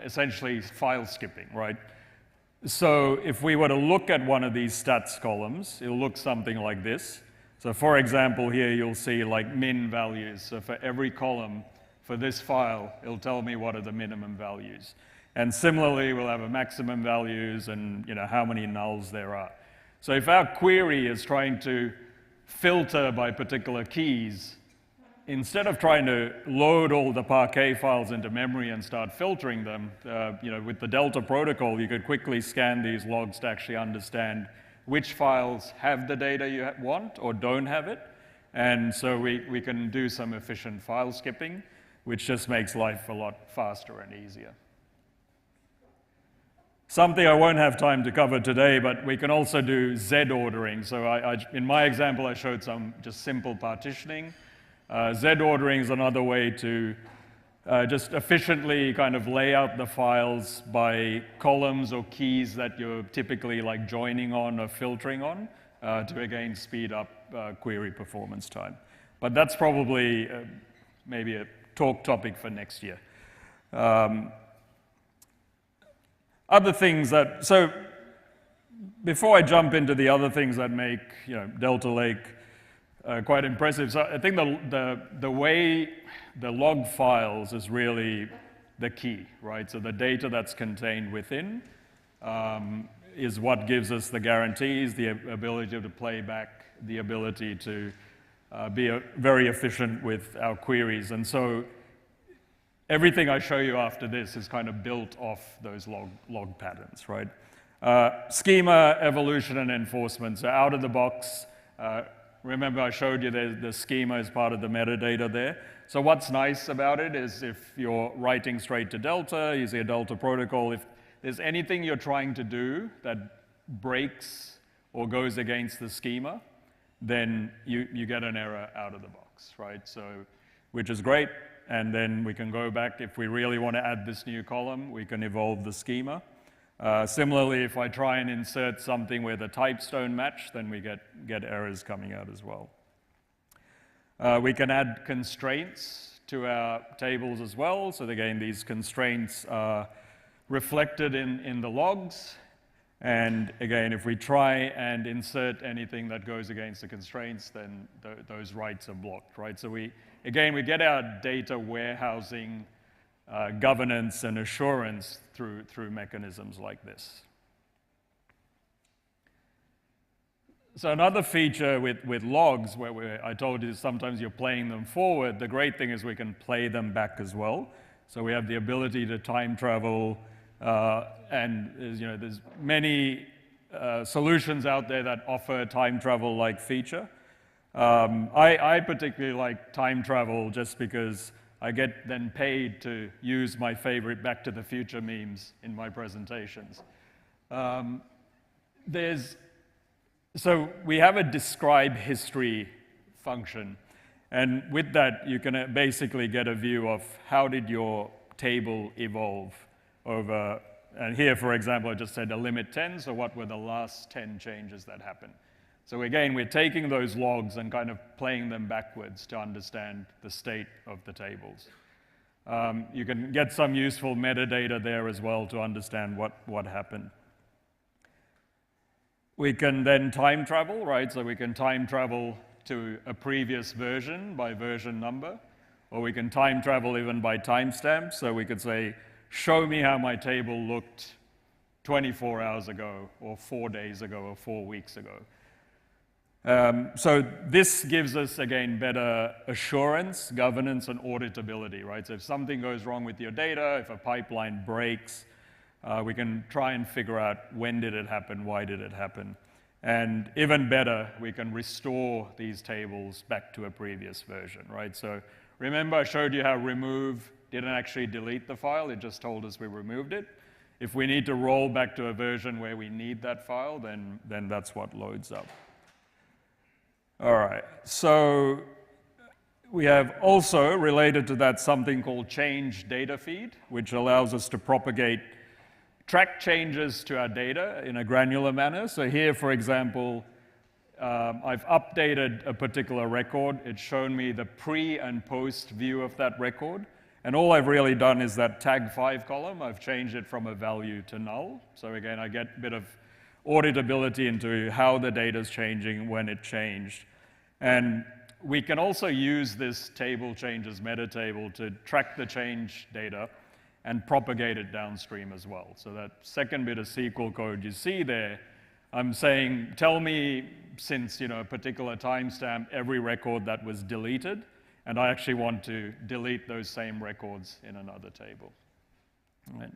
essentially file skipping, right? So if we were to look at one of these stats columns, it'll look something like this. So for example, here you'll see like min values. So for every column for this file, it'll tell me what are the minimum values. And similarly, we'll have a maximum values and how many nulls there are. So if our query is trying to filter by particular keys, instead of trying to load all the Parquet files into memory and start filtering them, with the Delta protocol, you could quickly scan these logs to actually understand which files have the data you want or don't have it. And so we can do some efficient file skipping, which just makes life a lot faster and easier. Something I won't have time to cover today, but we can also do Z ordering. So in my example, I showed some just simple partitioning. Z ordering is another way to just efficiently kind of lay out the files by columns or keys that you're typically like joining on or filtering on to again speed up query performance time. But that's probably maybe a talk topic for next year. Other things that, so before I jump into the other things that make Delta Lake quite impressive, so I think the way the log files is really the key, right? So the data that's contained within is what gives us the guarantees, the ability to play back, the ability to be very efficient with our queries. And so everything I show you after this is kind of built off those log patterns, right? Schema, evolution, and enforcement. So out of the box, remember I showed you the schema is part of the metadata there. So what's nice about it is if you're writing straight to Delta, using a Delta protocol, if there's anything you're trying to do that breaks or goes against the schema, then you get an error out of the box, right? So, which is great. And then we can go back, if we really want to add this new column, we can evolve the schema. Similarly, if I try and insert something where the types don't match, then we get errors coming out as well. We can add constraints to our tables as well. So again, these constraints are reflected in the logs. And again, if we try and insert anything that goes against the constraints, then those writes are blocked, right? So again, we get our data warehousing, governance, and assurance through mechanisms like this. So another feature with logs, where I told you sometimes you're playing them forward, the great thing is we can play them back as well. So we have the ability to time travel, and there's many solutions out there that offer time travel-like feature. I particularly like time travel just because I get then paid to use my favorite Back to the Future memes in my presentations. So we have a describe history function, and with that you can basically get a view of how did your table evolve over, and here for example I just said a limit 10, so what were the last 10 changes that happened? So again, we're taking those logs and kind of playing them backwards to understand the state of the tables. You can get some useful metadata there as well to understand what happened. We can then time travel, right? So we can time travel to a previous version by version number, or we can time travel even by timestamp. So we could say, show me how my table looked 24 hours ago, or 4 days ago, or 4 weeks ago. So this gives us, again, better assurance, governance, and auditability, right? So if something goes wrong with your data, if a pipeline breaks, we can try and figure out when did it happen, why did it happen. And even better, we can restore these tables back to a previous version, right? So remember I showed you how remove didn't actually delete the file, it just told us we removed it. If we need to roll back to a version where we need that file, then that's what loads up. All right, so we have also, related to that, something called change data feed, which allows us to propagate track changes to our data in a granular manner. So here, for example, I've updated a particular record. It's shown me the pre and post view of that record. And all I've really done is that tag 5 column. I've changed it from a value to null. So again, I get a bit of auditability into how the data is changing when it changed. And we can also use this table changes meta table to track the change data and propagate it downstream as well. So that second bit of SQL code you see there, I'm saying, tell me since a particular timestamp every record that was deleted, and I actually want to delete those same records in another table. Right.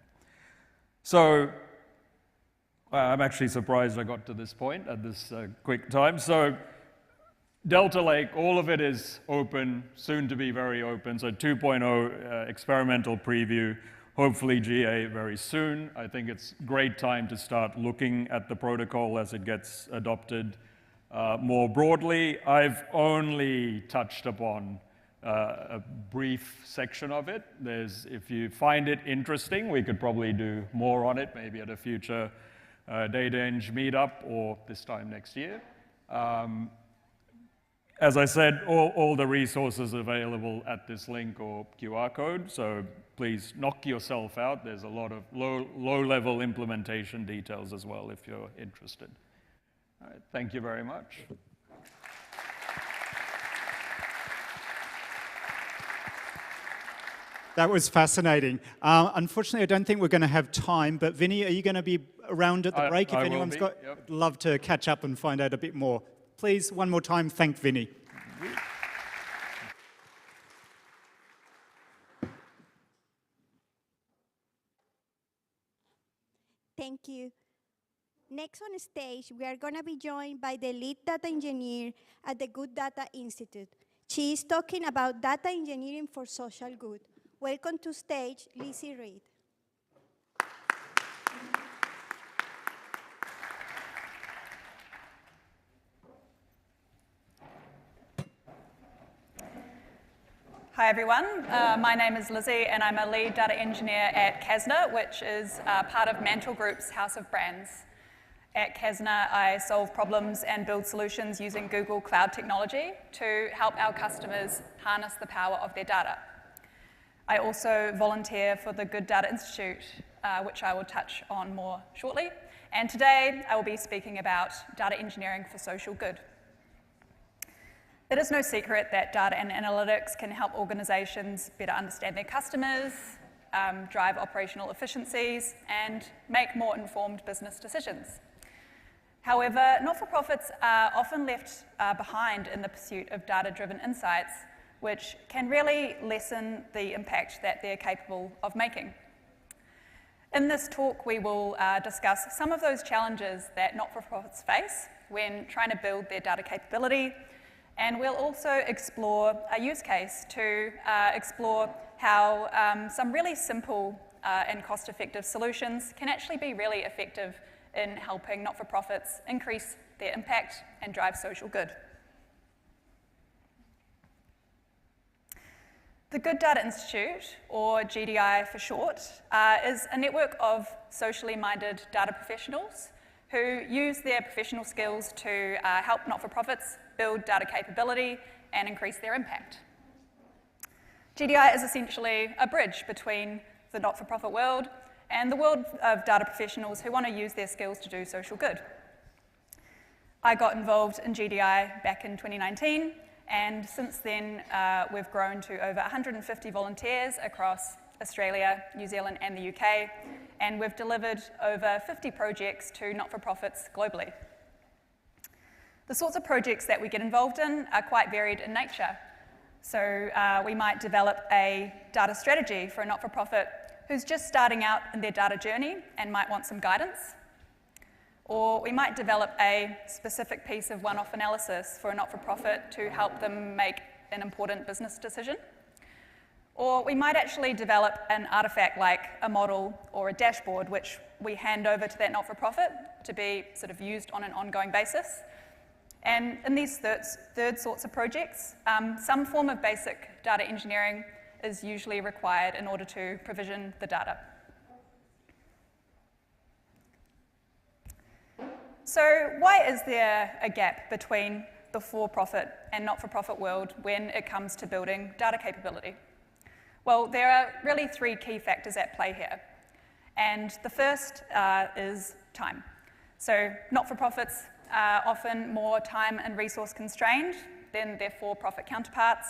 So I'm actually surprised I got to this point at this quick time. So Delta Lake, all of it is open, soon to be very open. So 2.0 experimental preview, hopefully GA very soon. I think it's a great time to start looking at the protocol as it gets adopted more broadly. I've only touched upon a brief section of it. If you find it interesting, we could probably do more on it, maybe at a future DataEng meetup or this time next year. As I said, all the resources available at this link or QR code, so please knock yourself out. There's a lot of low-level implementation details as well if you're interested. All right, thank you very much. That was fascinating. Unfortunately, I don't think we're going to have time, but Vinny, are you going to be around at the break? If anyone's got, I'd love to catch up and find out a bit more. Please, one more time, thank Vinny. Thank you. Next on stage, we are going to be joined by the lead data engineer at the Good Data Institute. She is talking about data engineering for social good. Welcome to stage, Lizzie Reed. Hi everyone, my name is Lizzie and I'm a lead data engineer at Kasna, which is part of Mantle Group's House of Brands. At Kasna, I solve problems and build solutions using Google Cloud technology to help our customers harness the power of their data. I also volunteer for the Good Data Institute, which I will touch on more shortly. And today, I will be speaking about data engineering for social good. It is no secret that data and analytics can help organizations better understand their customers, drive operational efficiencies, and make more informed business decisions. However, not-for-profits are often left behind in the pursuit of data-driven insights, which can really lessen the impact that they're capable of making. In this talk, we will discuss some of those challenges that not-for-profits face when trying to build their data capability, and we'll also explore a use case to explore how some really simple and cost-effective solutions can actually be really effective in helping not-for-profits increase their impact and drive social good. The Good Data Institute, or GDI for short, is a network of socially minded data professionals who use their professional skills to help not-for-profits build data capability and increase their impact. GDI is essentially a bridge between the not-for-profit world and the world of data professionals who want to use their skills to do social good. I got involved in GDI back in 2019, And since then, we've grown to over 150 volunteers across Australia, New Zealand, and the UK, and we've delivered over 50 projects to not-for-profits globally. The sorts of projects that we get involved in are quite varied in nature. So we might develop a data strategy for a not-for-profit who's just starting out in their data journey and might want some guidance. Or we might develop a specific piece of one-off analysis for a not-for-profit to help them make an important business decision. Or we might actually develop an artifact like a model or a dashboard which we hand over to that not-for-profit to be sort of used on an ongoing basis. And in these third sorts of projects, some form of basic data engineering is usually required in order to provision the data. So why is there a gap between the for-profit and not-for-profit world when it comes to building data capability? Well, there are really three key factors at play here. And the first is time. So not-for-profits are often more time and resource constrained than their for-profit counterparts.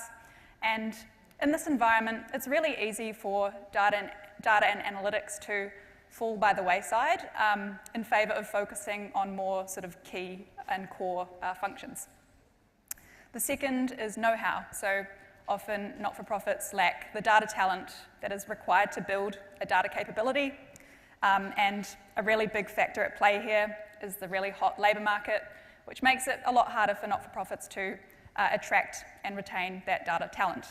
And in this environment, it's really easy for data and analytics to fall by the wayside in favour of focusing on more sort of key and core functions. The second is know-how. So often not-for-profits lack the data talent that is required to build a data capability. And a really big factor at play here is the really hot labour market, which makes it a lot harder for not-for-profits to attract and retain that data talent.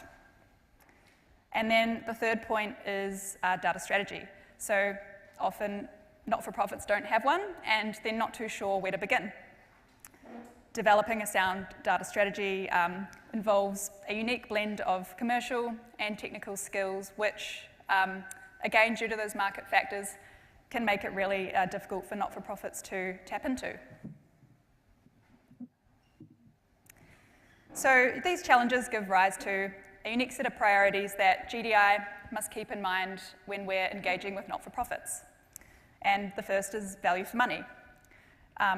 And then the third point is data strategy. So often not-for-profits don't have one, and they're not too sure where to begin. Developing a sound data strategy involves a unique blend of commercial and technical skills, which, again, due to those market factors, can make it really difficult for not-for-profits to tap into. So these challenges give rise to a unique set of priorities that GDI must keep in mind when we're engaging with not-for-profits. And the first is value for money.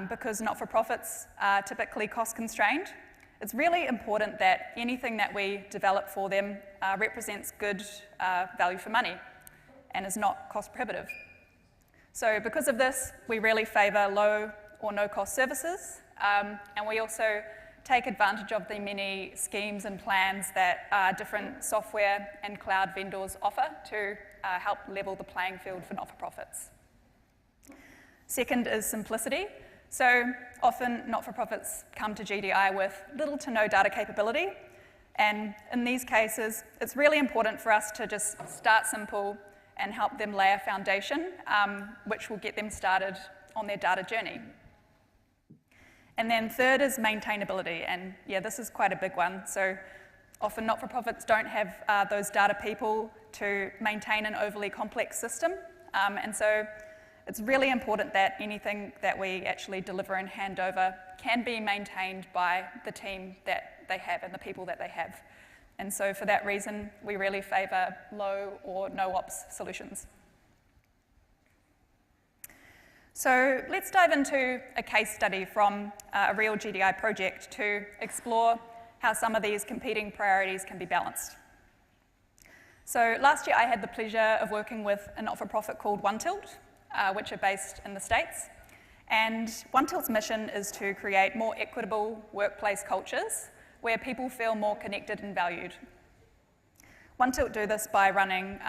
Because not-for-profits are typically cost-constrained, it's really important that anything that we develop for them represents good value for money and is not cost-prohibitive. So because of this, we really favour low or no-cost services, and we also take advantage of the many schemes and plans that different software and cloud vendors offer to help level the playing field for not-for-profits. Second is simplicity. So often not-for-profits come to GDI with little to no data capability, and in these cases, it's really important for us to just start simple and help them lay a foundation, which will get them started on their data journey. And then third is maintainability, and yeah, this is quite a big one. So often not-for-profits don't have those data people to maintain an overly complex system, and so it's really important that anything that we actually deliver and hand over can be maintained by the team that they have and the people that they have. And so for that reason, we really favour low or no ops solutions. So let's dive into a case study from a real GDI project to explore how some of these competing priorities can be balanced. So last year I had the pleasure of working with a not-for-profit called OneTilt, which are based in the States. And OneTilt's mission is to create more equitable workplace cultures where people feel more connected and valued. OneTilt do this by running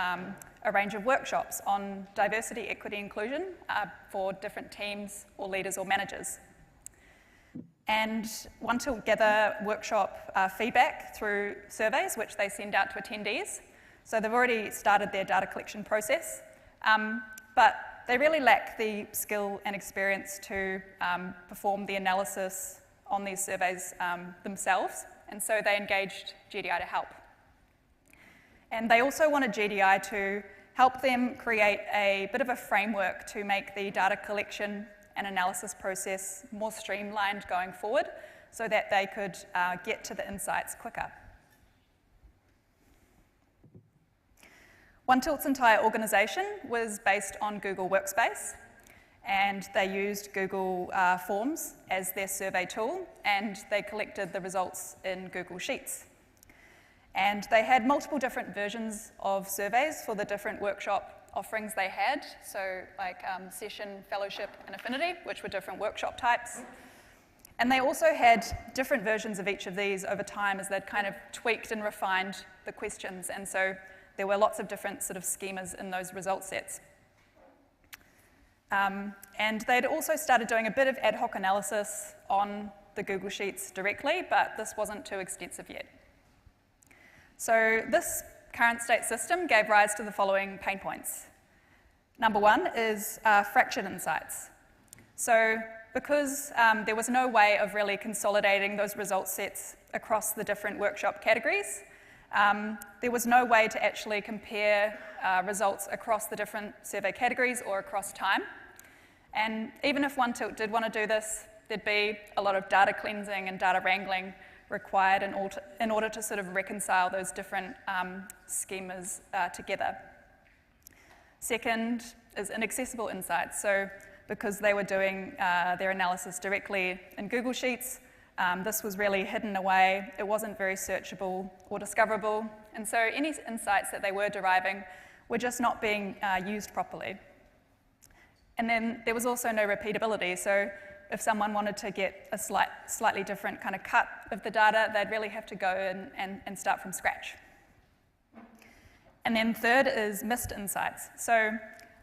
a range of workshops on diversity, equity, inclusion for different teams or leaders or managers. And OneTilt gather workshop feedback through surveys, which they send out to attendees. So they've already started their data collection process, but they really lack the skill and experience to perform the analysis on these surveys themselves, and so they engaged GDI to help. And they also wanted GDI to help them create a bit of a framework to make the data collection and analysis process more streamlined going forward so that they could get to the insights quicker. OneTilt's entire organisation was based on Google Workspace, and they used Google Forms as their survey tool, and they collected the results in Google Sheets. And they had multiple different versions of surveys for the different workshop offerings they had, so like Session, Fellowship, and Affinity, which were different workshop types. And they also had different versions of each of these over time as they'd kind of tweaked and refined the questions, and so there were lots of different sort of schemas in those result sets. And they'd also started doing a bit of ad hoc analysis on the Google Sheets directly, but this wasn't too extensive yet. So this current state system gave rise to the following pain points. Number one is fractured insights. So because there was no way of really consolidating those result sets across the different workshop categories, there was no way to actually compare results across the different survey categories or across time. And even if OneTilt did want to do this, there'd be a lot of data cleansing and data wrangling required in order to sort of reconcile those different schemas together. Second is inaccessible insights. So because they were doing their analysis directly in Google Sheets, this was really hidden away. It wasn't very searchable or discoverable. And so any insights that they were deriving were just not being used properly. And then there was also no repeatability. So if someone wanted to get a slightly different kind of cut of the data, they'd really have to go and start from scratch. And then third is missed insights. So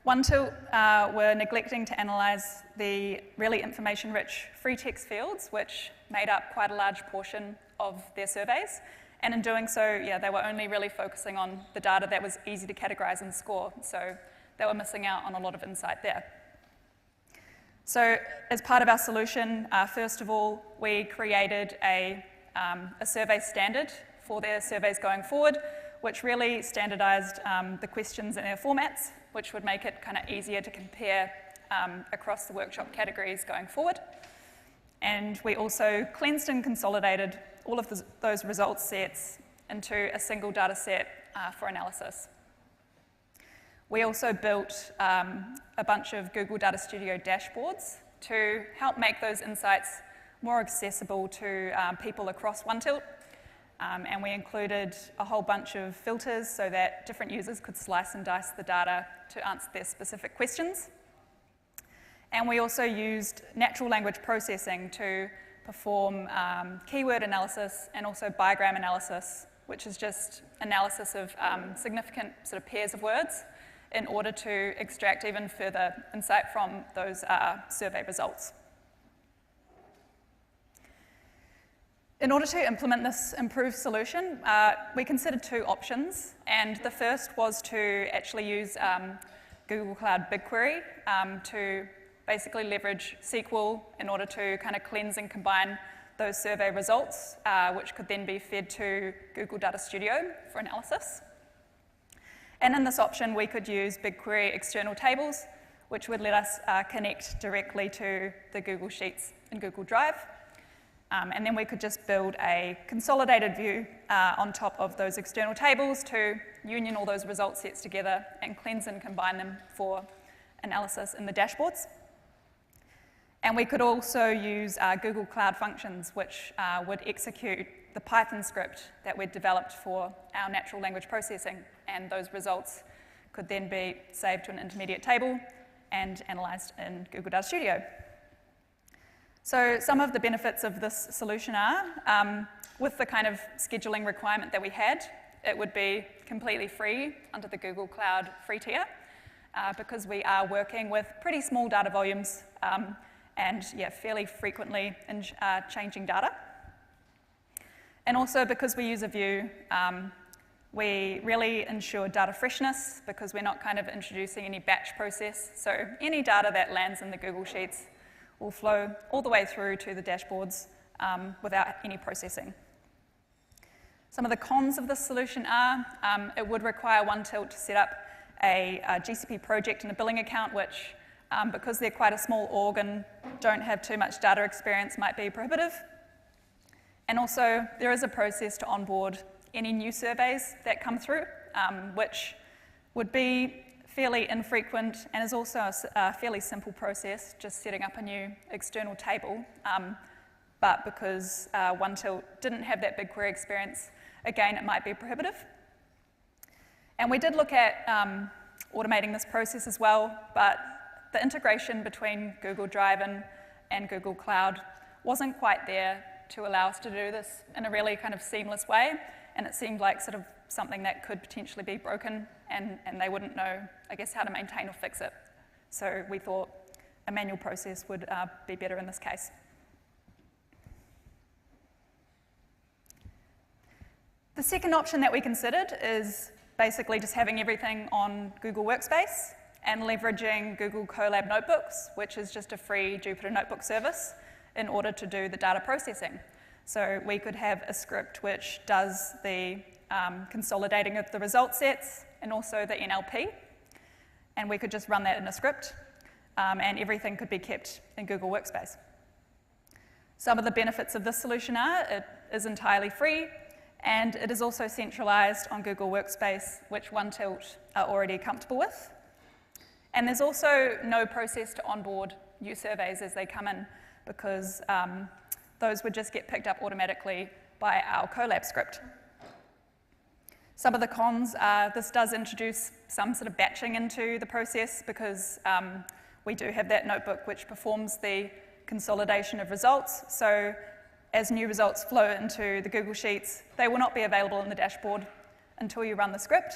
OneTilt were neglecting to analyze the really information-rich free text fields, which made up quite a large portion of their surveys. And in doing so, yeah, they were only really focusing on the data that was easy to categorize and score. So they were missing out on a lot of insight there. So as part of our solution, first of all, we created a survey standard for their surveys going forward, which really standardized the questions and their formats, which would make it kind of easier to compare across the workshop categories going forward. And we also cleansed and consolidated all of those result sets into a single data set for analysis. We also built a bunch of Google Data Studio dashboards to help make those insights more accessible to people across OneTilt. And we included a whole bunch of filters so that different users could slice and dice the data to answer their specific questions. And we also used natural language processing to perform keyword analysis and also bigram analysis, which is just analysis of significant sort of pairs of words in order to extract even further insight from those survey results. In order to implement this improved solution, we considered two options, and the first was to actually use Google Cloud BigQuery to basically leverage SQL in order to kind of cleanse and combine those survey results, which could then be fed to Google Data Studio for analysis. And in this option, we could use BigQuery external tables, which would let us connect directly to the Google Sheets in Google Drive. And then we could just build a consolidated view on top of those external tables to union all those result sets together and cleanse and combine them for analysis in the dashboards. And we could also use Google Cloud Functions, which would execute the Python script that we'd developed for our natural language processing. And those results could then be saved to an intermediate table and analyzed in Google Data Studio. So some of the benefits of this solution are, with the kind of scheduling requirement that we had, it would be completely free under the Google Cloud free tier, because we are working with pretty small data volumes and fairly frequently changing data. And also because we use a view, we really ensure data freshness because we're not kind of introducing any batch process. So any data that lands in the Google Sheets will flow all the way through to the dashboards without any processing. Some of the cons of this solution are it would require OneTilt to set up a GCP project and a billing account, which, because they're quite a small org and don't have too much data experience, might be prohibitive. And also, there is a process to onboard any new surveys that come through, which would be fairly infrequent, and is also a fairly simple process, just setting up a new external table. But because OneTilt didn't have that BigQuery experience, again, it might be prohibitive. And we did look at automating this process as well, but the integration between Google Drive and Google Cloud wasn't quite there to allow us to do this in a really kind of seamless way, and it seemed like sort of something that could potentially be broken, and they wouldn't know, I guess, how to maintain or fix it. So we thought a manual process would be better in this case. The second option that we considered is basically just having everything on Google Workspace and leveraging Google Colab Notebooks, which is just a free Jupyter Notebook service, in order to do the data processing. So we could have a script which does the consolidating of the result sets and also the NLP, and we could just run that in a script, and everything could be kept in Google Workspace. Some of the benefits of this solution are it is entirely free, and it is also centralized on Google Workspace, which OneTilt are already comfortable with. And there's also no process to onboard new surveys as they come in, because those would just get picked up automatically by our Colab script. Some of the cons are this does introduce some sort of batching into the process, because we do have that notebook which performs the consolidation of results. So as new results flow into the Google Sheets, they will not be available in the dashboard until you run the script.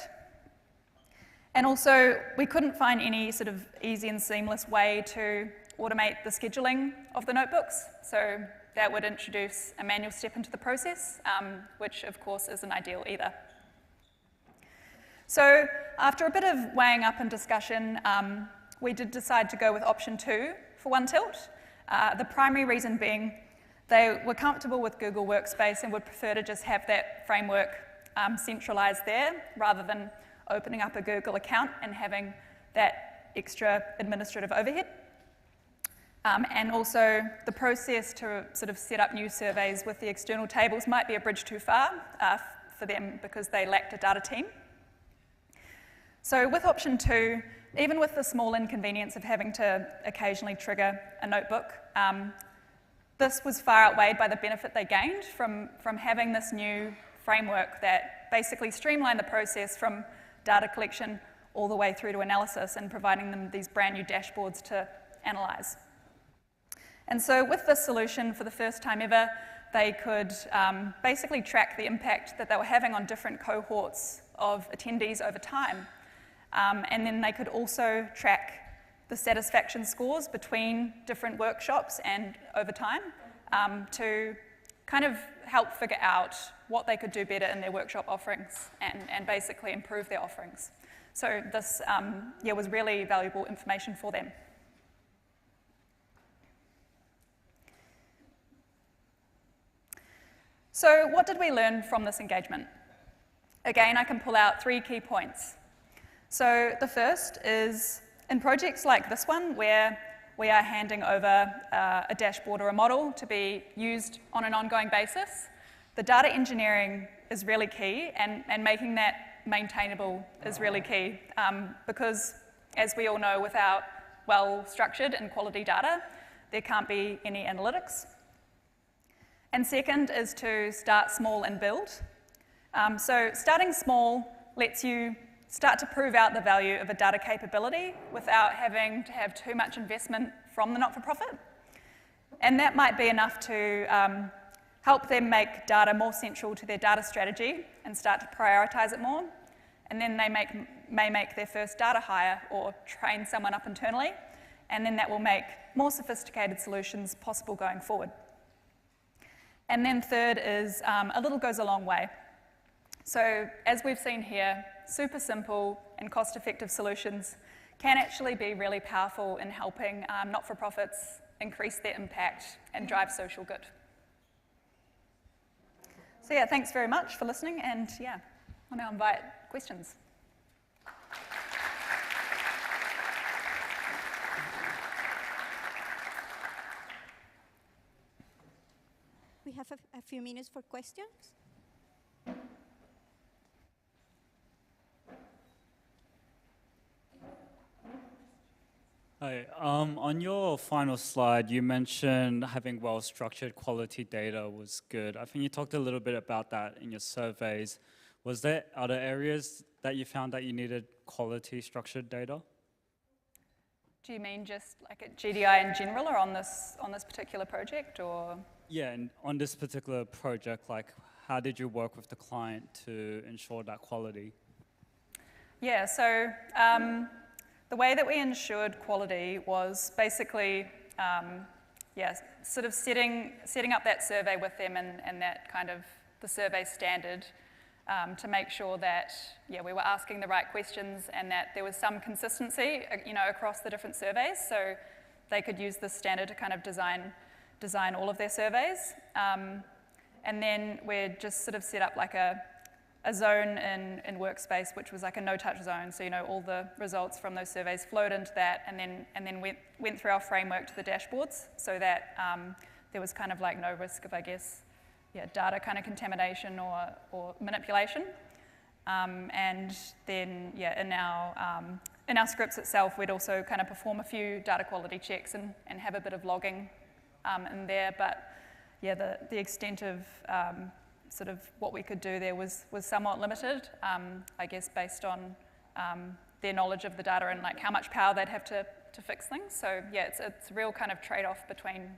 And also, we couldn't find any sort of easy and seamless way to automate the scheduling of the notebooks. So that would introduce a manual step into the process, which of course isn't ideal either. So after a bit of weighing up and discussion, we did decide to go with option 2 for OneTilt. The primary reason being they were comfortable with Google Workspace and would prefer to just have that framework centralized there, rather than opening up a Google account and having that extra administrative overhead. And also, the process to sort of set up new surveys with the external tables might be a bridge too far for them, because they lacked a data team. So with option 2, even with the small inconvenience of having to occasionally trigger a notebook, this was far outweighed by the benefit they gained from having this new framework that basically streamlined the process from data collection all the way through to analysis, and providing them these brand new dashboards to analyze. And so with this solution, for the first time ever, they could basically track the impact that they were having on different cohorts of attendees over time. And then they could also track the satisfaction scores between different workshops and over time, to kind of help figure out what they could do better in their workshop offerings, and basically improve their offerings. So this was really valuable information for them. So what did we learn from this engagement? Again, I can pull out 3 key points. So the first is, in projects like this one, where we are handing over a dashboard or a model to be used on an ongoing basis, the data engineering is really key, and making that maintainable is really key, because, as we all know, without well-structured and quality data, there can't be any analytics. And second is to start small and build. So starting small lets you start to prove out the value of a data capability without having to have too much investment from the not-for-profit. And that might be enough to help them make data more central to their data strategy and start to prioritize it more. And then they may make their first data hire or train someone up internally, and then that will make more sophisticated solutions possible going forward. And then third is a little goes a long way. So as we've seen here, super simple and cost-effective solutions can actually be really powerful in helping not-for-profits increase their impact and drive social good. So yeah, thanks very much for listening, and yeah, I'll now invite questions. We have a few minutes for questions. Hi. On your final slide, you mentioned having well-structured quality data was good. I think you talked a little bit about that in your surveys. Was there other areas that you found that you needed quality structured data? Do you mean just like at GDI in general, or on this particular project, or? Yeah, and on this particular project, like how did you work with the client to ensure that quality? Yeah, so the way that we ensured quality was basically, sort of setting up that survey with them and that kind of the survey standard to make sure that, we were asking the right questions and that there was some consistency, across the different surveys, so they could use this standard to kind of design all of their surveys. And then we're just sort of set up like a zone in Workspace, which was like a no-touch zone. So, all the results from those surveys flowed into that and then went through our framework to the dashboards so that there was kind of like no risk of, I guess, data kind of contamination or manipulation. And then, in our scripts itself, we'd also kind of perform a few data quality checks and have a bit of logging in there. But, the extent of sort of what we could do there was somewhat limited, I guess, based on their knowledge of the data and like how much power they'd have to fix things. So it's a real kind of trade-off between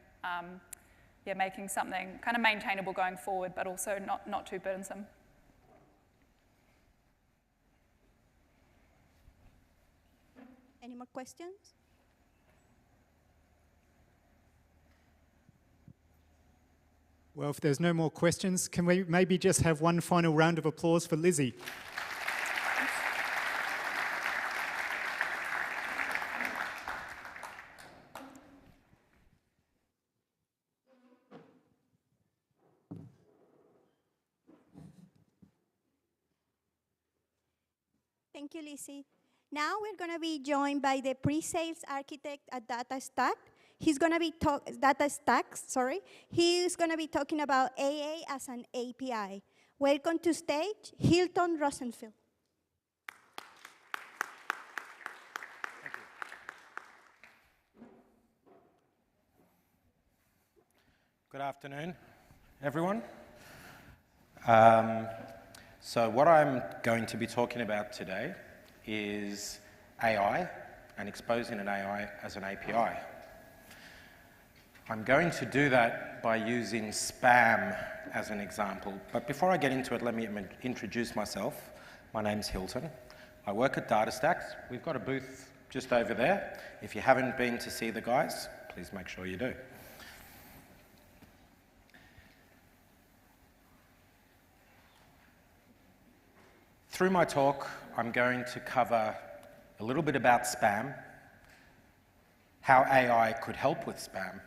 making something kind of maintainable going forward, but also not too burdensome. Any more questions? Well, if there's no more questions, can we maybe just have one final round of applause for Lizzie? Thank you, Lizzie. Now we're going to be joined by the pre-sales architect at DataStax. He's going to be He's going to be talking about AA as an API. Welcome to stage, Hilton Rosenfield. Good afternoon, everyone. So what I'm going to be talking about today is AI and exposing an AI as an API. I'm going to do that by using spam as an example. But before I get into it, let me introduce myself. My name's Hilton. I work at DataStax. We've got a booth just over there. If you haven't been to see the guys, please make sure you do. Through my talk, I'm going to cover a little bit about spam, how AI could help with spam.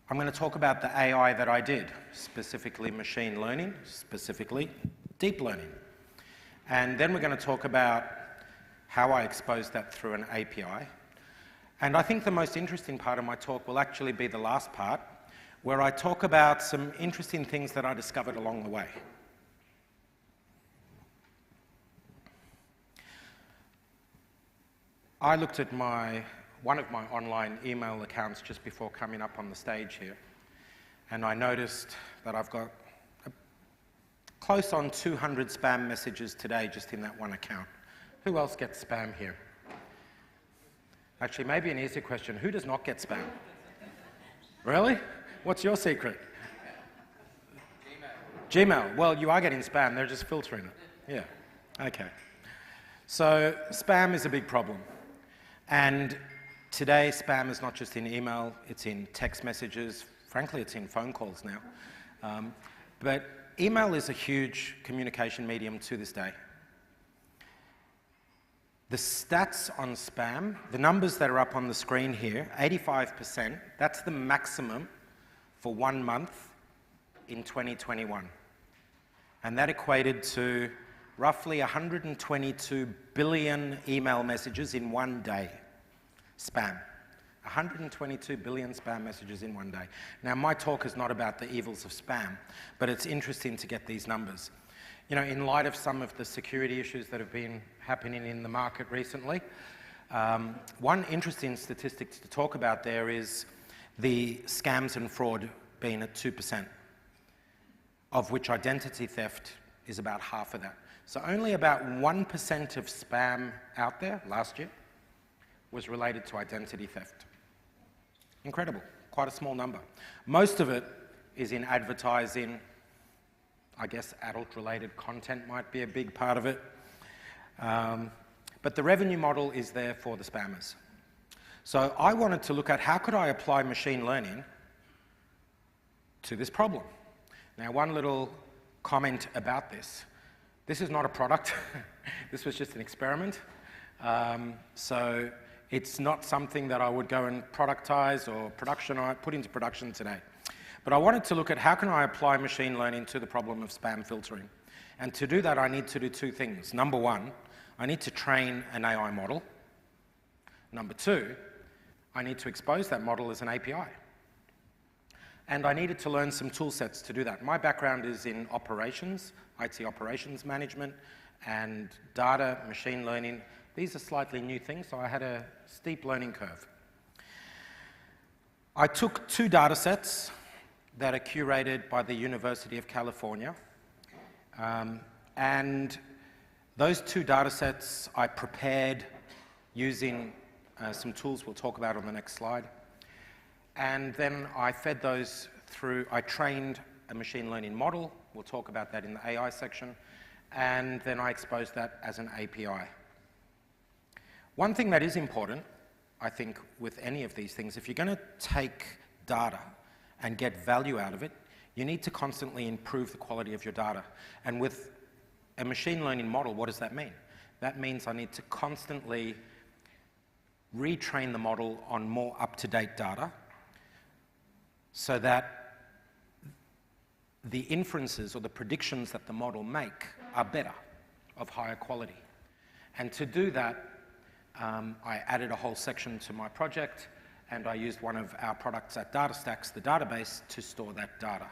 I'm going to talk about the AI that I did, specifically machine learning, specifically deep learning. And then we're going to talk about how I exposed that through an API. And I think the most interesting part of my talk will actually be the last part, where I talk about some interesting things that I discovered along the way. I looked at one of my online email accounts just before coming up on the stage here, and I noticed that I've got close on 200 spam messages today just in that one account. Who else gets spam here? Actually, maybe an easier question. Who does not get spam? Really? What's your secret? Gmail. Well, you are getting spam. They're just filtering it. Yeah. Okay. So spam is a big problem. And today, spam is not just in email, it's in text messages. Frankly, it's in phone calls now. But email is a huge communication medium to this day. The stats on spam, the numbers that are up on the screen here, 85%, that's the maximum for 1 month in 2021. And that equated to roughly 122 billion email messages in 1 day. Spam. 122 billion spam messages in 1 day. Now, my talk is not about the evils of spam, but it's interesting to get these numbers. In light of some of the security issues that have been happening in the market recently, One interesting statistic to talk about there is the scams and fraud being at 2%, of which identity theft is about half of that. So only about 1% of spam out there last year was related to identity theft. Incredible, quite a small number. Most of it is in advertising. I guess adult-related content might be a big part of it. But the revenue model is there for the spammers. So I wanted to look at how could I apply machine learning to this problem. Now, one little comment about this. This is not a product. This was just an experiment. So it's not something that I would go and productize or put into production today. But I wanted to look at how can I apply machine learning to the problem of spam filtering. And to do that, I need to do two things. Number one, I need to train an AI model. Number two, I need to expose that model as an API. And I needed to learn some tool sets to do that. My background is in operations, IT operations management, and data, machine learning. These are slightly new things, so I had a steep learning curve. I took two data sets that are curated by the University of California. And those two data sets I prepared using some tools we'll talk about on the next slide. And then I fed those through, I trained a machine learning model. We'll talk about that in the AI section. And then I exposed that as an API. One thing that is important, I think, with any of these things, if you're going to take data and get value out of it, you need to constantly improve the quality of your data. And with a machine learning model, what does that mean? That means I need to constantly retrain the model on more up-to-date data so that the inferences or the predictions that the model make are better, of higher quality. And to do that, I added a whole section to my project, and I used one of our products at DataStax, the database, to store that data.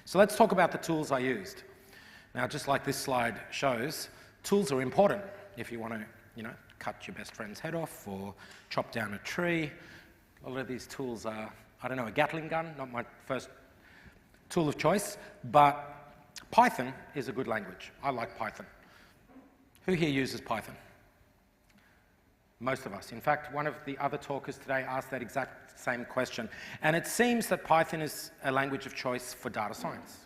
So let's talk about the tools I used. Now, just like this slide shows, tools are important if you want to, cut your best friend's head off or chop down a tree. A lot of these tools are, I don't know, a Gatling gun, not my first tool of choice, but Python is a good language. I like Python. Who here uses Python? Most of us. In fact, one of the other talkers today asked that exact same question. And it seems that Python is a language of choice for data science.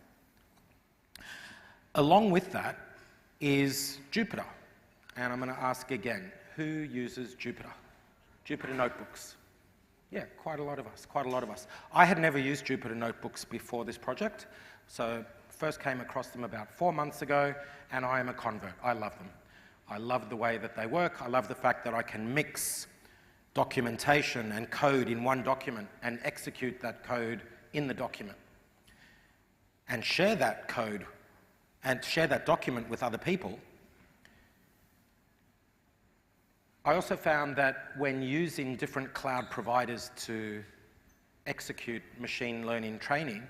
Along with that is Jupyter. And I'm going to ask again, who uses Jupyter? Jupyter notebooks. Yeah, quite a lot of us, I had never used Jupyter notebooks before this project. So first came across them about 4 months ago, and I am a convert. I love them. I love the way that they work. I love the fact that I can mix documentation and code in one document and execute that code in the document and share that code and share that document with other people. I also found that when using different cloud providers to execute machine learning training,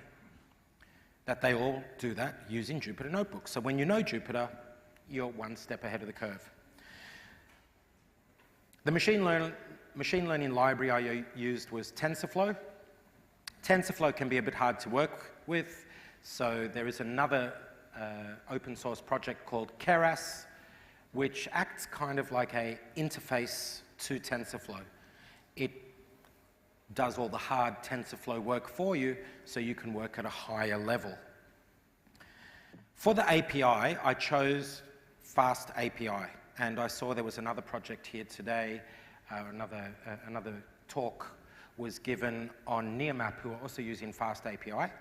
that they all do that using Jupyter notebooks. So when you know Jupyter, you're one step ahead of the curve. The machine learning library I used was TensorFlow. TensorFlow can be a bit hard to work with, so there is another open source project called Keras, which acts kind of like an interface to TensorFlow. It does all the hard TensorFlow work for you, so you can work at a higher level. For the API, I chose Fast API, and I saw there was another project here today, another talk was given on Nearmap, who are also using Fast API.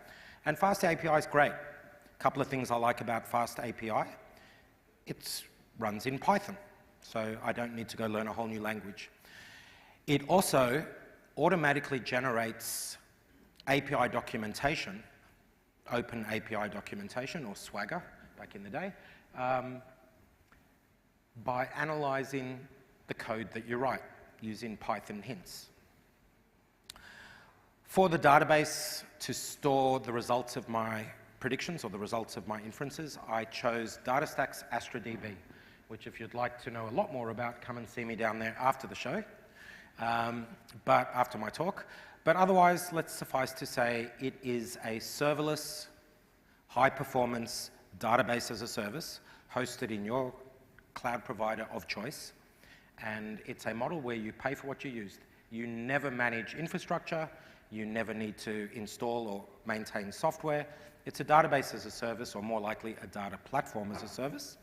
And Fast API is great. A couple of things I like about Fast API. It runs in Python, so I don't need to go learn a whole new language. It also automatically generates API documentation, open API documentation, or Swagger back in the day, by analyzing the code that you write using Python hints. For the database to store the results of my predictions or the results of my inferences, I chose DataStax AstraDB, which if you'd like to know a lot more about, come and see me down there after the show, but after my talk. But otherwise, let's suffice to say it is a serverless, high-performance database as a service hosted in your cloud provider of choice. And it's a model where you pay for what you used. You never manage infrastructure. You never need to install or maintain software. It's a database as a service, or more likely a data platform as a service.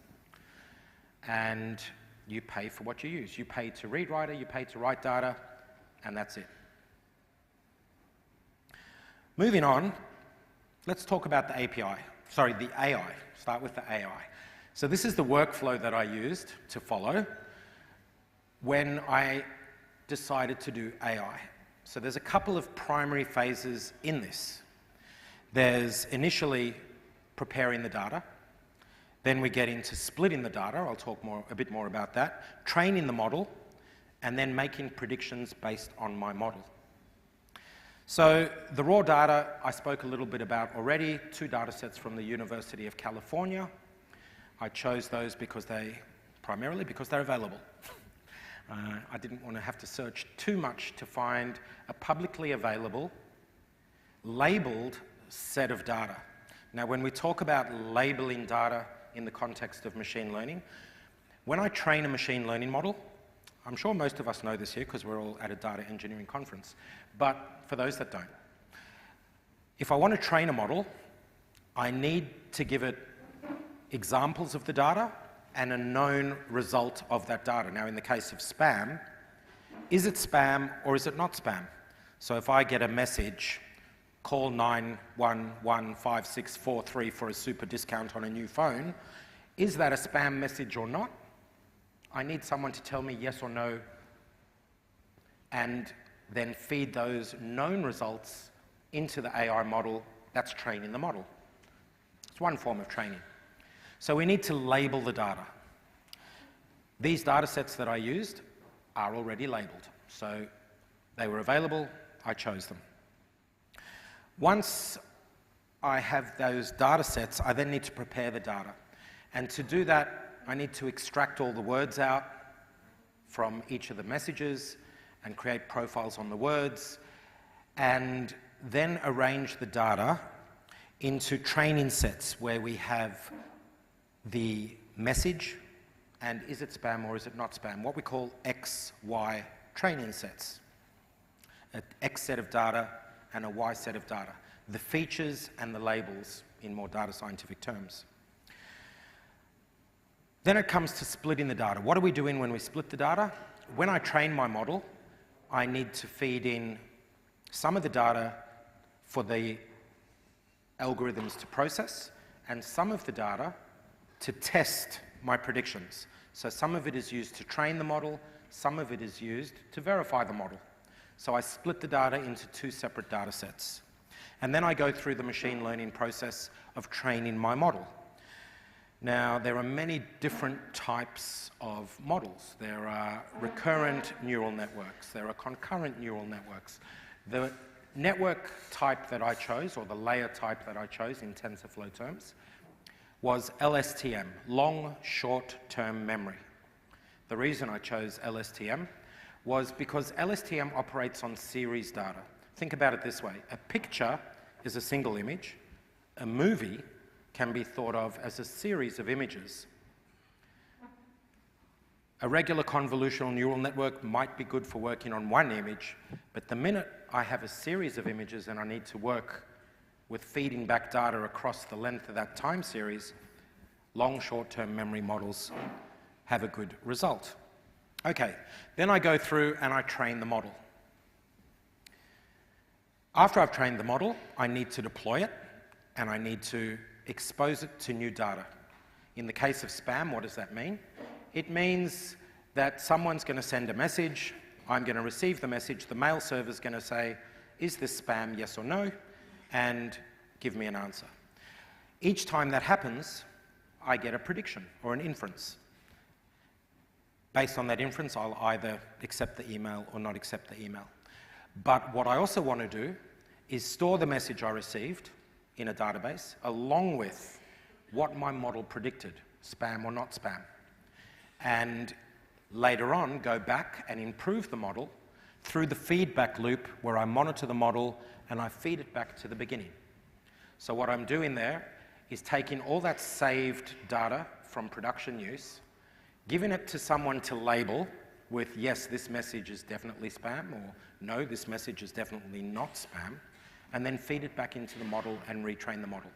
And you pay for what you use. You pay to read data, you pay to write data, and that's it. Moving on, let's talk about the API. Sorry, the AI. Start with the AI. So this is the workflow that I used to follow when I decided to do AI. So there's a couple of primary phases in this. There's initially preparing the data. Then we get into splitting the data. I'll talk a bit more about that. Training the model, and then making predictions based on my model. So the raw data I spoke a little bit about already, 2 data sets from the University of California. I chose those primarily because they're available. I didn't want to have to search too much to find a publicly available, labeled set of data. Now, when we talk about labeling data in the context of machine learning, when I train a machine learning model, I'm sure most of us know this here because we're all at a data engineering conference, but for those that don't, if I want to train a model, I need to give it examples of the data and a known result of that data. Now, in the case of spam, is it spam or is it not spam? So if I get a message, call 9115643 for a super discount on a new phone, is that a spam message or not? I need someone to tell me yes or no, and then feed those known results into the AI model. That's training the model. It's one form of training. So we need to label the data. These data sets that I used are already labeled. So they were available, I chose them. Once I have those data sets, I then need to prepare the data. And to do that, I need to extract all the words out from each of the messages and create profiles on the words, and then arrange the data into training sets where we have the message and is it spam or is it not spam, what we call X, Y training sets. An X set of data and a Y set of data. The features and the labels in more data scientific terms. Then it comes to splitting the data. What are we doing when we split the data? When I train my model, I need to feed in some of the data for the algorithms to process and some of the data to test my predictions. So some of it is used to train the model, some of it is used to verify the model. So I split the data into 2 separate data sets. And then I go through the machine learning process of training my model. Now, there are many different types of models. There are recurrent neural networks. There are concurrent neural networks. The network type that I chose, or the layer type that I chose in TensorFlow terms, was LSTM, long short-term memory. The reason I chose LSTM was because LSTM operates on series data. Think about it this way. A picture is a single image. A movie can be thought of as a series of images. A regular convolutional neural network might be good for working on one image, but the minute I have a series of images and I need to work with feeding back data across the length of that time series, long short-term memory models have a good result. Okay, then I go through and I train the model. After I've trained the model, I need to deploy it and I need to expose it to new data. In the case of spam, what does that mean? It means that someone's going to send a message, I'm going to receive the message, the mail server's going to say, is this spam, yes or no, and give me an answer. Each time that happens, I get a prediction or an inference. Based on that inference, I'll either accept the email or not accept the email. But what I also want to do is store the message I received in a database along with what my model predicted, spam or not spam. and later on go back and improve the model through the feedback loop where I monitor the model and I feed it back to the beginning. So what I'm doing there is taking all that saved data from production use, giving it to someone to label with, yes, this message is definitely spam, or no, this message is definitely not spam, and then feed it back into the model and retrain the model.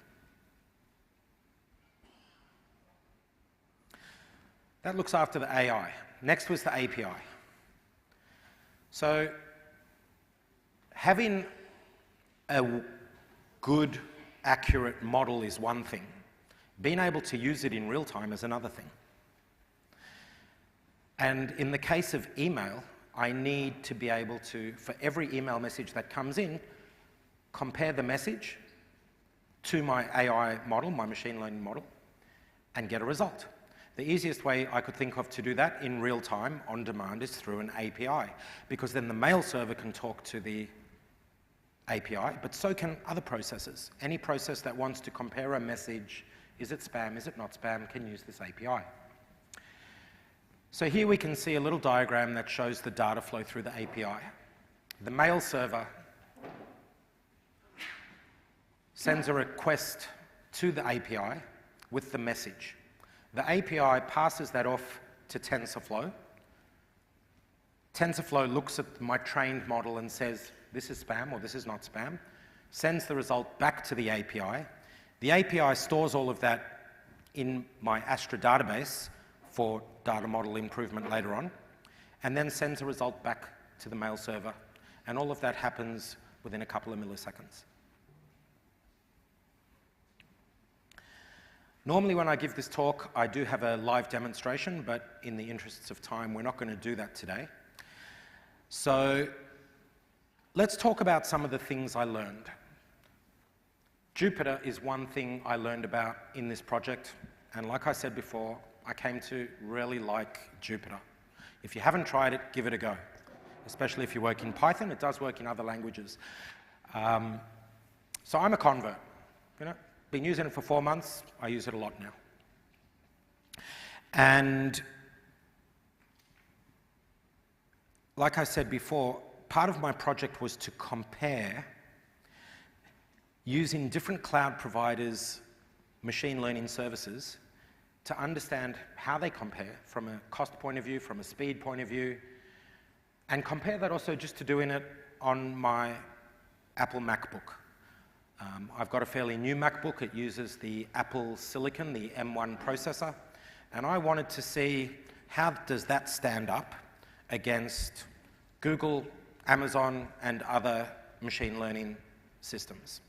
That looks after the AI. Next was the API. So having a good, accurate model is one thing. Being able to use it in real time is another thing. And in the case of email, I need to be able to, for every email message that comes in, compare the message to my AI model, my machine learning model, and get a result. The easiest way I could think of to do that in real time, on demand, is through an API, because then the mail server can talk to the API, but so can other processes. Any process that wants to compare a message, is it spam, is it not spam, can use this API. So here we can see a little diagram that shows the data flow through the API. The mail server sends a request to the API with the message. The API passes that off to TensorFlow. TensorFlow looks at my trained model and says, this is spam or this is not spam, sends the result back to the API. The API stores all of that in my Astra database for data model improvement later on, and then sends a result back to the mail server. And all of that happens within a couple of milliseconds. Normally when I give this talk, I do have a live demonstration, but in the interests of time, we're not going to do that today. So let's talk about some of the things I learned. Jupyter is one thing I learned about in this project, and like I said before, I came to really like Jupyter. If you haven't tried it, give it a go, especially if you work in Python. It does work in other languages. So I'm a convert. Been using it for 4 months. I use it a lot now. And like I said before, part of my project was to compare using different cloud providers' machine learning services to understand how they compare from a cost point of view, from a speed point of view, and compare that also just to doing it on my Apple MacBook. I've got a fairly new MacBook. It uses the Apple Silicon, the M1 processor, and I wanted to see how does that stand up against Google, Amazon, and other machine learning systems.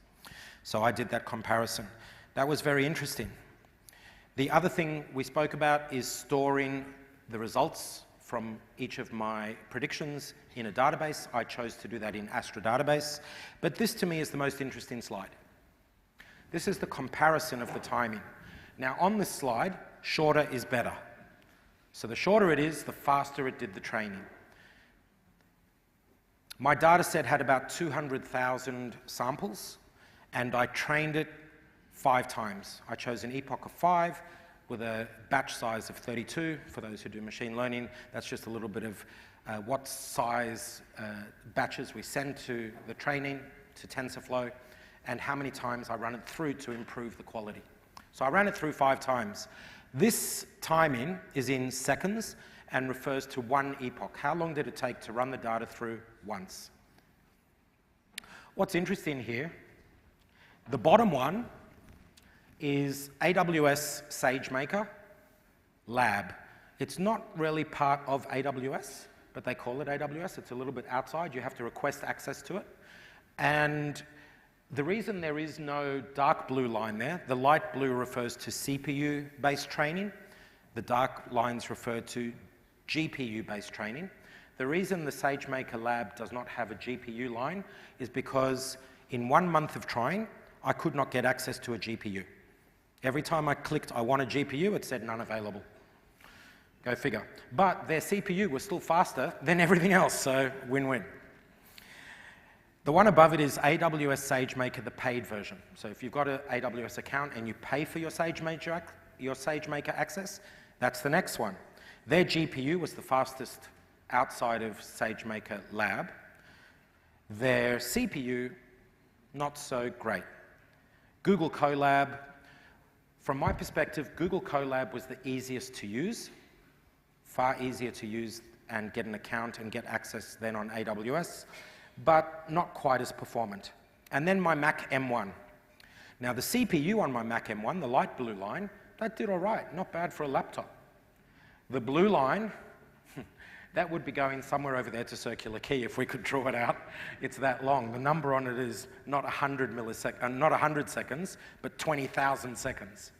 So I did that comparison. That was very interesting. The other thing we spoke about is storing the results from each of my predictions in a database. I chose to do that in Astra database. But this to me is the most interesting slide. This is the comparison of the timing. Now on this slide, shorter is better. So the shorter it is, the faster it did the training. My data set had about 200,000 samples, and I trained it 5 times. I chose an epoch of 5 with a batch size of 32. For those who do machine learning, that's just a little bit of what size batches we send to the training, to TensorFlow, and how many times I run it through to improve the quality. So I ran it through 5 times. This timing is in seconds and refers to 1 epoch. How long did it take to run the data through once? What's interesting here, the bottom one is AWS SageMaker Lab. It's not really part of AWS, but they call it AWS. It's a little bit outside. You have to request access to it. And the reason there is no dark blue line there, the light blue refers to CPU-based training. The dark lines refer to GPU-based training. The reason the SageMaker Lab does not have a GPU line is because in 1 month of trying, I could not get access to a GPU. Every time I clicked, I want a GPU, it said none available. Go figure. But their CPU was still faster than everything else, so win-win. The one above it is AWS SageMaker, the paid version. So if you've got an AWS account and you pay for your SageMaker access, that's the next one. Their GPU was the fastest outside of SageMaker Lab. Their CPU, not so great. Google Colab, from my perspective, Google Colab was the easiest to use, far easier to use and get an account and get access than on AWS, but not quite as performant. And then my Mac M1. Now the CPU on my Mac M1, the light blue line, that did all right, not bad for a laptop. The blue line, that would be going somewhere over there to circular key if we could draw it out. It's that long. The number on it is not 100 seconds, but 20,000 seconds.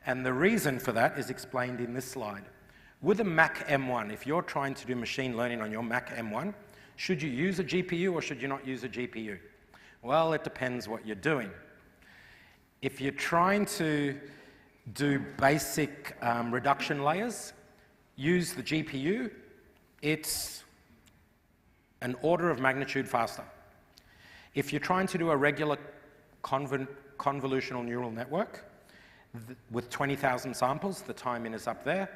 And the reason for that is explained in this slide. With a Mac M1, if you're trying to do machine learning on your Mac M1, should you use a GPU or should you not use a GPU? Well, it depends what you're doing. If you're trying to do basic reduction layers, use the GPU. It's an order of magnitude faster. If you're trying to do a regular convolutional neural network with 20,000 samples, the timing is up there,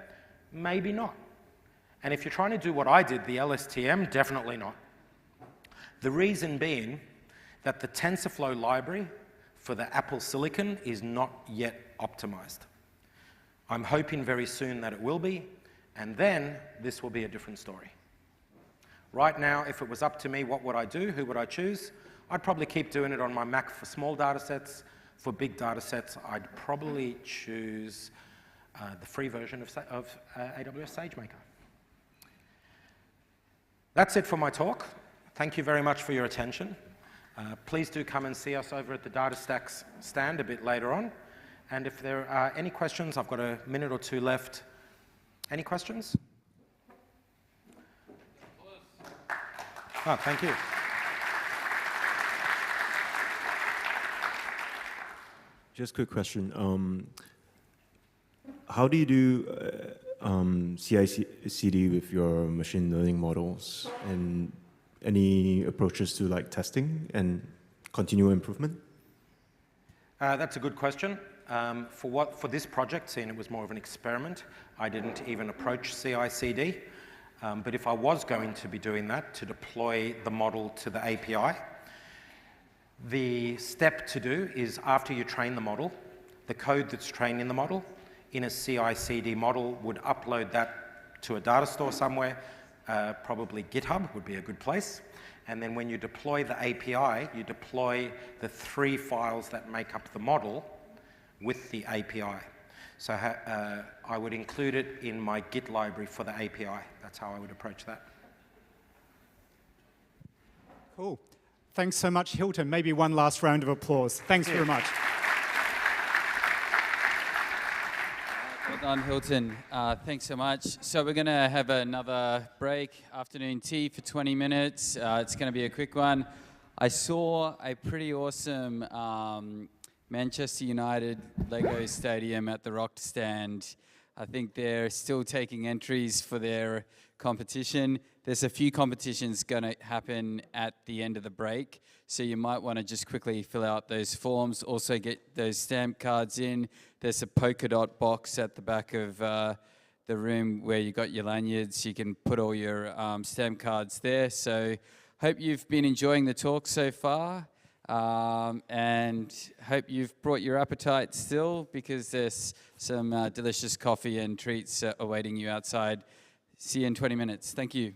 maybe not. And if you're trying to do what I did, the LSTM, definitely not. The reason being that the TensorFlow library for the Apple Silicon is not yet optimized. I'm hoping very soon that it will be, and then this will be a different story. Right now, if it was up to me, what would I do? Who would I choose? I'd probably keep doing it on my Mac for small data sets. For big data sets, I'd probably choose the free version of AWS SageMaker. That's it for my talk. Thank you very much for your attention. Please do come and see us over at the DataStax stand a bit later on. And if there are any questions, I've got a minute or two left. Any questions? Oh, thank you. Just a quick question. How do you do CI/CD with your machine learning models, and any approaches to like testing and continual improvement? That's a good question. For this project, seeing it was more of an experiment, I didn't even approach CI/CD. But if I was going to be doing that, to deploy the model to the API, the step to do is after you train the model, the code that's trained in the model, in a CI/CD model would upload that to a data store somewhere, probably GitHub would be a good place. And then when you deploy the API, you deploy the 3 files that make up the model with the API. So I would include it in my Git library for the API. That's how I would approach that. Cool. Thanks so much, Hilton. Maybe one last round of applause. Thanks very much. Well done, Hilton. Thanks so much. So we're going to have another break, afternoon tea for 20 minutes. It's going to be a quick one. I saw a pretty awesome Manchester United Lego Stadium at the Rock stand. I think they're still taking entries for their competition. There's a few competitions going to happen at the end of the break, so you might want to just quickly fill out those forms. Also get those stamp cards in. There's a polka dot box at the back of the room where you got your lanyards. You can put all your stamp cards there. So hope you've been enjoying the talk so far. And hope you've brought your appetite still, because there's some delicious coffee and treats awaiting you outside. See you in 20 minutes. Thank you.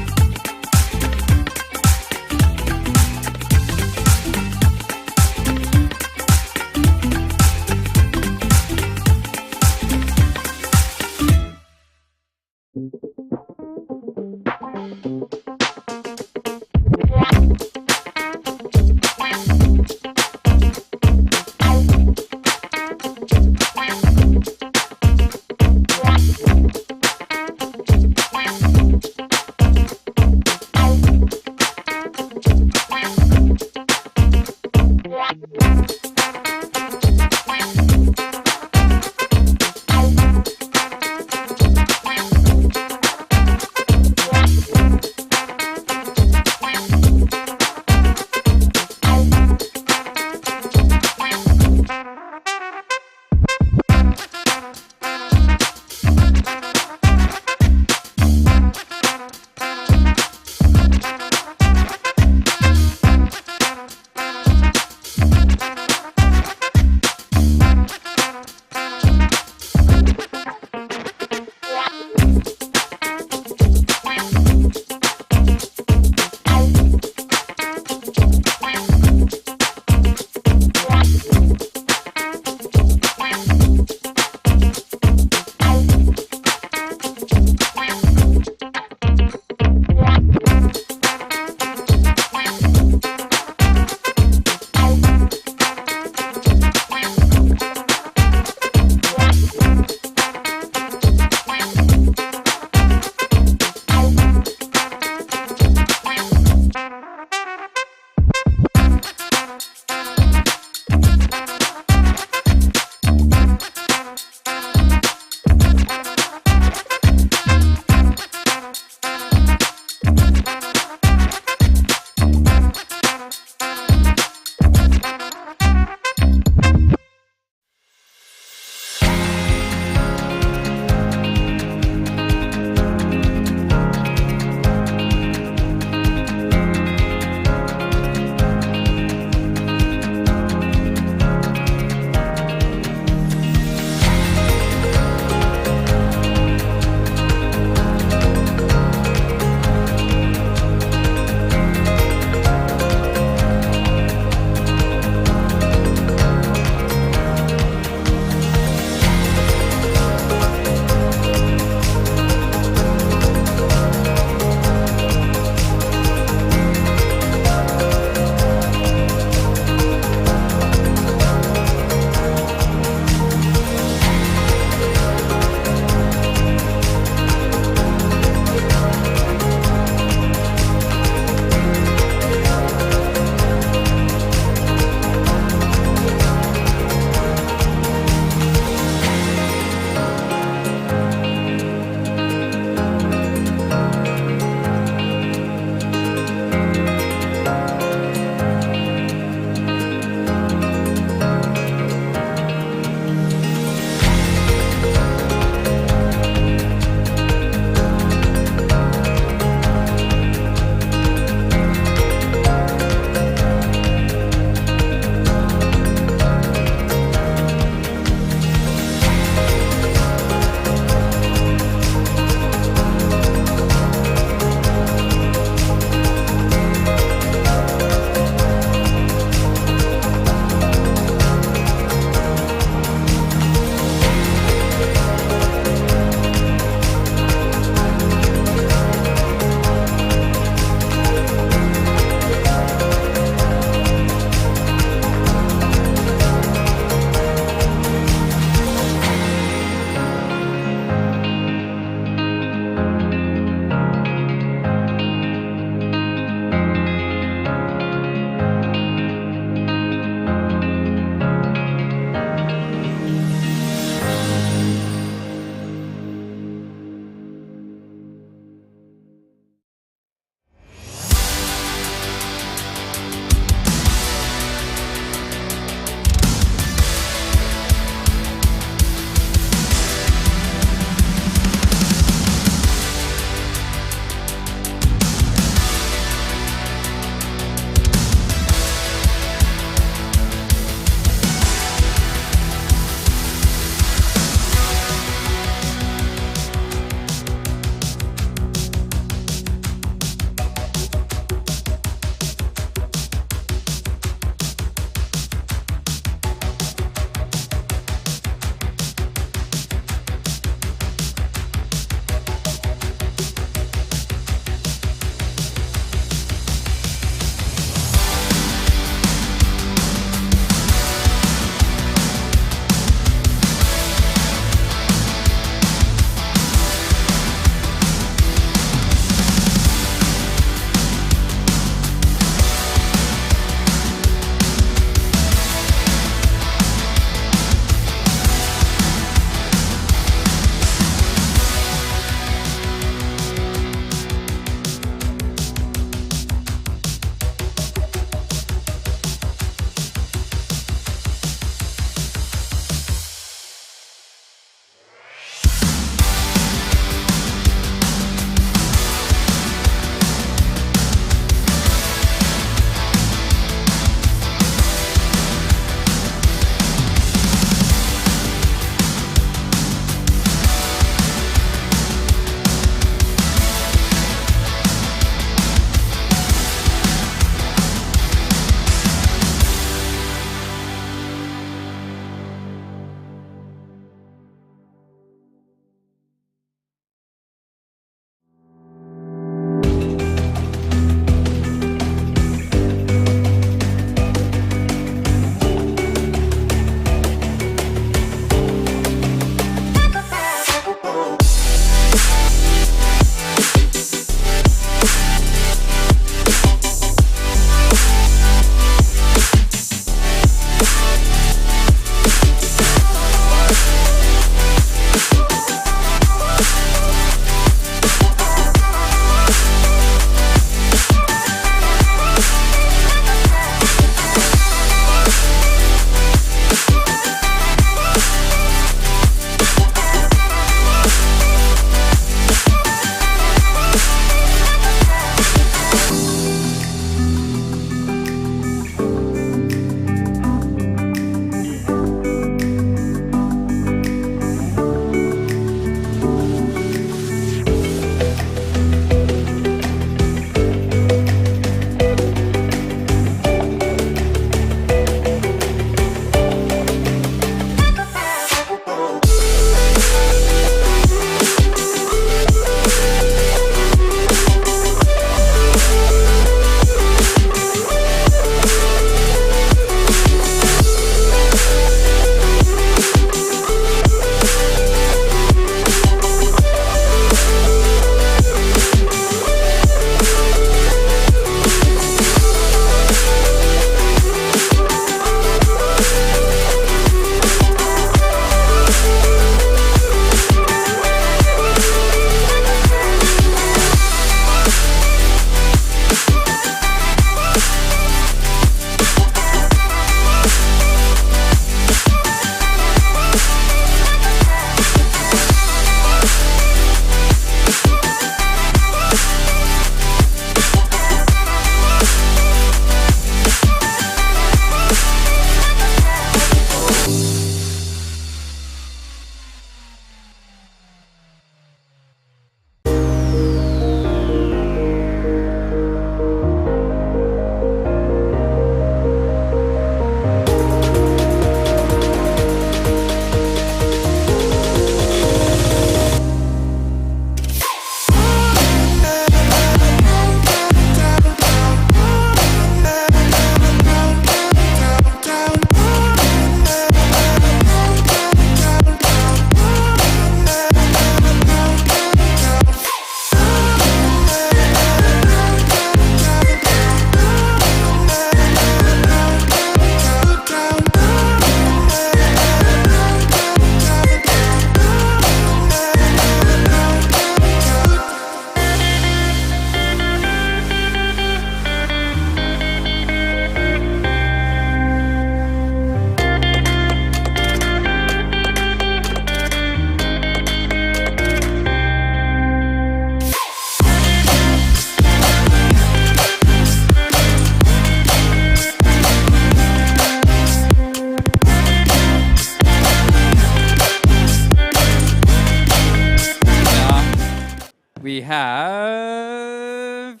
We have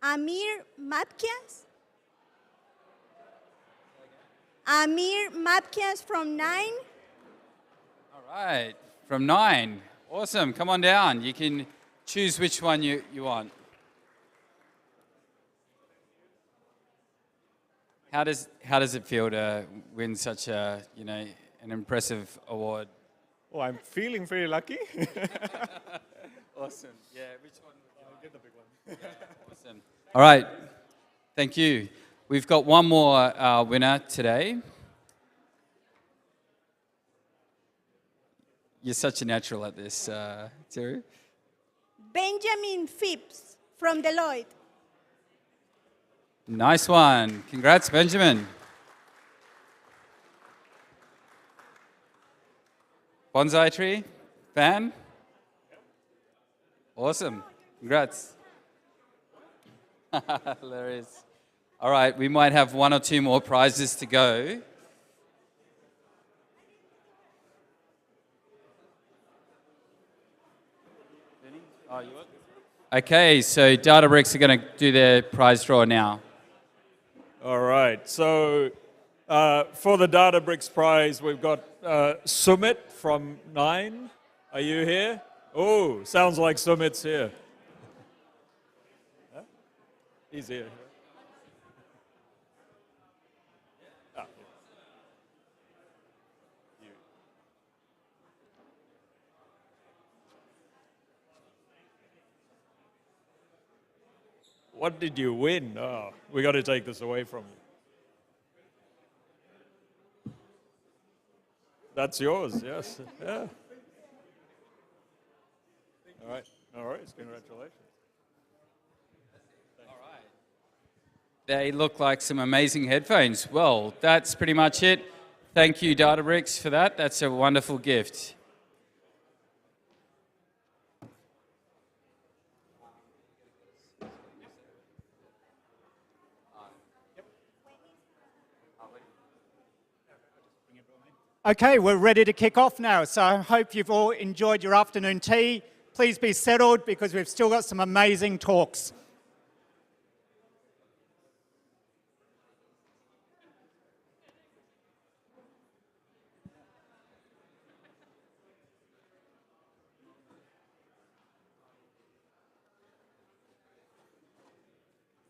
Amir Matkias. Amir Matkias from 9. All right, from 9. Awesome, come on down. You can choose which one you want. How does it feel to win such a, an impressive award? Oh, I'm feeling very lucky. Awesome. Yeah, which one? Get the big one. Awesome. All right, thank you. We've got one more winner today. You're such a natural at this, Terry. Benjamin Phipps from Deloitte. Nice one. Congrats, Benjamin. Bonsai tree? Fan? Awesome. Congrats. Hilarious. All right, we might have 1 or 2 more prizes to go. Okay, so Databricks are going to do their prize draw now. All right, so for the Databricks prize, we've got Sumit from 9. Are you here? Oh, sounds like Sumit's here. Huh? He's here. Ah, yeah. What did you win? Oh, we got to take this away from you. That's yours, yes. Yeah. All right, congratulations. All right. They look like some amazing headphones. Well, that's pretty much it. Thank you, Databricks, for that. That's a wonderful gift. Okay, we're ready to kick off now, so I hope you've all enjoyed your afternoon tea. Please be settled because we've still got some amazing talks.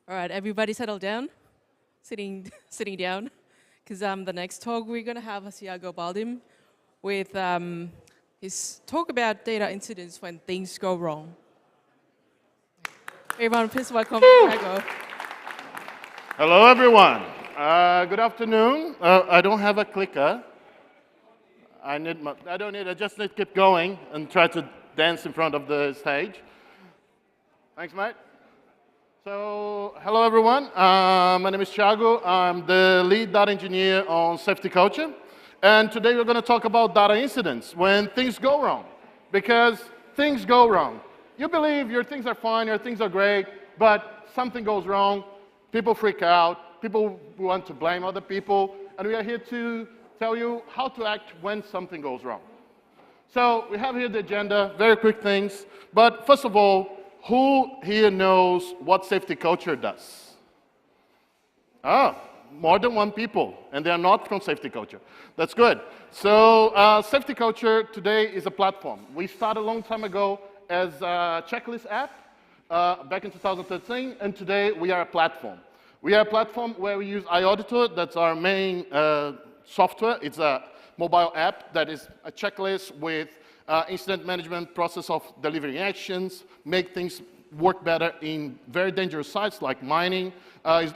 All right, everybody settle down, sitting down, because the next talk we're going to have is Iago Baldim with his talk about data incidents when things go wrong. Everyone, please welcome Iago. Hello, everyone. Good afternoon. I don't have a clicker. I just need to keep going and try to dance in front of the stage. Thanks, mate. So, hello, everyone. My name is Thiago. I'm the lead data engineer on safety culture. And today we're going to talk about data incidents when things go wrong. Because things go wrong. You believe your things are fine, your things are great, but something goes wrong. People freak out. People want to blame other people. And we are here to tell you how to act when something goes wrong. So we have here the agenda, very quick things. But first of all, who here knows what safety culture does? More than 1 people, and they are not from safety culture. That's good. So safety culture today is a platform. We started a long time ago as a checklist app back in 2013, and today we are a platform. We are a platform where we use iAuditor. That's our main software. It's a mobile app that is a checklist with incident management process of delivering actions, make things work better in very dangerous sites like mining. It's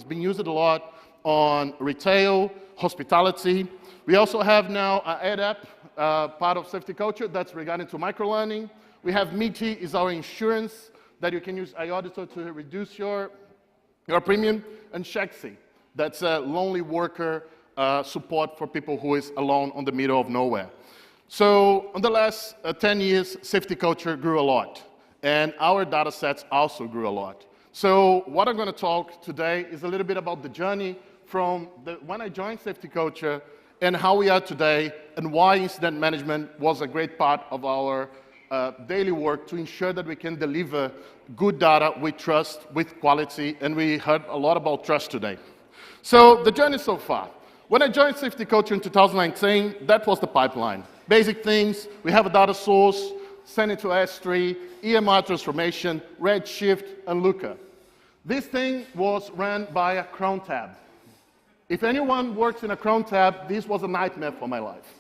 been used a lot on retail, hospitality. We also have now an app, part of safety culture, that's regarding to microlearning. We have MITI, is our insurance that you can use iAuditor to reduce your premium, and Shexi, that's a lonely worker support for people who is alone on the middle of nowhere. So in the last 10 years, safety culture grew a lot, and our data sets also grew a lot. So what I'm going to talk today is a little bit about the journey from when I joined safety culture and how we are today, and why incident management was a great part of our daily work to ensure that we can deliver good data with trust, with quality, and we heard a lot about trust today. So the journey so far. When I joined Safety Culture in 2019, that was the pipeline. Basic things, we have a data source, send it to S3, EMR transformation, Redshift, and Looker. This thing was run by a cron tab. If anyone works in a cron tab, this was a nightmare for my life.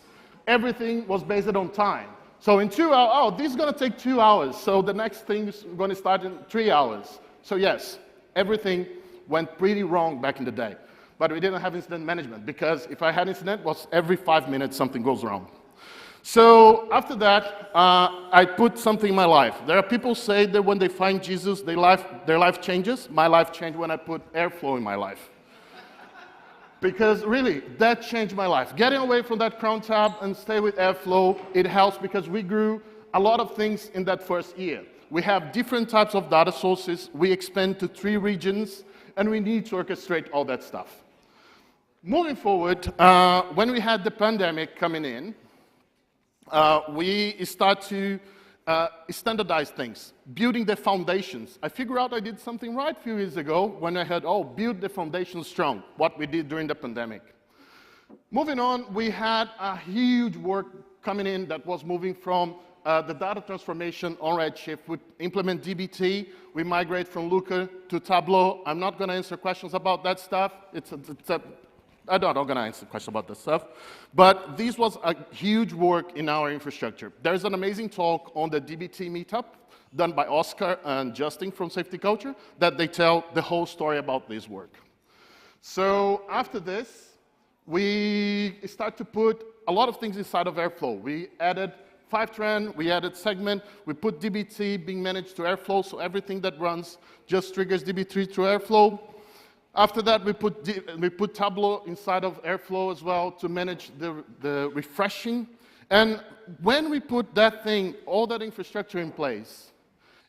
Everything was based on time. So in 2 hours, oh, this is going to take 2 hours, so the next thing is going to start in 3 hours. So yes, everything went pretty wrong back in the day. But we didn't have incident management, because if I had incident, it was every 5 minutes something goes wrong. So after that, I put something in my life. There are people say that when they find Jesus, their life changes. My life changed when I put Airflow in my life. Because really, that changed my life. Getting away from that cron tab and stay with Airflow, it helps because we grew a lot of things in that first year. We have different types of data sources. We expand to 3 regions, and we need to orchestrate all that stuff. Moving forward, when we had the pandemic coming in, we start to standardize things, building the foundations. I figured out I did something right a few years ago when I heard, oh, build the foundation strong, what we did during the pandemic. Moving on, we had a huge work coming in that was moving from the data transformation on Redshift. We implement dbt, we migrate from Looker to Tableau. I'm not going to answer questions about that stuff. I'm not going to answer questions about this stuff. But this was a huge work in our infrastructure. There's an amazing talk on the dbt meetup done by Oscar and Justin from Safety Culture that they tell the whole story about this work. So after this, we start to put a lot of things inside of Airflow. We added Fivetran, we added Segment, we put dbt being managed to Airflow, so everything that runs just triggers dbt through Airflow. After that, we put Tableau inside of Airflow as well to manage the refreshing. And when we put that thing, all that infrastructure in place,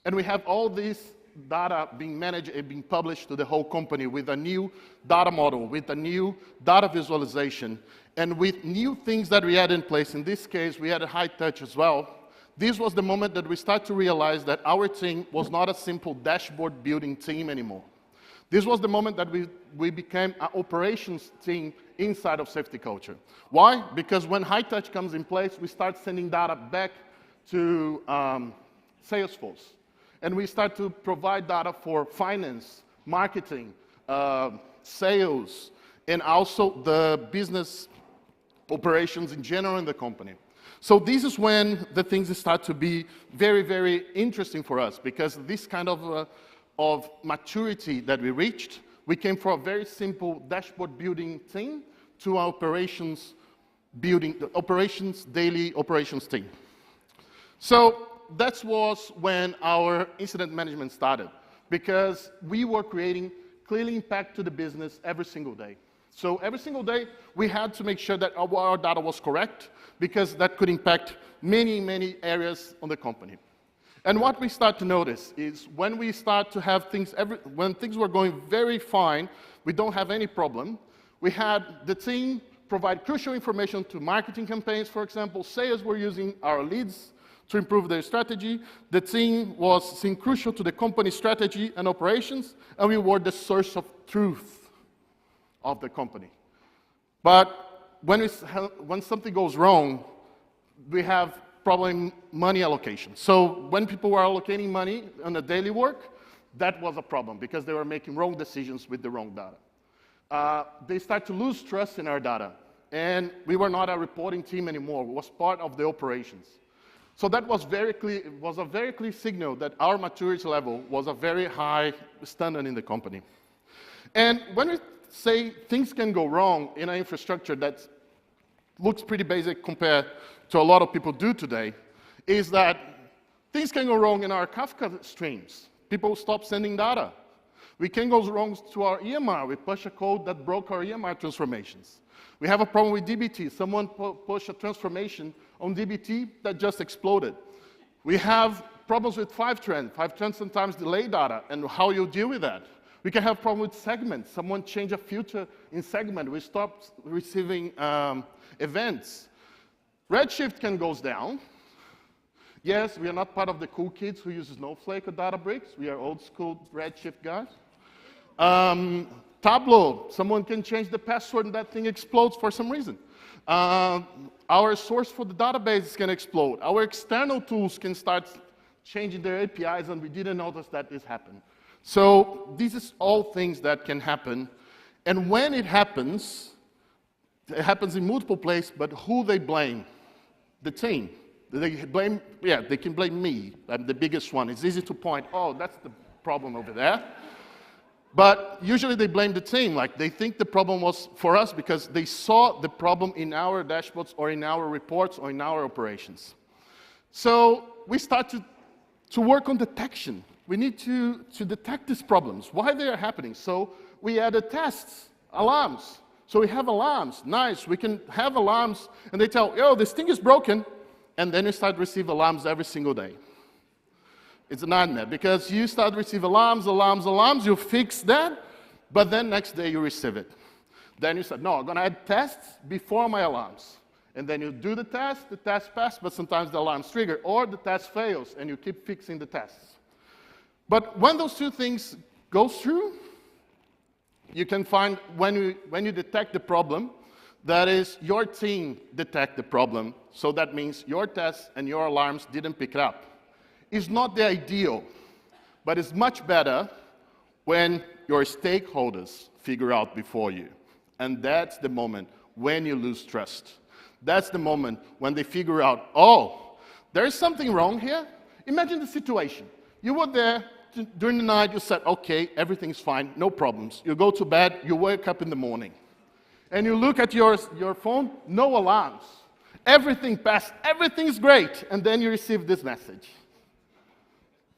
and we have all this data being managed and being published to the whole company with a new data model, with a new data visualization, and with new things that we had in place. In this case, we had a high touch as well. This was the moment that we start to realize that our team was not a simple dashboard building team anymore. This was the moment that we became an operations team inside of Safety Culture. Why? Because when high touch comes in place, we start sending data back to Salesforce. And we start to provide data for finance, marketing, sales, and also the business operations in general in the company. So this is when the things start to be very, very interesting for us, because this kind of maturity that we reached, we came from a very simple dashboard building team to our operations building, daily operations team. So that was when our incident management started, because we were creating clear impact to the business every single day. So every single day, we had to make sure that our data was correct, because that could impact many, many areas on the company. And what we start to notice is when we start to have things, when things were going very fine, we don't have any problem. We had the team provide crucial information to marketing campaigns, for example. Sales were using our leads to improve their strategy. The team was seeing crucial to the company strategy and operations, and we were the source of truth of the company. But when something goes wrong, we have problem money allocation. So when people were allocating money on the daily work, that was a problem because they were making wrong decisions with the wrong data. They start to lose trust in our data, and we were not a reporting team anymore. It was part of the operations. So that was very clear. It was a very clear signal that our maturity level was a very high standard in the company. And when we say things can go wrong in an infrastructure that looks pretty basic compared to a lot of people do today, is that things can go wrong in our Kafka streams. People stop sending data. We can go wrong to our EMR. We push a code that broke our EMR transformations. We have a problem with dbt. Someone pushed a transformation on dbt that just exploded. We have problems with Fivetran. Fivetran sometimes delay data, and how you deal with that. We can have problem with segments. Someone change a filter in segment. We stop receiving events. Redshift can go down. Yes, we are not part of the cool kids who use Snowflake or Databricks. We are old school Redshift guys. Tableau, someone can change the password and that thing explodes for some reason. Our source for the database can explode. Our external tools can start changing their APIs and we didn't notice that this happened. So these are all things that can happen. And when it happens in multiple places, but who they blame? The team. They can blame me. I'm the biggest one. It's easy to point, oh, that's the problem over there. But usually they blame the team. Like they think the problem was for us because they saw the problem in our dashboards or in our reports or in our operations. So we start to work on detection. We need to detect these problems, why they are happening. So we added tests, alarms. So we have alarms. Nice, we can have alarms, and they tell, yo, this thing is broken, and then you start to receive alarms every single day. It's a nightmare, because you start to receive alarms, you fix that, but then next day you receive it. Then you said, no, I'm going to add tests before my alarms. And then you do the test passes, but sometimes the alarms trigger, or the test fails, and you keep fixing the tests. But when those two things go through, you can find when you detect the problem, that is your team detect the problem, so that means your tests and your alarms didn't pick it up. It's not the ideal, but it's much better when your stakeholders figure out before you. And that's the moment when you lose trust. That's the moment when they figure out, oh, there is something wrong here. Imagine the situation. You were there during the night, you said, okay, everything's fine, no problems. You go to bed, you wake up in the morning. And you look at your phone, no alarms. Everything passed, everything's great. And then you receive this message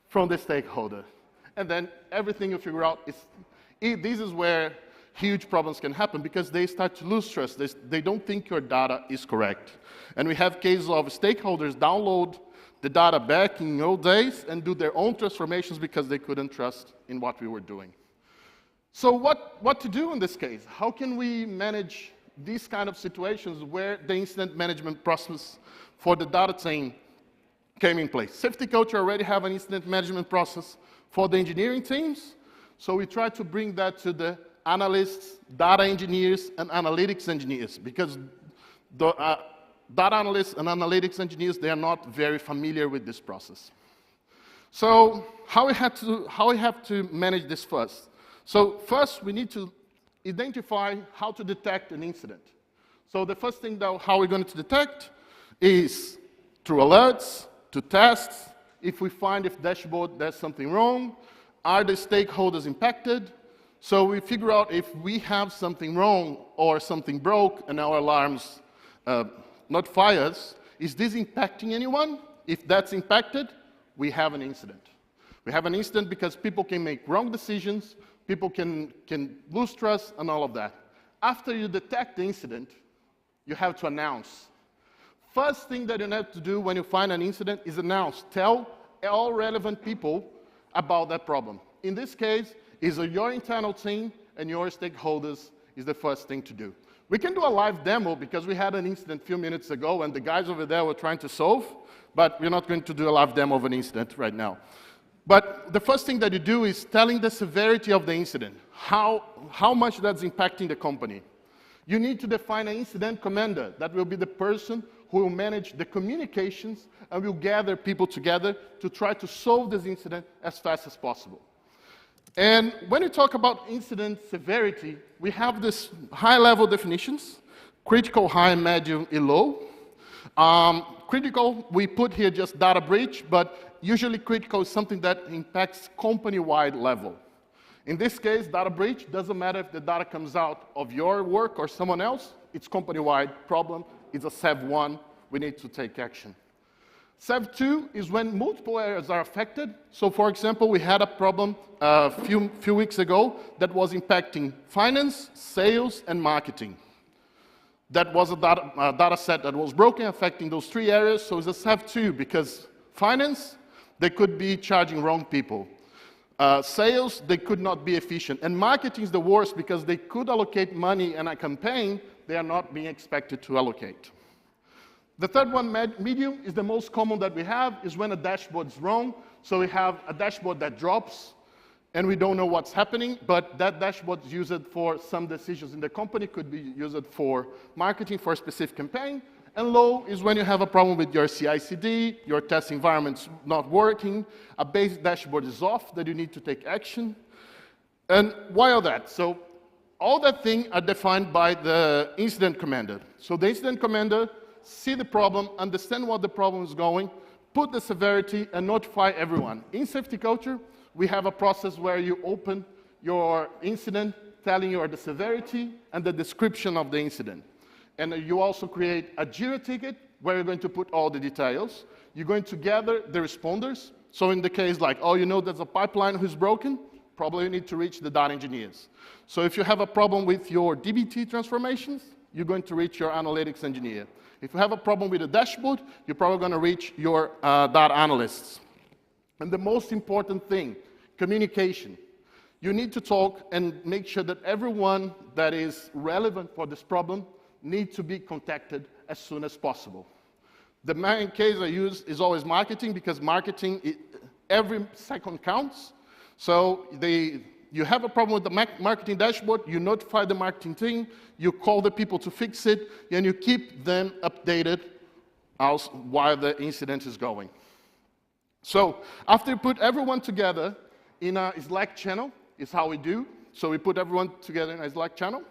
from the stakeholder. And then everything you figure out this is where huge problems can happen because they start to lose trust. They don't think your data is correct. And we have cases of stakeholders download the data back in old days and do their own transformations because they couldn't trust in what we were doing. So what to do in this case? How can we manage these kind of situations where the incident management process for the data team came in place? Safety culture already have an incident management process for the engineering teams, so we try to bring that to the analysts, data engineers, and analytics engineers, because the data analysts and analytics engineers, they are not very familiar with this process. So how we have to manage this first? So first, we need to identify how to detect an incident. So the first thing that how we're going to detect is through alerts, to tests, if we find if dashboard there's something wrong, are the stakeholders impacted? So we figure out if we have something wrong or something broke and our alarms not fires, is this impacting anyone? If that's impacted, we have an incident. We have an incident because people can make wrong decisions, people can lose trust and all of that. After you detect the incident, you have to announce. First thing that you have to do when you find an incident is announce. Tell all relevant people about that problem. In this case, is your internal team and your stakeholders is the first thing to do. We can do a live demo because we had an incident a few minutes ago and the guys over there were trying to solve, but we're not going to do a live demo of an incident right now. But the first thing that you do is telling the severity of the incident, how much that's impacting the company. You need to define an incident commander. That will be the person who will manage the communications and will gather people together to try to solve this incident as fast as possible. And when you talk about incident severity, we have this high-level definitions, critical, high, medium, and low. Critical, we put here just data breach, but usually critical is something that impacts company-wide level. In this case, data breach, doesn't matter if the data comes out of your work or someone else, it's company-wide problem, it's a SEV1, we need to take action. SEV2 is when multiple areas are affected. So for example, we had a problem a few weeks ago that was impacting finance, sales, and marketing. That was a data set that was broken, affecting those three areas, so it's a SEV2 because finance, they could be charging wrong people. Sales, they could not be efficient. And marketing is the worst because they could allocate money in a campaign they are not being expected to allocate. The third one, medium, is the most common that we have, is when a dashboard is wrong. So we have a dashboard that drops, and we don't know what's happening, but that dashboard is used for some decisions in the company, could be used for marketing for a specific campaign. And low is when you have a problem with your CI/CD, your test environment's not working, a base dashboard is off, that you need to take action. And why all that? So all that thing are defined by the incident commander. So the incident commander see the problem, understand what the problem is going, put the severity, and notify everyone. In safety culture, we have a process where you open your incident, telling you the severity and the description of the incident. And you also create a JIRA ticket where you're going to put all the details. You're going to gather the responders. So in the case like, oh, you know there's a pipeline who's broken, probably you need to reach the data engineers. So if you have a problem with your DBT transformations, you're going to reach your analytics engineer. If you have a problem with a dashboard, you're probably going to reach your data analysts. And the most important thing, communication. You need to talk and make sure that everyone that is relevant for this problem needs to be contacted as soon as possible. The main case I use is always marketing, because marketing, every second counts. So you have a problem with the marketing dashboard, you notify the marketing team, you call the people to fix it, and you keep them updated while the incident is going. So after you put everyone together in a Slack channel, is how we do. So we put everyone together in a Slack channel.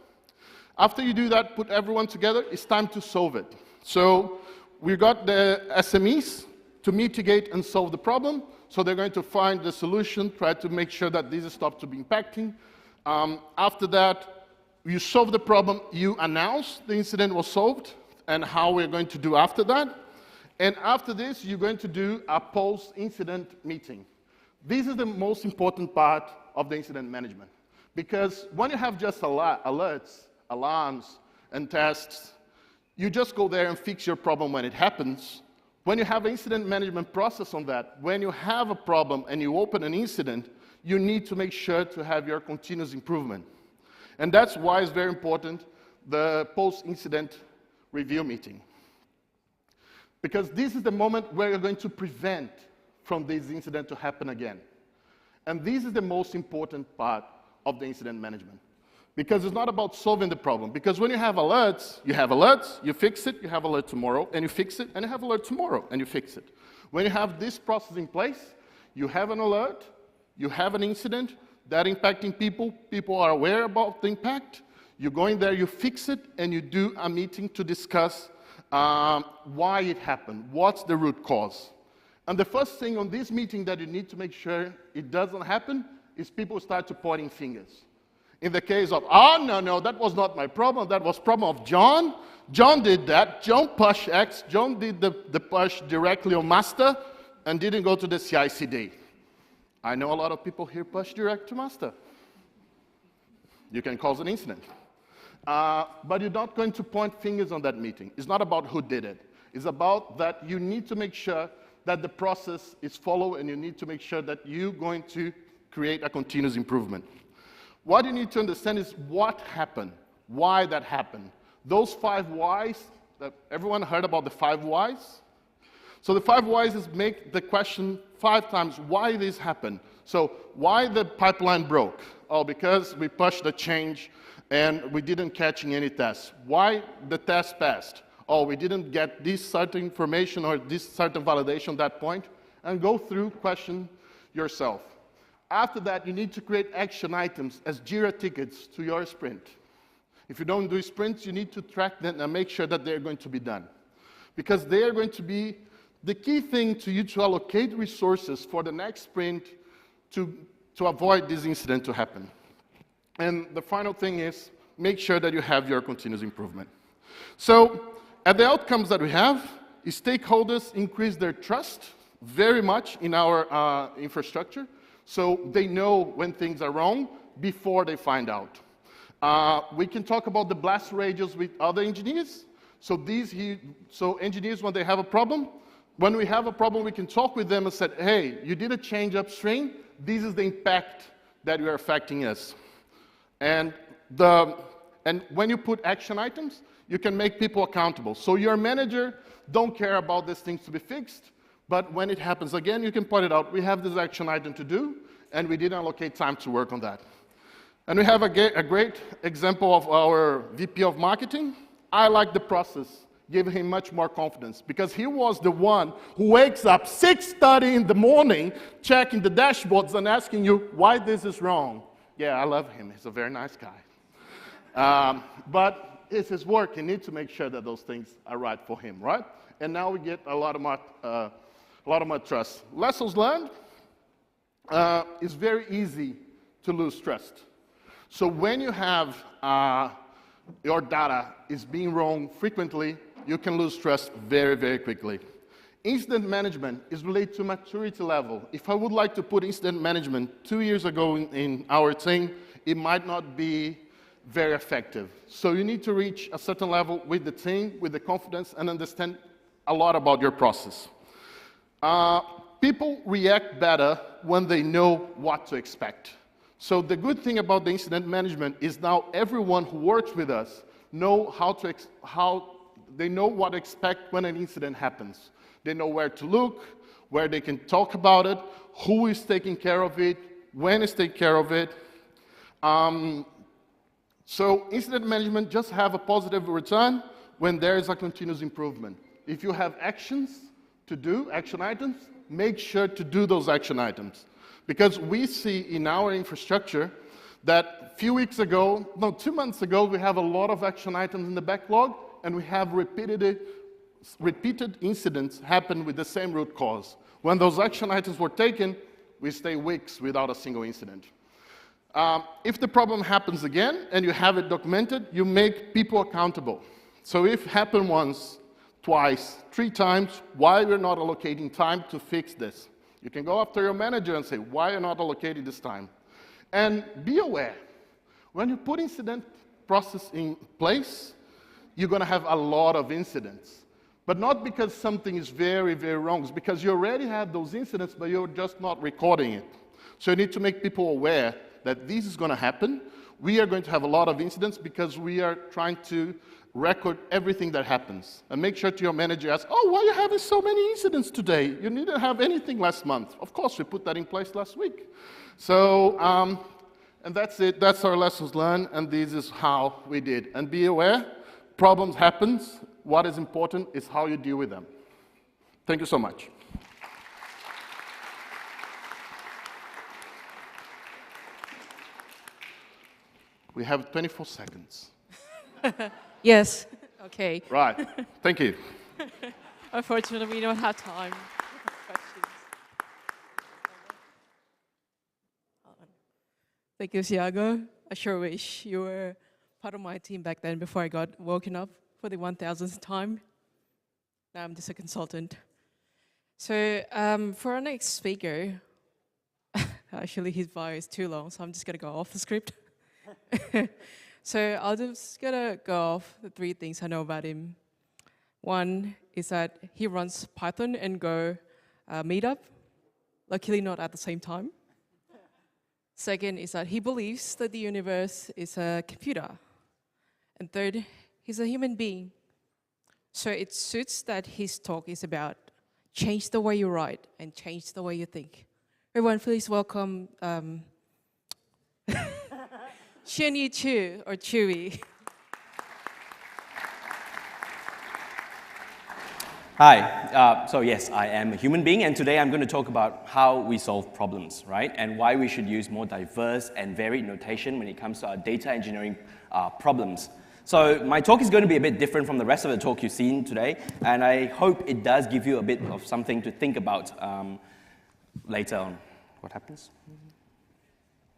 After you do that, put everyone together, it's time to solve it. So we got the SMEs to mitigate and solve the problem. So they're going to find the solution, try to make sure that this stops to be impacting. After that, you solve the problem, you announce the incident was solved and how we're going to do after that. And after this, you're going to do a post-incident meeting. This is the most important part of the incident management. Because when you have just alerts, alarms, and tests, you just go there and fix your problem when it happens. When you have an incident management process on that, when you have a problem and you open an incident, you need to make sure to have your continuous improvement. And that's why it's very important, the post-incident review meeting. Because this is the moment where you're going to prevent from this incident to happen again. And this is the most important part of the incident management. Because it's not about solving the problem. Because when you have alerts, you fix it, you have alert tomorrow, and you fix it, and you have alert tomorrow, and you fix it. When you have this process in place, you have an alert, you have an incident that impacting people, people are aware about the impact, you go in there, you fix it, and you do a meeting to discuss why it happened, what's the root cause. And the first thing on this meeting that you need to make sure it doesn't happen is people start to pointing fingers. In the case of, oh, no, that was not my problem, that was problem of John. John did that, John pushed X, John did the push directly on master and didn't go to the CI/CD. I know a lot of people here push direct to master. You can cause an incident. But you're not going to point fingers on that meeting. It's not about who did it. It's about that you need to make sure that the process is followed, and you need to make sure that you're going to create a continuous improvement. What you need to understand is what happened, why that happened. Those 5 whys, everyone heard about the 5 whys? So the 5 whys is make the question 5 times, why this happened? So why the pipeline broke? Oh, because we pushed the change and we didn't catch any tests. Why the test passed? Oh, we didn't get this certain information or this certain validation at that point. And go through, question yourself. After that, you need to create action items as JIRA tickets to your sprint. If you don't do sprints, you need to track them and make sure that they're going to be done. Because they are going to be the key thing to you to allocate resources for the next sprint to avoid this incident to happen. And the final thing is, make sure that you have your continuous improvement. So, at the outcomes that we have, is stakeholders increase their trust very much in our infrastructure. So they know when things are wrong before they find out. We can talk about the blast radius with other engineers. So engineers, when they have a problem, when we have a problem, we can talk with them and say, hey, you did a change upstream, this is the impact that you are affecting us. And when you put action items, you can make people accountable. So your manager don't care about these things to be fixed, but when it happens again, you can point it out. We have this action item to do, and we didn't allocate time to work on that. And we have a great example of our VP of marketing. I like the process, gave him much more confidence, because he was the one who wakes up 6:30 in the morning, checking the dashboards and asking you why this is wrong. Yeah, I love him. He's a very nice guy. But it's his work. He needs to make sure that those things are right for him, right? And now we get a lot of more trust. Lessons learned. It's very easy to lose trust. So when you have your data is being wrong frequently, you can lose trust very, very quickly. Incident management is related to maturity level. If I would like to put incident management 2 years ago in our team, it might not be very effective. So you need to reach a certain level with the team, with the confidence, and understand a lot about your process. People react better when they know what to expect. So the good thing about the incident management is now everyone who works with us know they know what to expect when an incident happens. They know where to look, where they can talk about it, who is taking care of it, when is taking care of it. So incident management just have a positive return when there is a continuous improvement. If you have actions to do, action items, make sure to do those action items. Because we see in our infrastructure that a few weeks ago, no, 2 months ago, we have a lot of action items in the backlog, and we have repeated incidents happen with the same root cause. When those action items were taken, we stay weeks without a single incident. If the problem happens again, and you have it documented, you make people accountable. So if it happened once, twice, 3 times, why we're not allocating time to fix this? You can go after your manager and say, why are you not allocating this time? And be aware, when you put incident process in place, you're going to have a lot of incidents. But not because something is very, very wrong. It's because you already have those incidents, but you're just not recording it. So you need to make people aware that this is going to happen. We are going to have a lot of incidents because we are trying to record everything that happens. And make sure to your manager, ask, oh, why are you having so many incidents today? You didn't have anything last month. Of course, we put that in place last week. So, and that's it. That's our lessons learned, and this is how we did. And be aware, problems happen. What is important is how you deal with them. Thank you so much. We have 24 seconds. Yes. Okay. Right. Thank you. Unfortunately, we don't have time for questions. Thank you, Thiago. I sure wish you were part of my team back then before I got woken up for the 1000th time. Now I'm just a consultant. So for our next speaker, actually his bio is too long, so I'm just going to go off the script. So I'll just gonna go off the 3 things I know about him. One is that he runs Python and Go meetup, luckily not at the same time. Second is that he believes that the universe is a computer. And third, he's a human being. So it suits that his talk is about change the way you write and change the way you think. Everyone, please welcome Xianyi Chu, or Chewy. Hi, so yes, I am a human being, and today I'm going to talk about how we solve problems, right? And why we should use more diverse and varied notation when it comes to our data engineering problems. So my talk is going to be a bit different from the rest of the talk you've seen today, and I hope it does give you a bit of something to think about later on. What happens?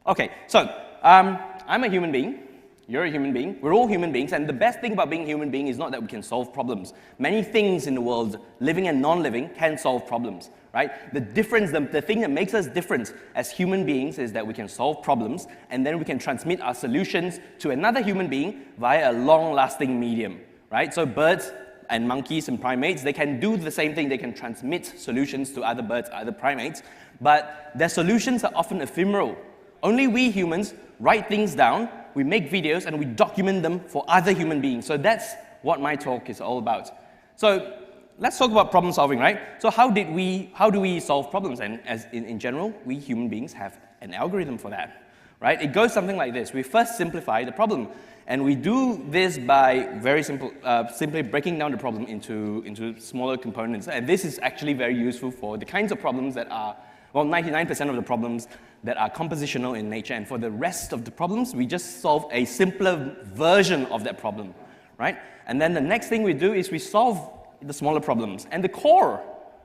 Okay, so I'm a human being. You're a human being. We're all human beings, and the best thing about being a human being is not that we can solve problems. Many things in the world, living and non-living, can solve problems, right? The difference, the thing that makes us different as human beings is that we can solve problems, and then we can transmit our solutions to another human being via a long-lasting medium, right? So birds and monkeys and primates, they can do the same thing. They can transmit solutions to other birds, other primates, but their solutions are often ephemeral. Only we humans write things down, we make videos, and we document them for other human beings. So that's what my talk is all about. So let's talk about problem solving, right? So how do we solve problems? And as in general, we human beings have an algorithm for that, right? It goes something like this. We first simplify the problem. And we do this by very simply breaking down the problem into smaller components. And this is actually very useful for the kinds of problems that are, well, 99% of the problems that are compositional in nature. And for the rest of the problems, we just solve a simpler version of that problem, right? And then the next thing we do is we solve the smaller problems. And the core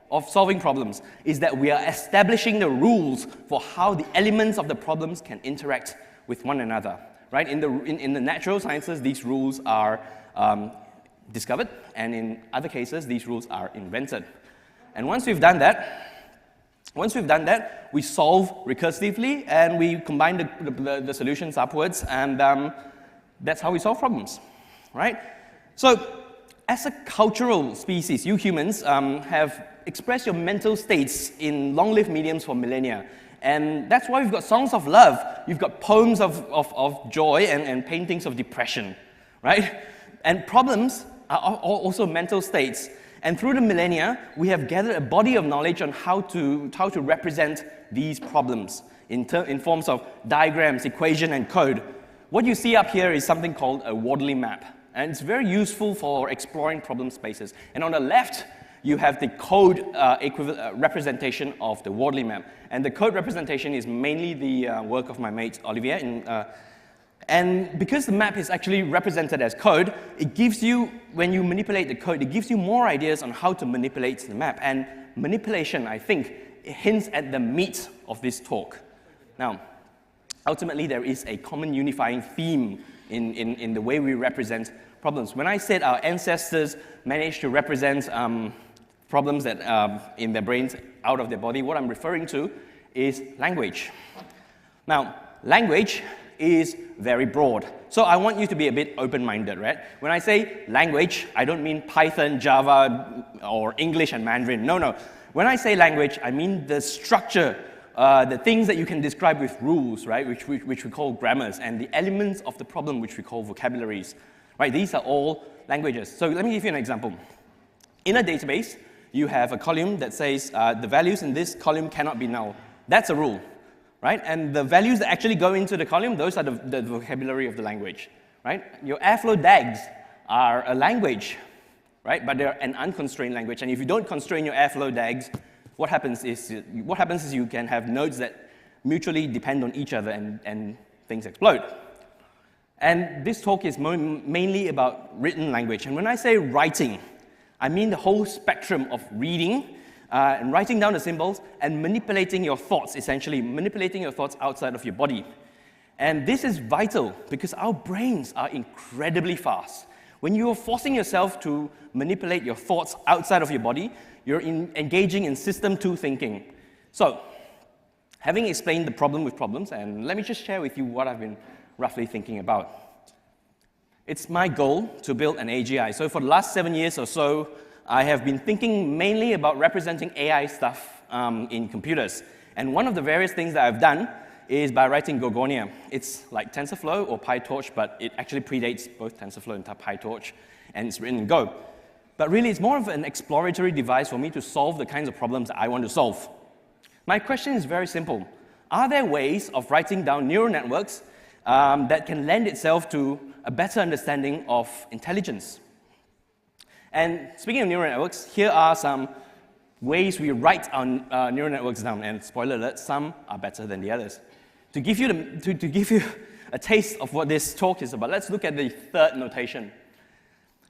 of solving problems is that we are establishing the rules for how the elements of the problems can interact with one another. Right? In the natural sciences, these rules are discovered, and in other cases, these rules are invented. And once we've done that, we solve recursively, and we combine the solutions upwards, and that's how we solve problems, right? So, as a cultural species, you humans have expressed your mental states in long-lived mediums for millennia. And that's why we've got songs of love. You've got poems of joy and paintings of depression, right? And problems are also mental states. And through the millennia, we have gathered a body of knowledge on how to represent these problems in forms of diagrams, equation, and code. What you see up here is something called a Wardley map. And it's very useful for exploring problem spaces. And on the left, you have the code representation of the Wardley map. And the code representation is mainly the work of my mate Olivier. And because the map is actually represented as code, it gives you, when you manipulate the code, it gives you more ideas on how to manipulate the map. And manipulation, I think, hints at the meat of this talk. Now, ultimately, there is a common unifying theme in the way we represent problems. When I said our ancestors managed to represent problems that in their brains out of their body, what I'm referring to is language. Now, language is very broad. So I want you to be a bit open-minded, right? When I say language, I don't mean Python, Java, or English and Mandarin. No. When I say language, I mean the structure, the things that you can describe with rules, right? Which we call grammars, and the elements of the problem, which we call vocabularies. Right? These are all languages. So let me give you an example. In a database, you have a column that says the values in this column cannot be null. That's a rule, right? And the values that actually go into the column, those are the vocabulary of the language, right? Your airflow DAGs are a language, right? But they're an unconstrained language. And if you don't constrain your airflow DAGs, what happens is you can have nodes that mutually depend on each other and things explode. And this talk is mainly about written language. And when I say writing, I mean the whole spectrum of reading and writing down the symbols and manipulating your thoughts, essentially manipulating your thoughts outside of your body. And this is vital because our brains are incredibly fast. When you are forcing yourself to manipulate your thoughts outside of your body, you're engaging in system 2 thinking. So, having explained the problem with problems, and let me just share with you what I've been roughly thinking about. It's my goal to build an AGI. So for the last 7 years or so, I have been thinking mainly about representing AI stuff in computers. And one of the various things that I've done is by writing Gorgonia. It's like TensorFlow or PyTorch, but it actually predates both TensorFlow and PyTorch, and it's written in Go. But really, it's more of an exploratory device for me to solve the kinds of problems that I want to solve. My question is very simple. Are there ways of writing down neural networks that can lend itself to a better understanding of intelligence? And speaking of neural networks, here are some ways we write our neural networks down. And spoiler alert, some are better than the others. To give you a taste of what this talk is about, let's look at the third notation.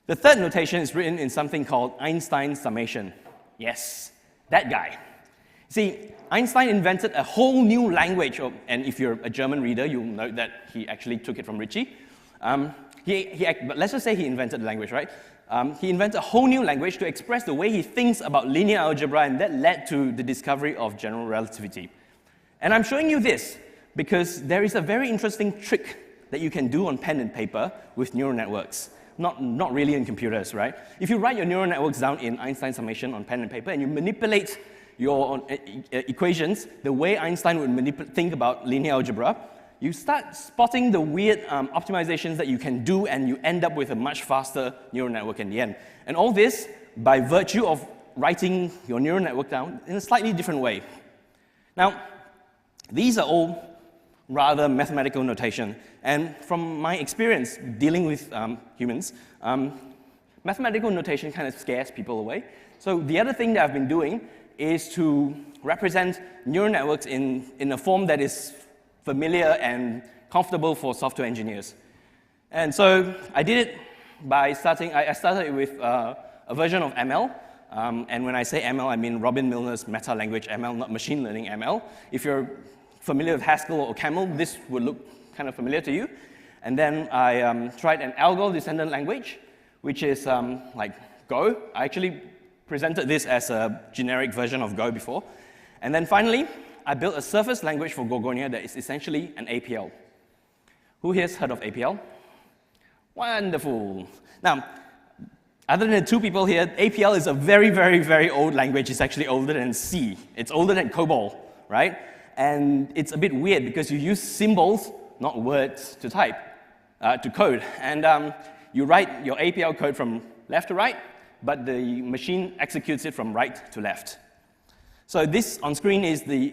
The third notation is written in something called Einstein's summation. Yes, that guy. See, Einstein invented a whole new language, and if you're a German reader, you'll note that he actually took it from Ritchie. But let's just say he invented the language, right? He invented a whole new language to express the way he thinks about linear algebra, and that led to the discovery of general relativity. And I'm showing you this because there is a very interesting trick that you can do on pen and paper with neural networks. not really in computers, right? If you write your neural networks down in Einstein summation on pen and paper and you manipulate your equations the way Einstein would think about linear algebra, you start spotting the weird optimizations that you can do, and you end up with a much faster neural network in the end. And all this by virtue of writing your neural network down in a slightly different way. Now, these are all rather mathematical notation. And from my experience dealing with humans, mathematical notation kind of scares people away. So the other thing that I've been doing is to represent neural networks in a form that is familiar and comfortable for software engineers. And so I did it by I started with a version of ML. And when I say ML, I mean Robin Milner's meta-language ML, not machine learning ML. If you're familiar with Haskell or Camel, this would look kind of familiar to you. And then I tried an algo-descendant language, which is like Go. I actually presented this as a generic version of Go before. And then finally, I built a surface language for Gorgonia that is essentially an APL. Who here has heard of APL? Wonderful. Now, other than the two people here, APL is a very, very, very old language. It's actually older than C. It's older than COBOL, right? And it's a bit weird because you use symbols, not words, to type, to code. And you write your APL code from left to right, but the machine executes it from right to left. So this on screen is the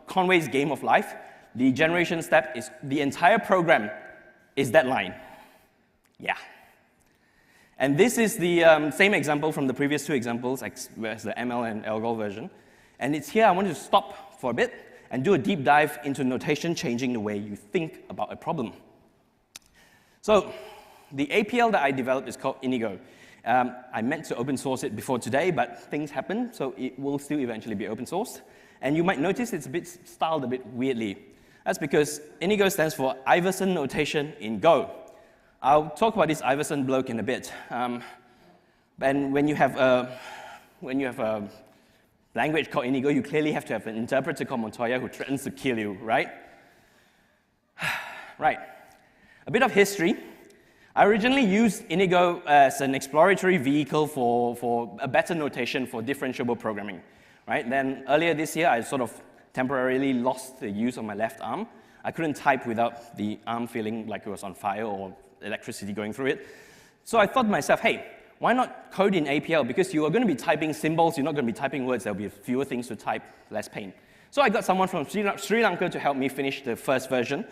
Conway's game of life. The generation step is the entire program is that line. Yeah. And this is the same example from the previous two examples, as the ML and algo version. And it's here I want to stop for a bit and do a deep dive into notation changing the way you think about a problem. So the APL that I developed is called Inigo. I meant to open source it before today, but things happened, so it will still eventually be open sourced. And you might notice it's a bit styled a bit weirdly. That's because Inigo stands for Iverson notation in Go. I'll talk about this Iverson bloke in a bit. And when you have a language called Inigo, you clearly have to have an interpreter called Montoya who threatens to kill you, right? Right. A bit of history. I originally used Inigo as an exploratory vehicle for a better notation for differentiable programming, right? Then earlier this year, I sort of temporarily lost the use of my left arm. I couldn't type without the arm feeling like it was on fire or electricity going through it. So I thought to myself, hey, why not code in APL? Because you are going to be typing symbols, you're not going to be typing words, there'll be fewer things to type, less pain. So I got someone from Sri Lanka to help me finish the first version.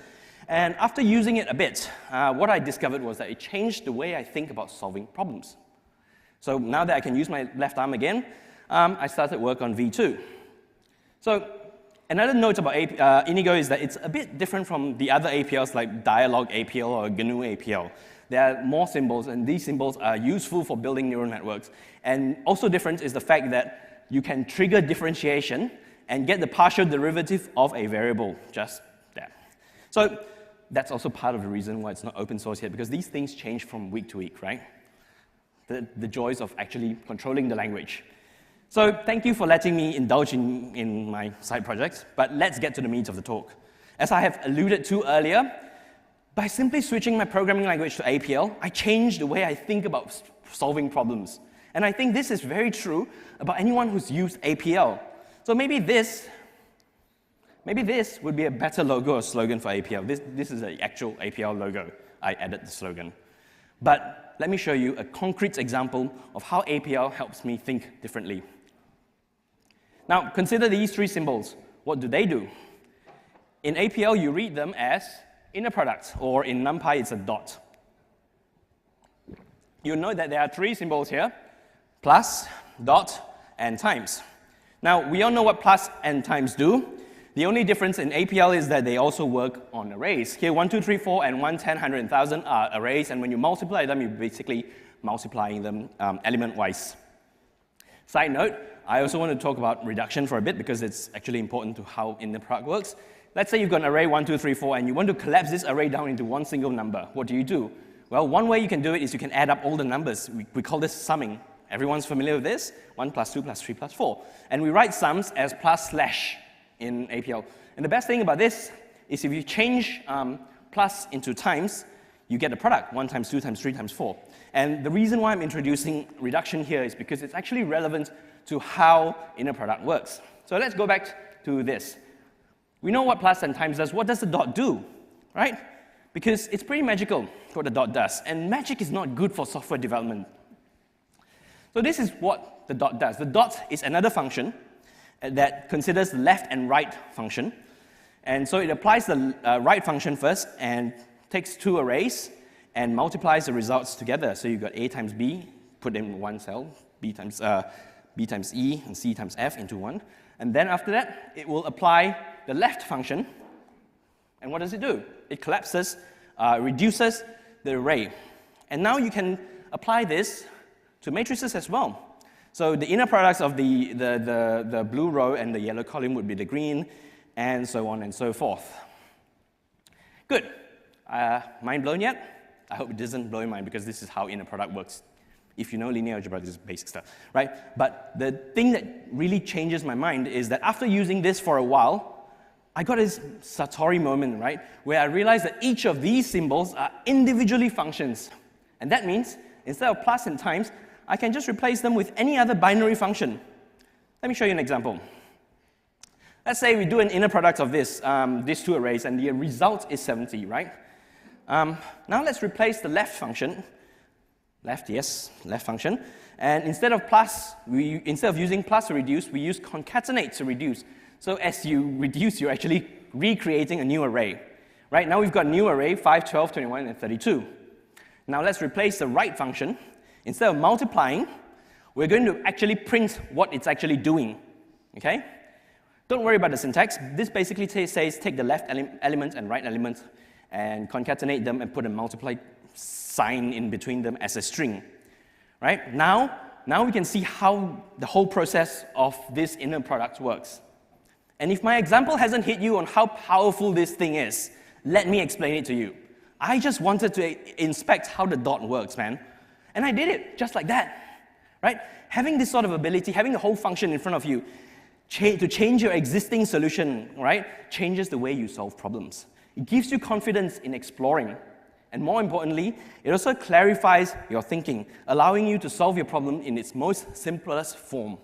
And after using it a bit, what I discovered was that it changed the way I think about solving problems. So now that I can use my left arm again, I started work on V2. So another note about Inigo is that it's a bit different from the other APLs like Dialog APL or GNU APL. There are more symbols, and these symbols are useful for building neural networks. And also different is the fact that you can trigger differentiation and get the partial derivative of a variable, just that. So that's also part of the reason why it's not open source yet, because these things change from week to week, right? The joys of actually controlling the language. So thank you for letting me indulge in my side projects, but let's get to the meat of the talk. As I have alluded to earlier, by simply switching my programming language to APL, I changed the way I think about solving problems. And I think this is very true about anyone who's used APL. So maybe this would be a better logo or slogan for APL. This is the actual APL logo. I added the slogan. But let me show you a concrete example of how APL helps me think differently. Now, consider these three symbols. What do they do? In APL, you read them as inner product, or in NumPy, it's a dot. You'll note that there are three symbols here, plus, dot, and times. Now, we all know what plus and times do. The only difference in APL is that they also work on arrays. Here, 1, 2, 3, 4, and 1, 10, 100, and 1,000 are arrays, and when you multiply them, you're basically multiplying them element-wise. Side note, I also want to talk about reduction for a bit, because it's actually important to how inner product works. Let's say you've got an array 1, 2, 3, 4, and you want to collapse this array down into one single number. What do? Well, one way you can do it is you can add up all the numbers. We call this summing. Everyone's familiar with this? 1 plus 2 plus 3 plus 4. And we write sums as plus slash in APL. And the best thing about this is if you change plus into times, you get a product, 1 times 2 times 3 times 4. And the reason why I'm introducing reduction here is because it's actually relevant to how inner product works. So let's go back to this. We know what plus and times does. What does the dot do, right? Because it's pretty magical what the dot does. And magic is not good for software development. So this is what the dot does. The dot is another function that considers the left and right function. And so it applies the right function first and takes two arrays and multiplies the results together. So you've got A times B, put in one cell, B times E, and C times F into one. And then after that, it will apply the left function. And what does it do? It collapses, reduces the array. And now you can apply this to matrices as well. So the inner products of the blue row and the yellow column would be the green, and so on and so forth. Good. Mind blown yet? I hope it doesn't blow your mind, because this is how inner product works. If you know linear algebra, this is basic stuff, right? But the thing that really changes my mind is that after using this for a while, I got this Satori moment, right? Where I realized that each of these symbols are individually functions. And that means, instead of plus and times, I can just replace them with any other binary function. Let me show you an example. Let's say we do an inner product of this, these two arrays, and the result is 70, right? Now let's replace the left function. Left, yes, left function. And instead of using plus to reduce, we use concatenate to reduce. So as you reduce, you're actually recreating a new array. Right, now we've got a new array, 5, 12, 21, and 32. Now let's replace the right function. Instead of multiplying, we're going to actually print what it's actually doing. Okay? Don't worry about the syntax. This basically says take the left element and right element and concatenate them and put a multiply sign in between them as a string. Right? Now we can see how the whole process of this inner product works. And if my example hasn't hit you on how powerful this thing is, let me explain it to you. I just wanted to inspect how the dot works, man. And I did it just like that. Right? Having this sort of ability, having the whole function in front of you, to change your existing solution, right, changes the way you solve problems. It gives you confidence in exploring. And more importantly, it also clarifies your thinking, allowing you to solve your problem in its most simplest form.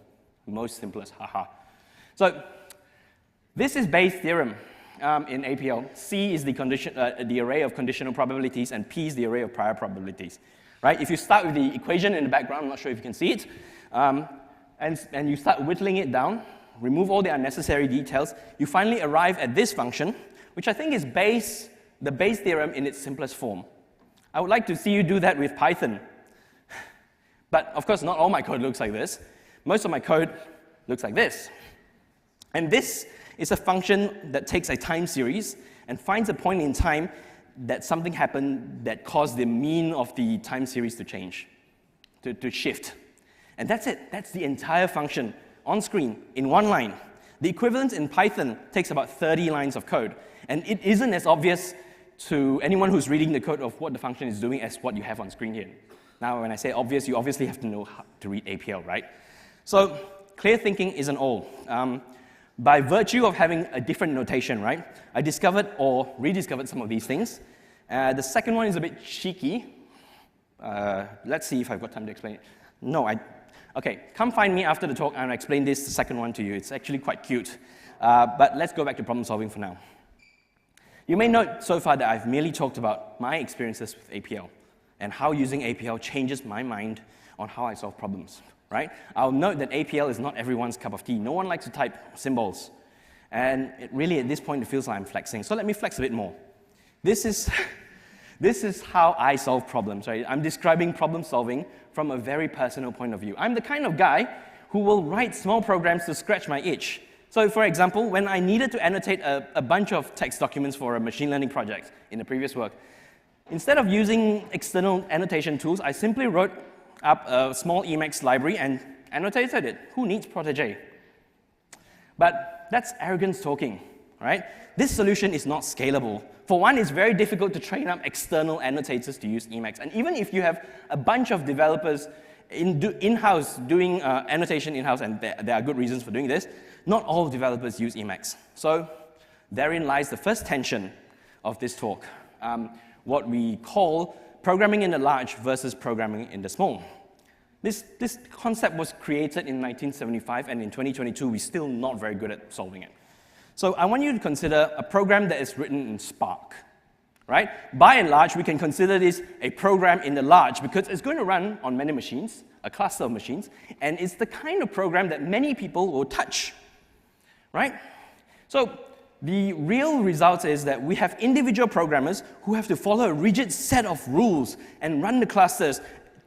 Most simplest, haha. So this is Bayes' theorem in APL. C is the array of conditional probabilities, and P is the array of prior probabilities. Right? If you start with the equation in the background, I'm not sure if you can see it, and you start whittling it down, remove all the unnecessary details, you finally arrive at this function, which I think is the Bayes' theorem in its simplest form. I would like to see you do that with Python. But of course, not all my code looks like this. Most of my code looks like this. And this is a function that takes a time series and finds a point in time that something happened that caused the mean of the time series to change, to shift. And that's it. That's the entire function on screen in one line. The equivalent in Python takes about 30 lines of code. And it isn't as obvious to anyone who's reading the code of what the function is doing as what you have on screen here. Now, when I say obvious, you obviously have to know how to read APL, right? So clear thinking isn't all. By virtue of having a different notation, right, I discovered or rediscovered some of these things. The second one is a bit cheeky. Let's see if I've got time to explain it. No, okay, come find me after the talk and I'll explain the second one to you. It's actually quite cute. But let's go back to problem solving for now. You may note so far that I've merely talked about my experiences with APL and how using APL changes my mind on how I solve problems, right? I'll note that APL is not everyone's cup of tea. No one likes to type symbols. And really, at this point, it feels like I'm flexing. So let me flex a bit more. This is how I solve problems, right? I'm describing problem solving from a very personal point of view. I'm the kind of guy who will write small programs to scratch my itch. So for example, when I needed to annotate a bunch of text documents for a machine learning project in the previous work, instead of using external annotation tools, I simply wrote up a small Emacs library and annotated it. Who needs Protege? But that's arrogance talking, right? This solution is not scalable. For one, it's very difficult to train up external annotators to use Emacs. And even if you have a bunch of developers in-house doing annotation in-house, and there are good reasons for doing this, not all developers use Emacs. So therein lies the first tension of this talk, what we call programming in the large versus programming in the small. This concept was created in 1975, and in 2022, we're still not very good at solving it. So I want you to consider a program that is written in Spark, right? By and large, we can consider this a program in the large because it's going to run on many machines, a cluster of machines, and it's the kind of program that many people will touch, right? So the real result is that we have individual programmers who have to follow a rigid set of rules and run the clusters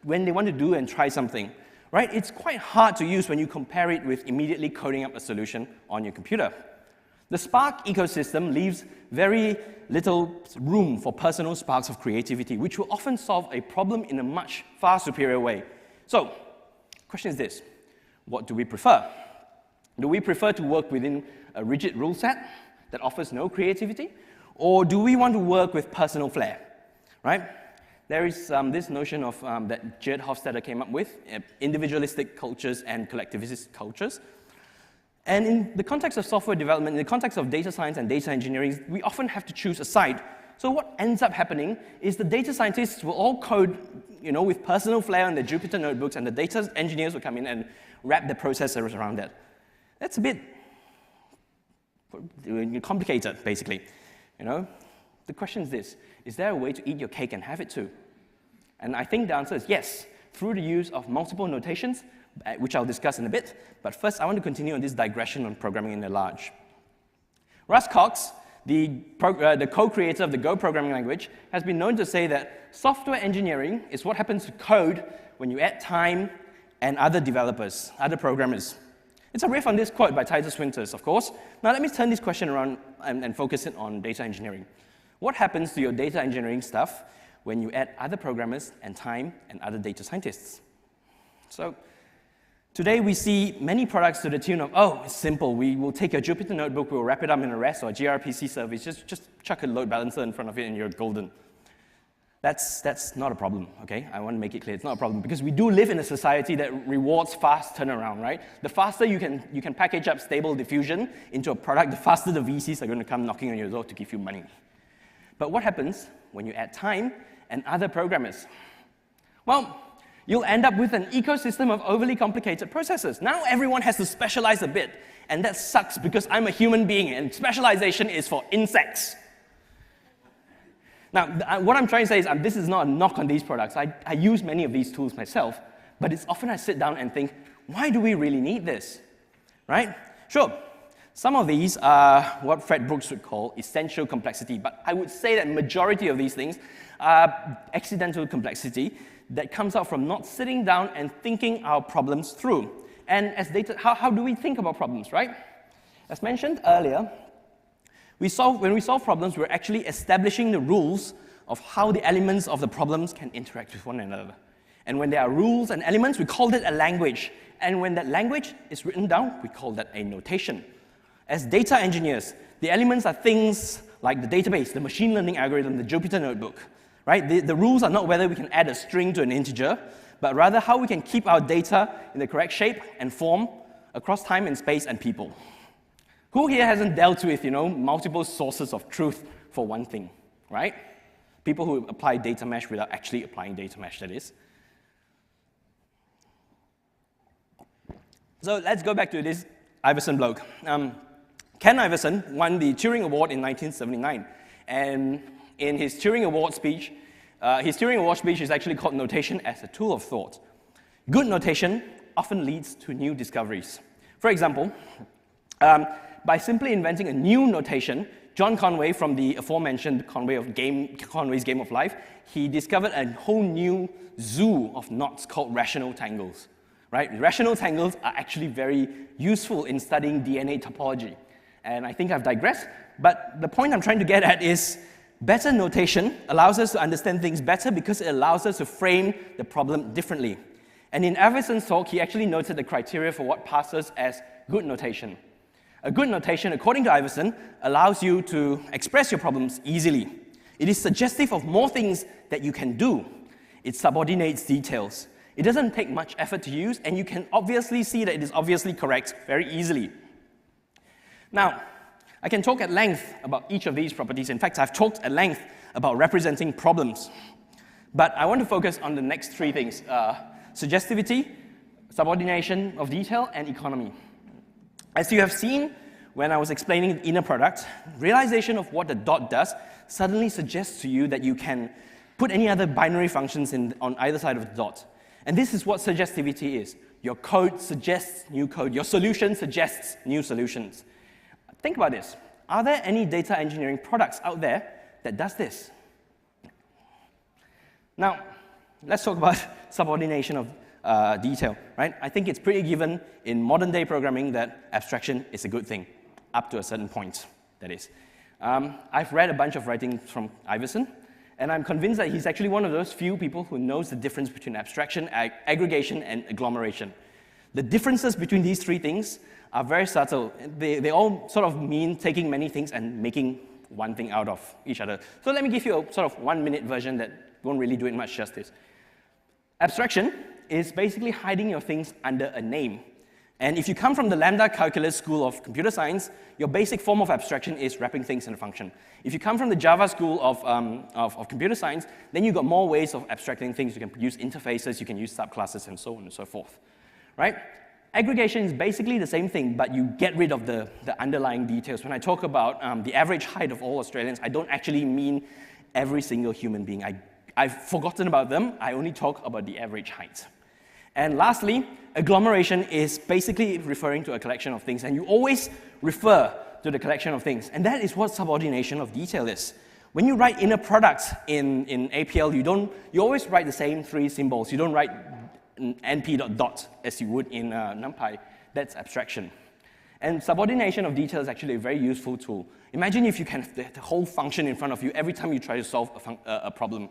when they want to do and try something, right? It's quite hard to use when you compare it with immediately coding up a solution on your computer. The Spark ecosystem leaves very little room for personal sparks of creativity, which will often solve a problem in a much far superior way. So, the question is this: what do we prefer? Do we prefer to work within a rigid rule set that offers no creativity? Or do we want to work with personal flair, right? There is this notion of that Gerd Hofstadter came up with, individualistic cultures and collectivist cultures. And in the context of software development, in the context of data science and data engineering, we often have to choose a side. So what ends up happening is the data scientists will all code, with personal flair on their Jupyter notebooks, and the data engineers will come in and wrap the processors around that. That's a bit complicated, basically. The question is this: is there a way to eat your cake and have it too? And I think the answer is yes, through the use of multiple notations, which I'll discuss in a bit. But first, I want to continue on this digression on programming in the large. Russ Cox, the co-creator of the Go programming language, has been known to say that software engineering is what happens to code when you add time and other developers, other programmers. It's a riff on this quote by Titus Winters, of course. Now let me turn this question around and focus it on data engineering. What happens to your data engineering stuff when you add other programmers and time and other data scientists? So today we see many products to the tune of, oh, it's simple. We will take your Jupyter notebook, we'll wrap it up in a REST or a gRPC service, just chuck a load balancer in front of it and you're golden. That's not a problem, okay? I want to make it clear, it's not a problem, because we do live in a society that rewards fast turnaround, right? The faster you can package up stable diffusion into a product, the faster the VCs are going to come knocking on your door to give you money. But what happens when you add time and other programmers? Well, you'll end up with an ecosystem of overly complicated processes. Now everyone has to specialize a bit, and that sucks because I'm a human being, and specialization is for insects. Now, what I'm trying to say is this is not a knock on these products. I use many of these tools myself, but it's often I sit down and think, why do we really need this, right? Sure, some of these are what Fred Brooks would call essential complexity, but I would say that majority of these things are accidental complexity that comes out from not sitting down and thinking our problems through. And as data, how do we think about problems, right? As mentioned earlier, when we solve problems, we're actually establishing the rules of how the elements of the problems can interact with one another. And when there are rules and elements, we call it a language. And when that language is written down, we call that a notation. As data engineers, the elements are things like the database, the machine learning algorithm, the Jupyter notebook. Right? The rules are not whether we can add a string to an integer, but rather how we can keep our data in the correct shape and form across time and space and people. Who here hasn't dealt with, multiple sources of truth for one thing, right? People who apply data mesh without actually applying data mesh, that is. So let's go back to this Iverson bloke. Ken Iverson won the Turing Award in 1979, and in his Turing Award speech is actually called Notation as a Tool of Thought. Good notation often leads to new discoveries. For example, by simply inventing a new notation, John Conway from the aforementioned Conway's Game of Life, he discovered a whole new zoo of knots called rational tangles. Right? Rational tangles are actually very useful in studying DNA topology. And I think I've digressed, but the point I'm trying to get at is better notation allows us to understand things better because it allows us to frame the problem differently. And in Iverson's talk, he actually noted the criteria for what passes as good notation. A good notation, according to Iverson, allows you to express your problems easily. It is suggestive of more things that you can do. It subordinates details. It doesn't take much effort to use, and you can obviously see that it is obviously correct very easily. Now, I can talk at length about each of these properties. In fact, I've talked at length about representing problems. But I want to focus on the next three things: suggestivity, subordination of detail, and economy. As you have seen when I was explaining the inner product, realization of what the dot does suddenly suggests to you that you can put any other binary functions on either side of the dot. And this is what suggestivity is. Your code suggests new code. Your solution suggests new solutions. Think about this. Are there any data engineering products out there that does this? Now, let's talk about subordination of detail, right? I think it's pretty given in modern day programming that abstraction is a good thing, up to a certain point, that is. I've read a bunch of writings from Iverson, and I'm convinced that he's actually one of those few people who knows the difference between abstraction, aggregation, and agglomeration. The differences between these three things are very subtle. They all sort of mean taking many things and making one thing out of each other. So let me give you a sort of 1-minute version that won't really do it much justice. Abstraction is basically hiding your things under a name. And if you come from the Lambda Calculus School of Computer Science, your basic form of abstraction is wrapping things in a function. If you come from the Java School of Computer Science, then you've got more ways of abstracting things. You can use interfaces, you can use subclasses, and so on and so forth, right? Aggregation is basically the same thing, but you get rid of the underlying details. When I talk about the average height of all Australians, I don't actually mean every single human being. I've forgotten about them. I only talk about the average height. And lastly, agglomeration is basically referring to a collection of things, and you always refer to the collection of things. And that is what subordination of detail is. When you write inner products in APL, you always write the same three symbols. You don't write np.dot as you would in NumPy. That's abstraction. And subordination of detail is actually a very useful tool. Imagine if you can have the whole function in front of you every time you try to solve a problem.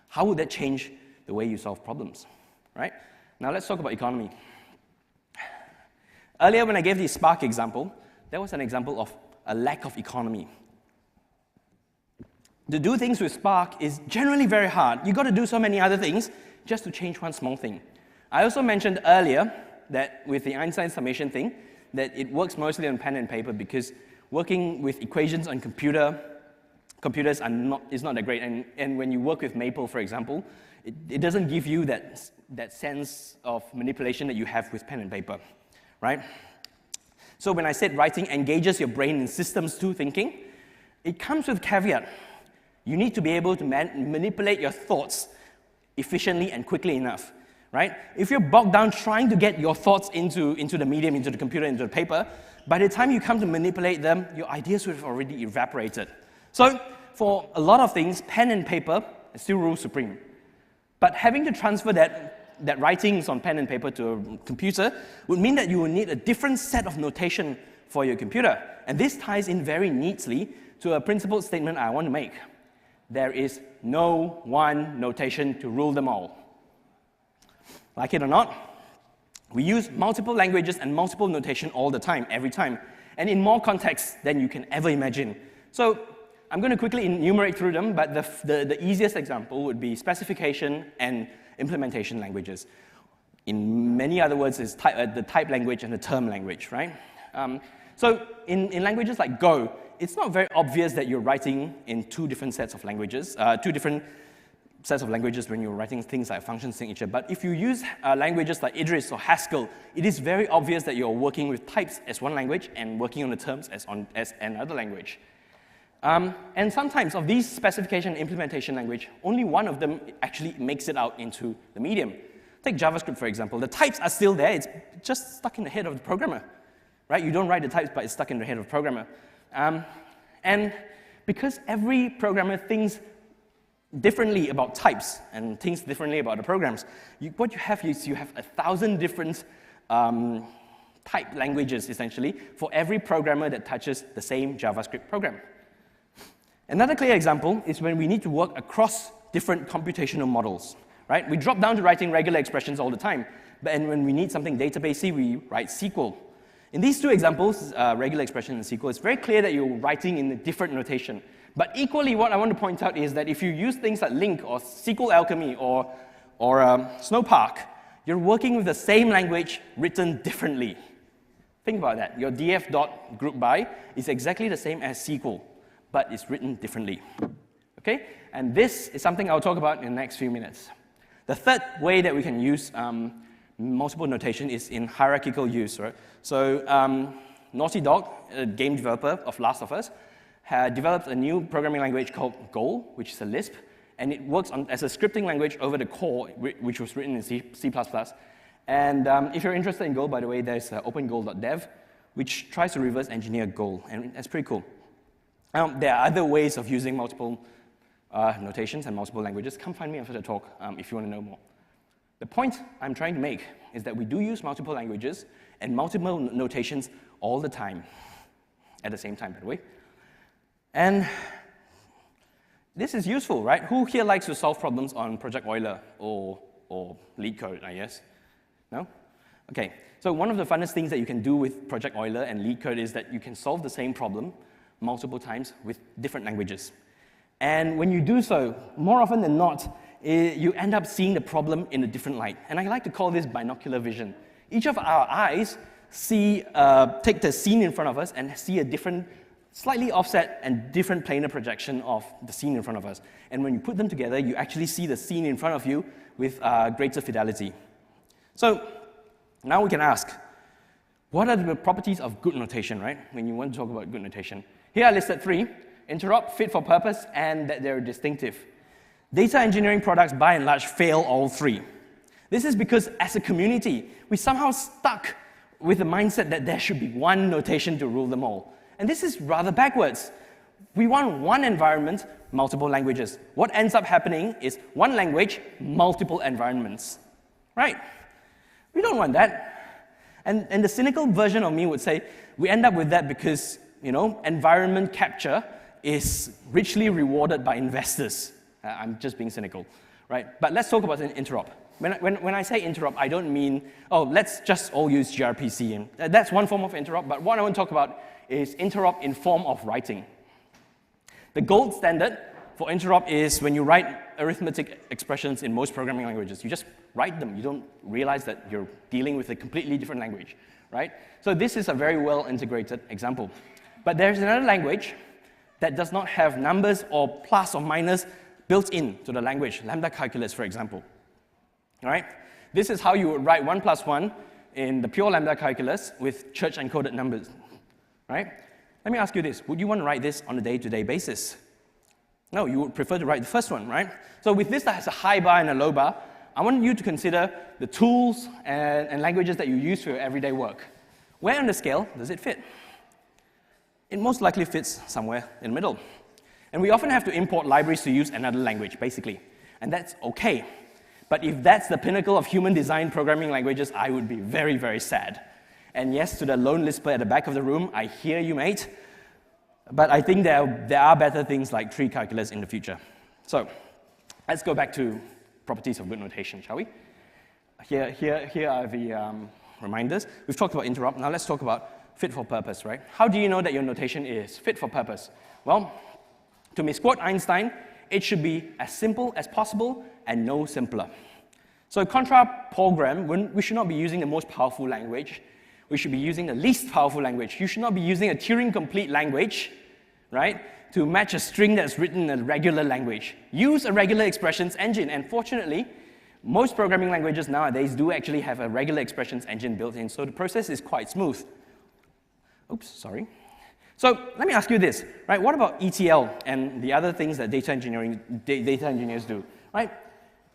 How would that change the way you solve problems, right? Now let's talk about economy. Earlier when I gave the Spark example, that was an example of a lack of economy. To do things with Spark is generally very hard. You've got to do so many other things just to change one small thing. I also mentioned earlier that with the Einstein summation thing, that it works mostly on pen and paper because working with equations on computers is not that great. And when you work with Maple, for example, it doesn't give you that sense of manipulation that you have with pen and paper, right? So when I said writing engages your brain in systems 2 thinking, it comes with caveat. You need to be able to manipulate your thoughts efficiently and quickly enough, right? If you're bogged down trying to get your thoughts into the medium, into the computer, into the paper, by the time you come to manipulate them, your ideas would have already evaporated. So for a lot of things, pen and paper still rule supreme. But having to transfer that writings on pen and paper to a computer would mean that you will need a different set of notation for your computer. And this ties in very neatly to a principled statement I want to make. There is no one notation to rule them all. Like it or not, we use multiple languages and multiple notation all the time, every time, and in more contexts than you can ever imagine. So I'm going to quickly enumerate through them, but the easiest example would be specification and implementation languages. In many other words, is the type language and the term language, right? So in languages like Go, it's not very obvious that you're writing in two different sets of languages, when you're writing things like function signature. But if you use languages like Idris or Haskell, it is very obvious that you're working with types as one language and working on the terms as another language. And sometimes of these specification and implementation language, only one of them actually makes it out into the medium. Take JavaScript, for example. The types are still there. It's just stuck in the head of the programmer, right? You don't write the types, but it's stuck in the head of the programmer. And because every programmer thinks differently about types and thinks differently about the programs, what you have is you have 1,000 different type languages, essentially, for every programmer that touches the same JavaScript program. Another clear example is when we need to work across different computational models, right? We drop down to writing regular expressions all the time, and when we need something databasey, we write SQL. In these two examples, regular expression and SQL, it's very clear that you're writing in a different notation. But equally, what I want to point out is that if you use things like LINQ or SQL Alchemy or Snowpark, you're working with the same language written differently. Think about that. Your df.groupby is exactly the same as SQL, but it's written differently. Okay? And this is something I'll talk about in the next few minutes. The third way that we can use multiple notation is in hierarchical use, right? So Naughty Dog, a game developer of Last of Us, had developed a new programming language called Go, which is a Lisp, and it works as a scripting language over the core, which was written in C++. And if you're interested in Go, by the way, there's opengo.dev, which tries to reverse engineer Go, and that's pretty cool. There are other ways of using multiple notations and multiple languages. Come find me after the talk if you want to know more. The point I'm trying to make is that we do use multiple languages and multiple notations all the time, at the same time, by the way. And this is useful, right? Who here likes to solve problems on Project Euler or LeetCode, I guess? No? Okay, so one of the funnest things that you can do with Project Euler and LeetCode is that you can solve the same problem multiple times with different languages. And when you do so, more often than not, you end up seeing the problem in a different light. And I like to call this binocular vision. Each of our eyes take the scene in front of us and see a different, slightly offset and different planar projection of the scene in front of us. And when you put them together, you actually see the scene in front of you with greater fidelity. So now we can ask, what are the properties of good notation, right? When you want to talk about good notation. Here I listed 3: interrupt, fit for purpose, and that they're distinctive. Data engineering products, by and large, fail all 3. This is because, as a community, we somehow stuck with the mindset that there should be one notation to rule them all. And this is rather backwards. We want one environment, multiple languages. What ends up happening is one language, multiple environments. Right? We don't want that. And the cynical version of me would say, we end up with that because, environment capture is richly rewarded by investors. I'm just being cynical, right? But let's talk about interop. When I say interop, I don't mean, let's just all use gRPC. And that's one form of interop, but what I want to talk about is interop in form of writing. The gold standard for interop is when you write arithmetic expressions in most programming languages. You just write them. You don't realize that you're dealing with a completely different language, right? So this is a very well-integrated example. But there's another language that does not have numbers or plus or minus built into the language, lambda calculus, for example. All right? This is how you would write 1 + 1 in the pure lambda calculus with church-encoded numbers. Right? Let me ask you this. Would you want to write this on a day-to-day basis? No, you would prefer to write the first one, right? So with this that has a high bar and a low bar, I want you to consider the tools and languages that you use for your everyday work. Where on the scale does it fit? It most likely fits somewhere in the middle. And we often have to import libraries to use another language, basically. And that's okay. But if that's the pinnacle of human design programming languages, I would be very, very sad. And yes, to the lone lisper at the back of the room, I hear you, mate. But I think there are better things like tree calculus in the future. So let's go back to properties of good notation, shall we? Here are the reminders. We've talked about interop. Now let's talk about fit for purpose, right? How do you know that your notation is fit for purpose? Well, to misquote Einstein, it should be as simple as possible and no simpler. So contra program, we should not be using the most powerful language. We should be using the least powerful language. You should not be using a Turing-complete language, right, to match a string that's written in a regular language. Use a regular expressions engine, and fortunately, most programming languages nowadays do actually have a regular expressions engine built in, so the process is quite smooth. Oops, sorry. So let me ask you this, right? What about ETL and the other things that data engineers do, right?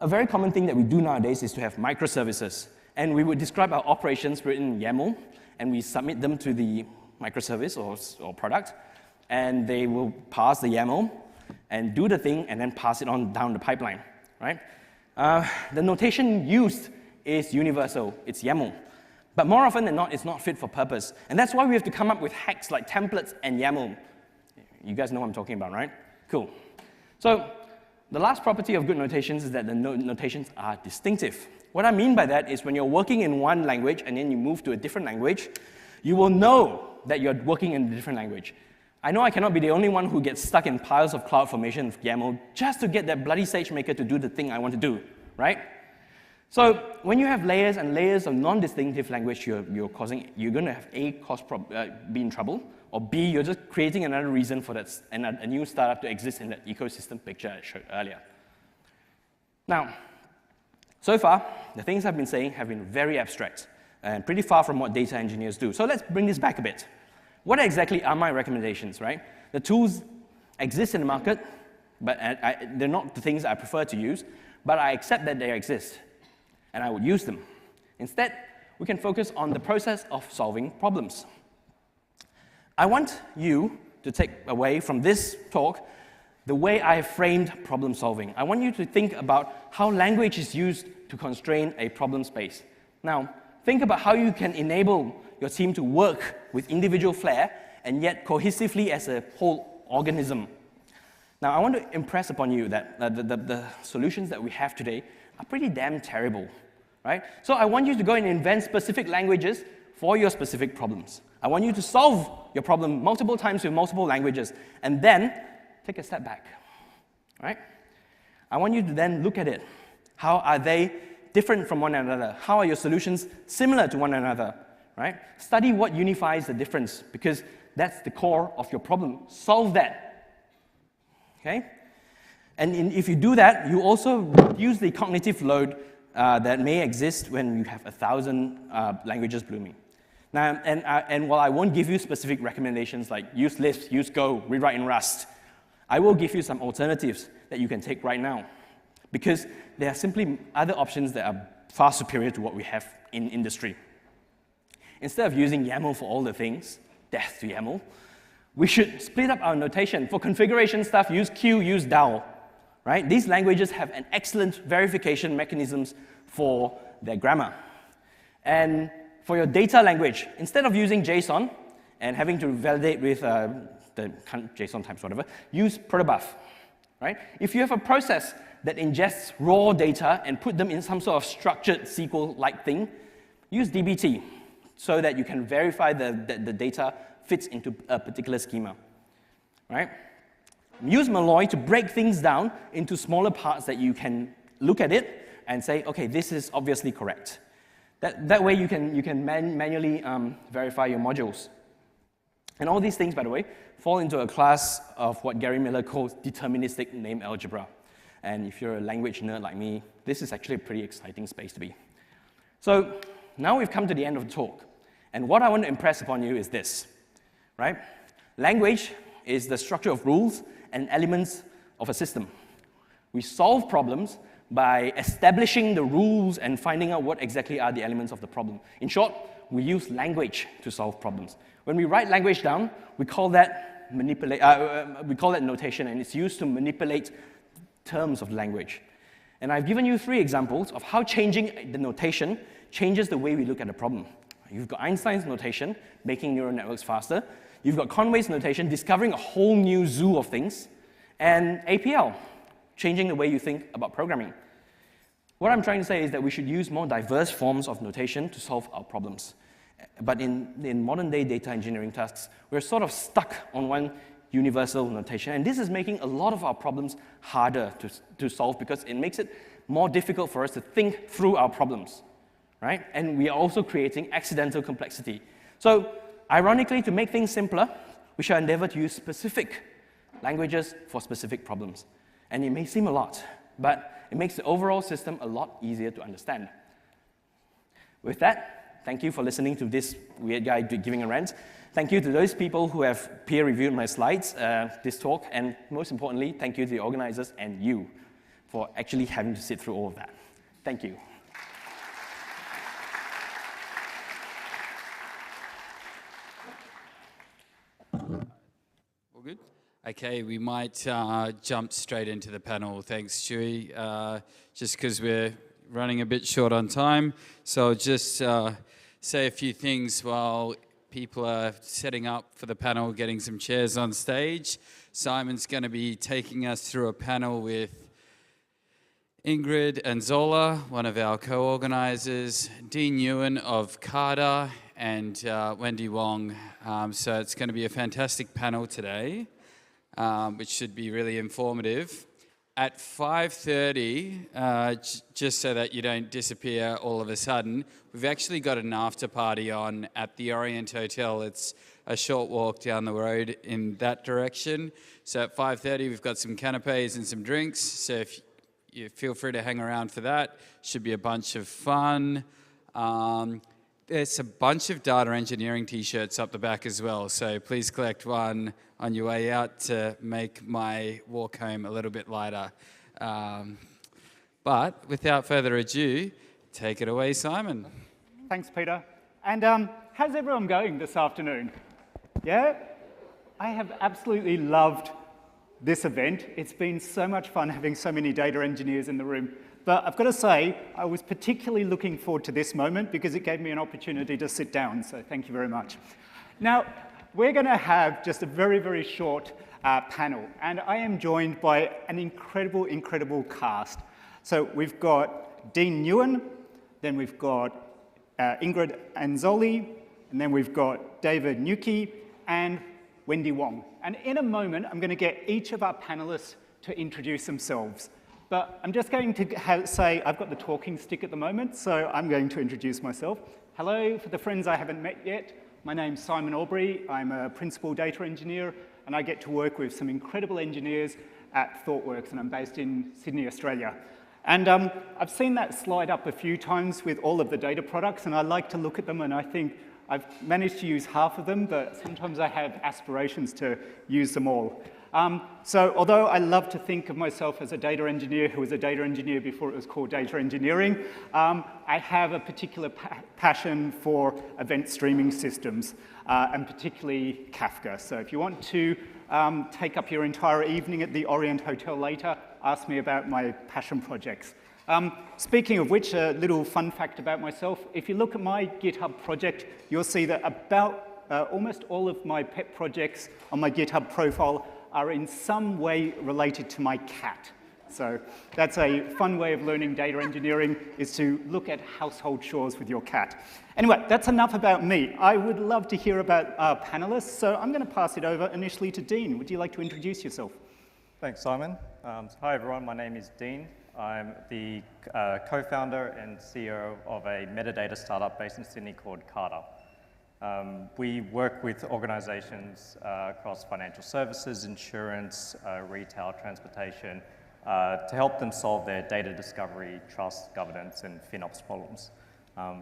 A very common thing that we do nowadays is to have microservices. And we would describe our operations written in YAML, and we submit them to the microservice or product, and they will pass the YAML and do the thing, and then pass it on down the pipeline, right? The notation used is universal. It's YAML. But more often than not, it's not fit for purpose. And that's why we have to come up with hacks like templates and YAML. You guys know what I'm talking about, right? Cool. So the last property of good notations is that the notations are distinctive. What I mean by that is when you're working in one language and then you move to a different language, you will know that you're working in a different language. I know I cannot be the only one who gets stuck in piles of CloudFormation with YAML just to get that bloody SageMaker to do the thing I want to do, right? So when you have layers and layers of non-distinctive language, you're going to have A, be in trouble, or B, you're just creating another reason for that, a new startup to exist in that ecosystem picture I showed earlier. Now, so far, the things I've been saying have been very abstract and pretty far from what data engineers do. So let's bring this back a bit. What exactly are my recommendations, right? The tools exist in the market, but they're not the things I prefer to use, but I accept that they exist, and I would use them. Instead, we can focus on the process of solving problems. I want you to take away from this talk the way I have framed problem solving. I want you to think about how language is used to constrain a problem space. Now, think about how you can enable your team to work with individual flair and yet cohesively as a whole organism. Now, I want to impress upon you that the solutions that we have today are pretty damn terrible, right? So I want you to go and invent specific languages for your specific problems. I want you to solve your problem multiple times with multiple languages, and then take a step back, right? I want you to then look at it. How are they different from one another? How are your solutions similar to one another, right? Study what unifies the difference, because that's the core of your problem. Solve that, okay? And if you do that, you also reduce the cognitive load that may exist when you have 1,000 languages blooming. Now, and while I won't give you specific recommendations like use Lisp, use Go, rewrite in Rust, I will give you some alternatives that you can take right now, because there are simply other options that are far superior to what we have in industry. Instead of using YAML for all the things, death to YAML, we should split up our notation. For configuration stuff, use Q, use DAO, right? These languages have an excellent verification mechanisms for their grammar. And for your data language, instead of using JSON and having to validate with the JSON types, whatever, use protobuf, right? If you have a process that ingests raw data and put them in some sort of structured SQL-like thing, use DBT so that you can verify that the data fits into a particular schema, right? Use Malloy to break things down into smaller parts that you can look at it and say, okay, this is obviously correct. That way you can manually verify your modules. And all these things, by the way, fall into a class of what Gary Miller calls deterministic name algebra. And if you're a language nerd like me, this is actually a pretty exciting space to be. So now we've come to the end of the talk. And what I want to impress upon you is this, right? Language is the structure of rules and elements of a system. We solve problems by establishing the rules and finding out what exactly are the elements of the problem. In short, we use language to solve problems. When we write language down, we call that notation, and it's used to manipulate terms of language. And I've given you 3 examples of how changing the notation changes the way we look at a problem. You've got Einstein's notation, making neural networks faster. You've got Conway's notation, discovering a whole new zoo of things. And APL, changing the way you think about programming. What I'm trying to say is that we should use more diverse forms of notation to solve our problems. But in modern-day data engineering tasks, we're sort of stuck on one universal notation. And this is making a lot of our problems harder to solve because it makes it more difficult for us to think through our problems, right? And we are also creating accidental complexity. So, ironically, to make things simpler, we shall endeavor to use specific languages for specific problems. And it may seem a lot, but it makes the overall system a lot easier to understand. With that, thank you for listening to this weird guy giving a rant. Thank you to those people who have peer-reviewed my slides, this talk, and most importantly, thank you to the organizers and you for actually having to sit through all of that. Thank you. All good? Okay, we might jump straight into the panel. Thanks, Stewie. Just because we're running a bit short on time, so I'll just say a few things while people are setting up for the panel, getting some chairs on stage. Simon's going to be taking us through a panel with Ingrid and Zola, one of our co-organizers, Dean Ewan of CADA, and Wendy Wong. So it's going to be a fantastic panel today, which should be really informative. at 5:30, just so that you don't disappear all of a sudden, we've actually got an after party on at the Orient Hotel. It's a short walk down the road in that direction. So at 5:30, we've got some canapes and some drinks. So if you feel free to hang around for that. Should be a bunch of fun. There's a bunch of data engineering t-shirts up the back as well. So please collect one on your way out to make my walk home a little bit lighter. But without further ado, take it away, Simon. Thanks, Peter. And how's everyone going this afternoon? Yeah? I have absolutely loved this event. It's been so much fun having so many data engineers in the room. But I've got to say, I was particularly looking forward to this moment because it gave me an opportunity to sit down, so thank you very much. Now, we're going to have just a very, very short panel, and I am joined by an incredible, incredible cast. So we've got Dean Nguyen, then we've got Ingrid Anzoli, and then we've got David Nuki, and Wendy Wong. And in a moment, I'm going to get each of our panelists to introduce themselves. But I'm just going to say I've got the talking stick at the moment, so I'm going to introduce myself. Hello, for the friends I haven't met yet. My name's Simon Aubrey. I'm a principal data engineer, and I get to work with some incredible engineers at ThoughtWorks, and I'm based in Sydney, Australia. And I've seen that slide up a few times with all of the data products, and I like to look at them, and I think I've managed to use half of them, but sometimes I have aspirations to use them all. So although I love to think of myself as a data engineer who was a data engineer before it was called data engineering, I have a particular passion for event streaming systems, and particularly Kafka. So if you want to take up your entire evening at the Orient Hotel later, ask me about my passion projects. Speaking of which, a little fun fact about myself. If you look at my GitHub project, you'll see that about almost all of my pet projects on my GitHub profile are in some way related to my cat. So that's a fun way of learning data engineering, is to look at household chores with your cat. Anyway, that's enough about me. I would love to hear about our panelists, so I'm going to pass it over initially to Dean. Would you like to introduce yourself? Thanks, Simon. Hi, everyone. My name is Dean. I'm the co-founder and CEO of a metadata startup based in Sydney called Carter. We work with organizations across financial services, insurance, retail, transportation, to help them solve their data discovery, trust, governance, and FinOps problems.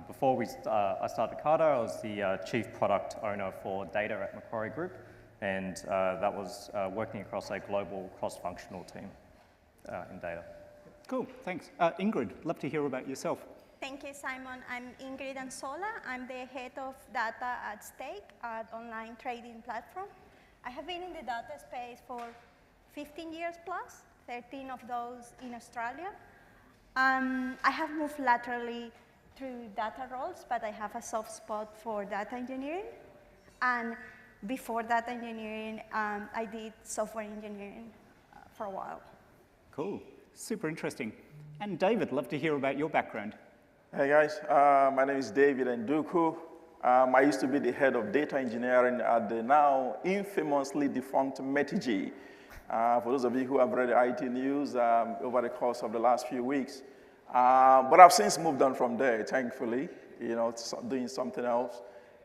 Before I started Carter, I was the chief product owner for data at Macquarie Group, and that was working across a global cross-functional team in data. Cool, thanks. Ingrid, love to hear about yourself. Thank you, Simon. I'm Ingrid Anzola. I'm the head of data at Stake, an online trading platform. I have been in the data space for 15 years plus, 13 of those in Australia. I have moved laterally through data roles, but I have a soft spot for data engineering. And before data engineering, I did software engineering for a while. Cool, super interesting. And David, love to hear about your background. Hey guys, my name is David Nduku. I used to be the head of data engineering at the now infamously defunct Metigi. For those of you who have read the IT news over the course of the last few weeks. But I've since moved on from there, thankfully, doing something else.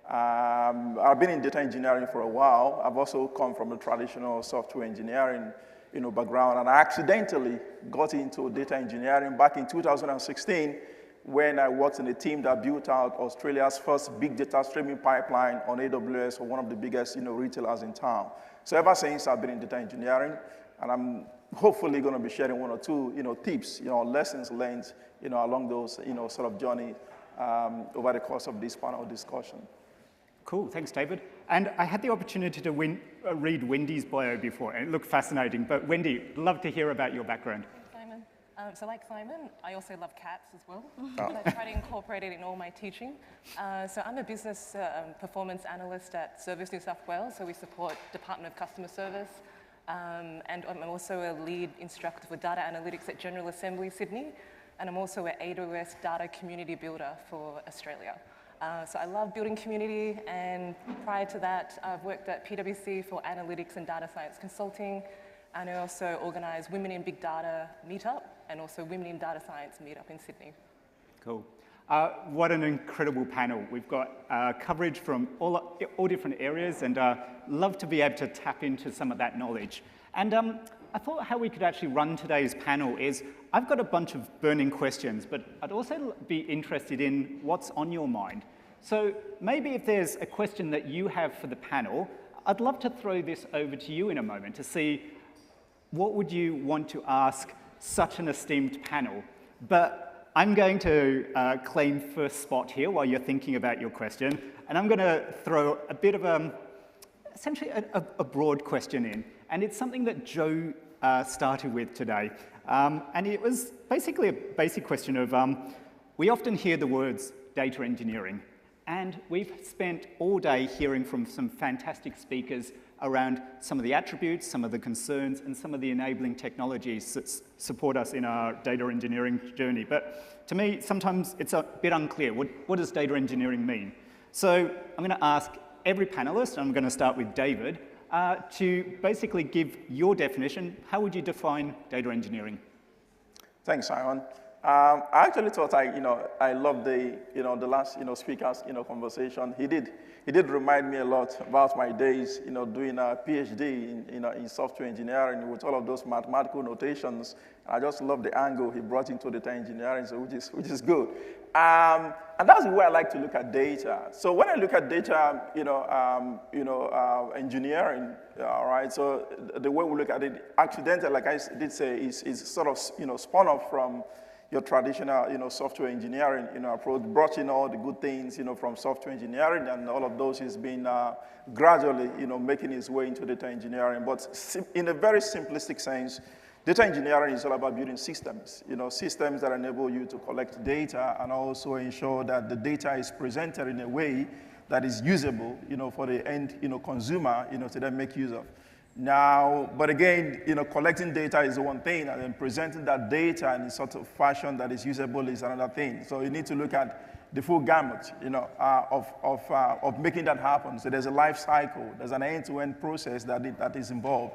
I've been in data engineering for a while. I've also come from a traditional software engineering background, and I accidentally got into data engineering back in 2016 when I worked in a team that built out Australia's first big data streaming pipeline on AWS for one of the biggest retailers in town. So ever since, I've been in data engineering, and I'm hopefully going to be sharing one or two tips, lessons learned along those sort of journey over the course of this panel discussion. Cool, thanks, David. And I had the opportunity to read Wendy's bio before, and it looked fascinating. But Wendy, love to hear about your background. Simon. So like Simon, I also love cats as well. And I try to incorporate it in all my teaching. So I'm a business performance analyst at Service New South Wales. So we support Department of Customer Service. And I'm also a lead instructor for data analytics at General Assembly Sydney. And I'm also an AWS data community builder for Australia. So I love building community, and prior to that, I've worked at PwC for analytics and data science consulting. And I also organise Women in Big Data meetup and also Women in Data Science meetup in Sydney. Cool. What an incredible panel. We've got coverage from all different areas, and love to be able to tap into some of that knowledge. And I thought how we could actually run today's panel is, I've got a bunch of burning questions, but I'd also be interested in what's on your mind. So maybe if there's a question that you have for the panel, I'd love to throw this over to you in a moment to see what would you want to ask such an esteemed panel. But I'm going to claim first spot here while you're thinking about your question, and I'm going to throw a bit of essentially a broad question in, and it's something that Joe started with today. And it was basically a basic question of, we often hear the words data engineering, and we've spent all day hearing from some fantastic speakers around some of the attributes, some of the concerns, and some of the enabling technologies that support us in our data engineering journey. But to me, sometimes it's a bit unclear. What does data engineering mean? So I'm going to ask every panelist, and I'm going to start with David, to basically give your definition. How would you define data engineering? Thanks, Simon. I actually thought I loved the last speaker's conversation. He did remind me a lot about my days doing a PhD in software engineering with all of those mathematical notations. I just love the angle he brought into data engineering, so which is good. And that's the way I like to look at data. So when I look at data, engineering, all right. So the way we look at it, accidental, like I did say, is sort of spun off from your traditional, software engineering, approach, brought in all the good things, from software engineering, and all of those has been gradually, making its way into data engineering. But in a very simplistic sense, data engineering is all about building systems, systems that enable you to collect data and also ensure that the data is presented in a way that is usable, for the end, consumer, to then make use of. Now, but again, collecting data is one thing, and then presenting that data in a sort of fashion that is usable is another thing. So you need to look at the full gamut, of making that happen. So there's a life cycle, there's an end-to-end process that is involved.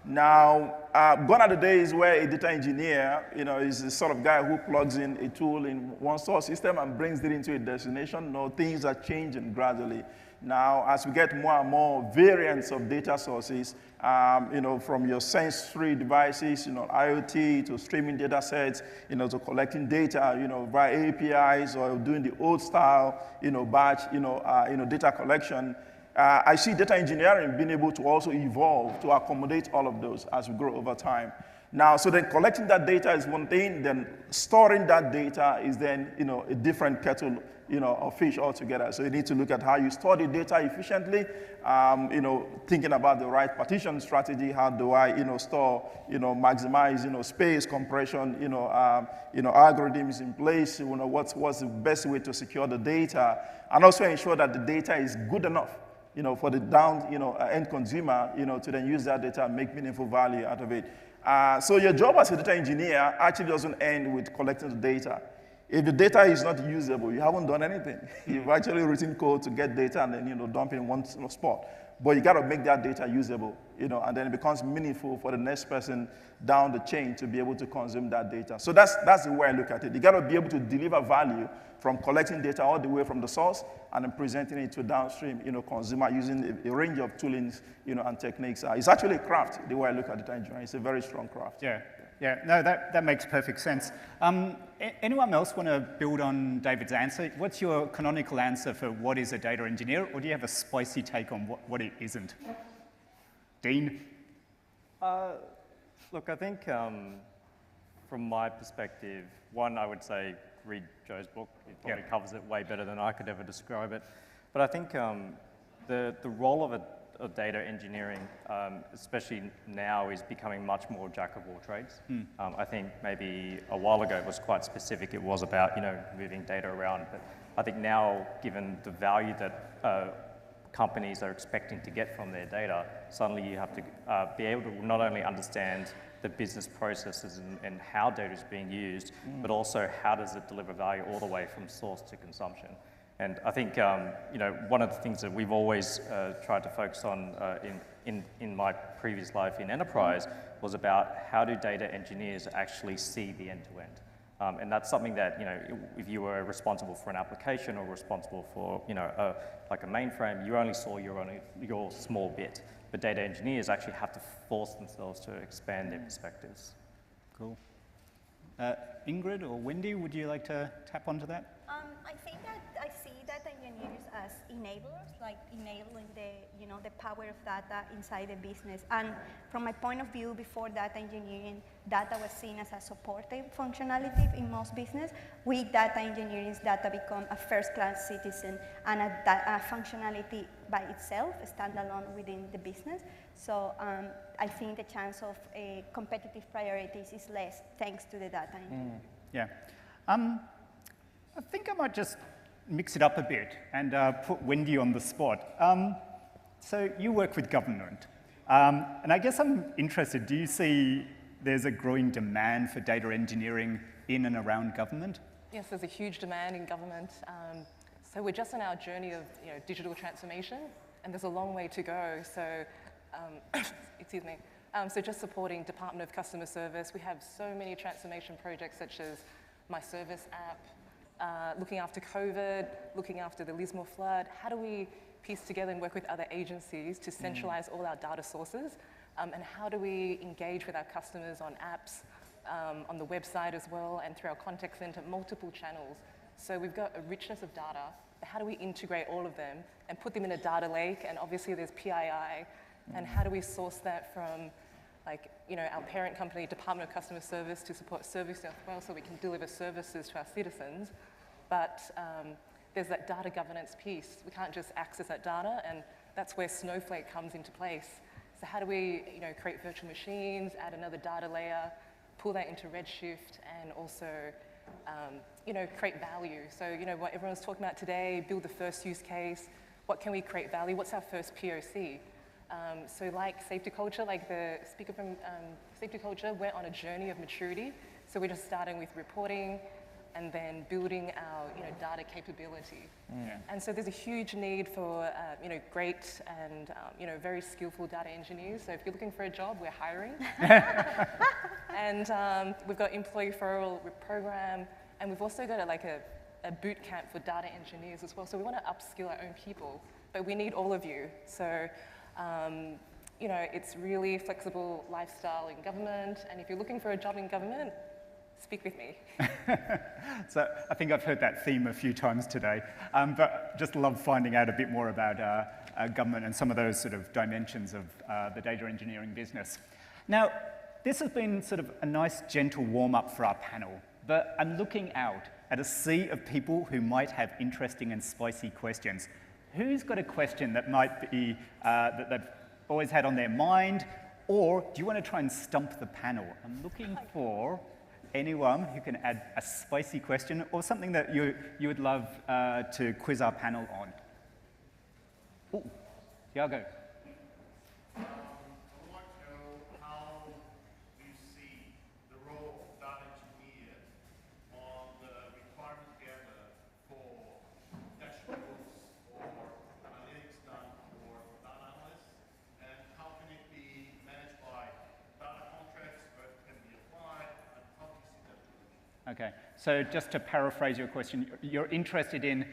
Now, gone are the days where a data engineer, is the sort of guy who plugs in a tool in one source system and brings it into a destination. No, things are changing gradually. Now, as we get more and more variants of data sources, from your sensory devices, IoT, to streaming data sets, to collecting data, via APIs, or doing the old style, batch, data collection. I see data engineering being able to also evolve to accommodate all of those as we grow over time. Now, so then collecting that data is one thing, then storing that data is then, a different kettle, of fish altogether. So you need to look at how you store the data efficiently, thinking about the right partition strategy, how do I, store, maximize, space compression, algorithms in place, what's the best way to secure the data, and also ensure that the data is good enough, for the end consumer, to then use that data and make meaningful value out of it. So your job as a data engineer actually doesn't end with collecting the data. If the data is not usable, you haven't done anything. You've actually written code to get data and then dump it in one spot. But you got to make that data usable, and then it becomes meaningful for the next person down the chain to be able to consume that data. So that's the way I look at it. You got to be able to deliver value from collecting data all the way from the source and then presenting it to downstream, consumer using a range of toolings, and techniques. It's actually a craft, the way I look at data engineering. It's a very strong craft. Yeah, no, that makes perfect sense. Anyone else want to build on David's answer? What's your canonical answer for what is a data engineer, or do you have a spicy take on what it isn't? Dean? Look, I think from my perspective, one, I would say read Joe's book. It probably covers it way better than I could ever describe it. But I think the role of data engineering, especially now, is becoming much more jack of all trades. I think maybe a while ago it was quite specific. It was about moving data around. But I think now, given the value that companies are expecting to get from their data, suddenly you have to be able to not only understand the business processes and how data is being used, but also how does it deliver value all the way from source to consumption. And I think one of the things that we've always tried to focus on in my previous life in enterprise was about how do data engineers actually see the end-to-end. And that's something that, if you were responsible for an application or responsible for, like a mainframe, you only saw your small bit. But data engineers actually have to force themselves to expand their perspectives. Cool. Ingrid or Wendy, would you like to tap onto that? I think that I see data engineers as enablers, like enabling the power of data inside the business. And from my point of view, before data engineering, data was seen as a supportive functionality in most business. With data engineering, data become a first-class citizen and a functionality by itself, standalone within the business. So I think the chance of competitive priorities is less thanks to the data engineering. Yeah. I think I might just mix it up a bit and put Wendy on the spot. So you work with government, and I guess I'm interested, do you see there's a growing demand for data engineering in and around government? Yes, there's a huge demand in government. So we're just on our journey of digital transformation, and there's a long way to go. So, excuse me. So just supporting Department of Customer Service, we have so many transformation projects such as My Service app, looking after COVID, looking after the Lismore flood. How do we piece together and work with other agencies to centralize all our data sources? And how do we engage with our customers on apps, on the website as well, and through our contact center, multiple channels. So we've got a richness of data, but how do we integrate all of them and put them in a data lake? And obviously there's PII, and how do we source that from our parent company, Department of Customer Service, to support Service New South Wales so we can deliver services to our citizens. But there's that data governance piece. We can't just access that data, and that's where Snowflake comes into place. So how do we create virtual machines, add another data layer, pull that into Redshift, and also create value? So what everyone's talking about today, build the first use case. What can we create value? What's our first POC? So like safety culture, like the speaker from safety culture, we're on a journey of maturity. So we're just starting with reporting and then building our data capability. And so there's a huge need for great and very skillful data engineers. So if you're looking for a job, we're hiring. And we've got employee referral program, and we've also got a boot camp for data engineers as well. So we want to upskill our own people, but we need all of you. So it's really flexible lifestyle in government, and if you're looking for a job in government, speak with me. So I think I've heard that theme a few times today, but just love finding out a bit more about government and some of those sort of dimensions of the data engineering business. Now, this has been sort of a nice, gentle warm-up for our panel, but I'm looking out at a sea of people who might have interesting and spicy questions. Who's got a question that might be, that they've always had on their mind, or do you want to try and stump the panel? I'm looking for anyone who can add a spicy question or something that you would love to quiz our panel on. Oh, Tiago. Okay, so just to paraphrase your question, you're interested in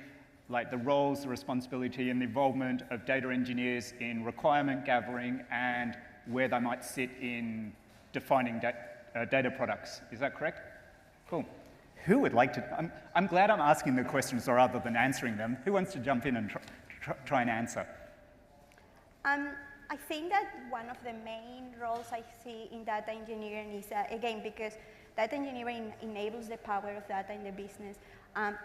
the roles, the responsibility, and the involvement of data engineers in requirement gathering and where they might sit in defining data products. Is that correct? Cool. Who would like to? I'm glad I'm asking the questions rather than answering them. Who wants to jump in and try and answer? I think that one of the main roles I see in data engineering is, again, because data engineering enables the power of data in the business.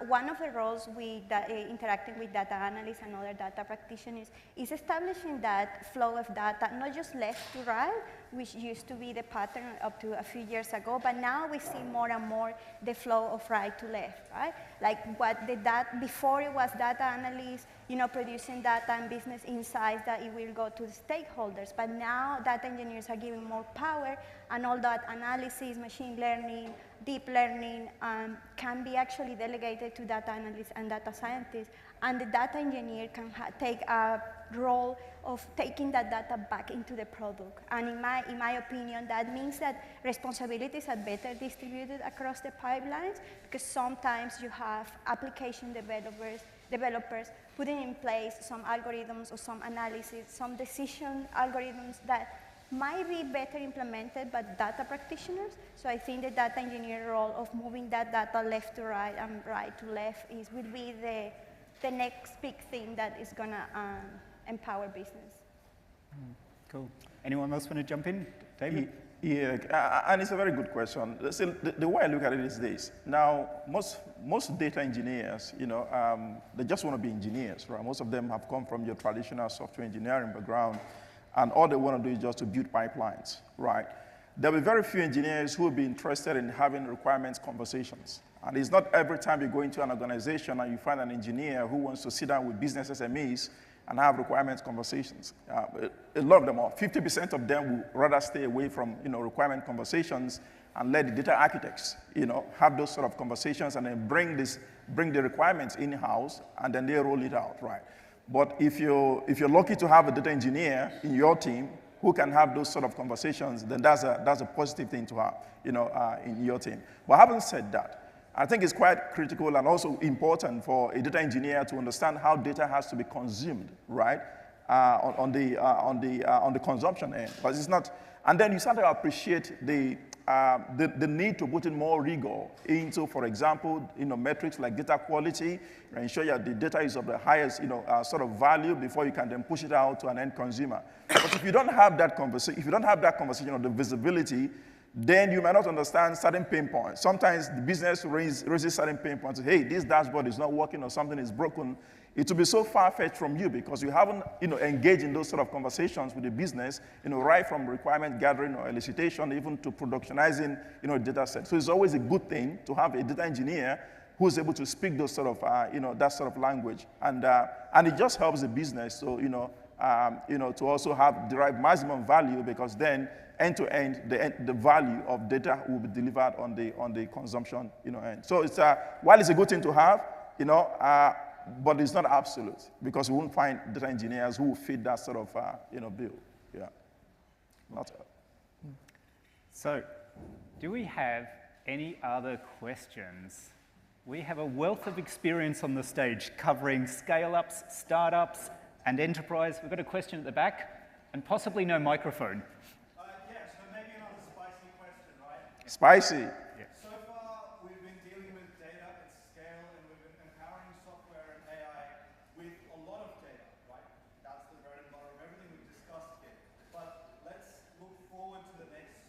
One of the roles with interacting with data analysts and other data practitioners is establishing that flow of data, not just left to right, which used to be the pattern up to a few years ago, but now we see more and more the flow of right to left, right? Like what the data, before it was data analysts, producing data and business insights that it will go to the stakeholders, but now data engineers are given more power, and all that analysis, machine learning, deep learning can be actually delegated to data analysts and data scientists, and the data engineer can take a role of taking that data back into the product. And in my opinion, that means that responsibilities are better distributed across the pipelines, because sometimes you have application developers putting in place some algorithms or some analysis, some decision algorithms that might be better implemented by data practitioners. So I think the data engineer role of moving that data left to right and right to left will be the next big thing that is going to empower business. Cool. Anyone else want to jump in? David? Yeah, and it's a very good question. So the way I look at it is this. Now, most data engineers, they just want to be engineers, right? Most of them have come from your traditional software engineering background, and all they want to do is just to build pipelines, right? There will be very few engineers who will be interested in having requirements conversations. And it's not every time you go into an organization and you find an engineer who wants to sit down with business SMEs and have requirements conversations. A lot of them, or 50% of them, will rather stay away from requirement conversations and let the data architects have those sort of conversations and then bring the requirements in-house and then they roll it out, right? But if you're lucky to have a data engineer in your team who can have those sort of conversations, then that's a positive thing to have in your team. But having said that, I think it's quite critical and also important for a data engineer to understand how data has to be consumed, right, on the consumption end. Because it's not, and then you start to appreciate the need to put in more rigor into, for example, metrics like data quality, ensure that the data is of the highest, sort of value before you can then push it out to an end consumer. But if you don't have that conversation, of the visibility, then you might not understand certain pain points. Sometimes the business raises certain pain points. Hey, this dashboard is not working or something is broken. It will be so far-fetched from you because you haven't engaged in those sort of conversations with the business, right from requirement gathering or elicitation even to productionizing data sets. So it's always a good thing to have a data engineer who's able to speak those sort of, that sort of language. And it just helps the business to also derive maximum value, because then end-to-end, the value of data will be delivered on the consumption end. So it's while it's a good thing to have, but it's not absolute, because we won't find data engineers who will fit that sort of bill. Yeah. So, do we have any other questions? We have a wealth of experience on the stage covering scale-ups, startups, and enterprise. We've got a question at the back, and possibly no microphone. Yeah, so maybe another spicy question, right? Spicy. Yeah. So far, we've been dealing with data at scale, and we've been empowering software and AI with a lot of data, right? That's the bread and butter of everything we've discussed here. But let's look forward to the next.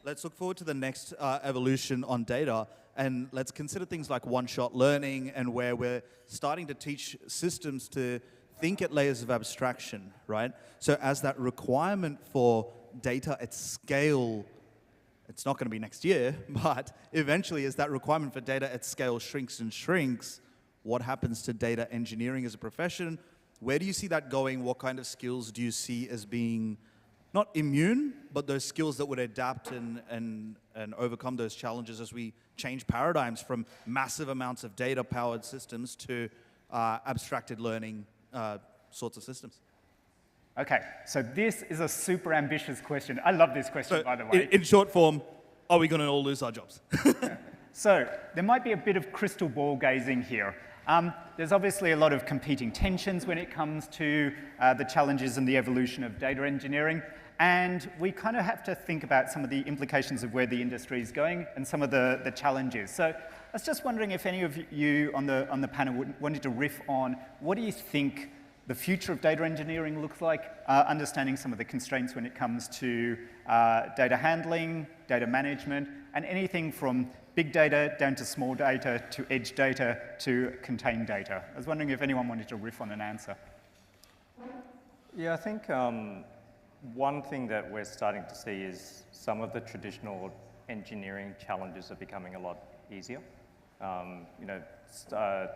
Let's look forward to the next evolution on data, and let's consider things like one-shot learning, and where we're starting to teach systems to think at layers of abstraction, right? So as that requirement for data at scale, it's not going to be next year, but eventually as that requirement for data at scale shrinks and shrinks, what happens to data engineering as a profession? Where do you see that going? What kind of skills do you see as being not immune, but those skills that would adapt and overcome those challenges as we change paradigms from massive amounts of data-powered systems to abstracted learning sorts of systems? Okay, so this is a super ambitious question. I love this question, by the way. In short form, are we going to all lose our jobs? So there might be a bit of crystal ball gazing here. There's obviously a lot of competing tensions when it comes to the challenges and the evolution of data engineering. And we kind of have to think about some of the implications of where the industry is going and some of the challenges. So I was just wondering if any of you on the panel wanted to riff on what do you think the future of data engineering looks like, understanding some of the constraints when it comes to data handling, data management, and anything from big data down to small data to edge data to contained data. I was wondering if anyone wanted to riff on an answer. Yeah, I think one thing that we're starting to see is some of the traditional engineering challenges are becoming a lot easier. You know,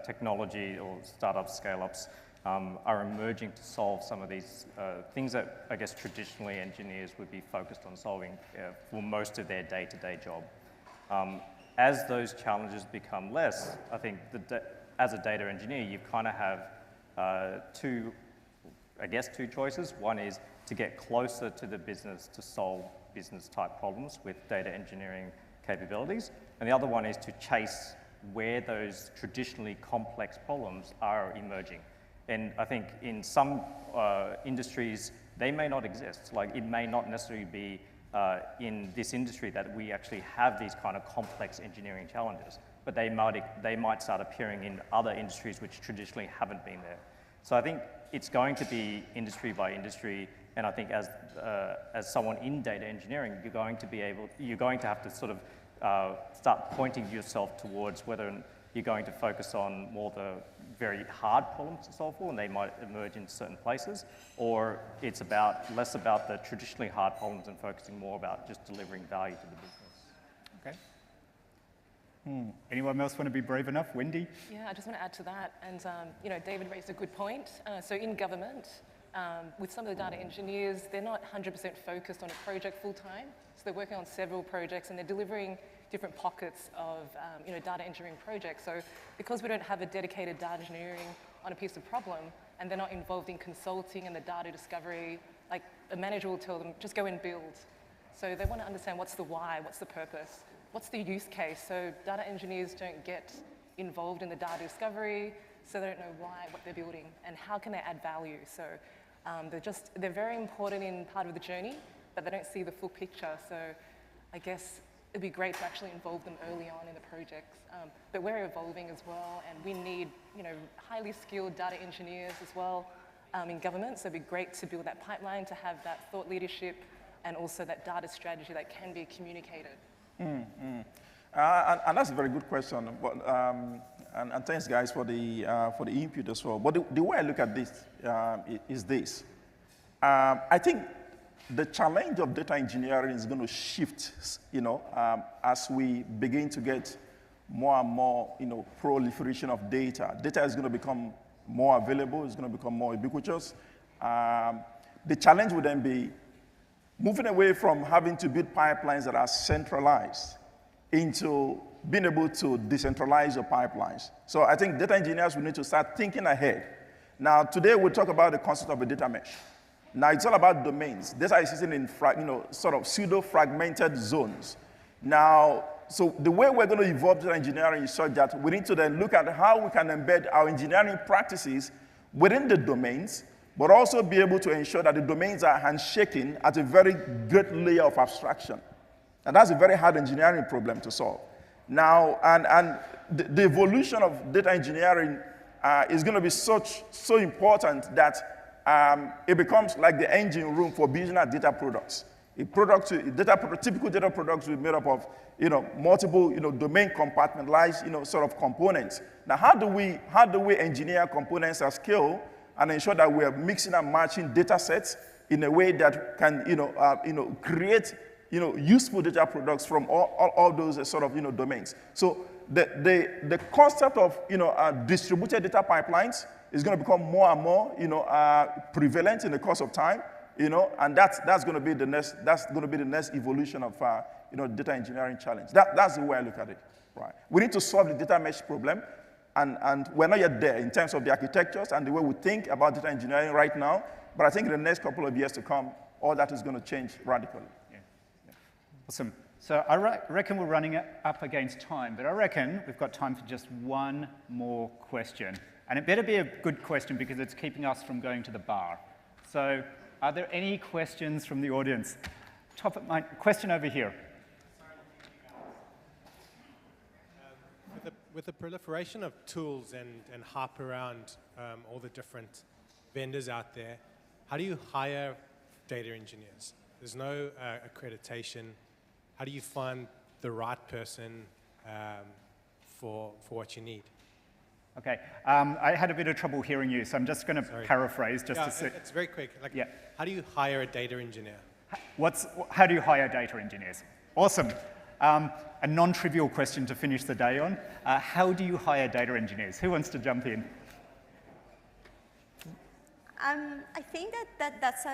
technology or startups, scale-ups are emerging to solve some of these things that I guess traditionally engineers would be focused on solving for most of their day-to-day job. As those challenges become less, I think as a data engineer, you kind of have two choices. One is to get closer to the business to solve business-type problems with data engineering capabilities, and the other one is to chase where those traditionally complex problems are emerging. And I think in some industries, they may not exist. Like, it may not necessarily be in this industry that we actually have these kind of complex engineering challenges, but they might start appearing in other industries which traditionally haven't been there. So I think it's going to be industry by industry, and I think as someone in data engineering, you're going to have to sort of start pointing yourself towards whether you're going to focus on more the very hard problems to solve for, and they might emerge in certain places, or it's less about the traditionally hard problems and focusing more about just delivering value to the business. Okay. Anyone else want to be brave enough? Wendy? Yeah, I just want to add to that. And you know, David raised a good point. So in government, with some of the data engineers, they're not 100% focused on a project full time. So they're working on several projects and they're delivering different pockets of you know, data engineering projects. So because we don't have a dedicated data engineering on a piece of problem, and they're not involved in consulting and the data discovery, like a manager will tell them, just go and build. So they want to understand what's the why, what's the purpose, what's the use case. So data engineers don't get involved in the data discovery, so they don't know why, what they're building, and how can they add value. So they're very important in part of the journey, but they don't see the full picture. So I guess it'd be great to actually involve them early on in the projects. But we're evolving as well, and we need, you know, highly skilled data engineers as well in government. So it'd be great to build that pipeline, to have that thought leadership, and also that data strategy that can be communicated. And that's a very good question. But, and thanks, guys, for the input as well. But the way I look at this is this. I think the challenge of data engineering is going to shift, you know, as we begin to get more and more, you know, proliferation of data. Data is going to become more available. It's going to become more ubiquitous. The challenge would then be moving away from having to build pipelines that are centralized into being able to decentralize your pipelines. So I think data engineers will need to start thinking ahead. Now, today we'll talk about the concept of a data mesh. Now, it's all about domains. Data is sitting in sort of pseudo-fragmented zones. Now, so the way we're going to evolve data engineering is such that we need to then look at how we can embed our engineering practices within the domains, but also be able to ensure that the domains are handshaking at a very great layer of abstraction. And that's a very hard engineering problem to solve. Now, and the evolution of data engineering is going to be so important that it becomes like the engine room for building our data products. Typical data products will be made up of, you know, multiple, you know, domain compartmentalized, you know, sort of components. Now, how do we engineer components at scale and ensure that we are mixing and matching data sets in a way that can, create, useful data products from all those sort of, domains. So the concept of, distributed data pipelines is going to become more and more, prevalent in the course of time, and that's going to be the next evolution of, data engineering challenge. That's the way I look at it, right? We need to solve the data mesh problem, and we're not yet there in terms of the architectures and the way we think about data engineering right now, but I think in the next couple of years to come, all that is going to change radically. Yeah. Awesome. So I reckon we're running up against time, but I reckon we've got time for just one more question. And it better be a good question because it's keeping us from going to the bar. So are there any questions from the audience? Top of mind, question over here. With the proliferation of tools and hype around all the different vendors out there, how do you hire data engineers? There's no accreditation. How do you find the right person for what you need? Okay, I had a bit of trouble hearing you, so I'm just going to paraphrase just to see. It's very quick. Like, how do you hire a data engineer? How do you hire data engineers? Awesome. A non-trivial question to finish the day on. How do you hire data engineers? Who wants to jump in? I think that's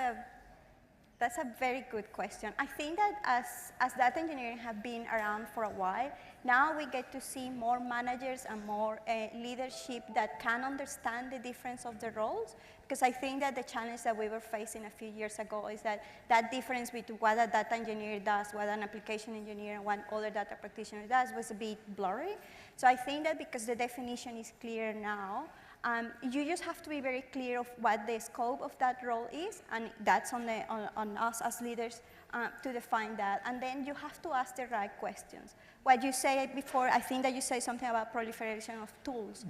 a very good question. I think that as data engineering have been around for a while, now we get to see more managers and more leadership that can understand the difference of the roles. Because I think that the challenge that we were facing a few years ago is that difference between what a data engineer does, what an application engineer and what other data practitioner does was a bit blurry. So I think that because the definition is clear now, you just have to be very clear of what the scope of that role is, and that's on us as leaders to define that. And then you have to ask the right questions. What you said before, I think that you said something about proliferation of tools.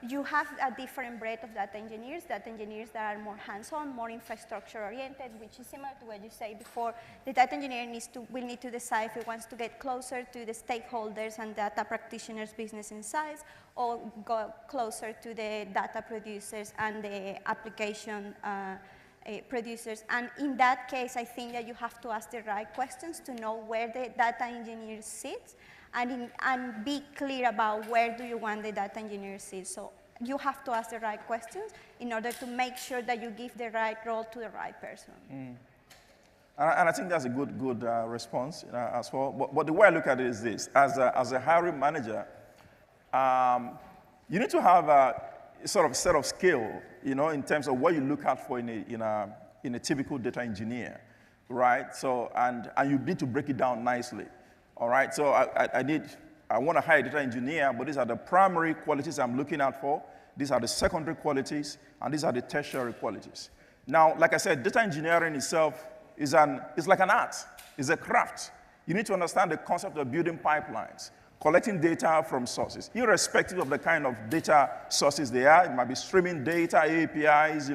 You have a different breadth of data engineers that are more hands-on, more infrastructure-oriented, which is similar to what you said before. The data engineer will need to decide if he wants to get closer to the stakeholders and data practitioners' business insights, or go closer to the data producers and the application producers. And in that case, I think that you have to ask the right questions to know where the data engineer sits, and be clear about where do you want the data engineer sit. So you have to ask the right questions in order to make sure that you give the right role to the right person. And I think that's a good response as well. But the way I look at it is this: as a hiring manager, you need to have a sort of set of skill, in terms of what you look out for in a typical data engineer, right? So and you need to break it down nicely, all right? So I want to hire a data engineer, but these are the primary qualities I'm looking out for. These are the secondary qualities, and these are the tertiary qualities. Now, like I said, data engineering itself is like an art. It's a craft. You need to understand the concept of building pipelines, collecting data from sources, irrespective of the kind of data sources they are. It might be streaming data, APIs,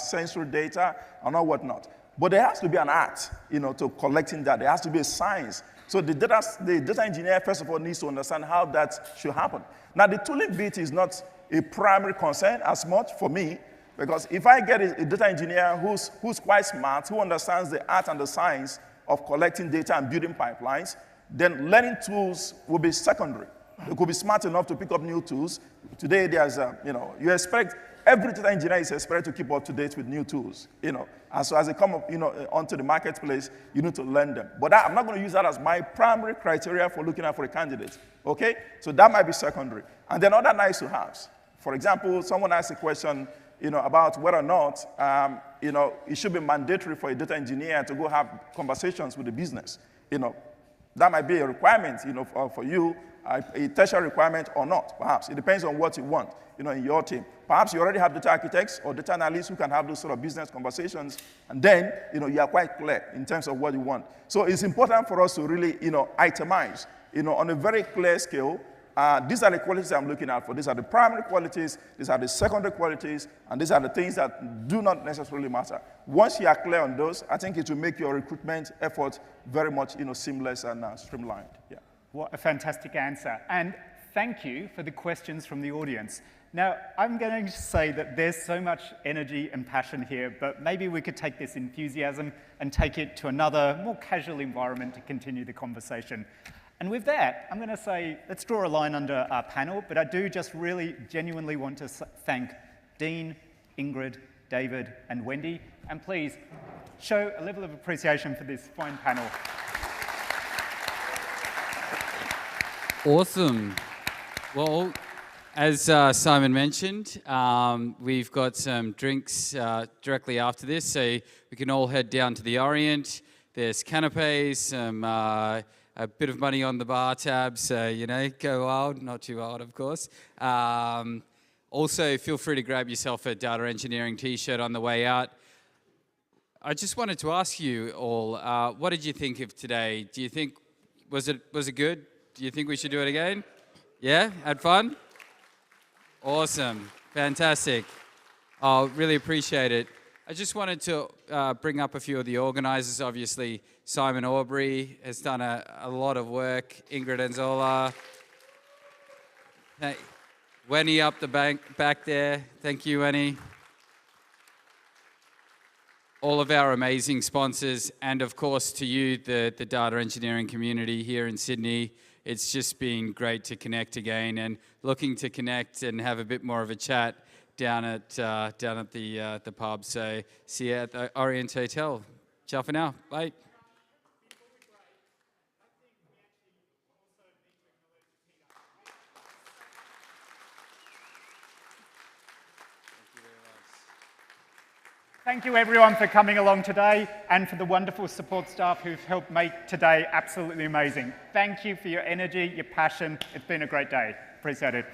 sensory data, and all whatnot. But there has to be an art, to collecting that. There has to be a science. So the data engineer, first of all, needs to understand how that should happen. Now, the tooling bit is not a primary concern as much for me, because if I get a data engineer who's quite smart, who understands the art and the science of collecting data and building pipelines, then learning tools will be secondary. They could be smart enough to pick up new tools. Today, there's, you expect, every data engineer is expected to keep up to date with new tools, And so as they come up, onto the marketplace, you need to learn them. But I'm not going to use that as my primary criteria for looking out for a candidate, okay? So that might be secondary. And then other nice to haves. For example, someone asked a question, about whether or not, it should be mandatory for a data engineer to go have conversations with the business, That might be a requirement, for you, a tertiary requirement or not, perhaps. It depends on what you want, in your team. Perhaps you already have data architects or data analysts who can have those sort of business conversations, and then, you are quite clear in terms of what you want. So it's important for us to really, itemize, on a very clear scale. These are the qualities I'm looking out for. These are the primary qualities, these are the secondary qualities, and these are the things that do not necessarily matter. Once you are clear on those, I think it will make your recruitment effort very much seamless and streamlined. Yeah. What a fantastic answer. And thank you for the questions from the audience. Now, I'm going to say that there's so much energy and passion here, but maybe we could take this enthusiasm and take it to another, more casual environment to continue the conversation. And with that, I'm going to say, let's draw a line under our panel, but I do just really genuinely want to thank Dean, Ingrid, David, and Wendy, and please show a level of appreciation for this fine panel. Awesome. Well, as Simon mentioned, we've got some drinks directly after this, so we can all head down to the Orient. There's canapes, some a bit of money on the bar tab, so, go wild, not too wild, of course. Also, feel free to grab yourself a data engineering t-shirt on the way out. I just wanted to ask you all, what did you think of today? Do you think, was it good? Do you think we should do it again? Yeah? Had fun? Awesome. Fantastic. I really appreciate it. I just wanted to bring up a few of the organizers. Obviously, Simon Aubrey has done a lot of work. Ingrid Anzola. Wenny up the back there. Thank you, Wenny. All of our amazing sponsors, and of course to you, the data engineering community here in Sydney. It's just been great to connect again, and looking to connect and have a bit more of a chat down at the pub. So see you at the Orient Hotel. Ciao for now. Bye. Thank you everyone for coming along today and for the wonderful support staff who've helped make today absolutely amazing. Thank you for your energy, your passion. It's been a great day. Appreciate it.